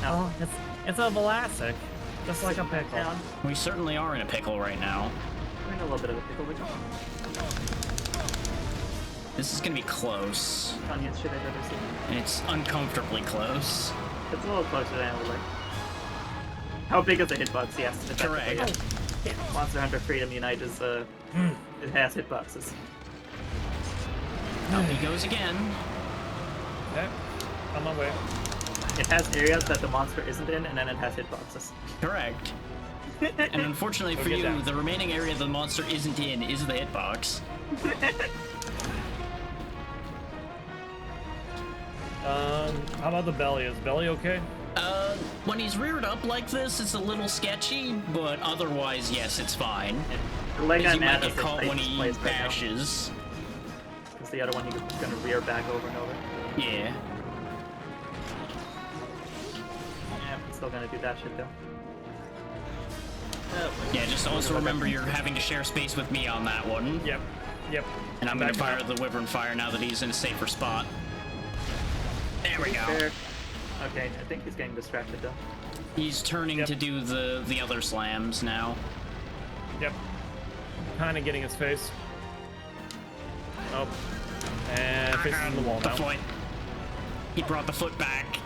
Oh, it's a Velasic. Just like a pickle. Down. We certainly are in a pickle right now. We're in a little bit of a pickle wiggle. This is gonna be close. Funniest shit I've ever seen. And it's uncomfortably close. It's a little closer than I would like. How big is the hitbox? Yes. effectively, Correct. yeah. Monster Hunter Freedom Unite is it has hitboxes. Up he goes again. Okay. On my way. It has areas that the monster isn't in, and then it has hitboxes. Correct. And unfortunately for Go get you, that. the remaining area the monster isn't in is the hitbox. How about the belly? Is belly okay? When he's reared up like this, it's a little sketchy, but otherwise, yes, it's fine. The leg Because I'm you might at is get the caught when safest he place right now. bashes. Because the other one you're gonna rear back over and over. Yeah. Yeah, I'm still gonna do that shit though. Yeah, just also remember you're having to share space with me on that one. Yep. Yep. And I'm gonna Back fire up. the Wyvern Fire now that he's in a safer spot. There we go. Fair. Okay, I think he's getting distracted though. He's turning Yep. to do the other slams now. Yep. Kind of getting his face. Oh. And faces in the wall The now. foot. He brought the foot back.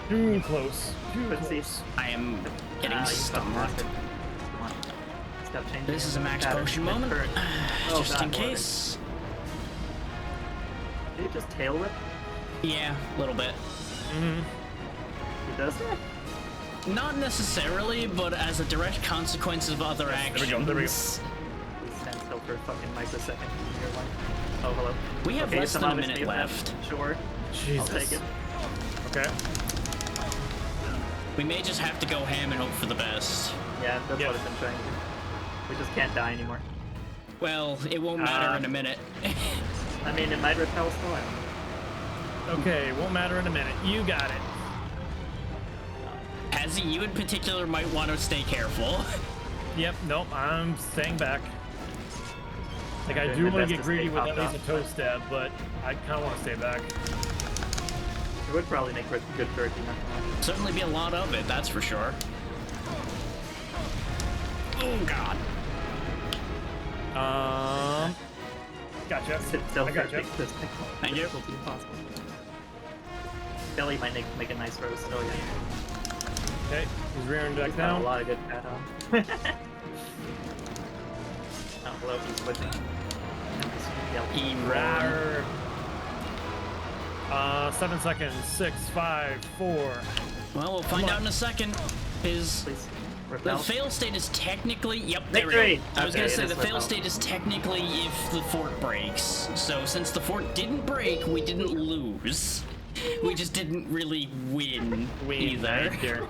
Too close. Too Footsies. close. I am getting You fucking stunned. bastard. Come on. Stop changing. This is a max pattern. potion Mid moment. turn. Oh, Just God, in Lord. case. Did he just tail whip? Yeah, a little bit. He does that? Not necessarily, but as a direct consequence of other actions. There we go. Please stand still for a fucking microsecond in your life. Oh, hello. We have Okay, less some than a obvious minute move then. left. Sure. Jesus. I'll take it. Okay. We may just have to go ham and hope for the best. Yeah, that's Yep. what I've been trying to do. We just can't die anymore. Well, it won't matter in a minute. I mean, it might repel still. I don't know. Okay, won't matter in a minute. You got it. Pazzy, you in particular might want to stay careful. Yep, nope, I'm staying back. Like, I doing do my want best to get to greedy stay with at popped least a off, toe stab, but I kind of want to stay back. It would probably make for good turkey. Not gonna lie. Certainly be a lot of it, that's for sure. Oh god. Gotcha. Sit still I for a gotcha. big this pickle. Thank you. This will be impossible. Philly might make a nice roast. Oh yeah. Okay, he's rearing back He's got a down. lot of good fat on. Oh, hello, he's switching. Rawr. 7 seconds. 6, 5, 4. Well, we'll find on. out in a second. His Please. the Repel. fail state is technically there we Victory! go. I was Okay, gonna it say is the fail repel. state is technically if the fort breaks. So since the fort didn't break, we didn't lose. We just didn't really win either. Here.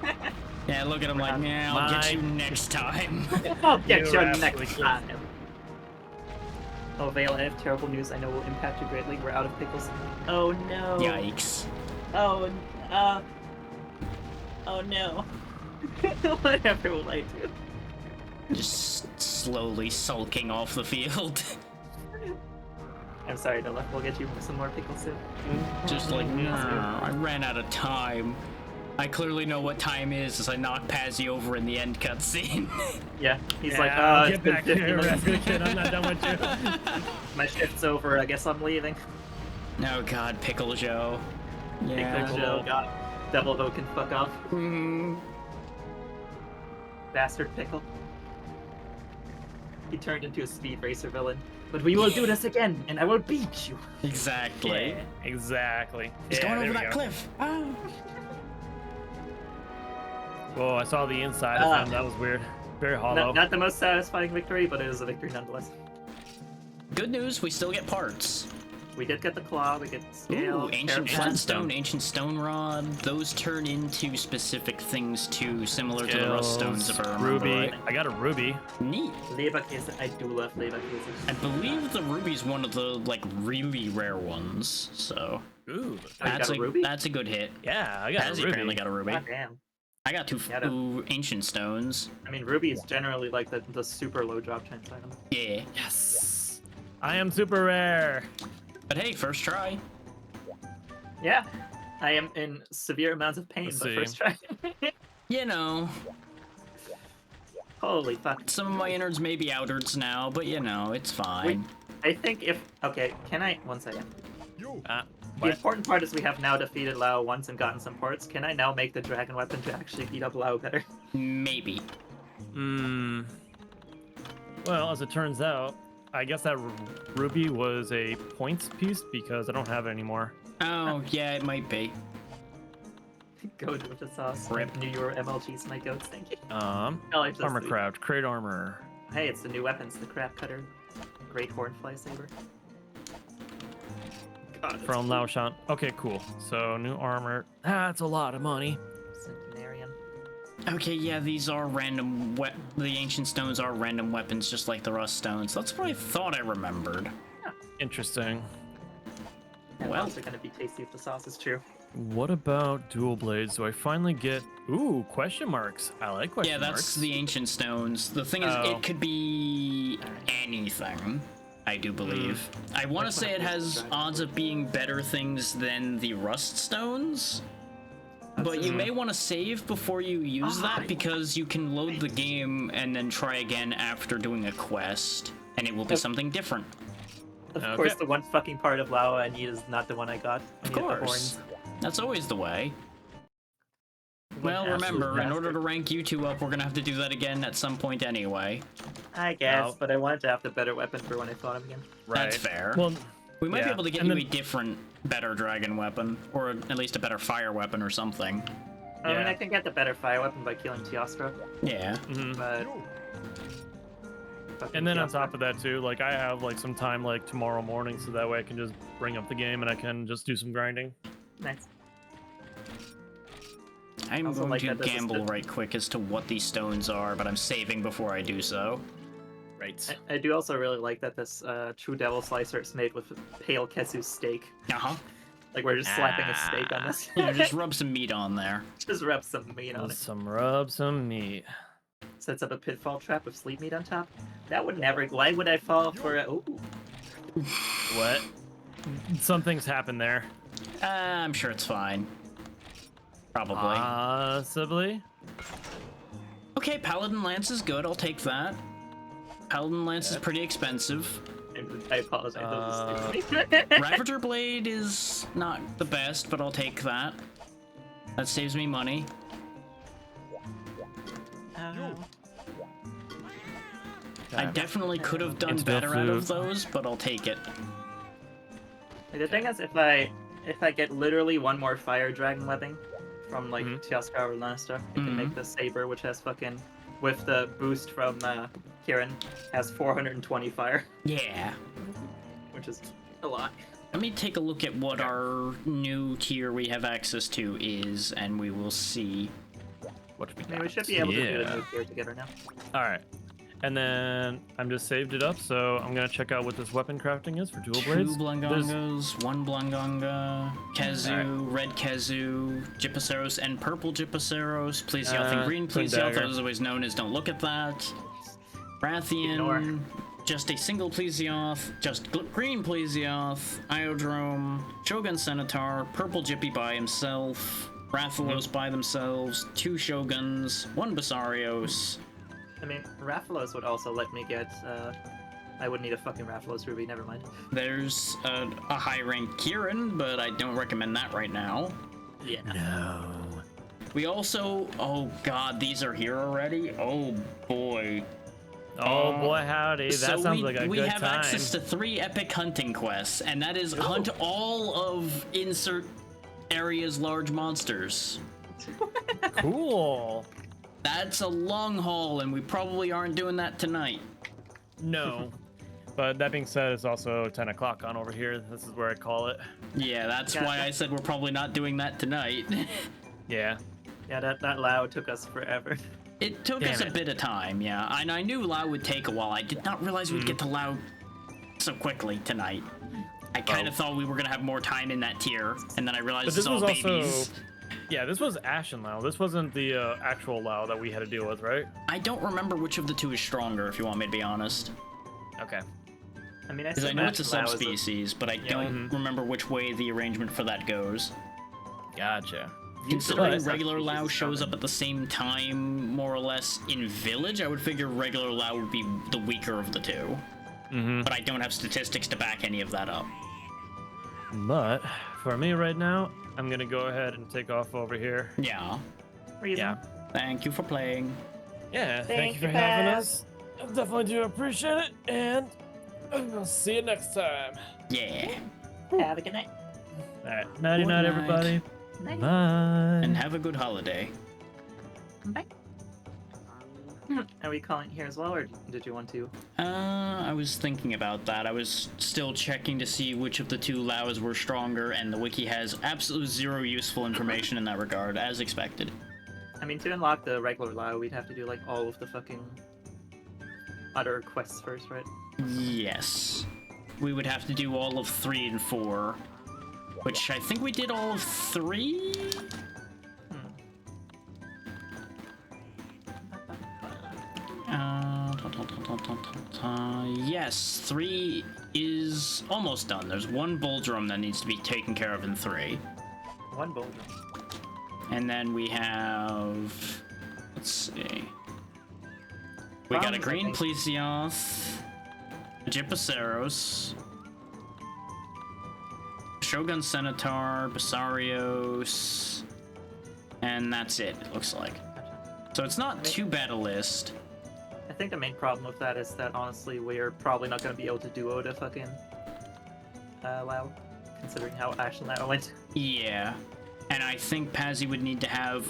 Yeah, look at him like, yeah, I'll get you next time. I'll get You you absolutely next killed time. Oh, Vale, I have terrible news. I know will impact you greatly. We're out of pickles. Oh no. Yikes. Oh, oh no. Whatever will I do? Just slowly sulking off the field. I'm sorry, Nola. We'll get you some more pickles soon. Just like, nah, I ran out of time. I clearly know what time is as I knock Pazzy over in the end cutscene. Yeah, he's Yeah, like, get it's been back 50 here, minutes. Rascal Kid. I'm not done with you. My shift's over. I guess I'm leaving. Oh god, Pickle Joe. Yeah. Pickle Joe got Devil Ho can fuck off. Mm, Bastard Pickle. He turned into a speed racer villain. But we will do this again, and I will beat you. exactly. Exactly. He's Yeah, going there over we that go. cliff. Ah. Whoa, I saw the inside of him. That was weird. Very hollow. Not the most satisfying victory, but it is a victory nonetheless. Good news, we still get parts. We did get the claw, we get scale. Ooh, ancient Terrapin. flintstone, ancient stone rod. Those turn into specific things too, similar to the rust stones, if I remember Ruby. right. I got a ruby. Neat. Leberkäse. I do love Leberkäse. I believe the ruby's one of the like really rare ones, so Ooh. Oh, you that's got a ruby? that's a good hit. Yeah, I got Pazzy a ruby. apparently got a ruby. God damn. I got two Yeah, I ancient stones. I mean, ruby is generally like the super low drop chance item. Yeah. Yes. I am super rare. But hey, first try. Yeah. I am in severe amounts of pain, Let's but see. first try. You know, Holy fuck. some of my innards may be outards now, but you know, it's fine. I think if... Okay, can I... One second. The What? important part is we have now defeated Lao once and gotten some parts. Can I now make the dragon weapon to actually beat up Lao better? Maybe. Hmm. Well, as it turns out, I guess that ruby was a points piece because I don't have it anymore. Oh, yeah, it might be. Goat with the sauce. Rip. Knew your MLGs, my goats, thank you. Armor LHS3. craft, crate armor. Hey, it's the new weapons, the crab cutter, great hornfly saber. God, that's From cool. Lao Shan. Okay, cool. So new armor. That's a lot of money. Centenarian. Okay, yeah, these are random the ancient stones are random weapons just like the rust stones. That's what I thought I remembered. Interesting. And Well. those are gonna be tasty if the sauce is true. What about dual blades? Do I finally get? Ooh, question marks. I like question Yeah, that's marks. the ancient stones. The thing is, Oh. it could be anything, I do believe. I want to Which say one it is has dragon? odds of being better things than the rust stones. But you may want to save before you use that because you can load the game and then try again after doing a quest, and it will be something different. Of Okay. course, the one fucking part of Lao I need is not the one I got. I Of needed the course. horns. That's always the way. What Well, an absolute remember, in order to bastard. rank you two up, we're gonna have to do that again at some point anyway. I guess, Well- but I wanted to have the better weapon for when I fought him again. That's fair. Well, We might be yeah, able to get and you then- a different, better dragon weapon, or at least a better fire weapon or something. I mean, Yeah. I can get the better fire weapon by killing Teostra, Yeah. mhm. but... fucking And then on Teostra. top of that too, like I have like some time like tomorrow morning, so that way I can just bring up the game and I can just do some grinding. Nice. I'm Also going like to that this is gamble the- right quick as to what these stones are, but I'm saving before I do so. Right. I do also really like that this True Devil Slicer is made with pale Ketsu steak. Uh-huh. Like we're just slapping a steak on this. Yeah, just rub some meat on there. Just rub some meat on it. Some meat. Sets up a pitfall trap with sleep meat on top. That would never. Why would I fall for it? Ooh. What? Some things happen there. I'm sure it's fine. Probably. Possibly. Okay, Paladin Lance is good, I'll take that. Paladin Lance is pretty expensive. I apologize. That was a stupid. Ravager Blade is not the best, but I'll take that. That saves me money. I definitely could have done Into the better out of flute. those, but I'll take it. The thing is, if I get literally one more fire dragon webbing from like Mhm. Teoscar or Lannister, I can Mhm. make the saber, which has fucking with the boost from Kieran, has 420 fire, Yeah. which is a lot. Let me take a look at what our new tier we have access to is, and we will see. What we I mean, got? we should be able to do the Yeah. new tier together now. All right. And then I'm just saved it up, so I'm gonna check out what this weapon crafting is for dual blades. Two Blangongas, one Blangonga, Kazoo, red Kazoo, Gypaceros, and purple Gypaceros, Plesioth and green Twin Plesioth, Dagger. otherwise known as Don't Look at That. Rathian, Ignore. just a single Plesioth, just green Plesioth, Iodrome, Shogun Centaur, purple Gyppy by himself, Rathalos by themselves, two Shoguns, one Basarios. I mean, Rathalos would also let me get. I would need a fucking Rathalos ruby. Never mind. There's a high rank Kieran, but I don't recommend that right now. Yeah. No. We also, oh god, these are here already? Oh boy. Oh boy, howdy! That So sounds like a we good have time. access to 3 epic hunting quests, and that is hunt all of insert area's large monsters. Cool. That's a long haul, and we probably aren't doing that tonight. No. But that being said, it's also 10 o'clock on over here. This is where I call it. Yeah, that's why Gotcha. I said we're probably not doing that tonight. Yeah. Yeah, that Lao took us forever. It took Damn us a it. bit of time, yeah. And I knew Lao would take a while. I did not realize we'd get to Lao so quickly tonight. I kind of thought we were gonna have more time in that tier, and then I realized But it's this all was also. babies. Yeah, this was Ashen Lao. This wasn't the actual Lao that we had to deal with, right? I don't remember which of the two is stronger, if you want me to be honest. Okay. I mean, I Because I still know it's a imagine Lao as subspecies, but I don't remember which way the arrangement for that goes. Gotcha. Considering Usually regular subspecies Lao is shows common. up at the same time, more or less, in Village, I would figure regular Lao would be the weaker of the two. Mm-hmm. But I don't have statistics to back any of that up. But for me right now, I'm gonna go ahead and take off over here. Yeah. reason. Yeah. Thank you for playing. Yeah. Thank Thank you for you, having Paz. us. I definitely do appreciate it, and I'll see you next time. Yeah. Have a good night. All right. Nighty Good night, night. everybody. Night. Bye. And have a good holiday. Bye. Are we calling here as well, or did you want to? I was thinking about that. I was still checking to see which of the two Laos were stronger, and the wiki has absolutely zero useful information in that regard, as expected. I mean, to unlock the regular Lao, we'd have to do like all of the fucking other quests first, right? Yes. We would have to do all of 3 and 4. Which I think we did all of 3? Yes, 3 is almost done. There's one Buldrum that needs to be taken care of in 3. One boulder. And then we have... Let's see. We got a Bombs, I green think. Plesioth, a Gypaceros, Shogun Centaur, Basarios, and that's it, it looks like. So it's not too bad a list. I think the main problem with that is that honestly, we're probably not going to be able to duo the fucking Lao, considering how Ashen Lao went. Yeah. And I think Pazzy would need to have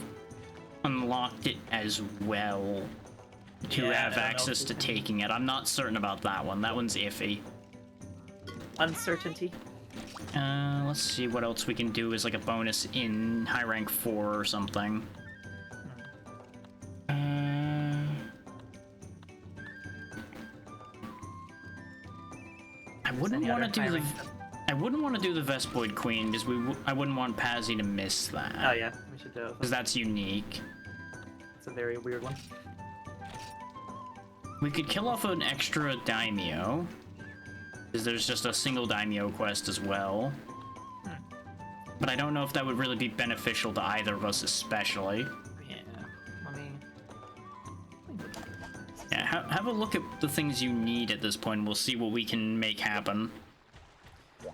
unlocked it as well to Yeah, have I don't know access if to we can- taking it. I'm not certain about that one. That one's iffy. Uncertainty. Let's see what else we can do as like a bonus in high rank 4 or something. I wouldn't any want other to do the. high rank stuff? I wouldn't want to do the Vespoid Queen because I wouldn't want Pazzy to miss that. Oh yeah, we should do it. Because that's unique. It's a very weird one. We could kill off an extra daimyo. Because there's just a single daimyo quest as well. But I don't know if that would really be beneficial to either of us especially. Yeah. Let me. Yeah, have a look at the things you need at this point and we'll see what we can make happen.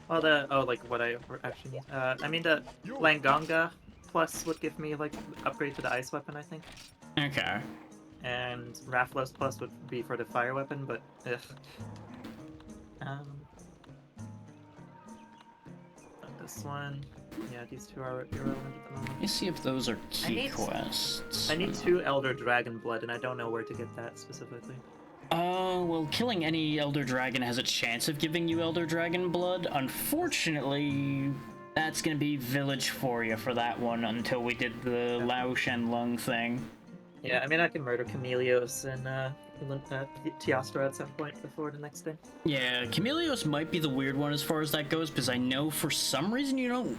Well, like what I actually need. I mean the Langonga Plus would give me like upgrade to the ice weapon, I think. Okay. And Rafflos Plus would be for the fire weapon, but ugh. Not this one. Yeah, these two are irrelevant at the moment. Let me see if those are key need- quests. I need 2 Elder Dragon Blood, and I don't know where to get that specifically. Well, killing any Elder Dragon has a chance of giving you Elder Dragon blood. Unfortunately, that's gonna be Village for you for that one until we did the Lao Shen Lung thing. Yeah, I mean, I can murder Chameleos and Teostra at some point before the next day. Yeah, Chameleos might be the weird one as far as that goes, because I know for some reason,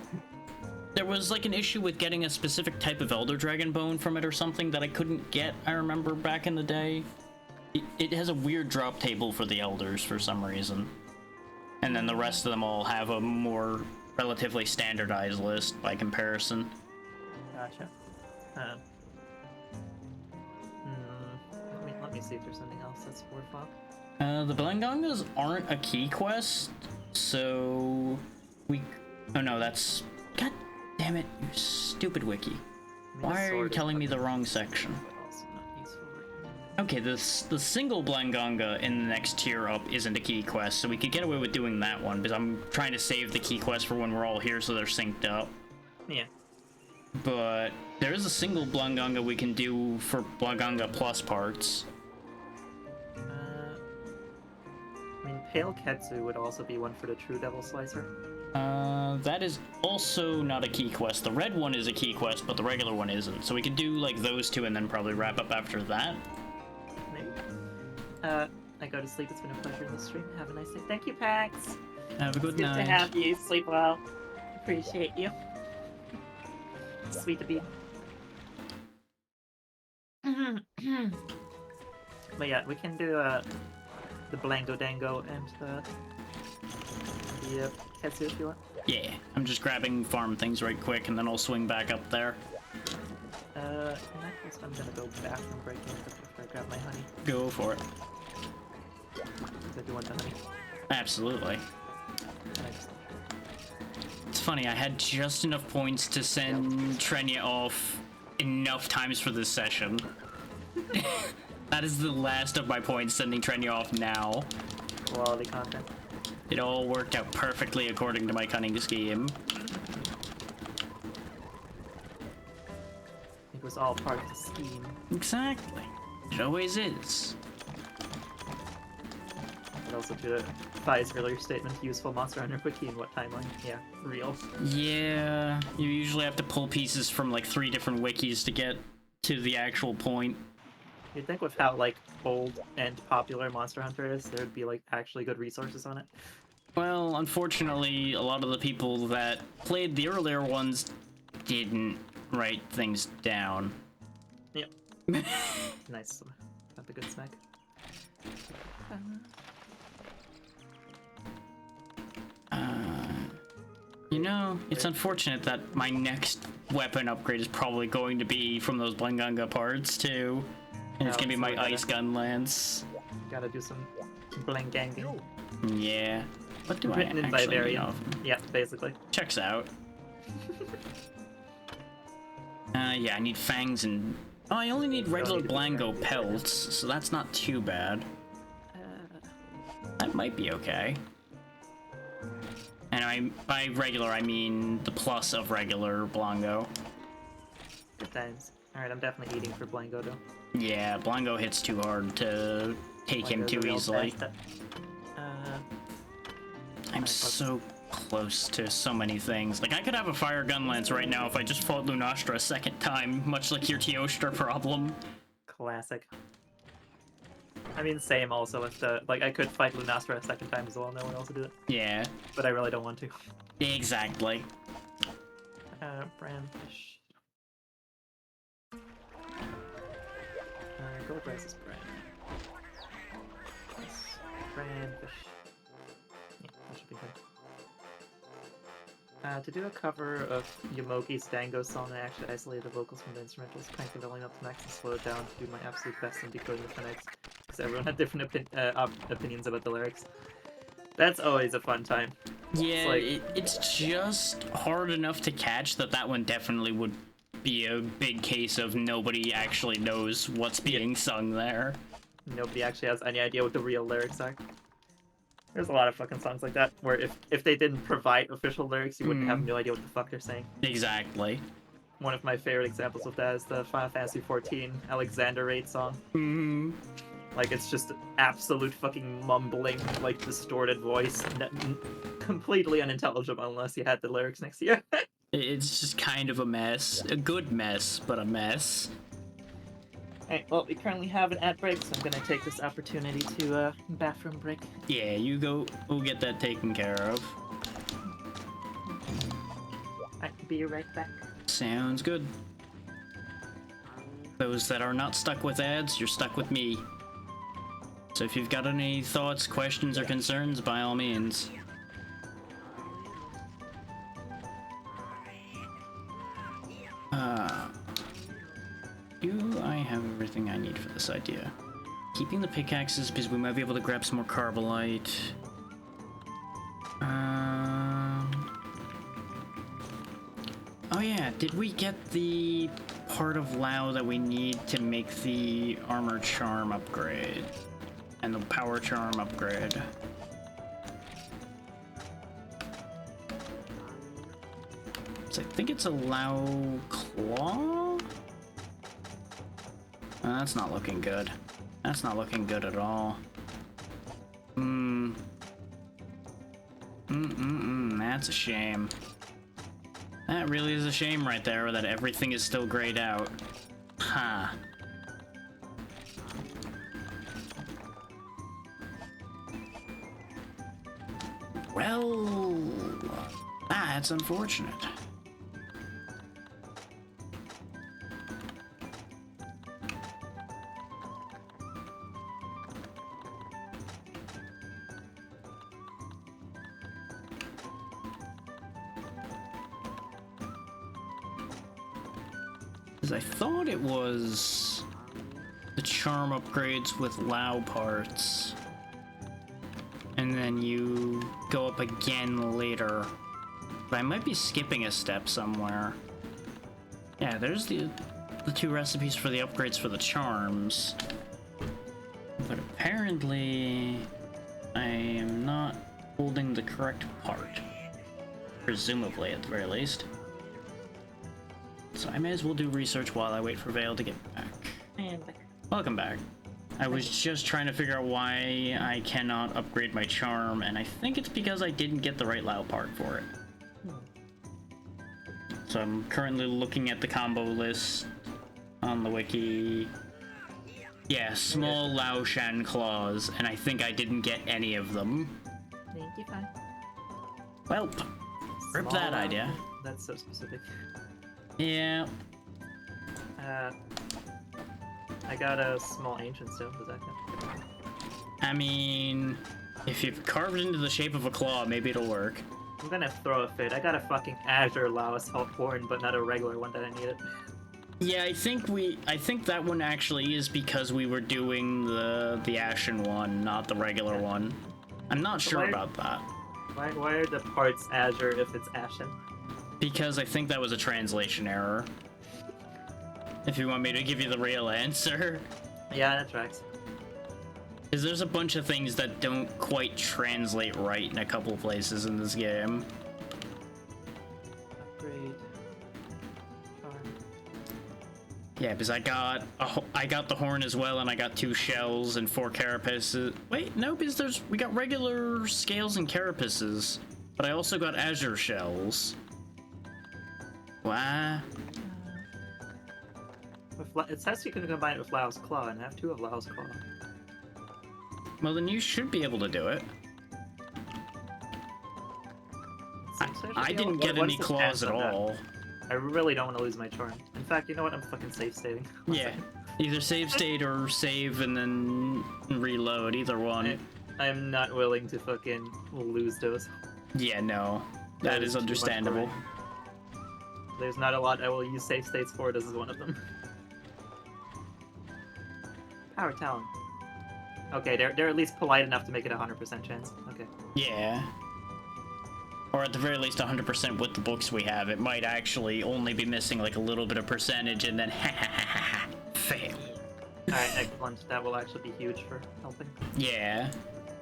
there was like an issue with getting a specific type of Elder Dragon bone from it or something that I couldn't get, I remember back in the day. It has a weird drop table for the Elders for some reason. And then the rest of them all have a more relatively standardized list by comparison. Gotcha. Let me see if there's something else that's worthwhile. The Blangongas aren't a key quest, so we... Oh no, that's... God damn it, you stupid wiki. I mean, the Why are you sword is telling me the fucking wrong useful, section? but also not useful right now. Okay, the single Blangonga in the next tier up isn't a key quest, so we could get away with doing that one, because I'm trying to save the key quest for when we're all here so they're synced up. Yeah. But there is a single Blangonga we can do for Blangonga Plus parts. I mean, Pale Ketsu would also be one for the True Devil Slicer. That is also not a key quest. The red one is a key quest, but the regular one isn't. So we could do, like, those two and then probably wrap up after that. Maybe. I go to sleep. It's been a pleasure in the stream. Have a nice day. Thank you, Pax. Have a good Good night. to have you. Sleep well. Appreciate you. Sweet to be. But yeah, we can do the Blango Dango and the Ketsu if you want. Yeah, I'm just grabbing farm things right quick, and then I'll swing back up there. In that case, I'm gonna go bathroom break in after I grab my honey. Go for it. Because I do want the honey. Absolutely. And I just... It's funny, I had just enough points to send Trenya off enough times for this session. That is the last of my points sending Trenya off now. Quality content. It all worked out perfectly according to my cunning scheme. It was all part of the scheme. Exactly. It always is. But also to Fi's earlier statement, useful Monster Hunter Wiki in what timeline? Yeah, real. Yeah, you usually have to pull pieces from like 3 different wikis to get to the actual point. You'd think with how like old and popular Monster Hunter is, there'd be like actually good resources on it. Well, unfortunately, a lot of the people that played the earlier ones didn't write things down. Yep. Nice. Got the good smack. You know, it's unfortunate that my next weapon upgrade is probably going to be from those Blangonga parts, too. And it's Oh, gonna be so my we gotta- ice gun lance. Gotta do some blanganging. Yeah. What do Written I in actually need Vivarium. off? Yeah, basically. Checks out. Yeah, I need fangs and... Oh, I only need regular need to be Blango careful. pelts, so that's not too bad. That might be okay. And by regular, I mean the plus of regular Blango. Good times. Alright, I'm definitely eating for Blango though. Yeah, Blango hits too hard to take him Blango's too a real easily. bastard. I'm so close to so many things. Like, I could have a fire gun lance right now if I just fought Lunastra a second time, much like your Teostra problem. Classic. I mean, same also with the... Like, I could fight Lunastra a second time as well, no one else would do it. Yeah, But I really don't want to. exactly. Brandfish. Gold rice is brand. Yes. Brandfish. Yeah, that should be good. To do a cover of Yomogi's Dango song, I actually isolated the vocals from the instrumentals, cranked the volume up to max and slowed it down to do my absolute best in decoding the phonetics, because everyone had different opinions about the lyrics. That's always a fun time. Yeah, like- it's just hard enough to catch that one definitely would be a big case of nobody actually knows what's being sung there. Nobody actually has any idea what the real lyrics are. There's a lot of fucking songs like that where if they didn't provide official lyrics, you wouldn't have no idea what the fuck they're saying. Exactly. One of my favorite examples of that is the Final Fantasy XIV Alexander Raid song. Mm. Like, it's just absolute fucking mumbling, like, distorted voice. Completely unintelligible unless you had the lyrics next to you. It's just kind of a mess. A good mess, but a mess. Alright, well, we currently have an ad break, so I'm gonna take this opportunity to, bathroom break. Yeah, you go. We'll get that taken care of. I'll be right back. Sounds good. Those that are not stuck with ads, you're stuck with me. So if you've got any thoughts, questions, or concerns, by all means. Do I have everything I need for this idea? Keeping the pickaxes because we might be able to grab some more Carbolite. Oh yeah, did we get the part of Lao that we need to make the armor charm upgrade? And the power charm upgrade? So I think it's a Lao claw? That's not looking good. That's not looking good at all. That's a shame. That really is a shame right there, that everything is still grayed out. Huh. Well, that's unfortunate. Because I thought it was the charm upgrades with Lao parts. And then you go up again later. But I might be skipping a step somewhere. Yeah, there's the two recipes for the upgrades for the charms. But apparently I am not holding the correct part. Presumably, at the very least. So I may as well do research while I wait for Vale to get back. And Welcome back. I was just trying to figure out why I cannot upgrade my charm, and I think it's because I didn't get the right Lao part for it. So I'm currently looking at the combo list on the wiki. Yeah, small Lao Shan claws, and I think I didn't get any of them. thank you, fine. Well, rip that idea. That's so specific. Yeah. I got a small ancient stone. Does that count? I mean, if you've carved it into the shape of a claw, maybe it'll work. I'm gonna throw a fit. I got a fucking Azure Lao Assault Horn, but not a regular one that I needed. Yeah, I think that one actually is because we were doing the Ashen one, not the regular one. I'm not sure about that. Why are the parts Azure if it's Ashen? Because I think that was a translation error. If you want me to give you the real answer. Yeah, that tracks. Because there's a bunch of things that don't quite translate right in a couple places in this game. Upgrade. Charm. Yeah, because I got the horn as well, and I got 2 shells and 4 carapaces. Wait, no, because we got regular scales and carapaces, but I also got azure shells. Why? It says you can combine it with Lao's Claw, and I have 2 of Lao's Claw. Well, then you should be able to do it. I didn't get any claws at all. I really don't want to lose my charm. In fact, you know what? I'm fucking safe stating. Yeah, either save state or save and then reload, either one. I'm not willing to fucking lose those. Yeah, no. That is too much understandable. for me. There's not a lot I will use safe states for, this is one of them. Power Talon. Okay, they're at least polite enough to make it a 100% chance. Okay. Okay. Yeah. Or at the very least 100% with the books we have. It might actually only be missing like a little bit of percentage and then fail. Alright, excellent. That will actually be huge for helping. Yeah.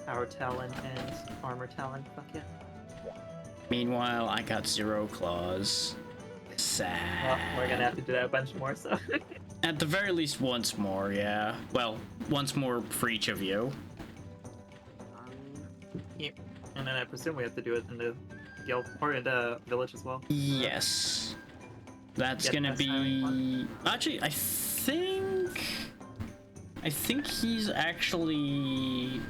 Power talent and armor talent. Fuck yeah. Meanwhile, I got 0 claws. Sad. Well, we're gonna have to do that a bunch more, so. At the very least once more, yeah. Well, once more for each of you. Yep. And then I presume we have to do it in the guild or in the village as well. Yes. That's Get gonna best hiring be... Actually, I think he's actually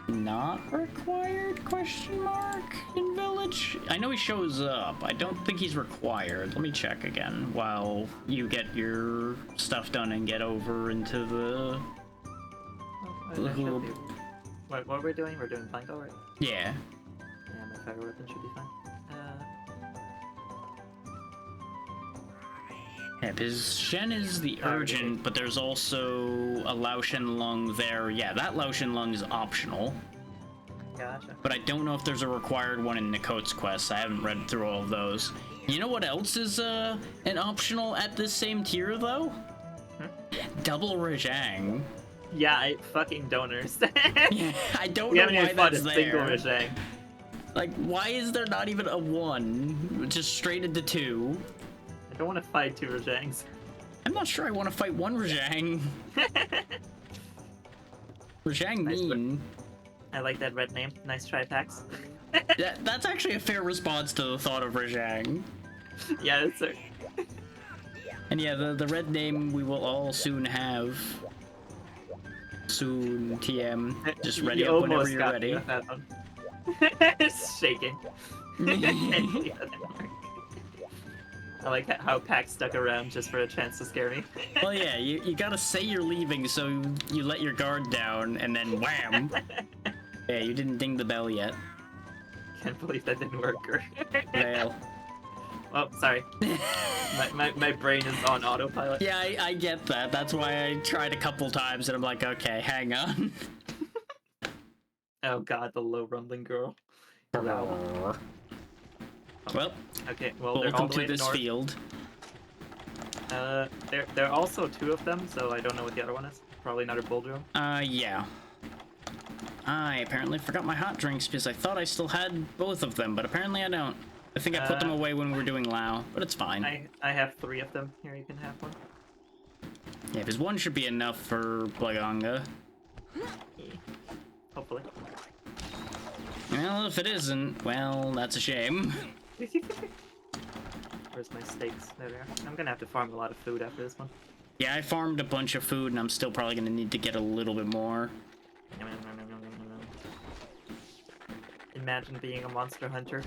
not required, question mark, in village? I know he shows up. I don't think he's required. Let me check again while you get your stuff done and get over into the... That should be... What are we doing? We're doing Planko, right? Yeah. Yeah, my fire weapon should be fine. Yeah, because Shen is the urgent, but there's also a Laotian lung there. Yeah, that Laotian lung is optional. Gotcha. But I don't know if there's a required one in Nikot's quest. I haven't read through all of those. You know what else is an optional at this same tier, though? Double Rajang. Yeah, I fucking don't understand. I don't We know haven't why even fought a that's single there. Rajang. Like, why is there not even a 1? Just straight into 2? I don't want to fight 2 Rajangs. I'm not sure I want to fight 1 Rajang. Rajang Nice mean. I like that red name. Nice try, Pax. That's actually a fair response to the thought of Rajang. Yeah, that's it. And yeah, the red name we will all soon have. Soon, TM. Just ready You up whenever almost you're got ready. me with that one. It's shaking. I like how Pax stuck around just for a chance to scare me. Well, yeah, you gotta say you're leaving, so you let your guard down, and then wham! Yeah, you didn't ding the bell yet. Can't believe that didn't work. Well. Oh, sorry. My brain is on autopilot. Yeah, I get that. That's why I tried a couple times, and I'm like, okay, hang on. Oh god, the low rumbling girl. Wow. Well, Okay, well they're all welcome the to way this north. field. There are also 2 of them, so I don't know what the other one is. Probably another Buldrome. Yeah. I apparently forgot my hot drinks because I thought I still had both of them, but apparently I don't. I think I put them away when we were doing Lao, but it's fine. I have 3 of them. Here, you can have one. Yeah, because 1 should be enough for Blaganga. Hopefully. Well, if it isn't, well, that's a shame. Where's my steaks? There they are. I'm gonna have to farm a lot of food after this one. Yeah, I farmed a bunch of food, and I'm still probably gonna need to get a little bit more. Imagine being a monster hunter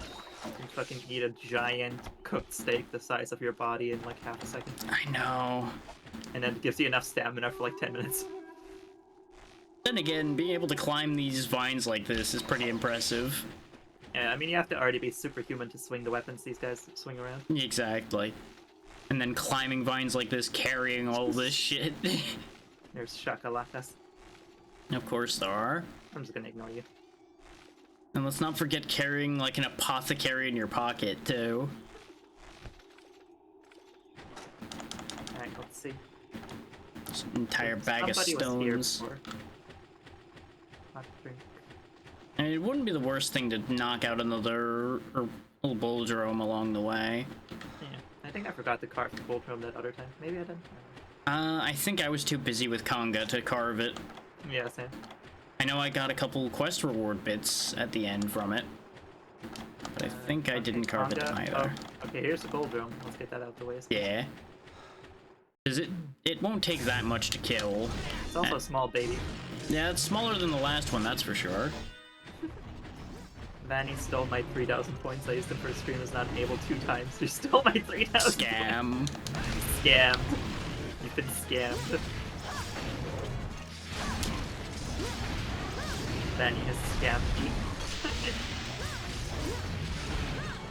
and fucking eat a giant cooked steak the size of your body in like half a second. I know. And then it gives you enough stamina for like 10 minutes. Then again, being able to climb these vines like this is pretty impressive. Yeah, I mean, you have to already be superhuman to swing the weapons these guys swing around. Exactly. And then climbing vines like this, carrying all this shit. There's shakalakas. Of course there are. I'm just gonna ignore you. And let's not forget carrying like an apothecary in your pocket too. Alright, let's see. Just an entire bag Somebody of was here stones. before. Hot drink. I mean, it wouldn't be the worst thing to knock out another little Buldrome along the way. Yeah, I think I forgot to carve the Buldrome that other time. Maybe I didn't. I think I was too busy with Conga to carve it. Yeah, same. I know I got a couple quest reward bits at the end from it. But I think I Okay, didn't carve it Conga. either. Oh, okay, here's the Buldrome. Let's get that out of the way. Yeah. Because it won't take that much to kill. It's also a small baby. Yeah, it's smaller than the last one, that's for sure. Vanny stole my 3,000 points. I used them for stream. Was not able 2 times. You stole my 3,000. Scam. Scammed. You've been scammed. Vanny has scammed me.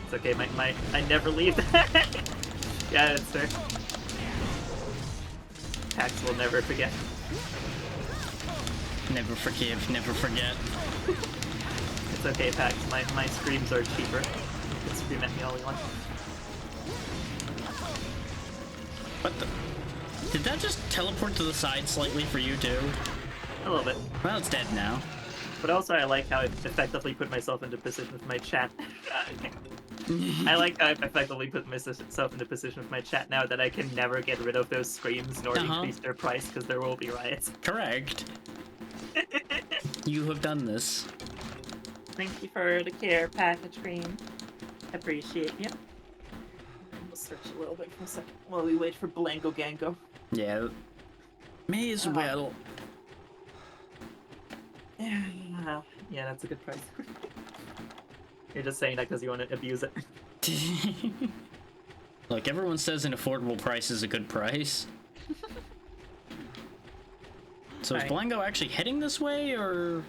It's okay, I never leave. Yeah, it's fair. Pax will never forget. Never forgive, never forget. It's It's okay, Pax. My screams are cheaper. You can scream at me all you want. What the? Did that just teleport to the side slightly for you too? A little bit. Well, it's dead now. But also, I like how I effectively put myself into position with my chat. I like how I effectively put myself into position with my chat now that I can never get rid of those screams nor increase their price because there will be riots. Correct. You have done this. Thank you for the care package cream. Appreciate you. We'll search a little bit for a second while we wait for Blanco Gango. Yeah. May as well. Yeah, that's a good price. You're just saying that because you want to abuse it. Look, everyone says an affordable price is a good price. So is Right. Blanco actually heading this way, or?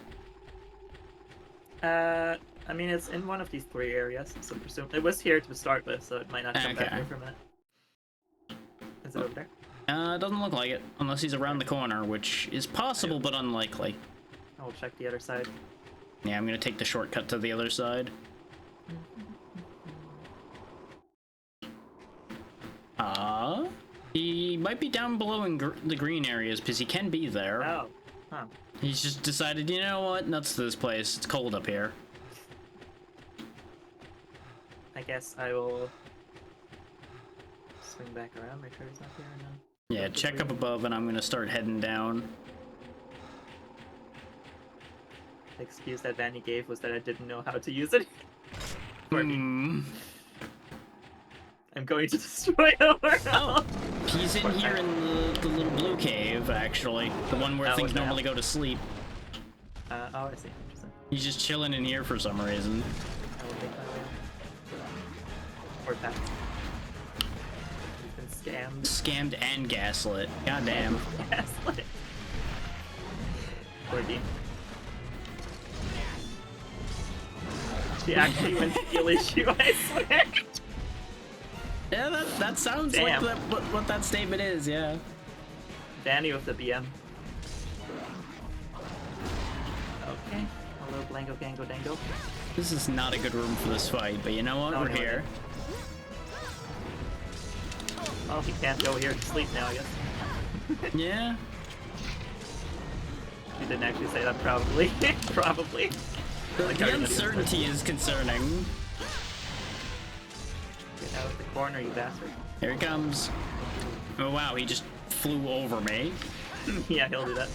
I mean, it's in one of these 3 areas, so presume it was here to start with, so it might not come back Okay. here for a minute. Is it over there? It doesn't look like it, unless he's around the corner, which is possible but unlikely. I'll check the other side. Yeah, I'm gonna take the shortcut to the other side. He might be down below in the green areas, because he can be there. Oh, huh. He's just decided, you know what, nuts to this place, it's cold up here. I guess I will swing back around, make sure he's not here, and then... Yeah, check up above, and I'm gonna start heading down. The excuse that Vanny gave was that I didn't know how to use it. For me. Hmm. I'm going to destroy the world! Oh, he's in here in the little blue cave, actually. The one where Oh, things what the normally go to sleep. Oh, I see. Interesting. He's just chilling in here for some reason. I will make my way up. Or that. He's been scammed. Scammed and gaslit. Goddamn. Gaslit. Poor Dean. She actually went skill issue, I swear. Yeah, that sounds Damn. like what that statement is, yeah. Danny with the BM. Okay. Hello, Blanco Gango Dango. This is not a good room for this fight, but you know what? Oh, We're no, here. Well, he can't go here to sleep now, I guess. Yeah. He didn't actually say that, probably. Probably. Like The everybody else uncertainty is concerning. Get out of the corner, you bastard. Here he comes. Oh wow, he just flew over me. Yeah, he'll do that.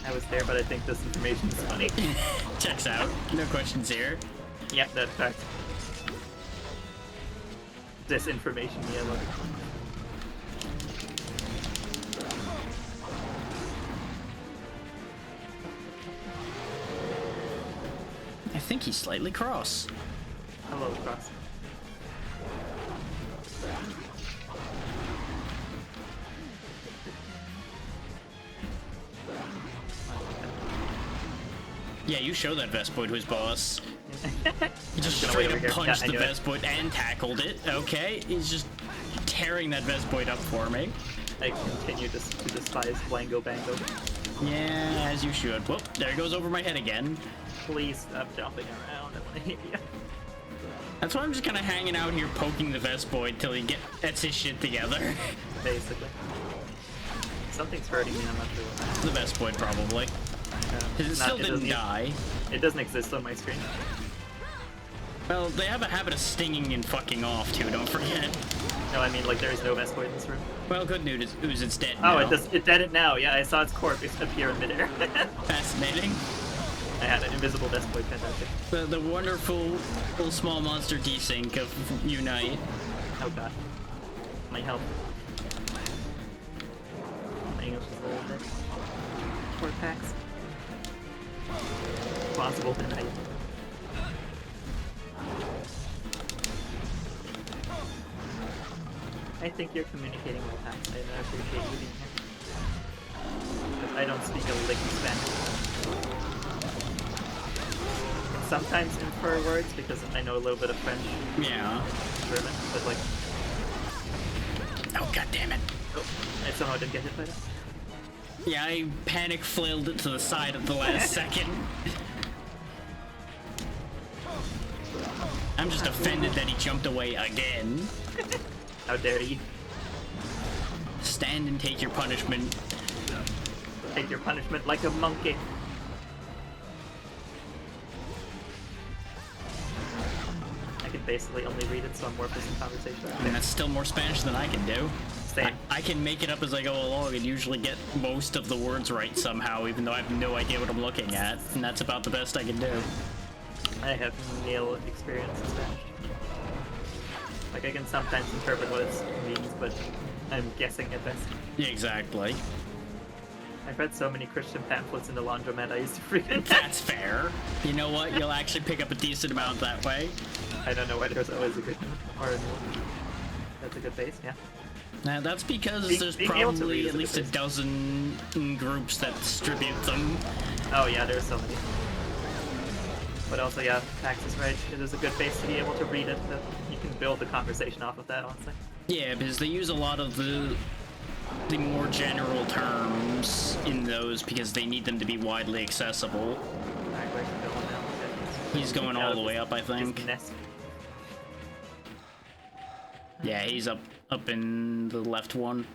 I was there, but I think this information is funny. Checks out. No questions here. Yeah, that's fact. Disinformation, yeah, I love it. I think he's slightly cross. Hello, Cross. Yeah, you show that Vespoid who's boss. He just Gonna straight wait up over here. punched Yeah, I the knew it. Vespoid and tackled it. Okay, he's just tearing that Vespoid up for me. I continue to despise Blango Bango. Yeah, as you should. Whoop, there he goes over my head again. Please stop jumping around. I want to hit you. That's why I'm just kind of hanging out here poking the Vespoid till he gets his shit together. Basically. Something's hurting me, I'm not sure what. The Vespoid, probably. Because it still didn't die. It doesn't exist on my screen. Well, they have a habit of stinging and fucking off, too, don't forget. No, I mean, like, there is no Vespoid in this room. Well, good news is it's dead Oh, now. it dead it now. Yeah, I saw its corpse appear in midair. Fascinating. I had an invisible Vespoid, fantastic. The wonderful little small monster desync of Unite. Oh god. My health. My English is a little bit. 4 packs. Possible tonight. I think you're communicating well, Pax. I appreciate you being here. Because I don't speak a lick of Spanish. Can sometimes infer words because I know a little bit of French, Yeah. German, but like, Oh, god damn it. oh, I somehow didn't get hit by that. Yeah, I panic flailed it to the side at the last second. I'm just offended that he jumped away again. How dare you? Stand and take your punishment. Take your punishment like a monkey. I can basically only read it, so I'm more for some conversation. And that's still more Spanish than I can do. Same. I can make it up as I go along and usually get most of the words right somehow, even though I have no idea what I'm looking at. And that's about the best I can do. I have nil experience in Spanish. Like, I can sometimes interpret what it means, but I'm guessing at best. Yeah, exactly. I've read so many Christian pamphlets in the laundromat I used to freaking. That's fair. You know what? You'll actually pick up a decent amount that way. I don't know why there's always a good or a that's a good base, yeah. Now, that's because there's being able to probably read is at a least good a dozen groups that distribute them. Oh yeah, there's so many. But also, yeah, Pax is right. It is a good base to be able to read it. That you can build the conversation off of that, honestly. Yeah, because they use a lot of the more general terms in those because they need them to be widely accessible. Alright, where's he going now? Okay, He's going all the way up, I think. his nest. Yeah, he's up in the left one.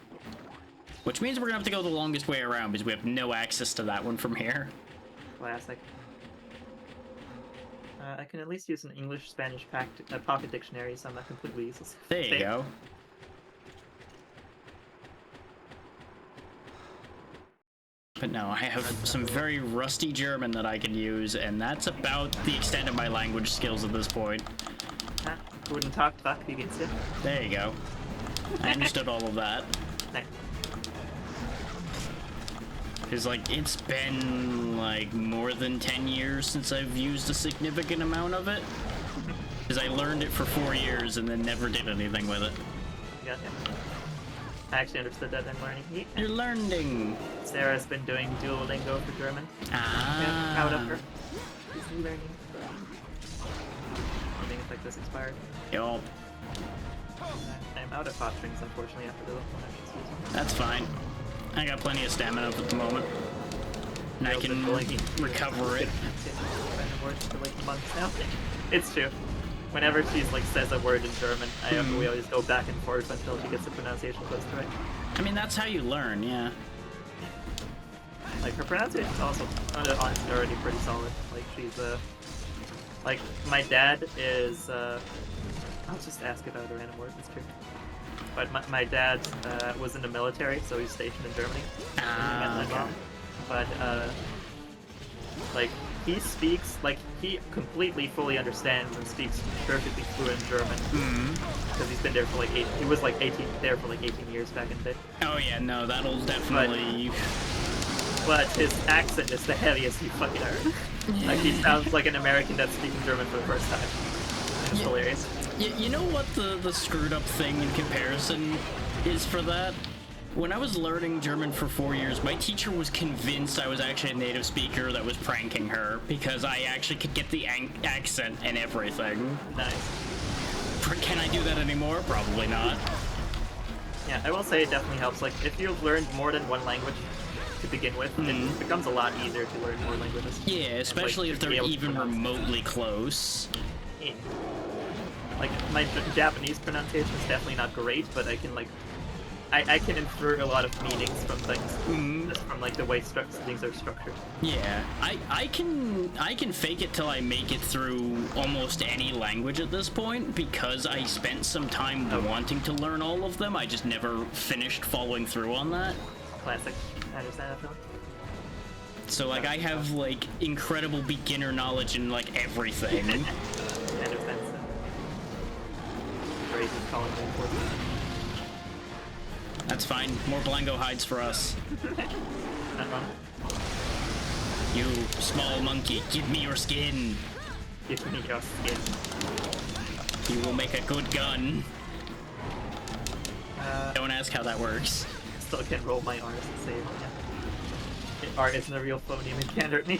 Which means we're gonna have to go the longest way around because we have no access to that one from here. Classic. I can at least use an English-Spanish pocket dictionary, so I'm not completely useless. There you go. But no, I have some very rusty German that I can use, and that's about the extent of my language skills at this point. Ah, guten Tag, fuck, wie geht's dir? There you go. I understood all of that. Nice. It's like, it's been like more than 10 years since I've used a significant amount of it. Because I learned it for 4 years and then never did anything with it. Gotcha. I actually understood that I'm learning. Yeah. You're learning. Sarah's been doing Duolingo for German. Ah. Yeah, proud of her. She's learning. I think it's like this expired. Yup. I'm out of hot strings, unfortunately, after the one I just used. That's fine. I got plenty of stamina at the moment. And I can recover it. For like months now. It's true. Whenever she's like says a word in German, we always go back and forth until she gets the pronunciation close to right. I mean, that's how you learn, yeah. Like her pronunciation's also honestly already pretty solid. Like she's like my dad is I'll just ask about a random word, it's true. But my dad was in the military, so he's stationed in Germany. Ah, And my mom. But like he speaks, like he completely fully understands and speaks perfectly fluent German. Because he's been there for like he was like 18 there for like 18 years back in the day. Oh yeah, no, that'll definitely... But his accent is the heaviest you fucking heard. Like he sounds like an American that's speaking German for the first time. It's hilarious. You know what the screwed up thing in comparison is for that? When I was learning German for 4 years, my teacher was convinced I was actually a native speaker that was pranking her because I actually could get the accent and everything. Nice. Can I do that anymore? Probably not. Yeah, I will say it definitely helps. Like, if you've learned more than one language to begin with, it becomes a lot easier to learn more languages. Yeah, especially and, if like, they're to be able to even pronounce them. remotely close. Yeah. Like, my Japanese pronunciation is definitely not great, but I can, like, I can infer a lot of meanings from things, just from, like, the way things are structured. Yeah, I can fake it till I make it through almost any language at this point because I spent some time wanting to learn all of them. I just never finished following through on that. Classic. I understand that feeling. So like I have like incredible beginner knowledge in like everything. I understand that. Very good calling reinforcement. That's fine. More Blango hides for us. Not wrong. You small monkey, give me your skin. Give me your skin. You will make a good gun. Uh, Don't ask how that works. Still can't roll my R's to save. Yeah. R isn't a real phoneme, it can't hurt me.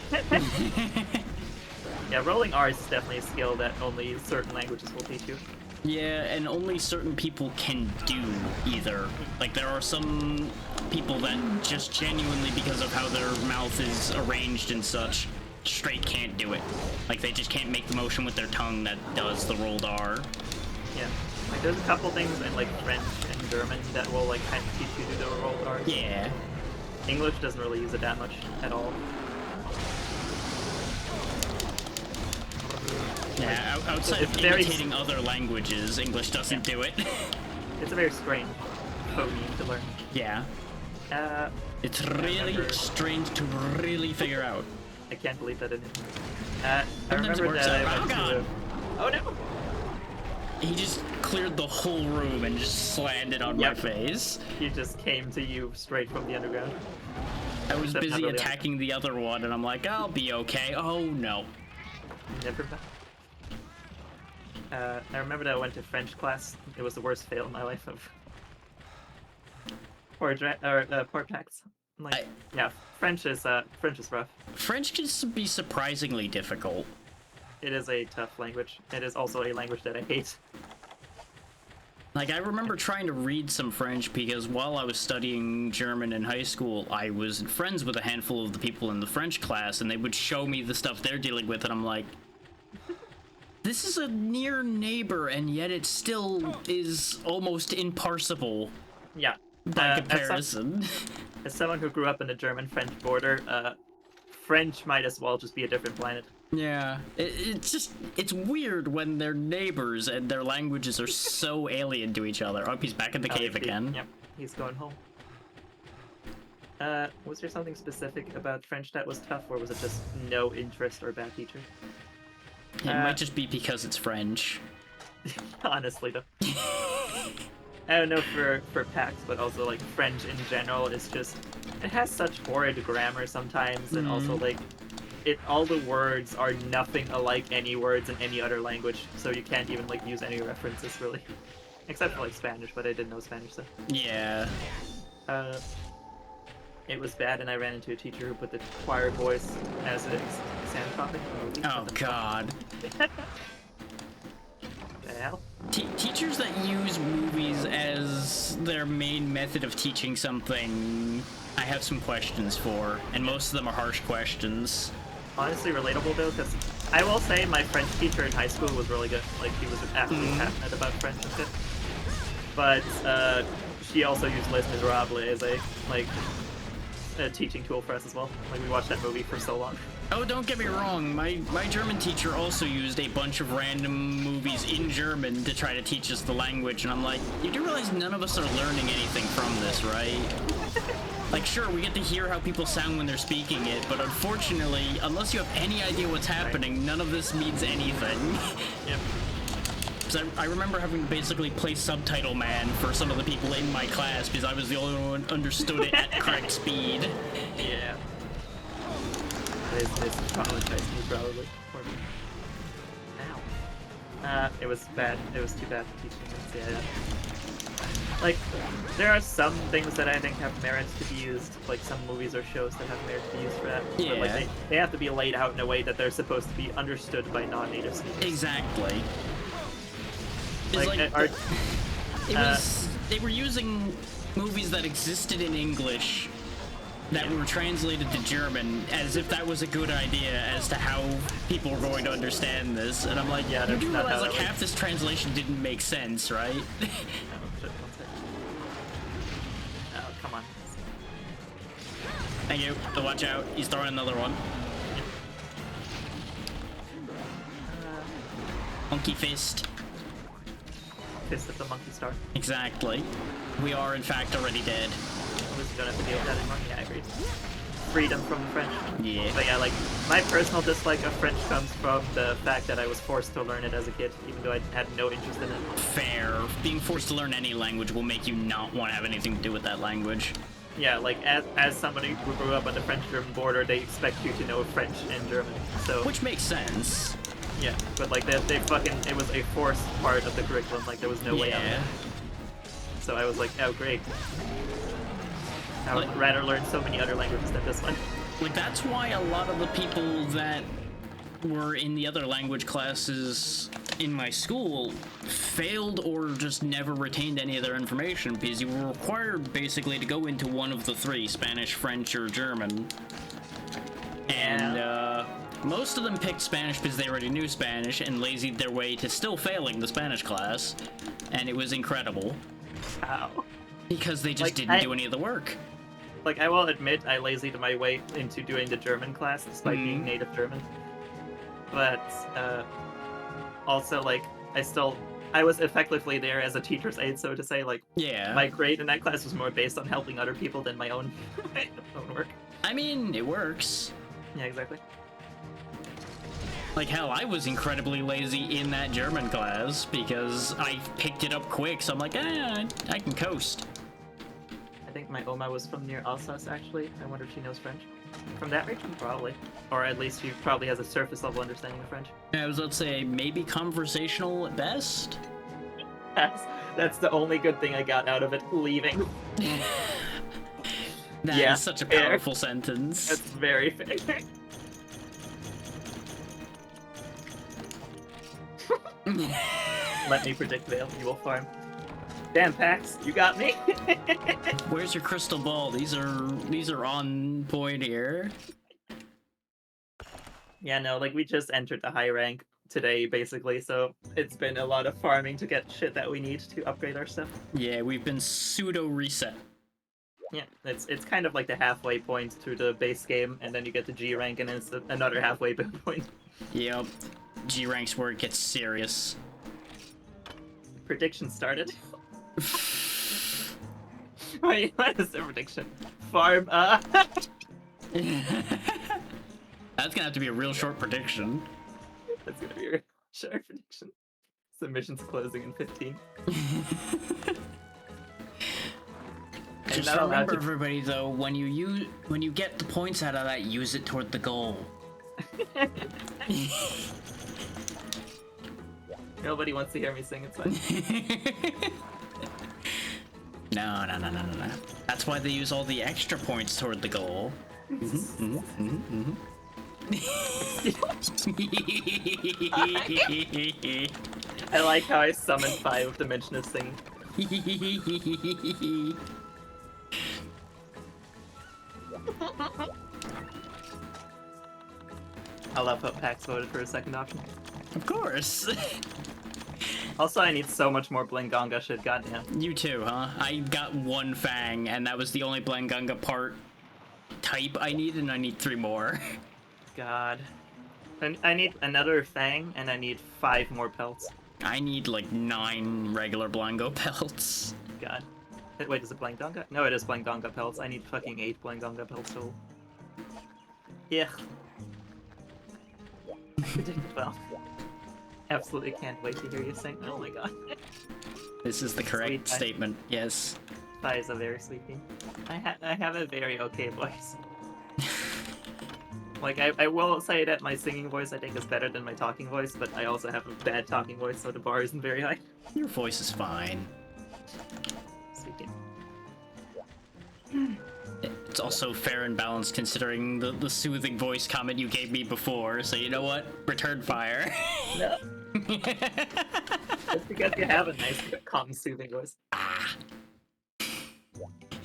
Yeah, rolling R's is definitely a skill that only certain languages will teach you. Yeah, and only certain people can do either. Like, there are some people that just genuinely, because of how their mouth is arranged and such, straight can't do it. Like, they just can't make the motion with their tongue that does the rolled R. Yeah. Like there's a couple things in like French and German that will like kind of teach you to do the rolled R's. Yeah. English doesn't really use it that much at all. Yeah, outside it's of very imitating other languages, English doesn't do it. It's a very strange phoneme to learn. Yeah. Uh, It's really remember- strange to really figure out. I can't believe that didn't. I Sometimes it remember works that out. I went Oh, to. Oh no! He just cleared the whole room and just slammed it on my Yep. face. He just came to you straight from the underground. I was Except not busy really attacking the other one, and I'm like, I'll be okay. Oh no. Never mind. I remember that I went to French class. It was the worst fail in my life of. Or port packs. Like, yeah, French is rough. French can be surprisingly difficult. It is a tough language. It is also a language that I hate. Like, I remember trying to read some French because while I was studying German in high school, I was friends with a handful of the people in the French class, and they would show me the stuff they're dealing with, and I'm like, this is a near neighbor, and yet it still is almost imparsible Yeah. by As comparison. someone who grew up in the German-French border, French might as well just be a different planet. Yeah, it's weird when they're neighbors and their languages are so alien to each other. Oh, he's back in the cave again. Yep, he's going home. Was there something specific about French that was tough, or was it just no interest or bad teacher? It might just be because it's French. Honestly, though. I don't know for PAX, but also like French in general is just it has such horrid grammar sometimes, and also like all the words are nothing alike any words in any other language, so you can't even like use any references really, except for like Spanish. But I didn't know Spanish, so Yeah. it was bad, and I ran into a teacher who put the choir voice as an exam topic. Oh God. The hell? Teachers that use movies as their main method of teaching something, I have some questions for, and most of them are harsh questions. Honestly relatable though, because I will say my French teacher in high school was really good. Like he was actually passionate about French and shit. But she also used Les Miserables as a teaching tool for us as well. Like we watched that movie for so long. Oh, don't get me wrong, my German teacher also used a bunch of random movies in German to try to teach us the language, and I'm like, you do realize none of us are learning anything from this, right? Like, sure, we get to hear how people sound when they're speaking it, but unfortunately, unless you have any idea what's happening, none of this means anything. Yep. Because I remember having to basically play subtitle man for some of the people in my class because I was the only one who understood it at correct speed. Yeah. This traumatized me probably. Or me. Ow. It was bad. It was too bad for teaching. Yeah. Like, there are some things that I think have merits to be used, like some movies or shows that have merit to be used for that. Yeah. But, like, they have to be laid out in a way that they're supposed to be understood by non-native speakers. Exactly. It's Like, they were using movies that existed in English that were translated to German as if that was a good idea as to how people were going to understand this. And I'm like, Yeah, you that's do not realize how like that half this translation didn't make sense, right? Oh, shit, one second. Oh, come on. Thank you. So watch out. He's throwing another one. Monkey fist. Fist of the Monkey Star. Exactly. We are in fact already dead. At least you don't have to deal with that anymore. Yeah, I agree. Freedom from French. Yeah. But yeah, like, my personal dislike of French comes from the fact that I was forced to learn it as a kid, even though I had no interest in it. Fair. Being forced to learn any language will make you not want to have anything to do with that language. Yeah, like, as somebody who grew up on the French-German border, they expect you to know French and German, so... Which makes sense. Yeah, but like, they fucking... It was a forced part of the curriculum, like, there was no way out of it. So I was like, oh, great. I would rather learn so many other languages than this one. Like, that's why a lot of the people that were in the other language classes in my school failed or just never retained any of their information because you were required basically to go into one of the three, Spanish, French, or German. And most of them picked Spanish because they already knew Spanish and lazied their way to still failing the Spanish class. And it was incredible. How? Because they just Like, didn't do any of the work. Like, I will admit, I lazied my way into doing the German class despite being native German. But, also, like, I was effectively there as a teacher's aide, so to say. Like, Yeah. my grade in that class was more based on helping other people than my own, my own work. I mean, it works. Yeah, exactly. Like, hell, I was incredibly lazy in that German class because I picked it up quick, so I'm like, I can coast. I think my Oma was from near Alsace, actually. I wonder if she knows French. From that region? Probably. Or at least she probably has a surface level understanding of French. I was about to say, maybe conversational at best? That's the only good thing I got out of it, leaving. That Yeah, is such a fair. powerful sentence. That's very fair. Let me predict, Vale. You will farm. Damn, Pax, you got me. Where's your crystal ball? These are on point here. Yeah, no, like we just entered the high rank today, basically, so it's been a lot of farming to get shit that we need to upgrade our stuff. Yeah, we've been pseudo reset. Yeah, it's kind of like the halfway point to the base game, and then you get the G rank, and then it's another halfway point. Yep. G ranks where it gets serious. Prediction started. Wait, what is the prediction? Farm, That's gonna have to be a real short prediction. That's gonna be a sharp prediction. Submission's closing in 15. Just not allowed remember, to- everybody, though, when you get the points out of that, use it toward the goal. Nobody wants to hear me sing, it's fine. No. That's why they use all the extra points toward the goal. I like how I summoned 5 dimension of singing. I love how Pax voted for a second option. Of course. Also, I need so much more Blangonga shit, goddamn. You too, huh? I got 1 Fang, and that was the only Blangunga part type I needed, and I need 3 more. God. And I need another Fang, and I need 5 more pelts. I need like 9 regular Blango pelts. God. Wait, is it Blangonga? No, it is Blangonga pelts. I need fucking 8 Blangonga pelts total. Yeah. Well, absolutely can't wait to hear you sing. Oh my god. This is the correct Sweet. statement, yes. That is a very sweet thing. I have a very okay voice. Like, I will say that my singing voice I think is better than my talking voice, but I also have a bad talking voice, so the bar isn't very high. Your voice is fine. Speaking. It's also fair and balanced considering the soothing voice comment you gave me before, so you know what? Return fire. No. It's because you have a nice, calm, soothing voice.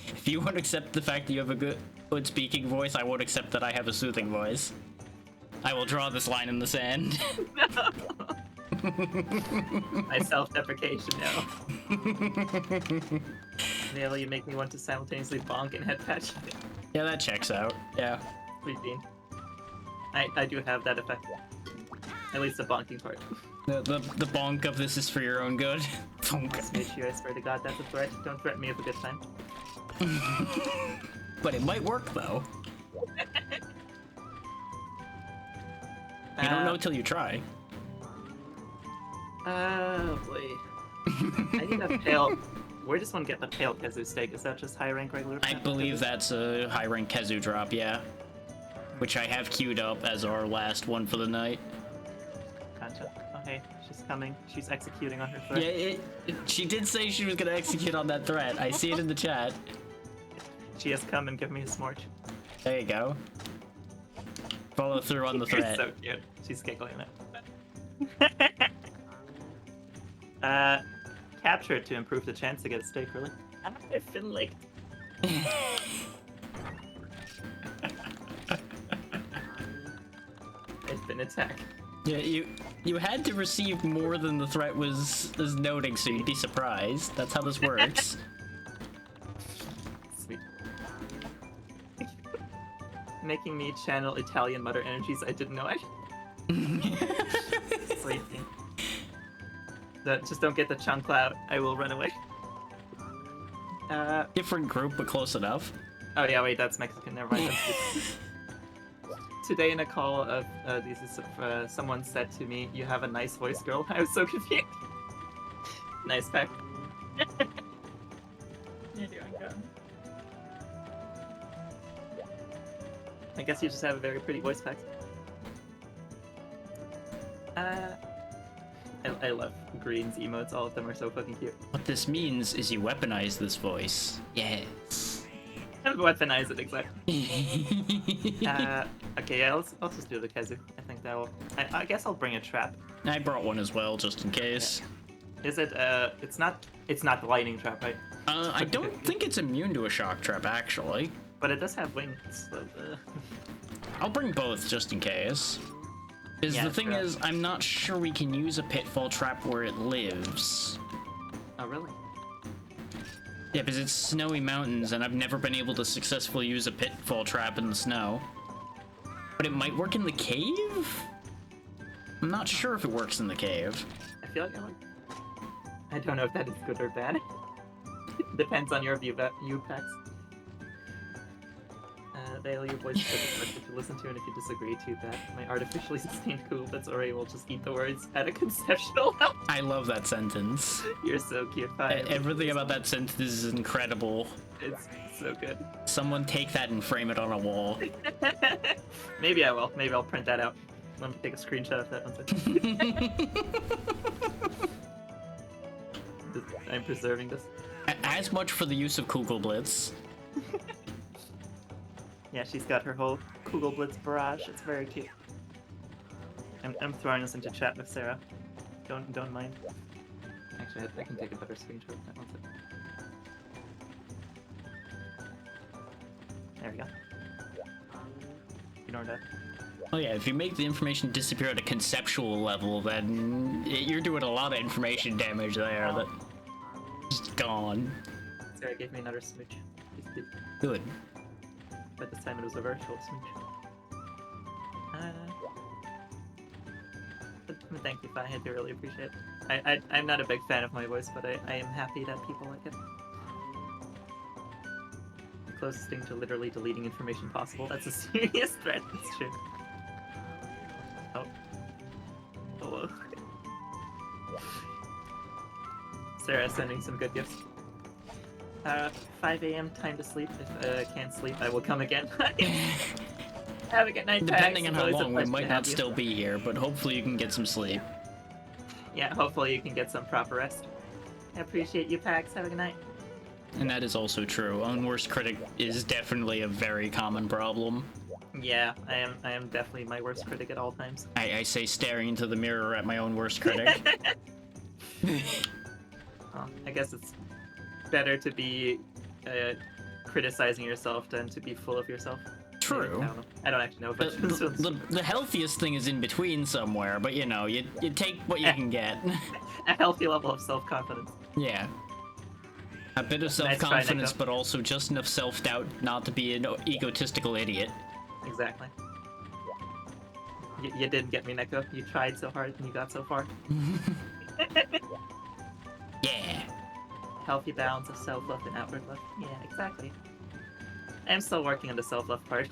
If you won't accept the fact that you have a good speaking voice, I won't accept that I have a soothing voice. I will draw this line in the sand. My self-deprecation now. Nearly you make me want to simultaneously bonk and head patch. Yeah, that checks out. Yeah. Sweet bean. I do have that effect. At least the bonking part. The bonk of this is for your own good. Bonk. Smidge you, I swear to god, that's a threat. Don't threaten me with a good time. But it might work though. You don't know till you try. Oh boy. I need a pale. Where does one get the pale Kazoo steak? Is that just high rank regular? I believe that's a high rank Kezu drop, yeah. Which I have queued up as our last one for the night. Gotcha. Okay, she's coming. She's executing on her threat. Yeah, she did say she was gonna execute on that threat. I see it in the chat. She has come and given me a smorch. There you go. Follow through on the You're threat. so cute. She's giggling at Capture it to improve the chance to get a steak, really. I've been licked. I've been attacked. Yeah, you had to receive more than the threat was noting, so you'd be surprised. That's how this works. Sweet. Making me channel Italian mother energies I didn't know I. Sleepy. Just don't get the chunk cloud. I will run away. Different group, but close enough. Oh yeah, wait, that's Mexican. Never mind. Today in a call of someone said to me, "You have a nice voice, girl." I was so confused. Nice pack. You're doing good. I guess you just have a very pretty voice pack. I love Green's emotes. All of them are so fucking cute. What this means is you weaponize this voice. Yes. Weaponize it exactly. Okay, yeah, let's just do the Kazoo. I think that'll. I guess I'll bring a trap. I brought one as well, just in case. Yeah. Is it? It's not the lightning trap, right? I don't think it's immune to a shock trap, actually. But it does have wings. So, I'll bring both, just in case. Yeah, the thing sure. is, I'm not sure we can use a pitfall trap where it lives. Oh really? Yeah, because it's snowy mountains, and I've never been able to successfully use a pitfall trap in the snow. But it might work in the cave? I'm not sure if it works in the cave. I feel like I don't know if that is good or bad. Depends on your view packs. Vale, your voice is such a pleasure to listen to, and if you disagree, too bad. My artificially sustained cool bits already will just eat the words at a conceptual level. I love that sentence. You're so cute. Bye. Everything about that sentence is incredible. It's so good. Someone take that and frame it on a wall. Maybe I will. Maybe I'll print that out. Let me take a screenshot of that one second. I'm preserving this. As much for the use of Kugelblitz. Yeah, she's got her whole Kugelblitz barrage. It's very cute. I'm throwing this into chat with Sarah. Don't mind. Actually, I can take a better screenshot of that one second. There we go. Ignore that. Oh yeah, if you make the information disappear at a conceptual level, then you're doing a lot of information damage there. That just gone. Sarah gave me another smooch. Good. But this time it was a virtual smooch. Thank you, Fi. I do really appreciate it. I'm not a big fan of my voice, but I am happy that people like it. The closest thing to literally deleting information possible. That's a serious threat. It's true. Oh. Hello. Sarah sending some good gifts. 5 a.m. time to sleep. If I can't sleep, I will come again. Have a good night, Depending Pax. on how It's always a long, we pleasure might to not have you. still be here, but hopefully you can get some sleep. Yeah, hopefully you can get some proper rest. I appreciate you, Pax. Have a good night. And that is also true. Unworst critic is definitely a very common problem. Yeah, I am definitely my worst critic at all times. I say staring into the mirror at my own worst critic. Well, I guess it's better to be criticizing yourself than to be full of yourself. True. I don't actually know, but The healthiest thing is in between somewhere, but you know, you take what you can get. a healthy level of self-confidence. Yeah. A bit of Nice try, self-confidence, Neko. but also just enough self-doubt not to be an egotistical idiot. Exactly. You didn't get me, Neko. You tried so hard and you got so far. Yeah. Healthy balance of self-love and outward love. Yeah, exactly. I'm still working on the self-love part.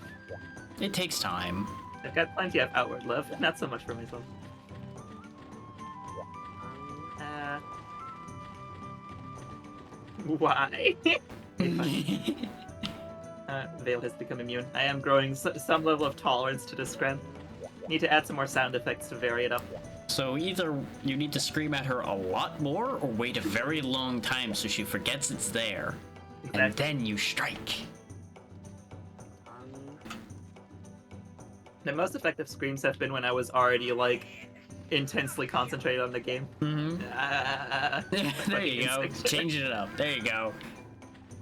It takes time. I've got plenty of outward love, not so much for myself. Why? Vale has become immune. I am growing some level of tolerance to this scrim. Need to add some more sound effects to vary it up. So either you need to scream at her a lot more, or wait a very long time so she forgets it's there. And Exactly. then you strike. The most effective screams have been when I was already, like, intensely concentrate on the game. There you go. Change it up. There you go.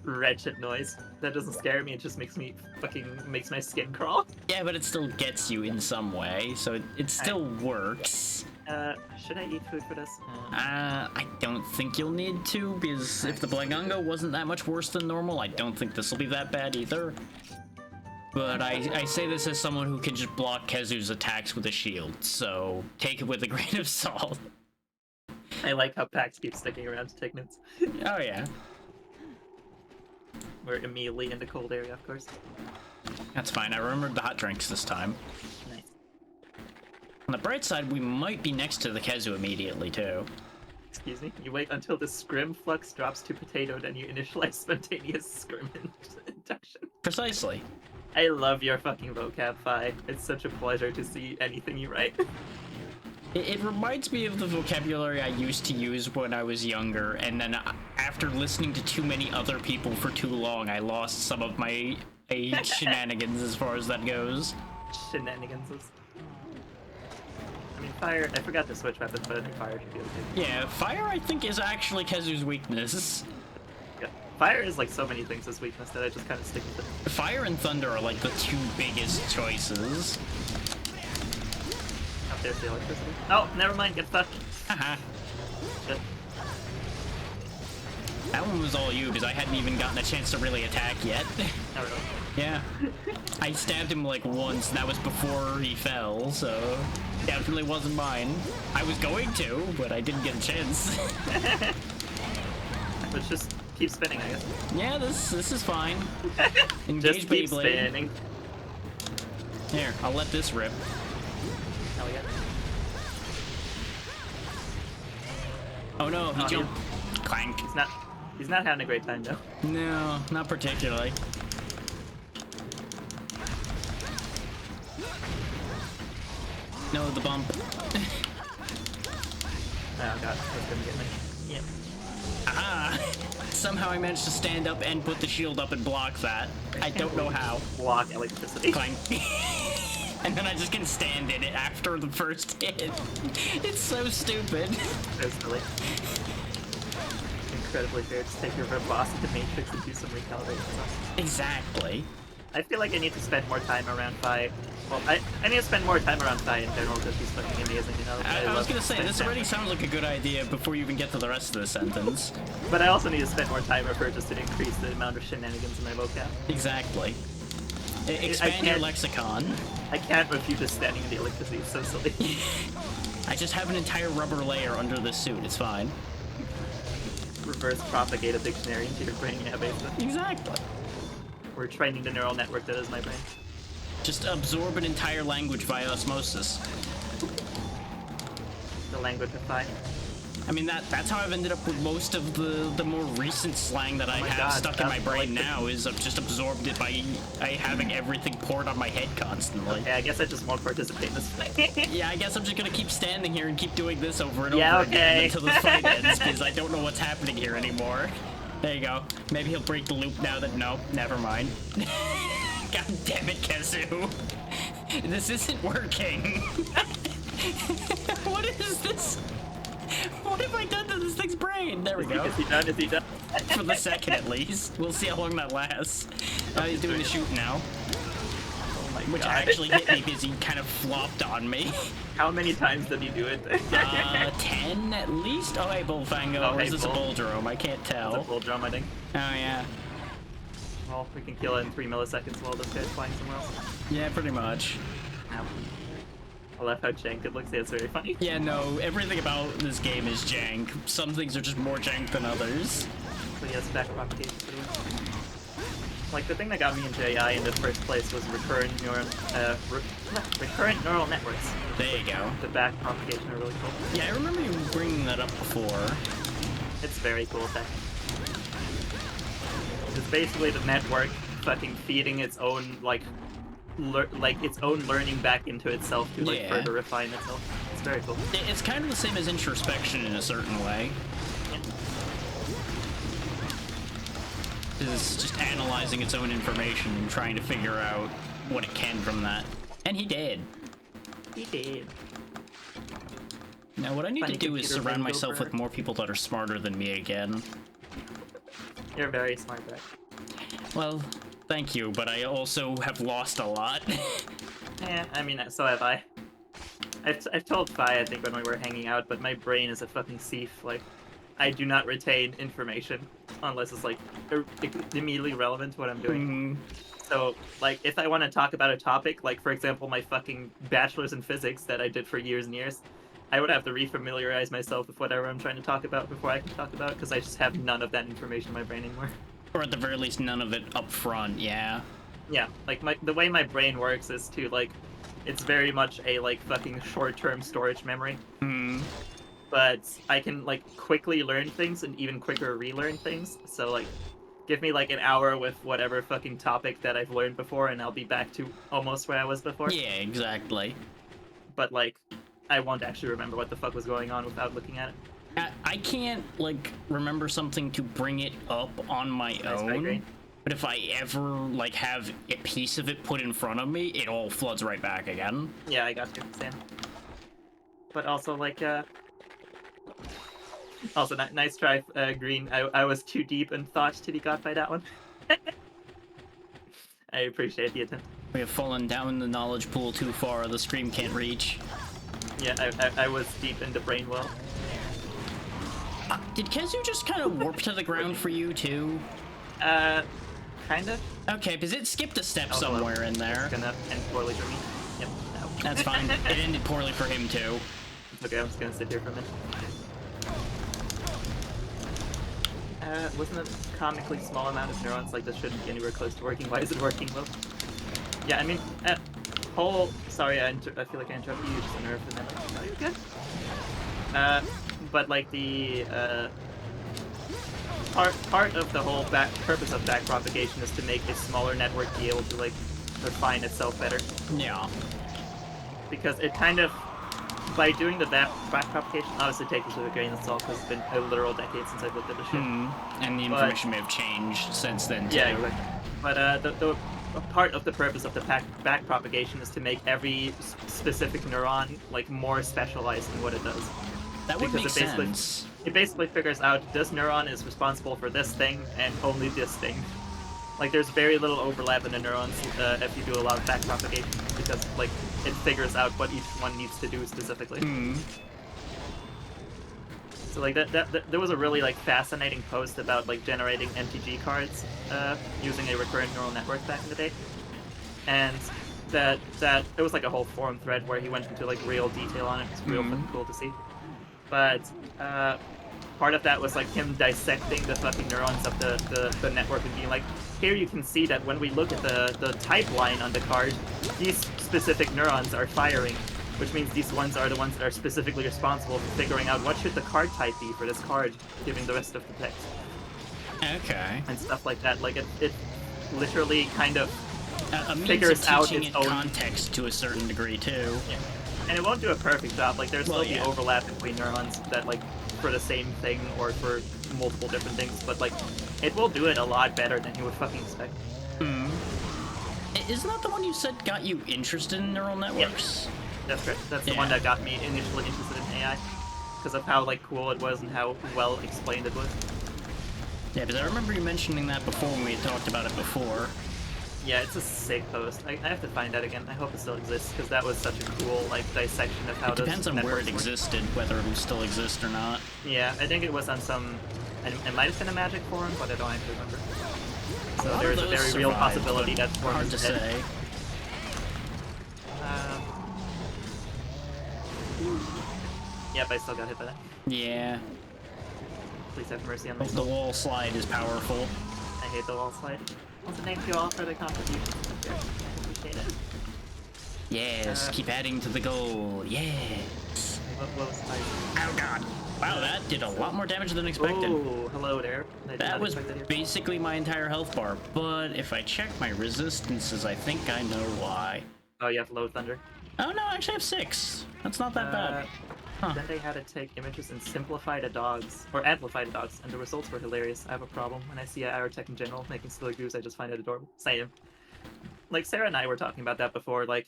Wretched noise. That doesn't scare me. It just makes my skin crawl. Yeah, but it still gets you in some way, so it still works. Should I eat food for this? I don't think you'll need to, because if the Blagongo wasn't that much worse than normal, I don't think this will be that bad either. But I say this as someone who can just block Kezu's attacks with a shield, so take it with a grain of salt. I like how Pax keeps sticking around to take notes. Oh yeah. We're immediately in the cold area, of course. That's fine, I remembered the hot drinks this time. Nice. On the bright side, we might be next to the Kezu immediately, too. Excuse me? You wait until the scrim flux drops to potato, then you initialize spontaneous scrim induction. Precisely. I love your fucking vocab, Fi. It's such a pleasure to see anything you write. It reminds me of the vocabulary I used to use when I was younger, and then after listening to too many other people for too long, I lost some of my shenanigans as far as that goes. Shenanigans. I mean, fire. I forgot to switch weapons, but I think fire should be okay. Yeah, fire I think is actually Kezu's weakness. Yeah. Fire is like so many things as weakness that I just kind of stick with it. Fire and thunder are like the two biggest choices. Up there's the electricity. Oh, never mind. Get fucked. Haha. Shit. That one was all you, because I hadn't even gotten a chance to really attack yet. Oh, really? Yeah. I stabbed him like once, and that was before he fell, so definitely wasn't mine. I was going to, but I didn't get a chance. Let's just keep spinning, I guess. Yeah, this is fine. Engage Just keep Beyblade. spinning. Here, I'll let this rip. Hell yeah. Oh no, he Oh, jumped. Clank. He's not having a great time though. No, not particularly. No, the bump. Oh god, that's gonna get me. Yep. Ah! Somehow I managed to stand up and put the shield up and block that. I don't know how. Block electricity. Clank. And then I just can stand in it after the first hit. It's so stupid. So silly. Incredibly fair. Just take your boss into Matrix and do some recalibration. Exactly. I feel like I need to spend more time around Fi. Well, I need to spend more time around Fi in general because she's fucking amazing, you know? I was love gonna say, this spending already time. sounds like a good idea before you even get to the rest of the sentence. But I also need to spend more time with her just to increase the amount of shenanigans in my vocab. Exactly. Expand your can't- lexicon. I can't refute just standing in the electricity. It's so silly. I just have an entire rubber layer under this suit, it's fine. Reverse propagate a dictionary into your brain, yeah, basically. Exactly. We're training the neural network that is my brain. Just absorb an entire language via osmosis. The language of Fi. I mean, that's how I've ended up with most of the more recent slang that I my have God, stuck in my that's brain like the- now is I've just absorbed it by having everything poured on my head constantly. Yeah, I guess I just won't participate in this fight. Yeah, I guess I'm just gonna keep standing here and keep doing this over and Yeah, over again okay. until this fight ends, because I don't know what's happening here anymore. There you go. Maybe he'll break the loop now that... No, never mind. God damn it, Kezu. This isn't working. What is this? What have I done to this thing's brain? There we go. Is he done? Is he done? For the second at least. We'll see how long that lasts. He's doing the shoot now, Oh my which God. actually hit me because he kind of flopped on me. How many times did he do it? 10 at least? Oh, hey, Bullfango. Oh, or hey, is this Bull. a Bull Drome? I can't It's a tell. full drum, I think. Oh, yeah. Well, we can kill it in 3 milliseconds while this guy's flying somewhere else. Yeah, pretty much. Ow. I love how jank it looks. Yeah, it's very funny. Yeah, no, everything about this game is jank. Some things are just more jank than others. So yes, back propagation for the win. Like, the thing that got me into AI in the first place was recurrent neural networks. There you go. The back propagation are really cool. Yeah, I remember you bringing that up before. It's very cool tech. It's basically the network fucking feeding its own, like, its own learning back into itself to, like, Yeah. further refine itself. It's very cool. It's kind of the same as introspection in a certain way. It's just analyzing its own information and trying to figure out what it can from that. And he did. He did. Now, what I need Funny to do is computer surround bingo myself for with her. more people that are smarter than me again. You're very smart, Brett. Well, thank you, but I also have lost a lot. Yeah, I mean, so have I. I've told Fi, I think, when we were hanging out, but my brain is a fucking sieve. Like, I do not retain information unless it's, like, immediately relevant to what I'm doing. Hmm. So, like, if I want to talk about a topic, like, for example, my fucking bachelor's in physics that I did for years and years, I would have to refamiliarize myself with whatever I'm trying to talk about before I can talk about it, because I just have none of that information in my brain anymore. Or at the very least, none of it up front, yeah. Yeah, like, the way my brain works is to, like, it's very much a, like, fucking short-term storage memory. Hmm. But I can, like, quickly learn things and even quicker relearn things. So, like, give me, like, an hour with whatever fucking topic that I've learned before, and I'll be back to almost where I was before. Yeah, exactly. But, like, I won't actually remember what the fuck was going on without looking at it. I can't, like, remember something to bring it up on my Nice, I agree. own. But if I ever, like, have a piece of it put in front of me, it all floods right back again. Yeah, I got you, Sam. But also, like, also, nice try, Green. I was too deep in thought to be got by that one. I appreciate the attempt. We have fallen down the knowledge pool too far, the stream can't reach. Yeah, I was deep into brain well. Did Kezu just kind of warp to the ground for you, too? Kind of. Okay, because it skipped a step Oh, hello. somewhere in there. It's gonna end poorly for me. Yep, no. That's fine. It ended poorly for him, too. It's okay, I'm just gonna sit here for a minute. Wasn't a comically small amount of neurons like this shouldn't be anywhere close to working? Why is it working well? Yeah, I mean, sorry, I feel like I interrupted you, just a nerve and then no, you're good. But like the, part of the whole purpose of backpropagation is to make a smaller network be able to, like, refine itself better. Yeah. Because it kind of, by doing the backpropagation, obviously take this with a grain of salt because it's been a literal decade since I've looked at the shit. And the information may have changed since then, too. Yeah, exactly. But the part of the purpose of the backpropagation is to make every specific neuron, like, more specialized in what it does. That would Because make it basically- sense. It basically figures out this neuron is responsible for this thing and only this thing. Like, there's very little overlap in the neurons if you do a lot of backpropagation because, like, it figures out what each one needs to do specifically. So, like, there was a really, like, fascinating post about, like, generating MTG cards using a recurrent neural network back in the day. And that it was, like, a whole forum thread where he went into, like, real detail on it. It's real fucking cool to see. But part of that was, like, him dissecting the fucking neurons of the network and being like, here you can see that when we look at the type line on the card, these specific neurons are firing, which means these ones are the ones that are specifically responsible for figuring out what should the card type be for this card, giving the rest of the text. Okay. And stuff like that. Like, it literally kind of A means figures of out teaching its it own- context to a certain degree, too. Yeah. And it won't do a perfect job. Like, there's Well, still yeah. the overlap between neurons that, like, for the same thing or for multiple different things, but, like, it will do it a lot better than you would fucking expect. Isn't that the one you said got you interested in neural networks? That's right. That's the Yeah. one that got me initially interested in AI. Because of how, like, cool it was and how well explained it was. Yeah, because I remember you mentioning that before when we had talked about it before. Yeah, it's a sick post. I have to find that again. I hope it still exists, because that was such a cool, like, dissection of how It depends on where networks it work. existed, whether it will still exist or not. Yeah, I think it was on some... It might have been a Magic forum, but I don't actually remember. So lot there of is a those very real survived, possibility but that forum hard to is dead. say. Yep, I still got hit by that. Yeah. Please have mercy on my The soul. wall slide is powerful. I hate the wall slide. Also, thank you all for the contributions. I appreciate it. Yes, keep adding to the goal. Yes. What was my... Oh god. Wow, that did a lot more damage than expected. Oh, hello there. I did That not was expect that. basically my entire health bar, but if I check my resistances, I think I know why. Oh, you have low thunder. Oh no, I actually have 6. That's not that bad. Huh. Then they had to take images and simplify the dogs, or amplify the dogs, and the results were hilarious. I have a problem when I see our tech in general making silly goose. I just find it adorable. Same. Like Sarah and I were talking about that before. Like,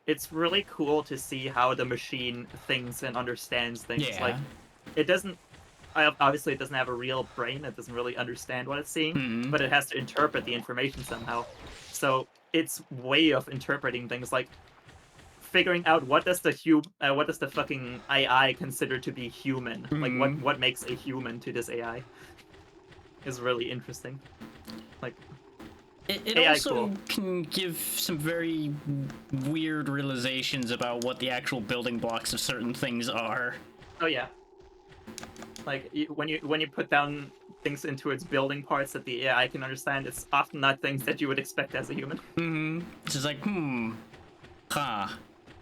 it's really cool to see how the machine thinks and understands things. Yeah. Like, it doesn't. Obviously, it doesn't have a real brain. It doesn't really understand what it's seeing, Mhm. but it has to interpret the information somehow. So its way of interpreting things, like figuring out what does the fucking AI consider to be human? Like, Mhm. what makes a human to this AI is really interesting. Like, It AI also cool. can give some very weird realizations about what the actual building blocks of certain things are. oh yeah. Like when you put down things into its building parts that the AI can understand, it's often not things that you would expect as a human. It's just like, huh.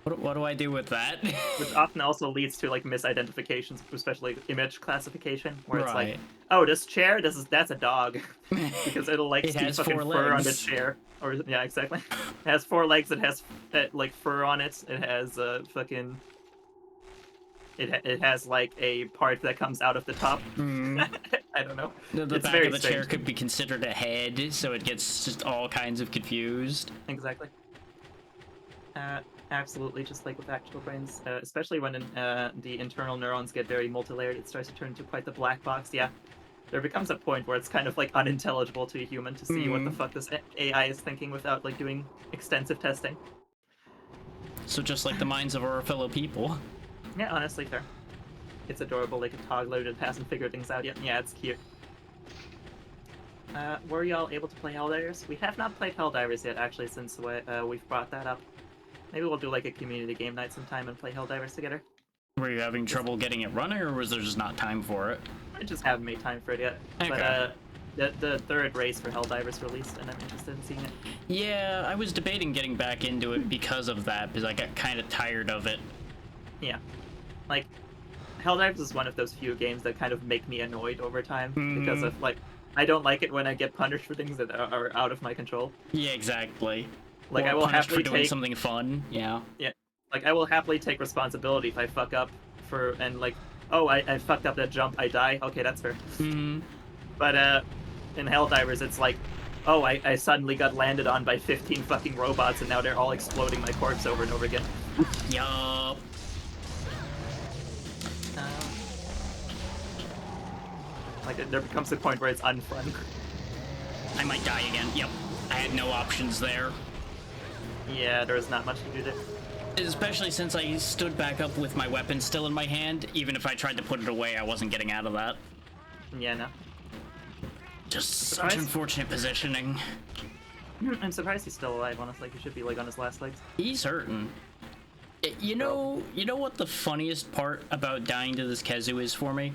What do I do with that? Which often also leads to like misidentifications, especially image classification, where it's like, Right. oh, this chair, that's a dog, because it'll like It see has fucking 4 fur on the legs. chair, or yeah, exactly. It has 4 legs. It has like fur on it. It has fucking. It has like a part that comes out of the top. I don't know. The It's back very of the chair strange. could be considered a head, so it gets just all kinds of confused. Exactly. Absolutely, just like with actual brains, especially when the internal neurons get very multi-layered, it starts to turn into quite the black box. Yeah, there becomes a point where it's kind of like unintelligible to a human to see what the fuck this AI is thinking without like doing extensive testing. So just like the minds of our fellow people. Yeah, honestly, fair. It's adorable, like a toddler that hasn't figured things out yet. Yeah, it's cute. Were y'all able to play Helldivers? We have not played Helldivers yet, actually, since we've brought that up. Maybe we'll do like a community game night sometime and play Helldivers together. Were you having trouble getting it running, or was there just not time for it? I just haven't made time for it yet. Okay. But the third race for Helldivers released, and I'm interested in seeing it. Yeah, I was debating getting back into it because of that, because I got kind of tired of it. Yeah, like Helldivers is one of those few games that kind of make me annoyed over time because of like I don't like it when I get punished for things that are out of my control. Yeah, exactly. Like Or I will punished for happily doing take something fun. Yeah. like I will happily take responsibility if I fuck up and like oh I fucked up that jump, I die. Okay, that's fair. But in Helldivers it's like oh I suddenly got landed on by 15 fucking robots and now they're all exploding my corpse over and over again. Yup. Like there becomes a point where it's unfun. I might die again. Yep. I had no options there. Yeah, there's not much to do there. Especially since I stood back up with my weapon still in my hand. Even if I tried to put it away, I wasn't getting out of that. Yeah, no. Just such Surprise? unfortunate positioning. I'm surprised he's still alive, honestly. He should be like on his last legs. He's hurting. You know what the funniest part about dying to this Kezu is for me?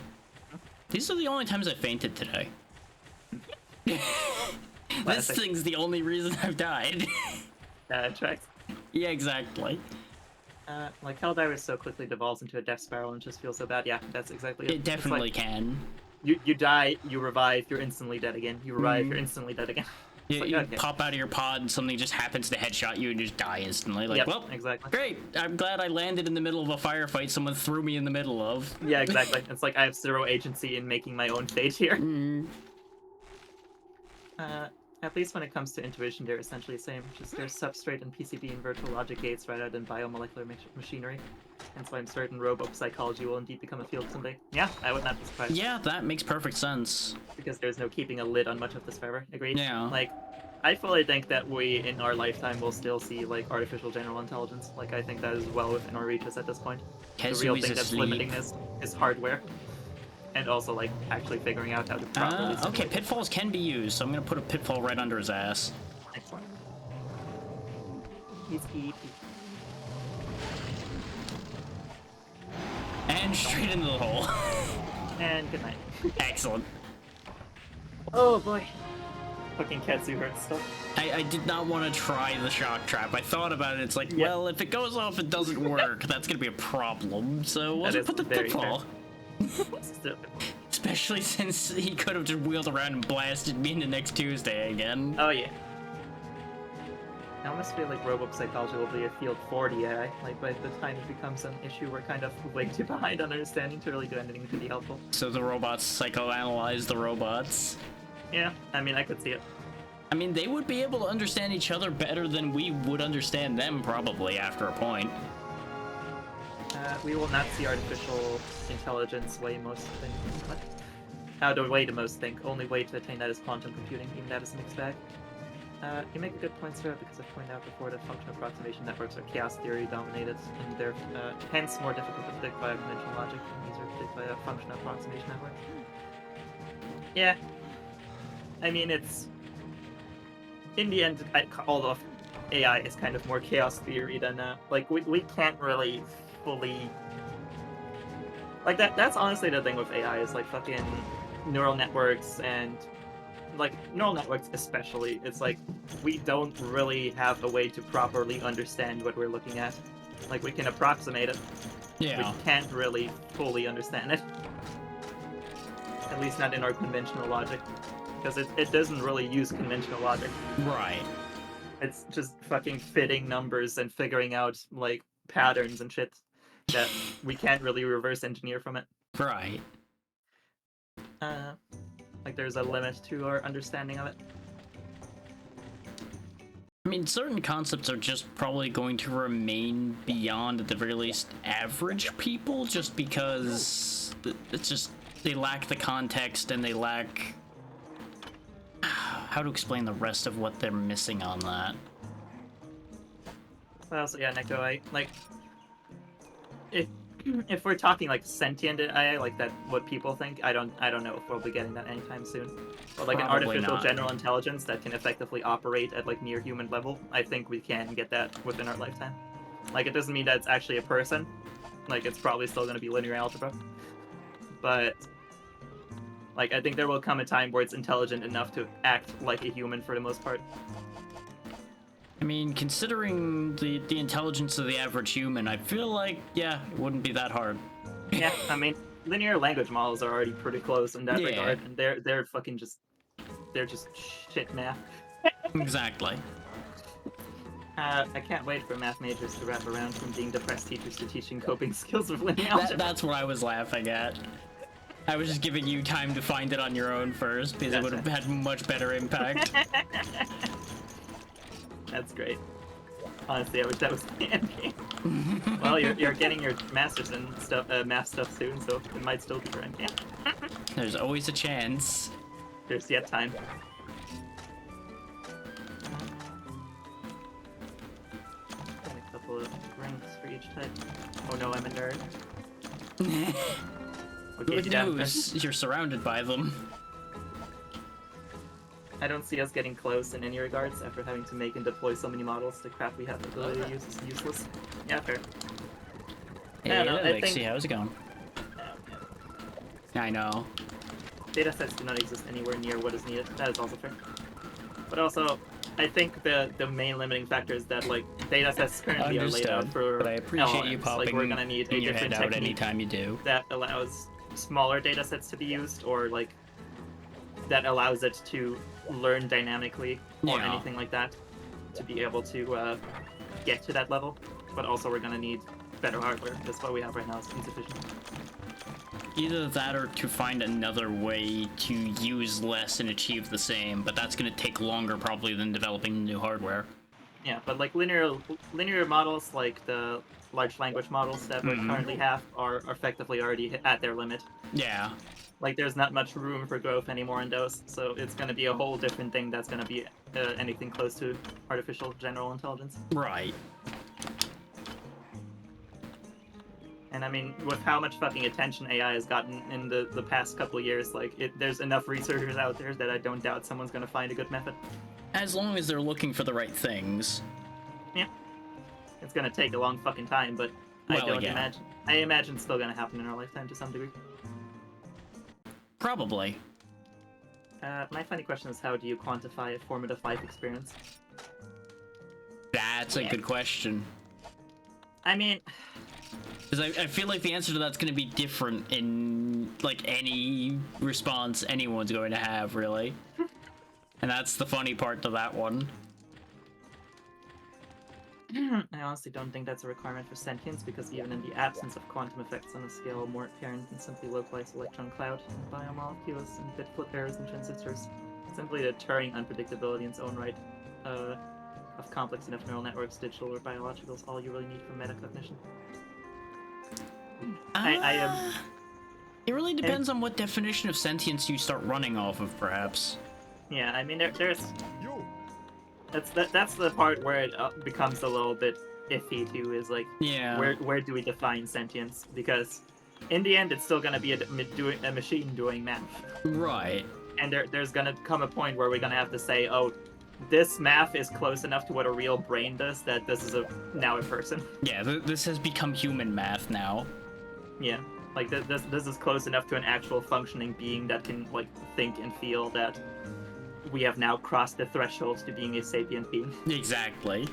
These are the only times I fainted today. This Classic. thing's the only reason I've died. Tracks. Yeah, exactly. Like Helldivers so quickly devolves into a death spiral and just feels so bad. Yeah, that's exactly it. It It's definitely like, can. you die, you revive, you're instantly dead again. You revive, you're instantly dead again. You, like, you okay. pop out of your pod and something just happens to headshot you and just die instantly. Like, Yep, well, exactly. great. I'm glad I landed in the middle of a firefight someone threw me in the middle of. Yeah, exactly. It's like I have zero agency in making my own fate here. At least when it comes to intuition, they're essentially the same. Just there's substrate and PCB and virtual logic gates rather than biomolecular machinery. And so I'm certain robopsychology will indeed become a field someday. Yeah, I would not be surprised. Yeah, that makes perfect sense. Because there's no keeping a lid on much of this forever. Agreed? Yeah. Like, I fully think that we, in our lifetime, will still see, like, artificial general intelligence. Like, I think that is well within our reaches at this point. The real Kezui's thing that's asleep. limiting this is hardware. And also, like, actually figuring out how to properly Okay, simulate. pitfalls can be used, so I'm gonna put a pitfall right under his ass. Excellent. He's EP. And straight into the hole. And good night. Excellent. Oh boy. Fucking Ketsu hurts stuff. I did not want to try the shock trap. I thought about it. It's like, Yeah. well, if it goes off, it doesn't work. That's gonna be a problem. So we'll That just is put the very pitfall. Still. Especially since he could have just wheeled around and blasted me into next Tuesday again. Oh yeah. I almost feel like robopsychology will be a field for the AI. Like by the time it becomes an issue, we're kind of way too behind on understanding to really do anything to be helpful. So the robots psychoanalyze the robots. Yeah, I mean I could see it. I mean, they would be able to understand each other better than we would understand them, probably, after a point. We will not see artificial intelligence way most think. What? The way to most think. Only way to attain that is quantum computing. Even that is a mixed bag. You make a good point, sir, because I've pointed out before that functional approximation networks are chaos theory dominated, and they're hence more difficult to predict by conventional logic, and easier to predict by a functional approximation network. Yeah. I mean, it's... In the end, all of AI is kind of more chaos theory than, like, we can't really fully... Like, that's honestly the thing with AI, is, like, fucking neural networks and... Like, neural networks especially, it's like, we don't really have a way to properly understand what we're looking at. Like, we can approximate it. Yeah. We can't really fully understand it. At least not in our conventional logic. Because it doesn't really use conventional logic. Right. It's just fucking fitting numbers and figuring out, like, patterns and shit that we can't really reverse engineer from it. Right. Like, there's a limit to our understanding of it. I mean, certain concepts are just probably going to remain beyond, at the very least, average people, just because it's just, they lack the context and they lack... How to explain the rest of what they're missing on that. Well, so yeah, Neko, like, if we're talking like sentient AI, like that, what people think, I don't know if we'll be getting that anytime soon. But like Probably an artificial not. general intelligence that can effectively operate at like near human level, I think we can get that within our lifetime. Like, it doesn't mean that it's actually a person. Like, it's probably still going to be linear algebra. But like, I think there will come a time where it's intelligent enough to act like a human for the most part. I mean, considering the intelligence of the average human, I feel like, yeah, it wouldn't be that hard. Yeah, I mean, linear language models are already pretty close in that Yeah. regard, and they're fucking just, they're just shit math. Exactly. I can't wait for math majors to wrap around from being depressed teachers to teaching coping skills with linear algebra. That's what I was laughing at. I was just giving you time to find it on your own first, because it would have had much better impact. That's great. Honestly, I wish that was the end game. Well, you're getting your masters and stuff, math stuff soon, so it might still be your end game. There's always a chance. There's yet time. Got a couple of ranks for each type. Oh no, I'm a nerd. Okay, Good yeah, news, you're surrounded by them. I don't see us getting close in any regards after having to make and deploy so many models. The crap we have the ability to use is useless. Yeah, fair. Hey, Yeah, no, I Alexi, think- how's it going? I know. Datasets do not exist anywhere near what is needed. That is also fair. But also, I think the main limiting factor is that like datasets currently are laid out Understood, for but I appreciate you LLMs. popping Like, we're gonna need a in your different head out technique anytime you do. that allows smaller datasets to be used, or like that allows it to learn dynamically or Yeah. anything like that to be able to get to that level. But also, we're gonna need better hardware. That's what we have right now is insufficient. Either that or to find another way to use less and achieve the same, but that's going to take longer probably than developing new hardware. Yeah, but like linear models, like the large language models that we currently have, are effectively already at their limit. Yeah. Like, there's not much room for growth anymore in those, so it's going to be a whole different thing that's going to be anything close to artificial general intelligence. Right. And I mean, with how much fucking attention AI has gotten in the past couple of years, like, there's enough researchers out there that I don't doubt someone's going to find a good method. As long as they're looking for the right things. Yeah. It's going to take a long fucking time, but Well, yeah. I imagine it's still going to happen in our lifetime to some degree. Probably. My funny question is, how do you quantify a formative life experience? That's a good question. I mean, Because I feel like the answer to that's going to be different in, like, any response anyone's going to have, really. And that's the funny part to that one. I honestly don't think that's a requirement for sentience, because even in the absence of quantum effects on a scale more apparent than simply localized electron cloud and biomolecules and bit flip errors and transistors, simply deterring unpredictability in its own right. Of complex enough neural networks, digital or biological, is all you really need for metacognition. I am. It really depends on what definition of sentience you start running off of, perhaps. Yeah, I mean, there's. That's the part where it becomes a little bit iffy too. Is like, Yeah. where do we define sentience? Because in the end, it's still gonna be a machine doing math. Right. And there's gonna come a point where we're gonna have to say, oh, this math is close enough to what a real brain does that this is now a person. Yeah, this has become human math now. Yeah, like this is close enough to an actual functioning being that can like think and feel that we have now crossed the threshold to being a sapient being. Exactly.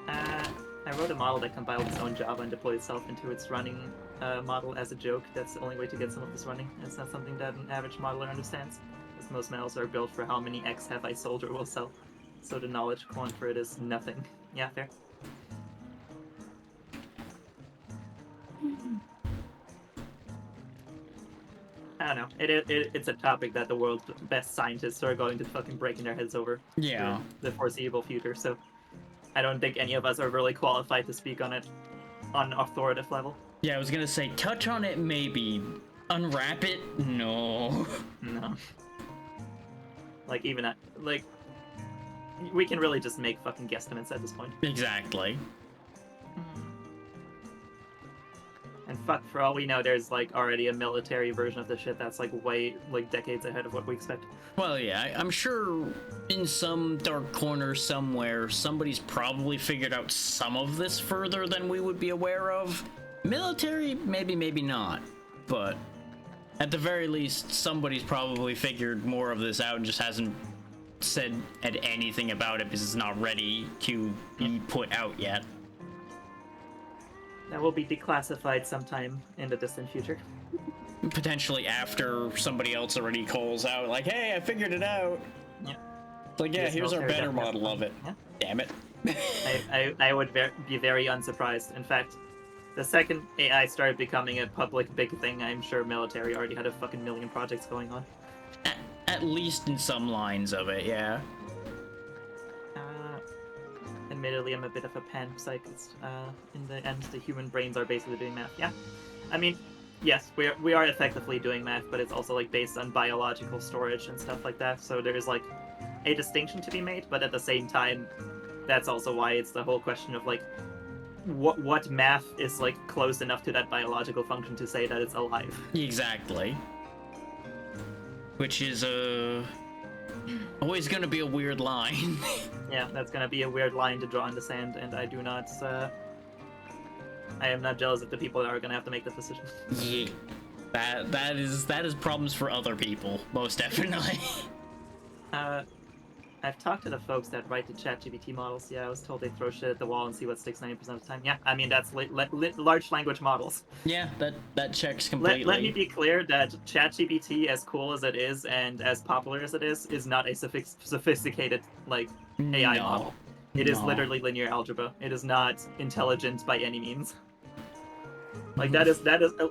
I wrote a model that compiled its own Java and deployed itself into its running model as a joke. That's the only way to get some of this running. It's not something that an average modeler understands, as most models are built for how many X have I sold or will sell. So the knowledge quant for it is nothing. Yeah, fair. I don't know. It's a topic that the world's best scientists are going to fucking breaking their heads over. Yeah. For the foreseeable future. So I don't think any of us are really qualified to speak on it on an authoritative level. Yeah, I was gonna say, touch on it maybe. Unwrap it? No. No. Like, even at, like, we can really just make fucking guesstimates at this point. Exactly. And fuck, for all we know, there's, like, already a military version of this shit that's, like, way, like, decades ahead of what we expect. Well, yeah, I'm sure in some dark corner somewhere, somebody's probably figured out some of this further than we would be aware of. Military, maybe, maybe not. But at the very least, somebody's probably figured more of this out and just hasn't said anything about it because it's not ready to be put out yet. That will be declassified sometime in the distant future. Potentially after somebody else already calls out, like, hey, I figured it out. Yeah. It's like, yeah, Yes, here's our military better definitely. model of it. Yeah. Damn it. I would be very unsurprised. In fact, the second AI started becoming a public big thing, I'm sure military already had a fucking million projects going on. At least in some lines of it, yeah. Admittedly, I'm a bit of a panpsychist. In the end, the human brains are basically doing math. Yeah, I mean, yes, we are effectively doing math, but it's also like based on biological storage and stuff like that. So there is like a distinction to be made, but at the same time, that's also why it's the whole question of like what math is like close enough to that biological function to say that it's alive. Exactly. Which is always gonna be a weird line. Yeah, that's gonna be a weird line to draw in the sand, and I do not. I am not jealous of the people that are gonna have to make that decision. Yeah. That is problems for other people, most definitely. I've talked to the folks that write the ChatGPT models. Yeah, I was told they throw shit at the wall and see what sticks 90% of the time. Yeah, I mean that's large language models. Yeah, that checks completely. Let me be clear that ChatGPT, as cool as it is and as popular as it is not a sophisticated like AI No. model. It is No. literally linear algebra. It is not intelligent by any means. Like that is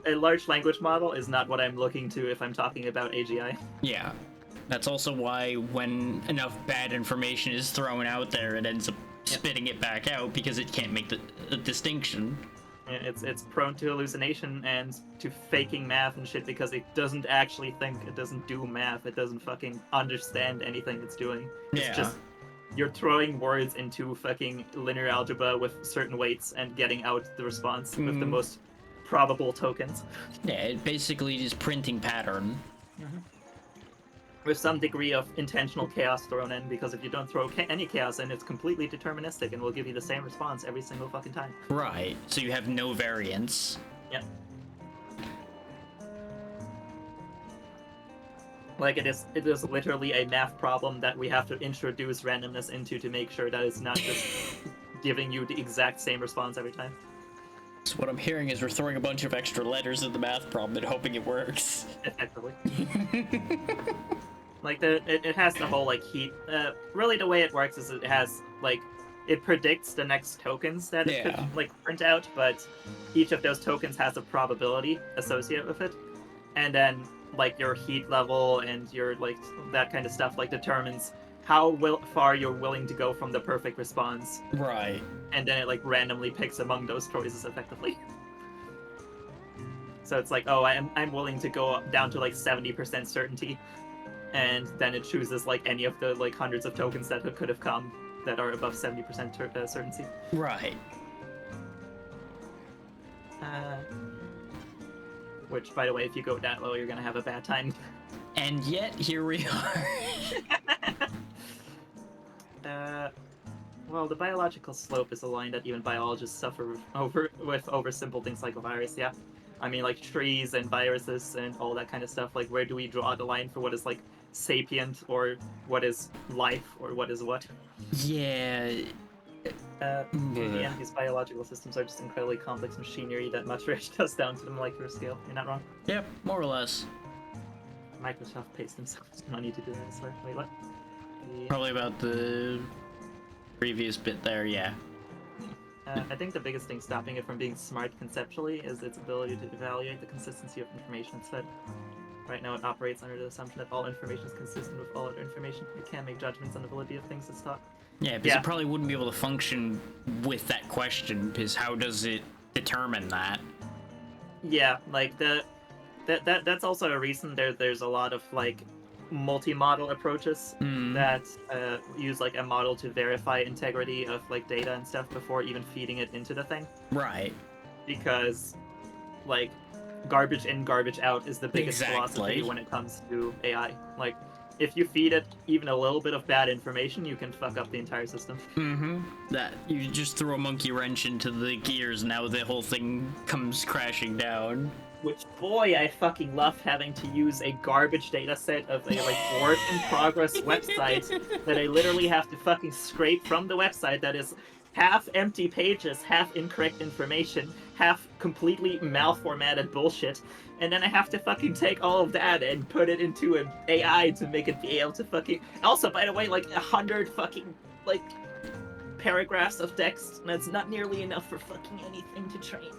a large language model is not what I'm looking to if I'm talking about AGI. Yeah. That's also why when enough bad information is thrown out there, it ends up spitting it back out because it can't make the distinction. It's prone to hallucination and to faking math and shit because it doesn't actually think, it doesn't do math, it doesn't fucking understand anything it's doing. It's Yeah. just you're throwing words into fucking linear algebra with certain weights and getting out the response with the most probable tokens. Yeah, it basically is printing pattern. With some degree of intentional chaos thrown in, because if you don't throw any chaos in, it's completely deterministic and will give you the same response every single fucking time. Right. So you have no variance. Yeah. Like it is literally a math problem that we have to introduce randomness into to make sure that it's not just giving you the exact same response every time. So what I'm hearing is we're throwing a bunch of extra letters in the math problem and hoping it works. Effectively. Like it has the whole like heat. Really, the way it works is it has like it predicts the next tokens that it Yeah. could like print out, but each of those tokens has a probability associated with it, and then like your heat level and your like that kind of stuff like determines how far you're willing to go from the perfect response, Right. and then it like randomly picks among those choices effectively. So it's like, oh, I'm willing to go down to like 70% certainty, and then it chooses like any of the like hundreds of tokens that could have come that are above 70% certainty. Right. Which, by the way, if you go that low, you're gonna have a bad time. And yet, here we are. Well, the biological slope is a line that even biologists suffer over simple things like a virus. Yeah, I mean, like trees and viruses and all that kind of stuff. Like, where do we draw the line for what is like sapient or what is life or what is what? Yeah. In the end, these biological systems are just incredibly complex machinery that much of it goes down to the molecular scale. You're not wrong. Yep, more or less. Microsoft pays themselves money to do that, I swear. Wait, what? Probably about the previous bit there, yeah. I think the biggest thing stopping it from being smart conceptually is its ability to evaluate the consistency of information it's fed. Right now it operates under the assumption that all information is consistent with all other information. It can't make judgments on the validity of things it's taught. Yeah, because it probably wouldn't be able to function with that question, because how does it determine that? Yeah, like that's also a reason there's a lot of like multi-model approaches that use like a model to verify integrity of like data and stuff before even feeding it into the thing. Right. Because like garbage in, garbage out is the biggest Exactly. philosophy when it comes to AI. Like if you feed it even a little bit of bad information, you can fuck up the entire system. That you just throw a monkey wrench into the gears, now the whole thing comes crashing down. Which, boy, I fucking love having to use a garbage data set of a like work in progress website that I literally have to fucking scrape from the website that is half empty pages, half incorrect information, half completely malformatted bullshit, and then I have to fucking take all of that and put it into an AI to make it be able to fucking. Also, by the way, like 100 fucking like paragraphs of text, and that's not nearly enough for fucking anything to train.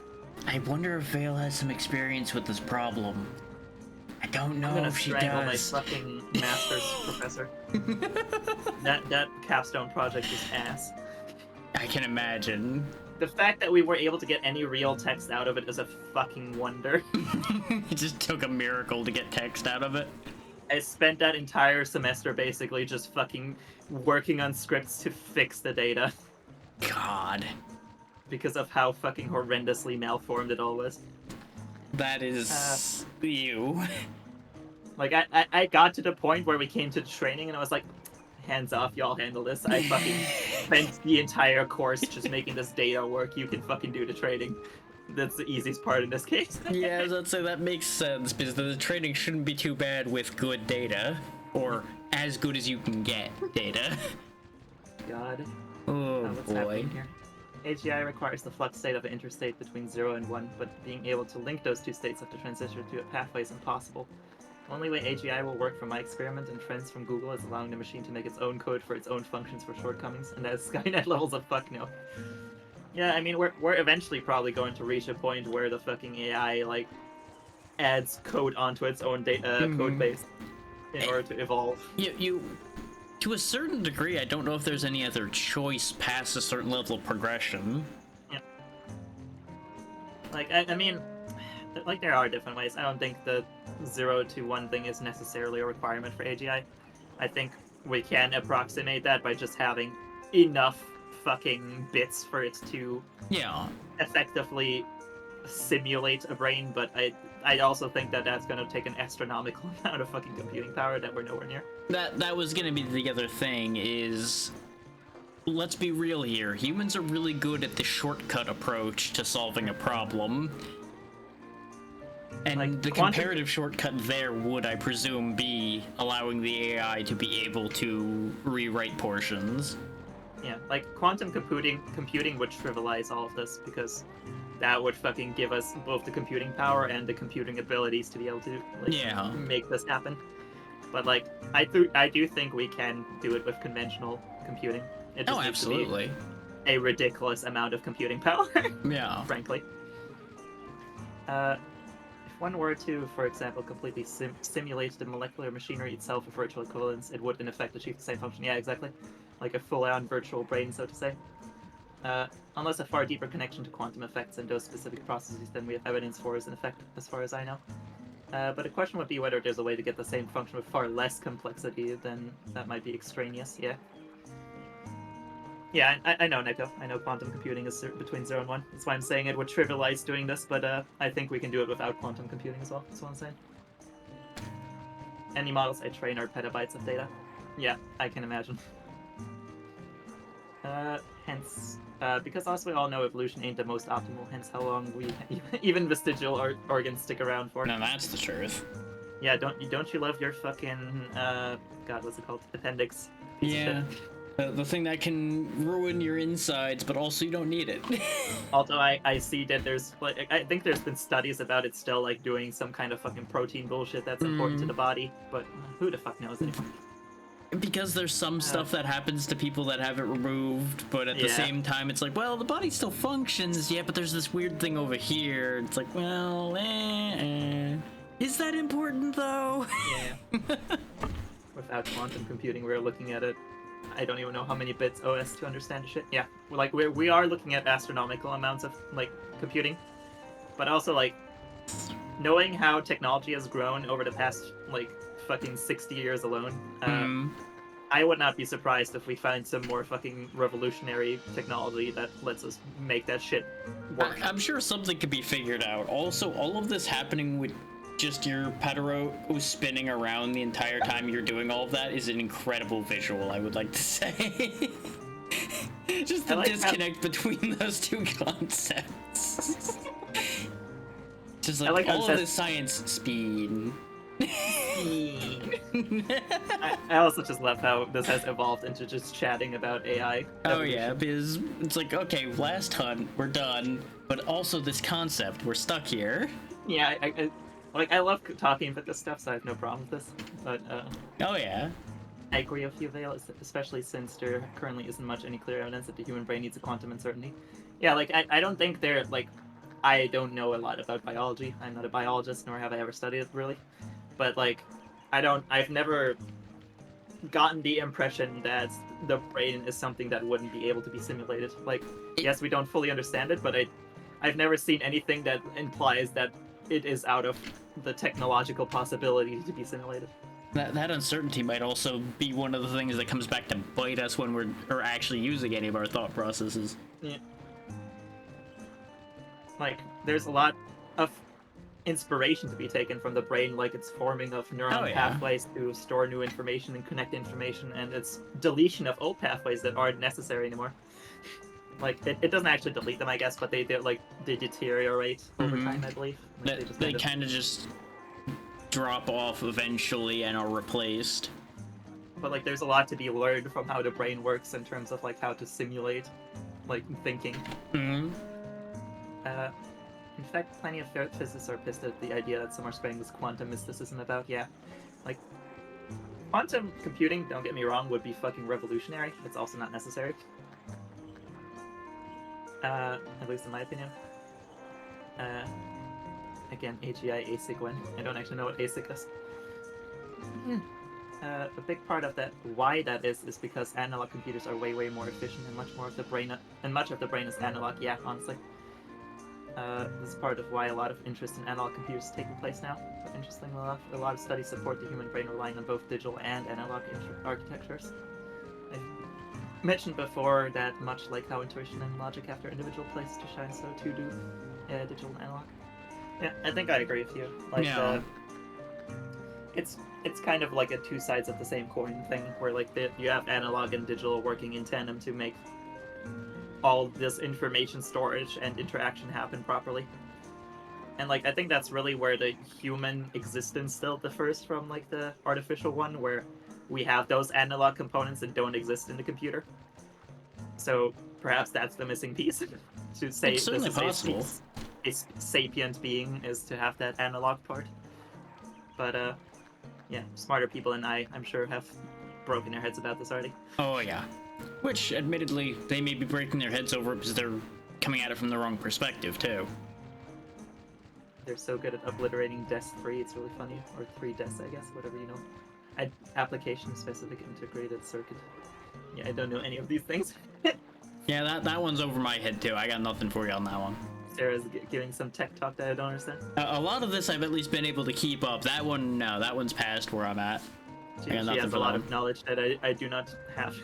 I wonder if Vale has some experience with this problem. I don't know I'm gonna if she strangle does. my fucking master's professor. That capstone project is ass. I can imagine. The fact that we were able to get any real text out of it is a fucking wonder. It just took a miracle to get text out of it. I spent that entire semester basically just fucking working on scripts to fix the data God. because of how fucking horrendously malformed it all was. That is you. Like, I got to the point where we came to training and I was like, hands off, y'all handle this. I fucking spent the entire course just making this data work. You can fucking do the trading. That's the easiest part in this case. Yeah, I'd say that makes sense, because the training shouldn't be too bad with good data. Or as good as you can get data. God. Oh What's boy. happening here? AGI requires the flux state of an interstate between 0 and 1, but being able to link those two states of the transition to a pathway is impossible. The only way AGI will work from my experiment and trends from Google is allowing the machine to make its own code for its own functions for shortcomings, and that is Skynet levels of fuck no. Yeah, I mean, we're eventually probably going to reach a point where the fucking AI, like, adds code onto its own code base in order to evolve. You to a certain degree, I don't know if there's any other choice past a certain level of progression. Yeah. Like, I mean, like, there are different ways. I don't think the 0 to 1 thing is necessarily a requirement for AGI. I think we can approximate that by just having enough fucking bits for it to Yeah. effectively simulate a brain, but I also think that that's going to take an astronomical amount of fucking computing power that we're nowhere near. That was gonna be the other thing is, let's be real here. Humans are really good at the shortcut approach to solving a problem. And Like, the quantum- comparative shortcut there would, I presume, be allowing the AI to be able to rewrite portions. Yeah, like quantum computing would trivialize all of this because that would fucking give us both the computing power and the computing abilities to be able to like make this happen. But like I do think we can do it with conventional computing. It just needs to be Absolutely. a ridiculous amount of computing power, Yeah. frankly. one were to, for example, completely simulate the molecular machinery itself with virtual equivalence, it would in effect achieve the same function. Yeah, exactly. Like a full-on virtual brain, so to say. Unless a far deeper connection to quantum effects and those specific processes than we have evidence for is in effect, as far as I know. But the question would be whether there's a way to get the same function with far less complexity, then that might be extraneous, yeah. Yeah, I know, Neko. I know quantum computing is between 0 and 1. That's why I'm saying it would trivialize doing this, but I think we can do it without quantum computing as well. That's what I'm saying. Any models I train are petabytes of data. Yeah, I can imagine. Hence, because as we all know, evolution ain't the most optimal, hence how long we even vestigial organs stick around for. Now that's the truth. Yeah, don't you love your fucking, God, what's it called? Appendix? Piece of Yeah. shit. The thing that can ruin your insides, but also you don't need it. Although I see that there's, like, I think there's been studies about it still, like, doing some kind of fucking protein bullshit that's important to the body, but who the fuck knows anymore? Because there's some stuff that happens to people that have it removed, but at the Yeah. same time, it's like, well, the body still functions, yeah, but there's this weird thing over here. It's like, well, is that important though? Yeah. Without quantum computing, we're looking at it. I don't even know how many bits OS to understand the shit. Yeah, like we are looking at astronomical amounts of like computing, but also like knowing how technology has grown over the past like fucking 60 years alone. I would not be surprised if we find some more fucking revolutionary technology that lets us make that shit work. I'm sure something could be figured out. Also, all of this happening with just your Petero spinning around the entire time you're doing all of that is an incredible visual, I would like to say. Just the like disconnect between those two concepts. Just like, like how all it of says- this science speed. I also just love how this has evolved into just chatting about AI. Oh yeah, evolution. because it's like, okay, last hunt, we're done, but also this concept, we're stuck here. Yeah, I love talking about this stuff, so I have no problem with this. But Oh yeah. I agree with you, Vale, especially since there currently isn't much any clear evidence that the human brain needs a quantum uncertainty. Yeah, like I don't think there like I don't know a lot about biology. I'm not a biologist, nor have I ever studied it really. But like I've never gotten the impression that the brain is something that wouldn't be able to be simulated. Like, yes, we don't fully understand it, but I've never seen anything that implies that it is out of the technological possibility to be simulated. That uncertainty might also be one of the things that comes back to bite us when we're actually using any of our thought processes. Yeah. Like, there's a lot of inspiration to be taken from the brain, like its forming of neuron Oh, yeah. pathways to store new information and connect information, and its deletion of old pathways that aren't necessary anymore. Like, it doesn't actually delete them, I guess, but they deteriorate over Mhm. time, I believe. Like, They kind of just drop off eventually and are replaced. But like, there's a lot to be learned from how the brain works in terms of like how to simulate, like, thinking. Mm-hmm. In fact, plenty of physicists are pissed at the idea that some are spreading this quantum mysticism about. Yeah, like, quantum computing, don't get me wrong, would be fucking revolutionary. It's also not necessary. At least in my opinion. Again, AGI ASIC when I don't actually know what ASIC is. A big part of that, why that is because analog computers are way more efficient and much of the brain is analog. Yeah, honestly. This is part of why a lot of interest in analog computers is taking place now. But interestingly enough, a lot of studies support the human brain relying on both digital and analog architectures. I mentioned before that much like how intuition and logic have their individual place to shine, so too do digital and analog. Yeah, I think I agree with you. Like, Yeah. It's kind of like a two sides of the same coin thing, where like you have analog and digital working in tandem to make all this information storage and interaction happen properly. And like, I think that's really where the human existence still differs from like the artificial one, where we have those analog components that don't exist in the computer. So perhaps that's the missing piece to say It's certainly possible. a sapient being is to have that analog part. But yeah, smarter people than I'm sure have broken their heads about this already. Oh yeah. Which, admittedly, they may be breaking their heads over because they're coming at it from the wrong perspective too. they're so good at obliterating Des 3, it's really funny. Or 3 Des, I guess, whatever you know. Application-specific integrated circuit. Yeah, I don't know any of these things. Yeah, that one's over my head too. I got nothing for you on that one. Sarah's giving some tech talk that I don't understand. A lot of this I've at least been able to keep up. That one, no, that one's past where I'm at. She I got nothing has for a lot that of knowledge that I do not have.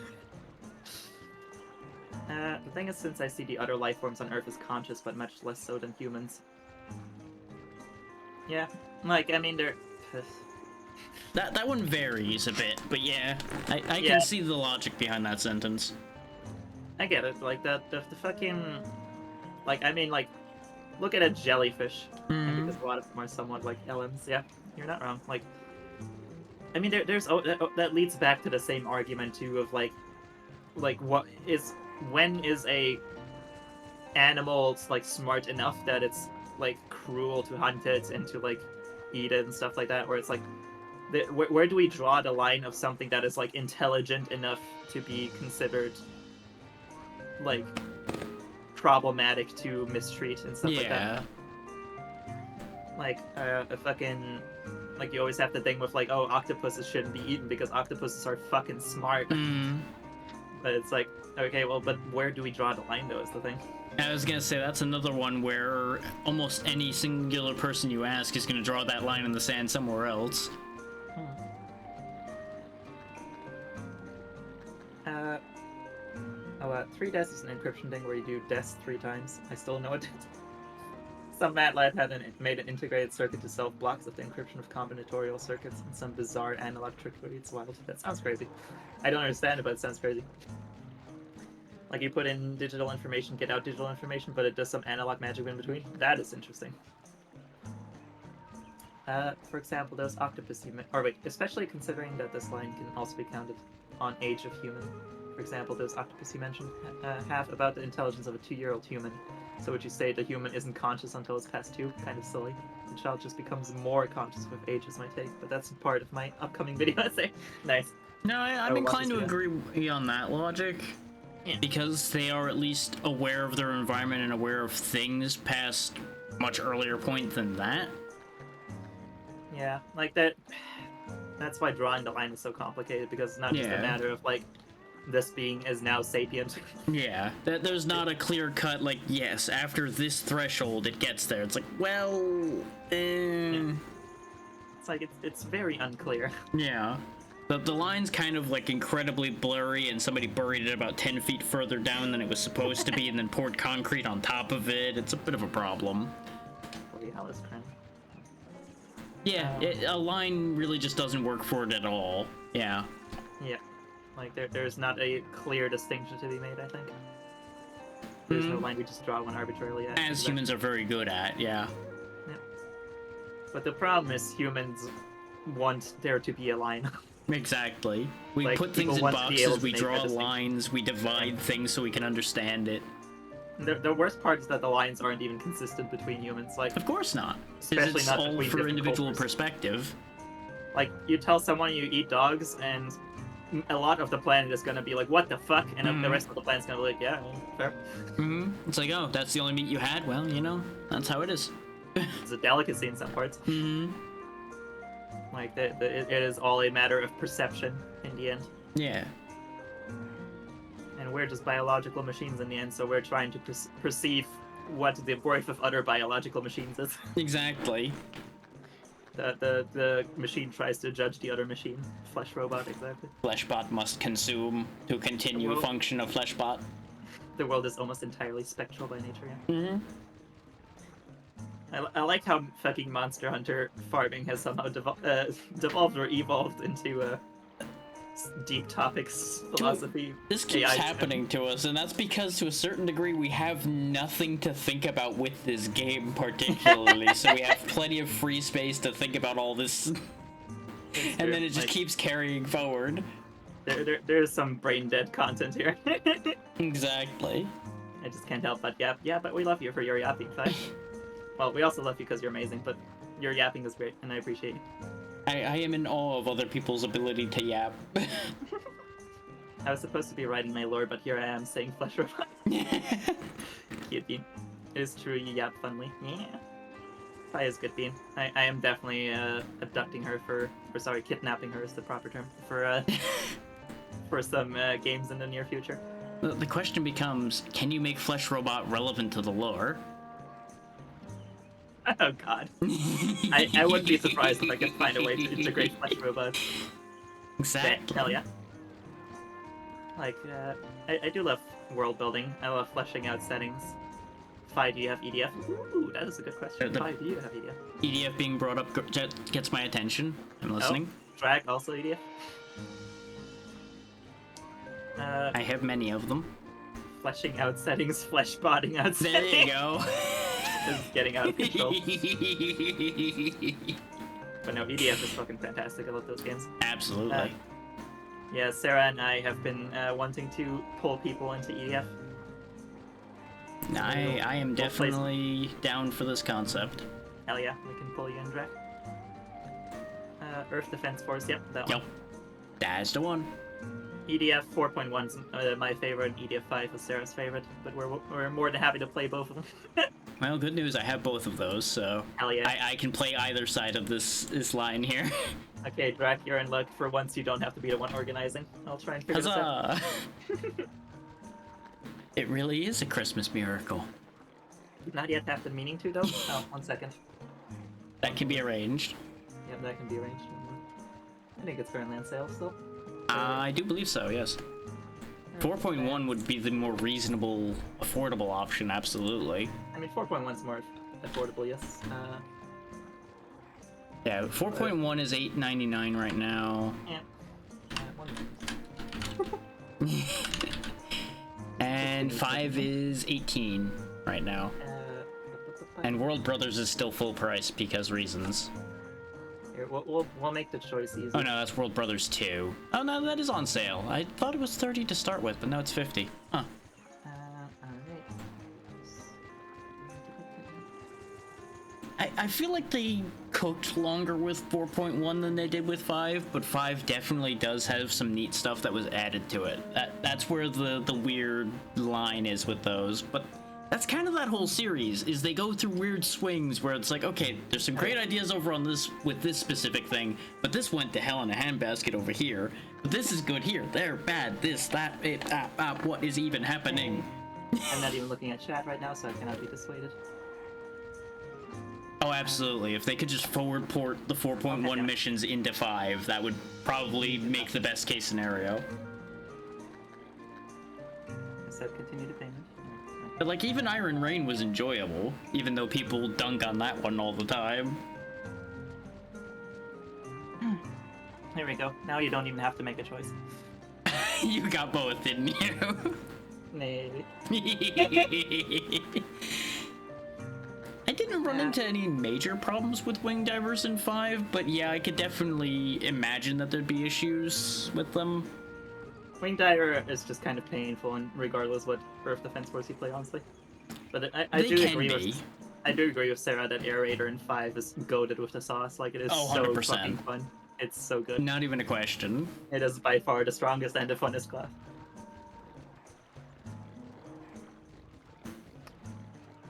The thing is, since I see the other life forms on Earth as conscious, but much less so than humans. Yeah, like, I mean, they're... That one varies a bit, but yeah, I Yeah. can see the logic behind that sentence. I get it, like, the fucking... Like, I mean, like, look at a jellyfish. Mhm. Because a lot of them are somewhat like LMs. Yeah, you're not wrong. Like, I mean, there's that leads back to the same argument too of like when is a animal like smart enough that it's like cruel to hunt it and to like eat it and stuff like that, or it's like where do we draw the line of something that is like intelligent enough to be considered like problematic to mistreat and stuff like that? Like a fucking, like, you always have the thing with like, oh, octopuses shouldn't be eaten because octopuses are fucking smart. Mm. But it's like, okay, well, but where do we draw the line though is the thing. I was gonna say that's another one where almost any singular person you ask is gonna draw that line in the sand somewhere else. 3 Des is an encryption thing where you do Des 3 times. I still know it. Some MATLAB made an integrated circuit to solve blocks of the encryption of combinatorial circuits and some bizarre analog trickery. It's wild. That sounds crazy. I don't understand it, but it sounds crazy. Like, you put in digital information, get out digital information, but it does some analog magic in between. That is interesting. For example, those octopus especially considering that this line can also be counted on age of human. For example, those octopus you mentioned have about the intelligence of a 2-year-old human. So would you say the human isn't conscious until it's past 2? Kind of silly. The child just becomes more conscious with age is my take, but that's part of my upcoming video essay. Nice. No, I'm I inclined to want to see agree on that logic. Yeah. Because they are at least aware of their environment and aware of things past much earlier point than that. Yeah, like that. That's why drawing the line is so complicated, because it's not just a Yeah. matter of like this being is now sapient. Yeah, there's not a clear cut like, yes, after this threshold it gets there. It's like, well, It's like it's very unclear. yeah. The line's kind of like incredibly blurry, and somebody buried it about 10 feet further down than it was supposed to be and then poured concrete on top of it. It's a bit of a problem. Holy hell, it's crazy. Yeah, a line really just doesn't work for it at all. Yeah. Yeah, like there's not a clear distinction to be made. I think there's no line we just draw one arbitrarily at. As humans are very good at, yeah. But the problem is humans want there to be a line. Exactly. We Like, put people things in want to be able boxes, to we make that draw distinction. lines, we divide things so we can understand it. The worst part is that the lines aren't even consistent between humans. Like, Of course not. 'Cause Especially it's not all between for different individual cultures. perspective. like you tell someone you eat dogs, and a lot of the planet is gonna be like, "What the fuck?" And then the rest of the planet's gonna be like, "Yeah, fair." It's like, oh, that's the only meat you had? Well, you know, that's how it is. It's a delicacy in some parts. Like it is all a matter of perception in the end. Yeah. And we're just biological machines in the end, so we're trying to perceive what the worth of other biological machines is. Exactly. The machine tries to judge the other machine. Flesh robot, exactly. Fleshbot must consume to continue Well- function of Fleshbot. The world is almost entirely spectral by nature, yeah. I like how fucking Monster Hunter farming has somehow devolved or evolved into deep topics, philosophy. This keeps AI happening to us, and that's because to a certain degree we have nothing to think about with this game particularly, so we have plenty of free space to think about all this, and true. then it just Like- keeps carrying forward. There's some brain dead content here. Exactly. I just can't help but yap. Yeah, but we love you for your yapping, fine. Well, we also love you because you're amazing, but your yapping is great, and I appreciate you. I am in awe of other people's ability to yap. I was supposed to be writing my lore, but here I am saying flesh robot. Cute bean. It is true, you yap funly. Yeah. Fi is good bean. I am definitely abducting her sorry, kidnapping her is the proper term for for some games in the near future. The question becomes, can you make Flesh Robot relevant to the lore? Oh god. I wouldn't be surprised if I could find a way to integrate Flesh Robots. Exactly. Hell yeah. Like, I do love world building. I love fleshing out settings. Fi, do you have EDF? Ooh, that is a good question. Fi, do you have EDF? EDF being brought up gets my attention. I'm listening. Oh, Drag also EDF? I have many of them. Fleshing out settings, flesh botting out There settings. you go. This is getting out of control. But no, EDF is fucking fantastic. I love those games. Absolutely. Yeah, Sarah and I have been wanting to pull people into EDF. I am We'll play some- definitely down for this concept. Hell yeah, we can pull you in, Drag. Earth Defense Force, yep, that Yep. one. That's the one. EDF 4.1 is my favorite, EDF 5 is Sarah's favorite, but we're more than happy to play both of them. Well, good news, I have both of those, so Hell yeah. I can play either side of this line here. Okay, Drac, you're in luck. For once, you don't have to be the one organizing. I'll try and figure this out. Huzzah! It really is a Christmas miracle. Not yet have the meaning to, though. Oh, 1 second. That can be arranged. Yep, that can be arranged. I think it's currently on sale still. I do believe so, yes. 4.1 would be the more reasonable, affordable option, absolutely. I mean, 4.1's more affordable, yes. Yeah, 4.1 is $8.99 right now. Yeah. And 5 is 18 right now. And World Brothers is still full price because reasons. Here, we'll make the choice easy. Oh no, that's World Brothers 2. Oh no, that is on sale. I thought it was 30 to start with, but now it's 50. Huh. I feel like they cooked longer with 4.1 than they did with 5, but 5 definitely does have some neat stuff that was added to it. That's where the weird line is with those, but that's kind of that whole series, is they go through weird swings where it's like, okay, there's some great ideas over on this with this specific thing, but this went to hell in a handbasket over here, but this is good here, there, bad, this, that, what is even happening? I'm not even looking at chat right now, so I cannot be dissuaded. Oh, absolutely. If they could just forward port the 4.1 Okay, yeah. missions into 5, that would probably make the best case scenario. I said continue to payment. But like, even Iron Rain was enjoyable, even though people dunk on that one all the time. Here we go. Now you don't even have to make a choice. You got both, didn't you? Maybe. I didn't run into any major problems with Wing Divers in 5, but yeah, I could definitely imagine that there'd be issues with them. Wing Diver is just kind of painful, and regardless what Earth Defense Force you play, honestly. But I They do can agree be. with I do agree with Sarah that Air Raider in 5 is goated with the sauce. Like, it is Oh, so 100%. fucking fun. It's so good. Not even a question. It is by far the strongest and the funnest class.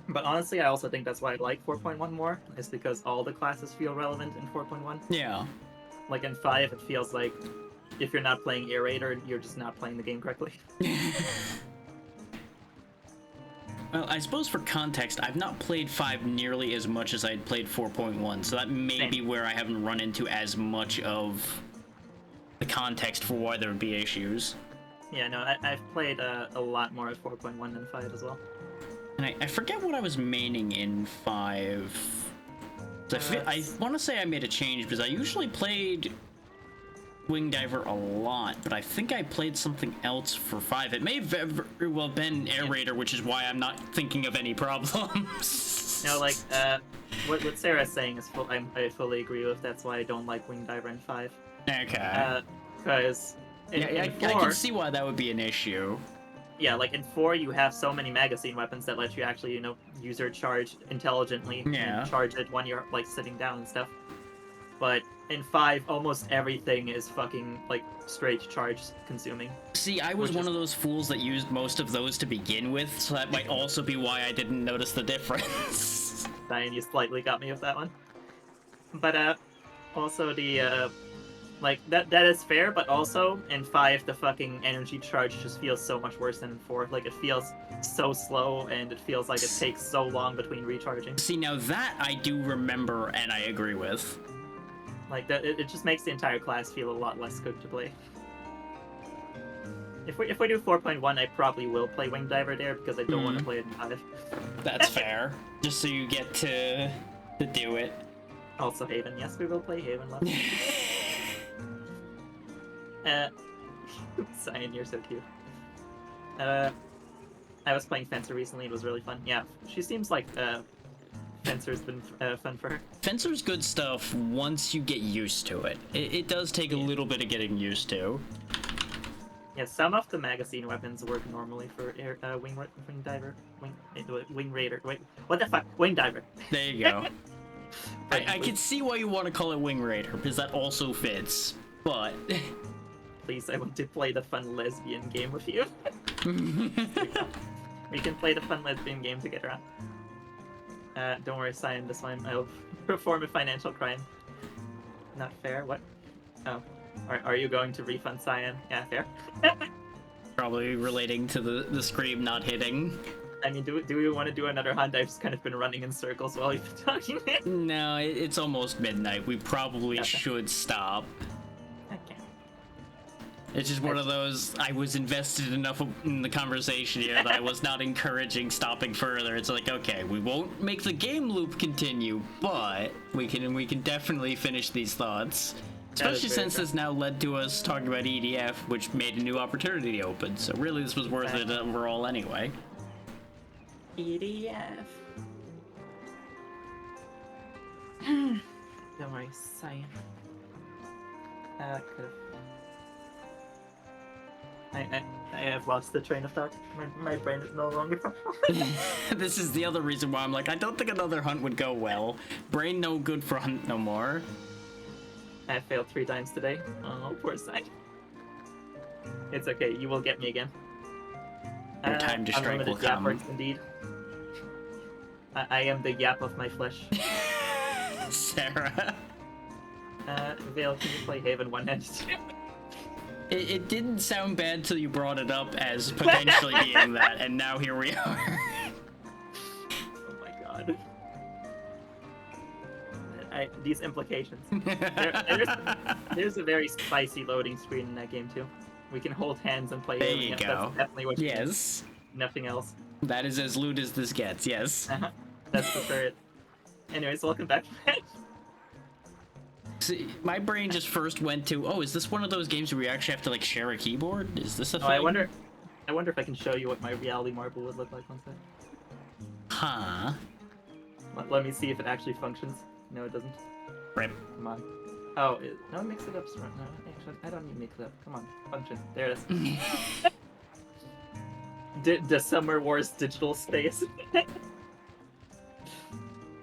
But honestly, I also think that's why I like 4.1 more, is because all the classes feel relevant in 4.1. Yeah. Like in 5, it feels like if you're not playing Air Raider, you're just not playing the game correctly. Well, I suppose for context, I've not played 5 nearly as much as I'd played 4.1, so that may Same. be where I haven't run into as much of the context for why there would be issues. Yeah, no, I've played a lot more at 4.1 than 5 as well. And I forget what I was maining in 5. I want to say I made a change, because I usually played Wing Diver a lot, but I think I played something else for 5. It may have very well been Air Raider, which is why I'm not thinking of any problems. No, like, what Sarah's saying is I fully agree with. That's why I don't like Wing Diver in 5. Okay. Because in I 4, can see why that would be an issue. yeah, like in 4, you have so many magazine weapons that let you actually, use your charge intelligently Yeah. and charge it when you're like sitting down and stuff. But in 5, almost everything is fucking like straight charge consuming. See, I was Which one is- of those fools that used most of those to begin with, so that might also be why I didn't notice the difference. Cyan, you slightly got me with that one. But also the like that is fair, but also in 5 the fucking energy charge just feels so much worse than in 4. Like it feels so slow and it feels like it takes so long between recharging. See, now that I do remember and I agree with. Like that, it just makes the entire class feel a lot less good to play. If we do 4.1, I probably will play Wing Diver there because I don't want to play it in 5. That's fair. Just so you get to do it. Also Haven, yes, we will play Haven. Cyan, you're so cute. I was playing Fencer recently. It was really fun. Yeah, she seems like Fencer's been fun for her. Fencer's good stuff once you get used to it. It does take a little bit of getting used to. Yeah, some of the magazine weapons work normally for Wing Diver. Wing Raider. Wait, what the fuck? Wing Diver. There you go. I can see why you want to call it Wing Raider, because that also fits, but... Please, I want to play the fun lesbian game with you. We can play the fun lesbian game together. Don't worry, Cyan, this one I'll perform a financial crime. Not fair, what? Oh. Are you going to refund Cyan? Yeah, fair. Probably relating to the scream not hitting. I mean, do we want to do another hunt? I've just kind of been running in circles while you've been talking. No, it's almost midnight. We probably should stop. Okay. It's just one of those, I was invested enough in the conversation here that I was not encouraging stopping further. It's like, okay, we won't make the game loop continue, but we can definitely finish these thoughts. Especially since this now led to us talking about EDF, which made a new opportunity open. So really, this was worth it overall anyway. EDF. Don't worry, Cyan. I have lost the train of thought. My brain is no longer. This is the other reason why I'm like, I don't think another hunt would go well. Brain no good for hunt no more. I failed 3 times today. Oh, poor Cyan. It's okay, you will get me again. No time to strike will come. Works indeed. I am the yap of my flesh. Sarah. Vale, can you play Haven one-handed? It didn't sound bad till you brought it up as potentially being that, and now here we are. Oh my god. These implications. There's a very spicy loading screen in that game too. We can hold hands and play. There you go. That's definitely what. Yes. Nothing else. That is as lewd as this gets. Yes. That's the spirit. Anyways, welcome back. See, my brain just first went to, oh, is this one of those games where you actually have to like share a keyboard? Is this a thing? I wonder if I can show you what my reality marble would look like one second. Huh. Let me see if it actually functions. No, it doesn't. Rip. Come on. Oh, no, mix it up. No, actually, I don't need mix it up. Come on, function. There it is. The Summer Wars digital space.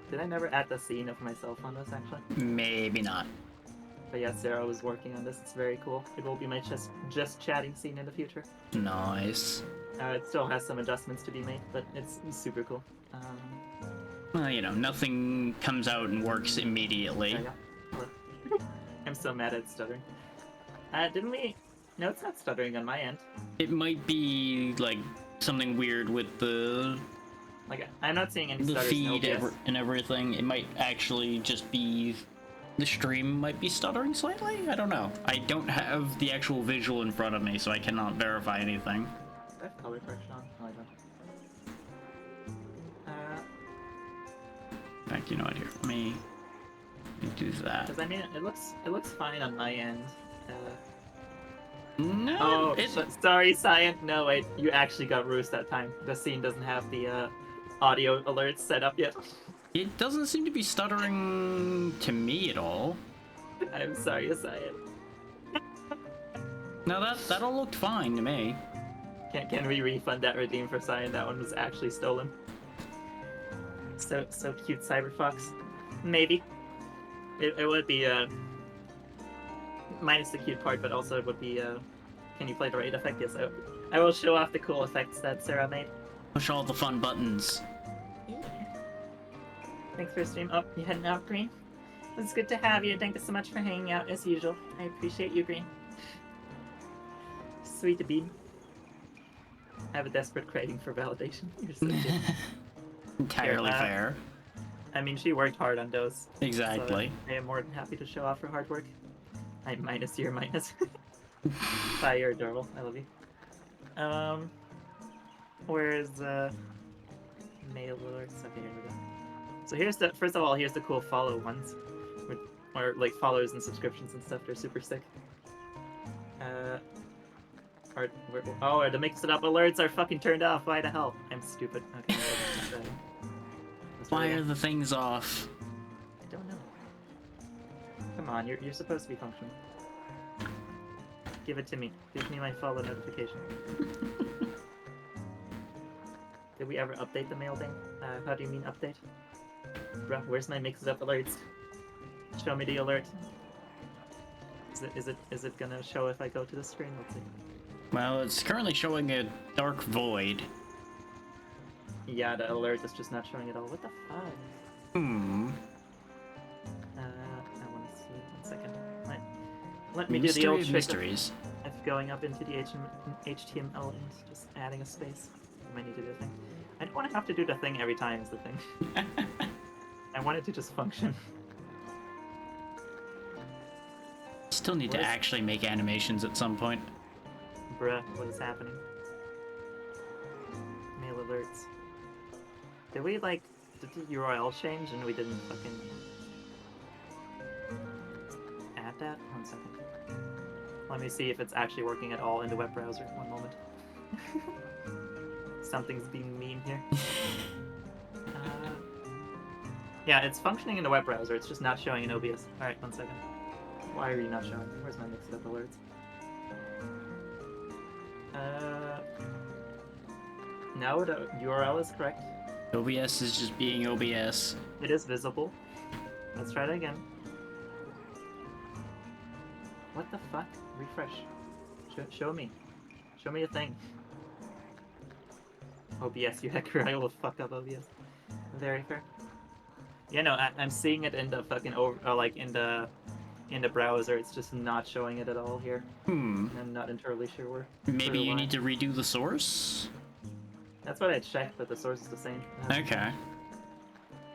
Did I never add the scene of myself on this, actually? Maybe not. But yeah, Sarah was working on this. It's very cool. It will be my just chatting scene in the future. Nice. It still has some adjustments to be made, but it's super cool. Well, you know, nothing comes out and works immediately. I'm so mad at stuttering. Didn't we... No, it's not stuttering on my end. It might be, like, something weird with the... Like, I'm not seeing any the stutters. feed and everything. It might actually just be... The stream might be stuttering slightly? I don't know. I don't have the actual visual in front of me, so I cannot verify anything. Do I have color correction on? No, I don't. In fact, you know what, here, let me do that. Because I mean, it looks fine on my end. No, sorry, Cyan. No, wait, you actually got Roost that time. The scene doesn't have the audio alerts set up yet. It doesn't seem to be stuttering to me at all. I'm sorry, Cyan. No, that all looked fine to me. Can we refund that redeem for Cyan? That one was actually stolen. So cute, Cyberfox. Maybe. It would be minus the cute part, but also it would be can you play the raid effect? Yes, I will show off the cool effects that Sarah made. Push all the fun buttons. Thanks for the stream. Oh, you heading out, Green? It's good to have you. Thank you so much for hanging out as usual. I appreciate you, Green. Sweet to be. I have a desperate craving for validation. You're so good. Entirely Here, fair. I mean, she worked hard on those. Exactly. So I am more than happy to show off her hard work. I minus your minus. Bye, you're adorable. I love you. Where's mail alerts? Okay, here we go. So here's the first of all, here's the cool follow ones, or like followers and subscriptions and stuff. They're super sick. Oh, the mix it up alerts are fucking turned off. Why the hell? I'm stupid. Okay. Why are the things off? I don't know. Come on, you're supposed to be functioning. Give it to me. Give me my follow notification. Did we ever update the mail thing? How do you mean update? Bruh, where's my mix it up alerts? Show me the alert. Is it gonna show if I go to the screen? Let's see. Well, it's currently showing a dark void. Yeah, the alert is just not showing at all. What the fuck? Hmm. I want to see. 1 second. Let me do the Mystery old of trick mysteries. of going up into the HTML and just adding a space. I might need to do a thing. I don't want to have to do the thing every time is the thing. I want it to just function. Still need to Where's- actually make animations at some point. Bruh, what is happening? Mail alerts. Did we, like, did the URL change and we didn't fucking add that? 1 second. Let me see if it's actually working at all in the web browser. 1 moment. Something's being mean here. Yeah, it's functioning in the web browser. It's just not showing in OBS. Alright, 1 second. Why are you not showing? Where's my mixed up alerts? No, the URL is correct. OBS is just being OBS. It is visible. Let's try that again. What the fuck? Refresh. Show me. Show me a thing. OBS, you hacker. I will fuck up OBS. Very fair. Yeah, no, I'm seeing it in the fucking like in the browser. It's just not showing it at all here. Hmm. I'm not entirely sure where. Maybe you why. need to redo the source? That's what I checked, but the source is the same. Okay.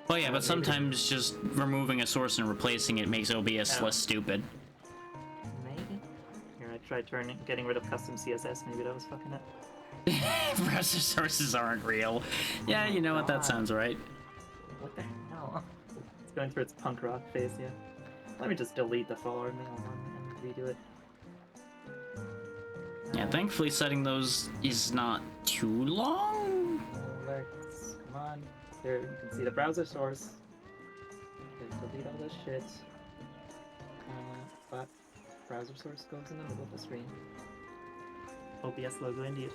Well, yeah, but maybe. sometimes just removing a source and replacing it makes OBS Oh. less stupid. Maybe. Here, I tried getting rid of custom CSS. Maybe that was fucking it. Browser sources aren't real. Yeah, you know what? That God. sounds right. What the hell? It's going through its punk rock phase, yeah. Let me just delete the follower mail one and redo it. Yeah, thankfully setting those is not too long. Alerts, come on. There, you can see the browser source. Okay, delete all this shit. But browser source goes in the middle of the screen. OBS logo indeed.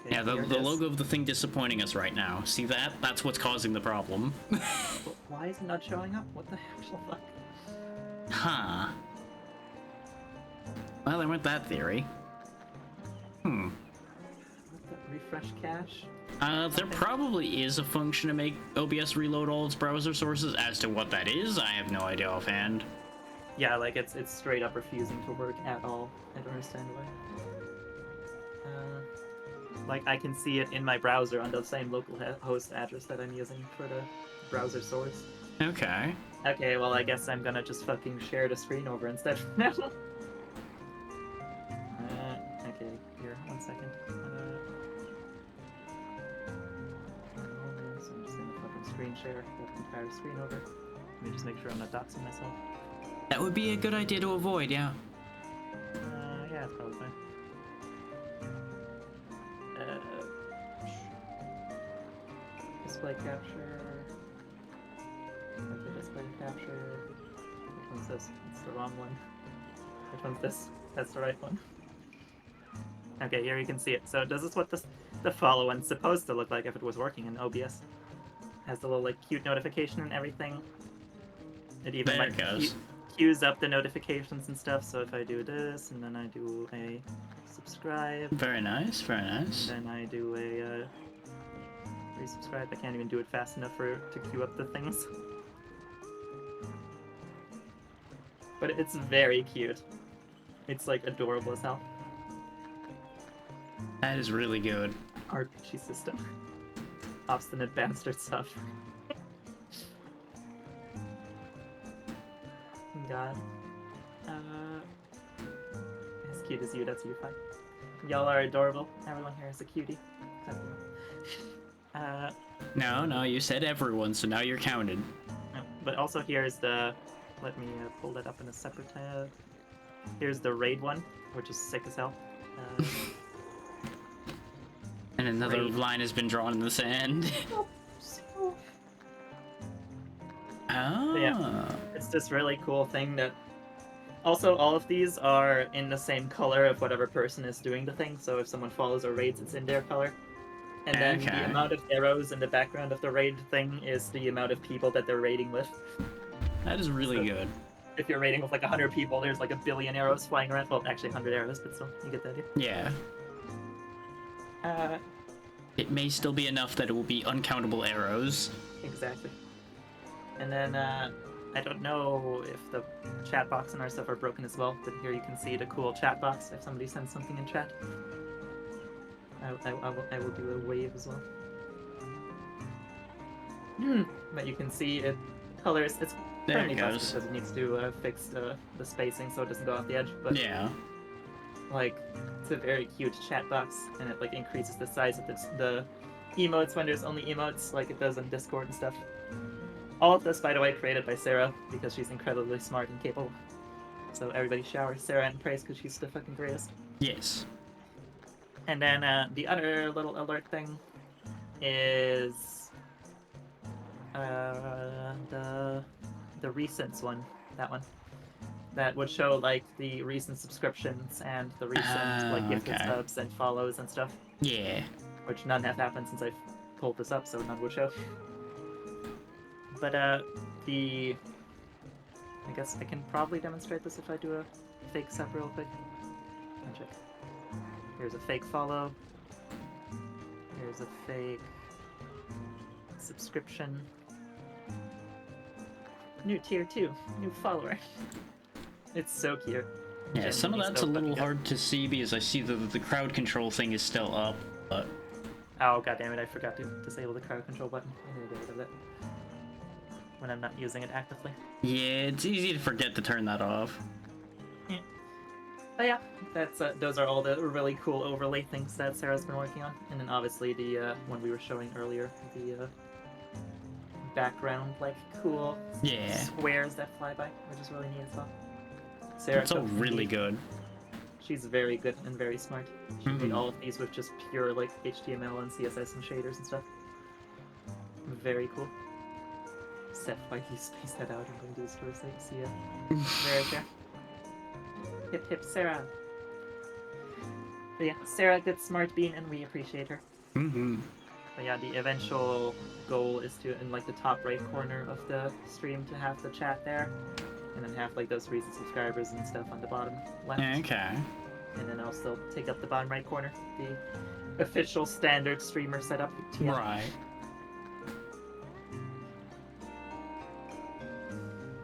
Okay, Yeah, the here it is. logo of the thing disappointing us right now. See that? That's what's causing the problem. Why is it not showing up? What the actual fuck? Huh. Well, there went that theory. Hmm. What the refresh cache? There probably is a function to make OBS reload all its browser sources. As to what that is, I have no idea offhand. Yeah, like it's straight up refusing to work at all. I don't understand why. Like I can see it in my browser on the same local host address that I'm using for the browser source. Okay. Okay, well I guess I'm gonna just fucking share the screen over instead now. Okay, here, 1 second. So I'm just gonna fucking screen share the entire screen over. Let me just make sure I'm not doxing myself. That would be a good idea to avoid, yeah. Yeah, it's probably fine. Display capture. Okay, display capture. Which one's this? It's the wrong one. Which one's this? That's the right one. Okay, here you can see it. So this is what the follow one's supposed to look like if it was working in OBS. Has the little like cute notification and everything. It even There it goes. queues up the notifications and stuff. So if I do this and then I do a subscribe, Very nice, very nice. then I do a resubscribe. I can't even do it fast enough for to queue up the things. But it's very cute. It's like adorable as hell. That is really good. RPG system. Obstinate bastard stuff. God. As cute as you, that's you, fine. Y'all are adorable. Everyone here is a cutie. Except for me. No, you said everyone, so now you're counted. No, but also here's the... Let me pull that up in a separate tab. Here's the raid one, which is sick as hell. And another Raid. line has been drawn in the sand. Oh. Yeah. It's this really cool thing that... Also, all of these are in the same color of whatever person is doing the thing, so if someone follows or raids, it's in their color. And then Okay. the amount of arrows in the background of the raid thing is the amount of people that they're raiding with. That is really So- good. If you're raiding with like 100 people, there's like 1 billion arrows flying around. Well, actually 100 arrows, but still, you get the idea. Yeah. It may still be enough that it will be uncountable arrows. Exactly. And then, I don't know if the chat box and our stuff are broken as well, but here you can see the cool chat box if somebody sends something in chat. I will do a wave as well. But you can see it colors. It's There currently it busted goes. because it needs to fix the spacing so it doesn't go off the edge. But Yeah. like, it's a very cute chat box, and it like increases the size of the emotes when there's only emotes, like it does in Discord and stuff. All of this, by the way, created by Sarah because she's incredibly smart and capable. So everybody showers Sarah in praise because she's the fucking greatest. Yes. And then the other little alert thing is the recents one, that one. That would show like the recent subscriptions and the recent like gifted okay. subs and follows and stuff, Yeah. which none have happened since I've pulled this up, so none would show. But I guess I can probably demonstrate this if I do a fake sub real quick. Let me check. Here's a fake follow. Here's a fake subscription. New tier 2, new follower. It's so cute. Yeah, some of Genuinely that's so a little fucking hard to see because I see that the crowd control thing is still up, but good. Oh goddammit, I forgot to disable the crowd control button. I need to get rid of that when I'm not using it actively. yeah, it's easy to forget to turn that off. But yeah, that's those are all the really cool overlay things that Sarah's been working on, and then obviously the one we were showing earlier, the background like cool Yeah. squares that fly by, which is really neat as well. Sarah, It's all took really the- good. She's very good and very smart. She made Mhm. all of these with just pure like HTML and CSS and shaders and stuff. Very cool. Seth, why do you space that out? I'm going to do this for a second. See ya. Very fair. Hip hip Sarah. But yeah, Sarah, good smart bean, and we appreciate her. Mm-hmm. But yeah, the eventual goal is to, in like the top right corner of the stream, to have the chat there, and then have like those recent subscribers and stuff on the bottom left. Okay. And then I'll still take up the bottom right corner, the official standard streamer setup. TM. Right.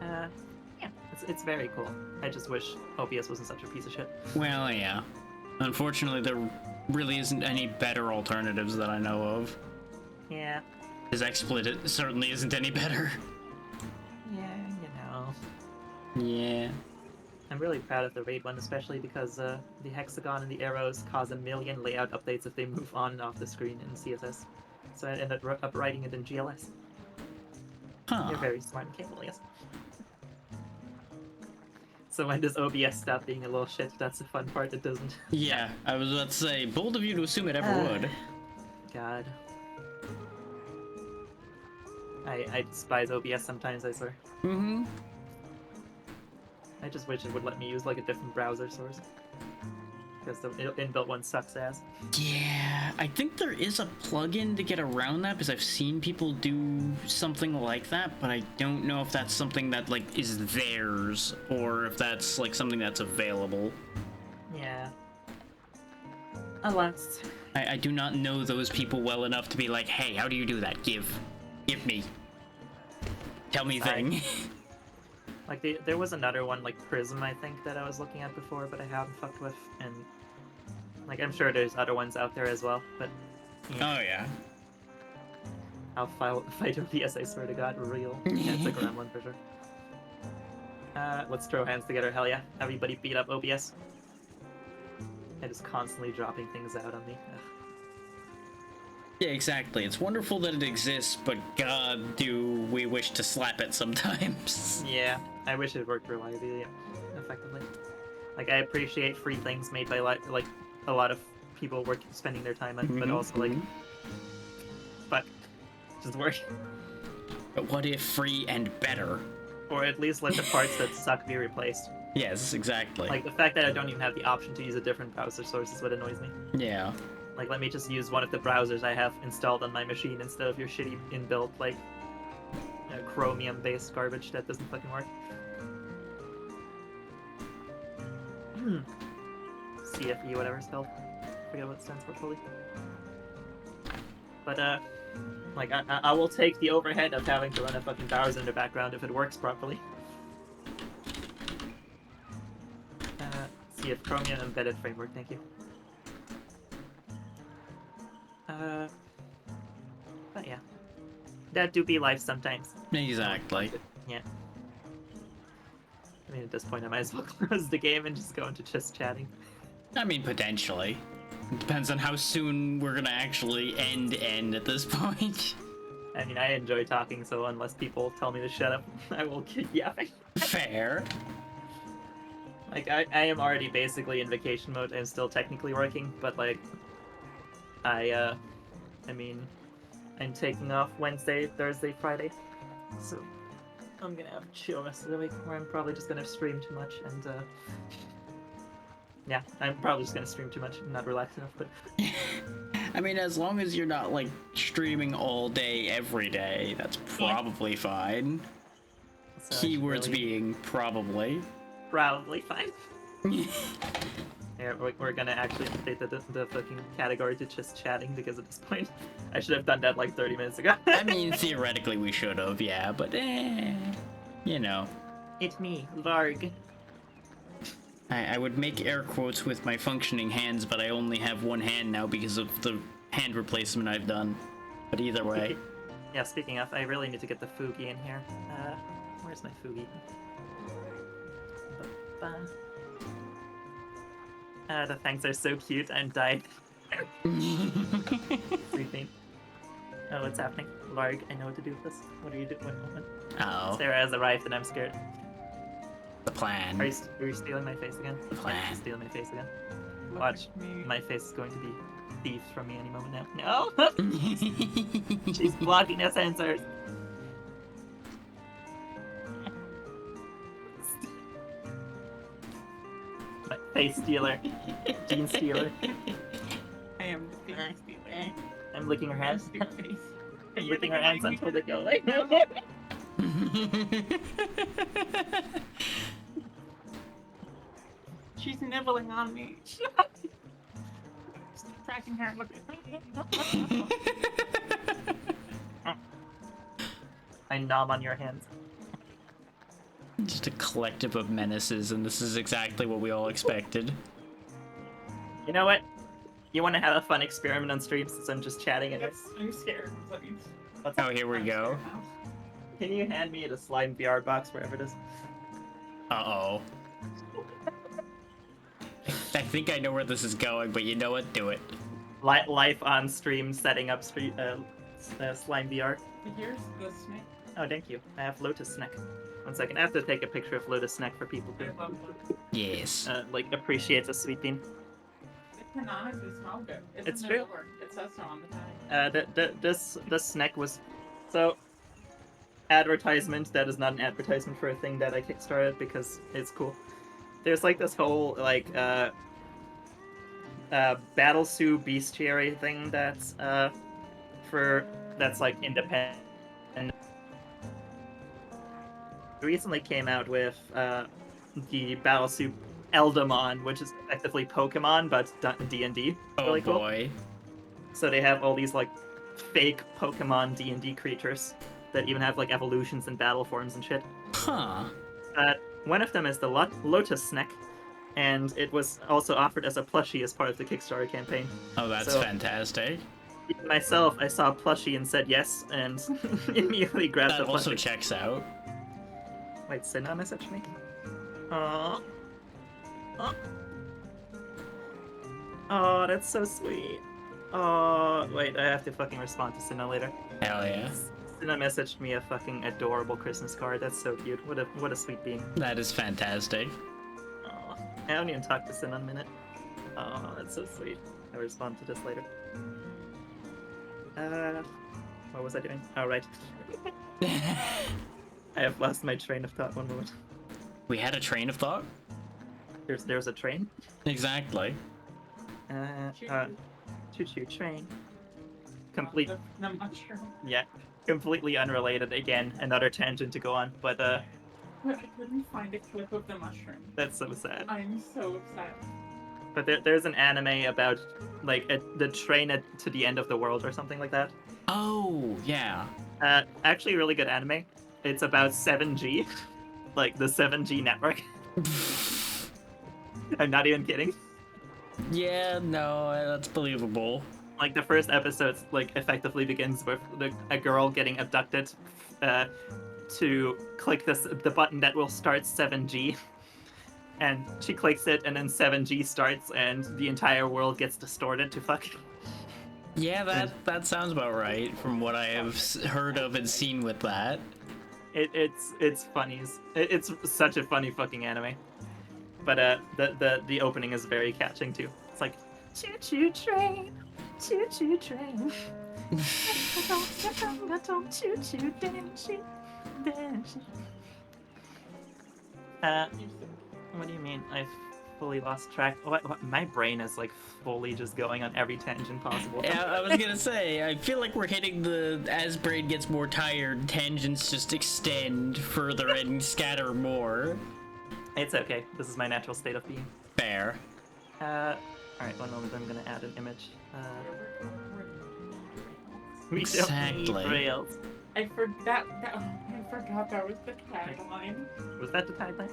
Yeah, it's very cool. I just wish OBS wasn't such a piece of shit. Well, yeah. Unfortunately, there really isn't any better alternatives that I know of. Yeah, His XSplit it certainly isn't any better. yeah, you know. Yeah. I'm really proud of the raid one, especially because the hexagon and the arrows cause 1 million layout updates if they move on and off the screen in CSS. So I ended up writing it in GLS. Huh. You're very smart and capable, yes. So when does OBS stop being a little shit? That's the fun part. It doesn't. Yeah, I was about to say, bold of you to assume it ever would. God. I despise OBS sometimes, I swear. Mm-hmm. I just wish it would let me use like a different browser source. Because the inbuilt one sucks ass. Yeah, I think there is a plugin to get around that because I've seen people do something like that, but I don't know if that's something that like is theirs or if that's like something that's available. Yeah. Alas. I do not know those people well enough to be like, hey, how do you do that? Give me. Tell me Sorry. thing. Like there was another one like Prism, I think, that I was looking at before, but I haven't fucked with, and like I'm sure there's other ones out there as well. But yeah, Oh yeah. I'll fight OBS. I swear to God, real. Yeah, it's a gremlin for sure. Let's throw hands together. Hell yeah! Everybody beat up OBS. It is constantly dropping things out on me. Ugh. Yeah, exactly. It's wonderful that it exists, but God, do we wish to slap it sometimes. Yeah, I wish it worked reliably, yeah, effectively. Like, I appreciate free things made by like a lot of people spending their time on, but also like, fuck, just work. But what if free and better? Or at least let the parts that suck be replaced. Yes, exactly. Like the fact that I don't even have the option to use a different browser source is what annoys me. Yeah. Like, let me just use one of the browsers I have installed on my machine instead of your shitty inbuilt like Chromium-based garbage that doesn't fucking work. CFE, whatever it's called. Forget what it stands for fully. But like I will take the overhead of having to run a fucking browser in the background if it works properly. CF Chromium Embedded Framework, thank you. But yeah, that do be life sometimes. Exactly. Yeah. I mean, at this point, I might as well close the game and just go into just chatting. I mean, potentially. It depends on how soon we're gonna actually end at this point. I mean, I enjoy talking, so unless people tell me to shut up, I will keep yapping. Fair. Like, I am already basically in vacation mode. I'm still technically working, but like, I mean, I'm taking off Wednesday, Thursday, Friday, so I'm gonna have a chill rest of the week where I'm probably just gonna stream too much and yeah, I'm probably just gonna stream too much and not relax enough, but I mean, as long as you're not like streaming all day every day, that's probably fine. so I should Keywords really- being probably. probably fine. Yeah, we're gonna actually update the fucking category to just chatting because at this point, I should have done that like 30 minutes ago. I mean, theoretically we should have, yeah, but you know. It's me, Varg. I would make air quotes with my functioning hands, but I only have one hand now because of the hand replacement I've done. But either way. Yeah, speaking of, I really need to get the Fugi in here. Where's my Fugi? The things are so cute. I'm dying. Sleeping. Oh, what's happening? Varg, I know what to do with this. What are you doing? Uh-oh. Sarah has arrived and I'm scared. The plan. Are you stealing my face again? The plan. Yeah, stealing my face again. Watch, my face is going to be thieved from me any moment now. No! She's blocking the sensors. My face stealer. Gene stealer. I am the face stealer. I'm licking her hands. Your face. I'm licking her hands until they go away. She's nibbling on me. Stop tracking her. Look at I nom on your hands. Just a collective of menaces, and this is exactly what we all expected. You know what? You want to have a fun experiment on stream since I'm just chatting and I'm scared. Please. Oh, here we go. Can you hand me the slime VR box wherever it is? Uh-oh. I think I know where this is going, but you know what? Do it. Life on stream setting up slime VR. Here's the snake. Oh, thank you. I have Lotus Snack. 1 second. I have to take a picture of Lotus Snack for people I to love them. Yes. like appreciate the sweet bean. They canonically smell good. It's in true. the door. It says so on the tag. This snack was so advertisement that is not an advertisement for a thing that I kickstarted because it's cool. There's like this whole like Battle Sue Bestiary thing that's like independent. Recently came out with the Battle Sue Eldamon, which is effectively Pokemon but D&D. Oh Really cool. boy. So they have all these like fake Pokemon D&D creatures that even have like evolutions and battle forms and shit. Huh. One of them is the Lotus Snack, and it was also offered as a plushie as part of the Kickstarter campaign. Oh, that's So- fantastic. Myself, I saw a plushie and said yes, and immediately grabbed That the also plushie. checks out. Wait, Cinna messaged me? Oh. Oh, that's so sweet. Oh, wait, I have to fucking respond to Cinna later. Hell yeah. Cinna messaged me a fucking adorable Christmas card. That's so cute. What a sweet being. That is fantastic. Oh, I haven't even talked to Cinna in a minute. Oh, that's so sweet. I'll respond to this later. What was I doing? Oh, right. I have lost my train of thought. One moment. We had a train of thought? There's a train. Exactly. Choo-choo train. Complete. The mushroom. Yeah, completely unrelated. Again, another tangent to go on, but But I couldn't find a clip of the mushroom. that's so sad. I'm so upset. But there's an anime about like the train to the end of the world or something like that. Oh, yeah. Actually, really good anime. It's about 7G, like the 7G network. I'm not even kidding. Yeah, no, that's believable. Like the first episode, like effectively begins with a girl getting abducted to click the button that will start 7G, and she clicks it, and then 7G starts, and the entire world gets distorted to fuck. Yeah, that sounds about right from what I have heard of and seen with that. It's funny. It's such a funny fucking anime. But the opening is very catching too. It's like choo choo train, choo choo train. Choo choo dancing, dancing. What do you mean? I've fully lost track. What? My brain is like fully just going on every tangent possible. Yeah, I was gonna say, I feel like we're hitting as brain gets more tired, tangents just extend further and scatter more. It's okay. This is my natural state of being. Fair. Alright, one moment, I'm gonna add an image. We Exactly. don't need rails. I forgot that was the tagline. Was that the tagline?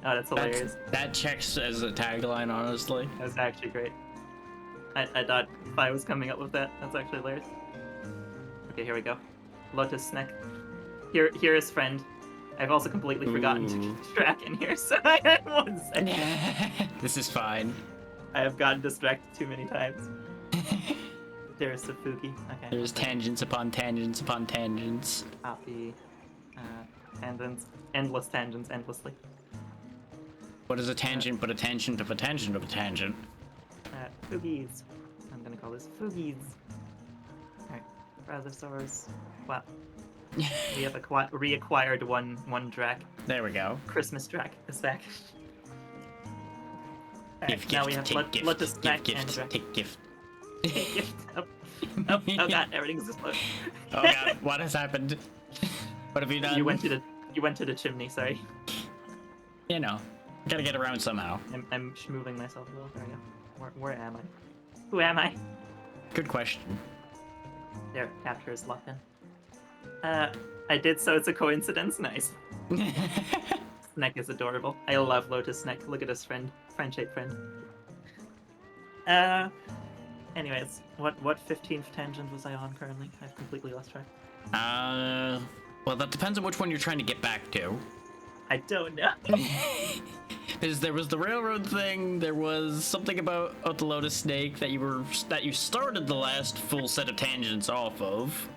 Oh, that's hilarious. That checks as a tagline, honestly. That's actually great. I thought if I was coming up with that, that's actually hilarious. Okay, here we go. Lotus Snack. Here is friend. I've also completely forgotten to Ooh. keep track in here, so I had 1 second. This is fine. I have gotten distracted too many times. There's Safugi. Okay. There's tangents upon tangents upon tangents. Copy. Tangents. Endless tangents, endlessly. What is a tangent but a tangent of a tangent of a tangent? Foogies. I'm gonna call this Foogies. Alright. Browsersaurus. Wow. We have reacquired one Drac. There we go. Christmas Drac is back. Alright, Give now gift, we have take gift, Lotus give Snack and gift, Drac. take gift. Take gift. Oh god, everything's exploding. Oh god, what has happened? What have you done? You went to the chimney, sorry. You know, gotta get around somehow. I'm moving myself a little. There we go. Where am I? Who am I? Good question. There, capture is locked in. I did, so it's a coincidence. Nice. Snack is adorable. I love Lotus Snack. Look at this friend-shaped friend. Anyways, what 15th tangent was I on currently? I've completely lost track. Well, that depends on which one you're trying to get back to. I don't know. Because there was the railroad thing, there was something about the Lotus Snake that you started the last full set of tangents off of.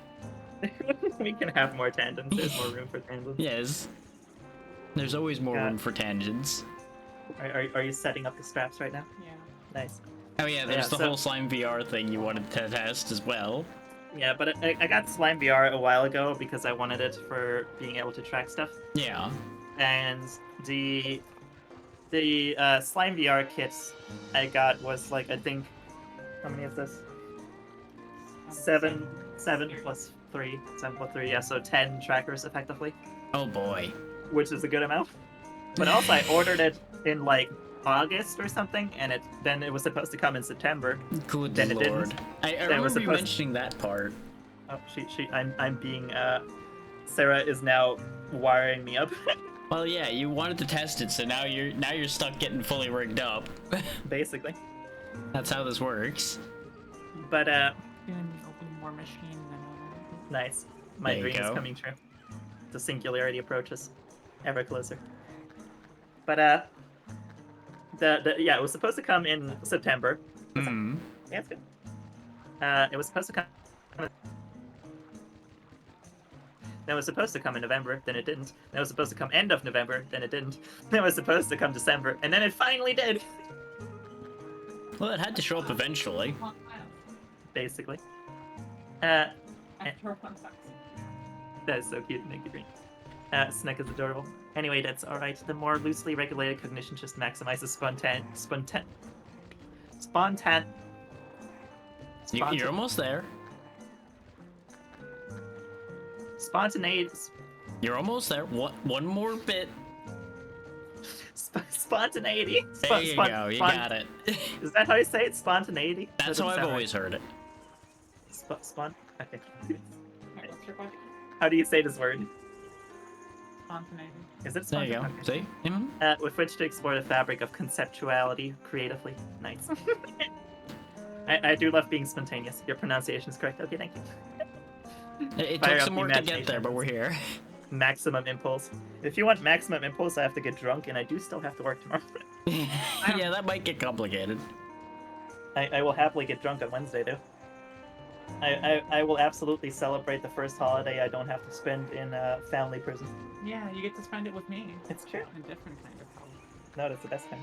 We can have more tangents. There's more room for tangents. Yes. There's always more Yeah. room for tangents. Are you setting up the straps right now? Yeah. Nice. Oh yeah, there's Yeah, the so- whole Slime VR thing you wanted to test as well. Yeah, but I got Slime VR a while ago because I wanted it for being able to track stuff. Yeah. And the Slime VR kits I got was like, I think, how many is this? 7 plus 3, yeah, so 10 trackers effectively, Oh boy. which is a good amount. But also I ordered it in like August or something, and then it was supposed to come in September. Good Then it didn't. lord. I was remember you supposed- mentioning that part. Oh, I'm being, Sarah is now wiring me up. Well, yeah, you wanted to test it, so now you're stuck getting fully rigged up. basically. That's how this works. But Doing the open war machine then. nice. My There you dream is go. coming true. The singularity approaches ever closer. But yeah, it was supposed to come in September. Hmm. Yeah, it's good. It was supposed to come. Then it was supposed to come in November, then it didn't. Then it was supposed to come end of November, then it didn't. Then it was supposed to come December, and then it finally did. Well, it had to show up eventually. Basically. After 1 sucks. That is so cute. Thank you, Green. Snick is adorable. Anyway, that's alright. The more loosely regulated cognition just maximizes You're almost there. Spontaneity. You're almost there. One more bit. Spontaneity. There you go. You got it. Is that how you say it? Spontaneity? That's Doesn't how I've sound always heard it. right. Okay. Alright, what's your question? How do you say this word? Spontaneity. Is it There you spontaneity? go. See? Mhm. With which to explore the fabric of conceptuality creatively. Nice. I do love being spontaneous. Your pronunciation is correct. Okay, thank you. It Fire took up some the work to get imagination. there, but we're here. Maximum impulse. If you want maximum impulse, I have to get drunk, and I do still have to work tomorrow. Yeah, that might get complicated. I will happily get drunk on Wednesday, though. I will absolutely celebrate the first holiday I don't have to spend in family prison. Yeah, you get to spend it with me. It's true. A different kind of holiday. No, that's the best time.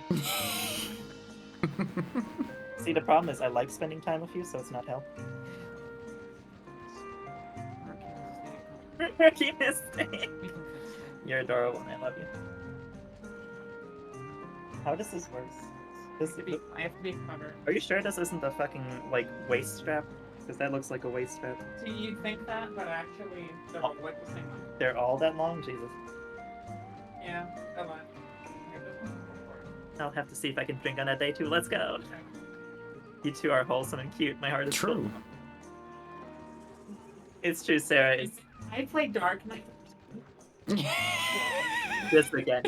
See, the problem is I like spending time with you, so it's not hell. Rookie mistake. We can fix it. You're adorable, and I love you. How does this work? I have to be clever. Are you sure this isn't the fucking, like, waist strap? Because that looks like a waist strap. So you think that, but actually, they're all like the same one. They're all that long? Jesus. Yeah, a lot. Yeah, this one's before. I'll have to see if I can drink on that day, too. Let's go. You two are wholesome and cute. My heart is full. True. It's true, Sarah. It's I play Dark Knight. this again.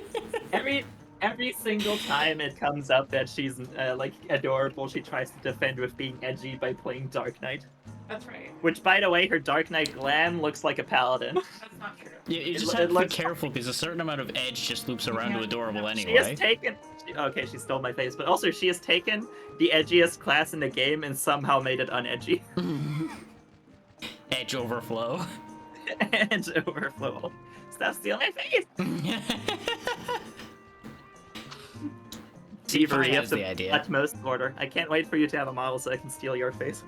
Every single time it comes up that she's like adorable, she tries to defend with being edgy by playing Dark Knight. That's right. Which, by the way, her Dark Knight glam looks like a paladin. That's not true. You It just lo- have it to be looks- careful because a certain amount of edge just loops around to Yeah. adorable She anyway. has taken. Okay, she stole my face, but also she has taken the edgiest class in the game and somehow made it unedgy. Edge overflow. And overflow. Stop stealing my face! Thievery has of the the idea. utmost order. I can't wait for you to have a model so I can steal your face.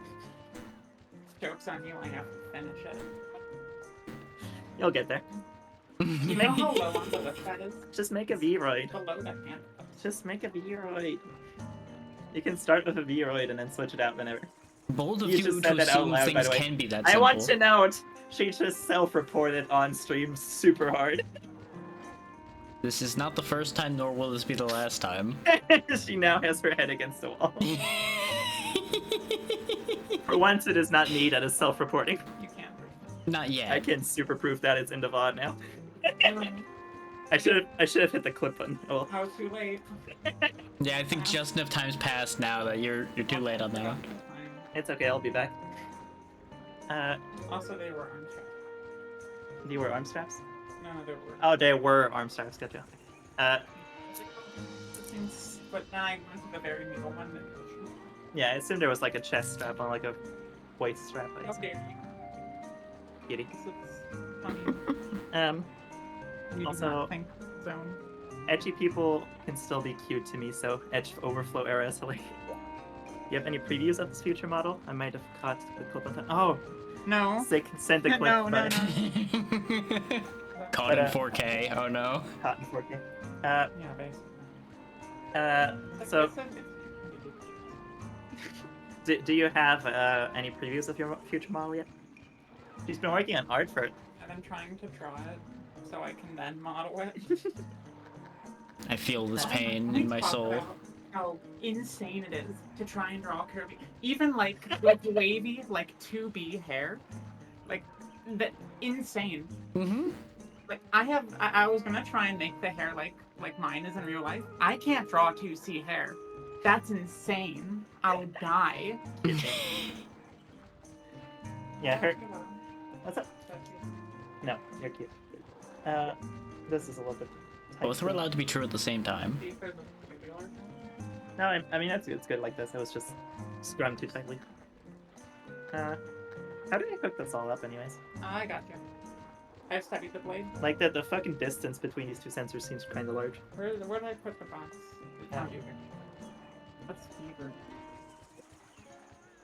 Joke's on you, I have to finish it. You'll get there. You know how low on the list that is? Just make a Vroid. Below that can't. Just make a Vroid. You can start with a Vroid and then switch it out whenever. Bold of You you just to said that out assume loud, by things the way. can be that I simple. want to note, she just self-reported on stream super hard. This is not the first time, nor will this be the last time. She now has her head against the wall. For once, it is not me that is self-reporting. You can't. Not yet. I can super proof that it's in the VOD now. Um, I should have hit the clip button. Oh, How too late? Yeah, I think just enough time's passed now that you're too late on that one. it's okay. I'll be back. Also, they were arm straps. You were arm straps? No, they were. Oh, they were arm straps. Gotcha. But then I went to the very middle one. And Yeah, I assumed there was like a chest strap on like a waist strap. I assumed. okay, Kitty. this is funny. Also- You do not think zone. Edgy people can still be cute to me, so Edge Overflow era is hilarious. You have any previews of this future model? I might have caught the clip on time. Oh, No. sick. Send the clip. No, but Caught But, in 4K. Oh no. Caught in 4K. Yeah, basically. So, do you have any previews of your future model yet? She's been working on art for it. I've been trying to draw it so I can then model it. I feel this pain We in my talk soul. about How insane it is to try and draw curvy, even like wavy, like 2B hair, like that insane. Mm-hmm. like I was gonna try and make the hair like mine is in real life. I can't draw 2C hair. That's insane. I would die. Yeah, her. What's up? No, you're cute. This is a little bit. Both are allowed to be true at the same time. No, I mean it's good like this. It was just scrummed too tightly. How did I cook this all up, anyways? I got you. I studied the blade. Like the fucking distance between these two sensors seems kind of large. Where did I put the box? Yeah. Oh, you here. What's fever?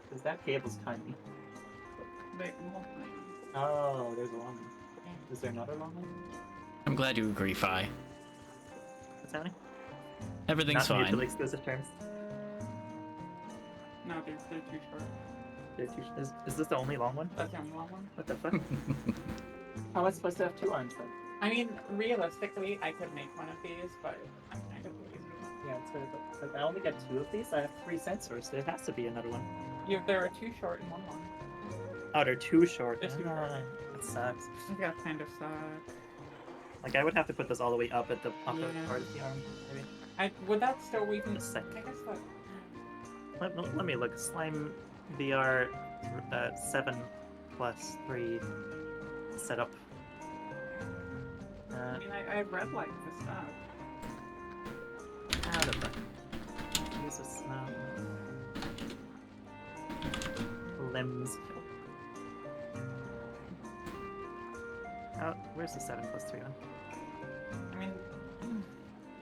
Because that cable's tiny. Like, Oh, there's a long one. Is there another long one? I'm glad you agree, Fi. What's happening? Everything's Not mutually fine. exclusive terms. no, they're too short. They're is this the only long one? That's the only long one. What the fuck? How am I supposed to have two arms then? I mean, realistically, I could make one of these, but I'm kind of lazy. Yeah, it's like I only got two of these. I have 3 sensors. There has to be another one. There are 2 short and 1 long. Oh, they're too short. They're too short. That sucks. Yeah, kind of sucks. Like I would have to put this all the way up at the upper Yeah. part of the arm, maybe. Would that still even? A sec. I guess that. Let me look. Slime VR 7 plus 3 setup. I mean, I've read like the stuff. Out of it. Use this limbs. Oh, where's the 7 plus 3 one? I mean,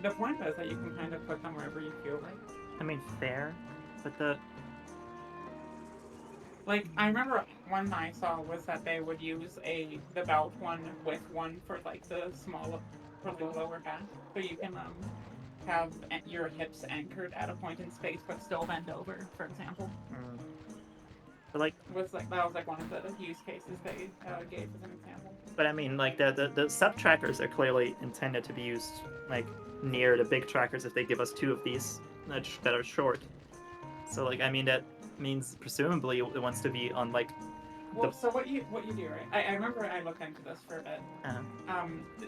the point is that you can kind of put them wherever you feel like. I mean, fair, but the Like, I remember one I saw was that they would use the belt one with one for like the lower back, so you can have your hips anchored at a point in space but still bend over, for example. but like, That was like one of the use cases they gave as an example. but I mean, like the sub trackers are clearly intended to be used like near the big trackers if they give us 2 of these that are short. So like, I mean that means presumably it wants to be on like Well, so what you do, right? I remember I looked into this for a bit.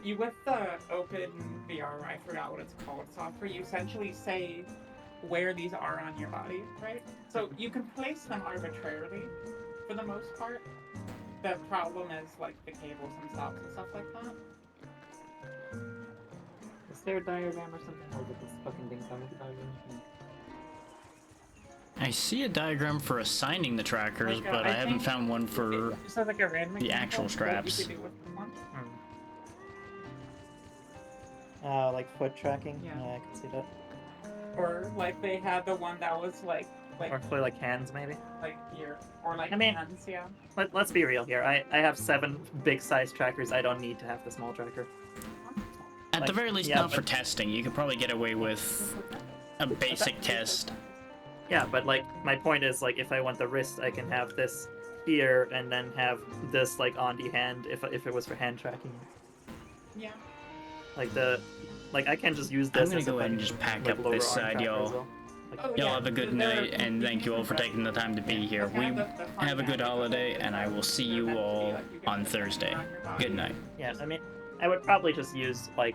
You with the Open VR, I forgot what it's called, software. You essentially say where these are on your body, right? So you can place them arbitrarily, for the most part. The problem is like the cables themselves and stuff like that. Is there a diagram or something? Or did this fucking thing come with a diagram? I see a diagram for assigning the trackers, Like, but I I haven't think found one for. Just as like a random the example, actual what straps. you could do with one. Like foot tracking? Yeah. I can see that. Or like they had the one that was like Or for like hands, maybe? here, or like I mean- hands, yeah. Let's be real here. I have 7 big size trackers. I don't need to have the small tracker. At the like, very least, yeah, not for but- testing. You could probably get away with a basic test. Yeah, but like my point is like if I want the wrist, I can have this here and then have this like on the hand if it was for hand tracking. Yeah. Like I can just use this. I'm gonna as a go ahead and fucking, just pack like, up lower this arm side, tracker y'all. as well. Like, Oh, Y'all yeah, have a good there- night, and thank you all for taking the time to be here. We have a good holiday, and I will see you all on Thursday. Good night. yeah, I mean, I would probably just use like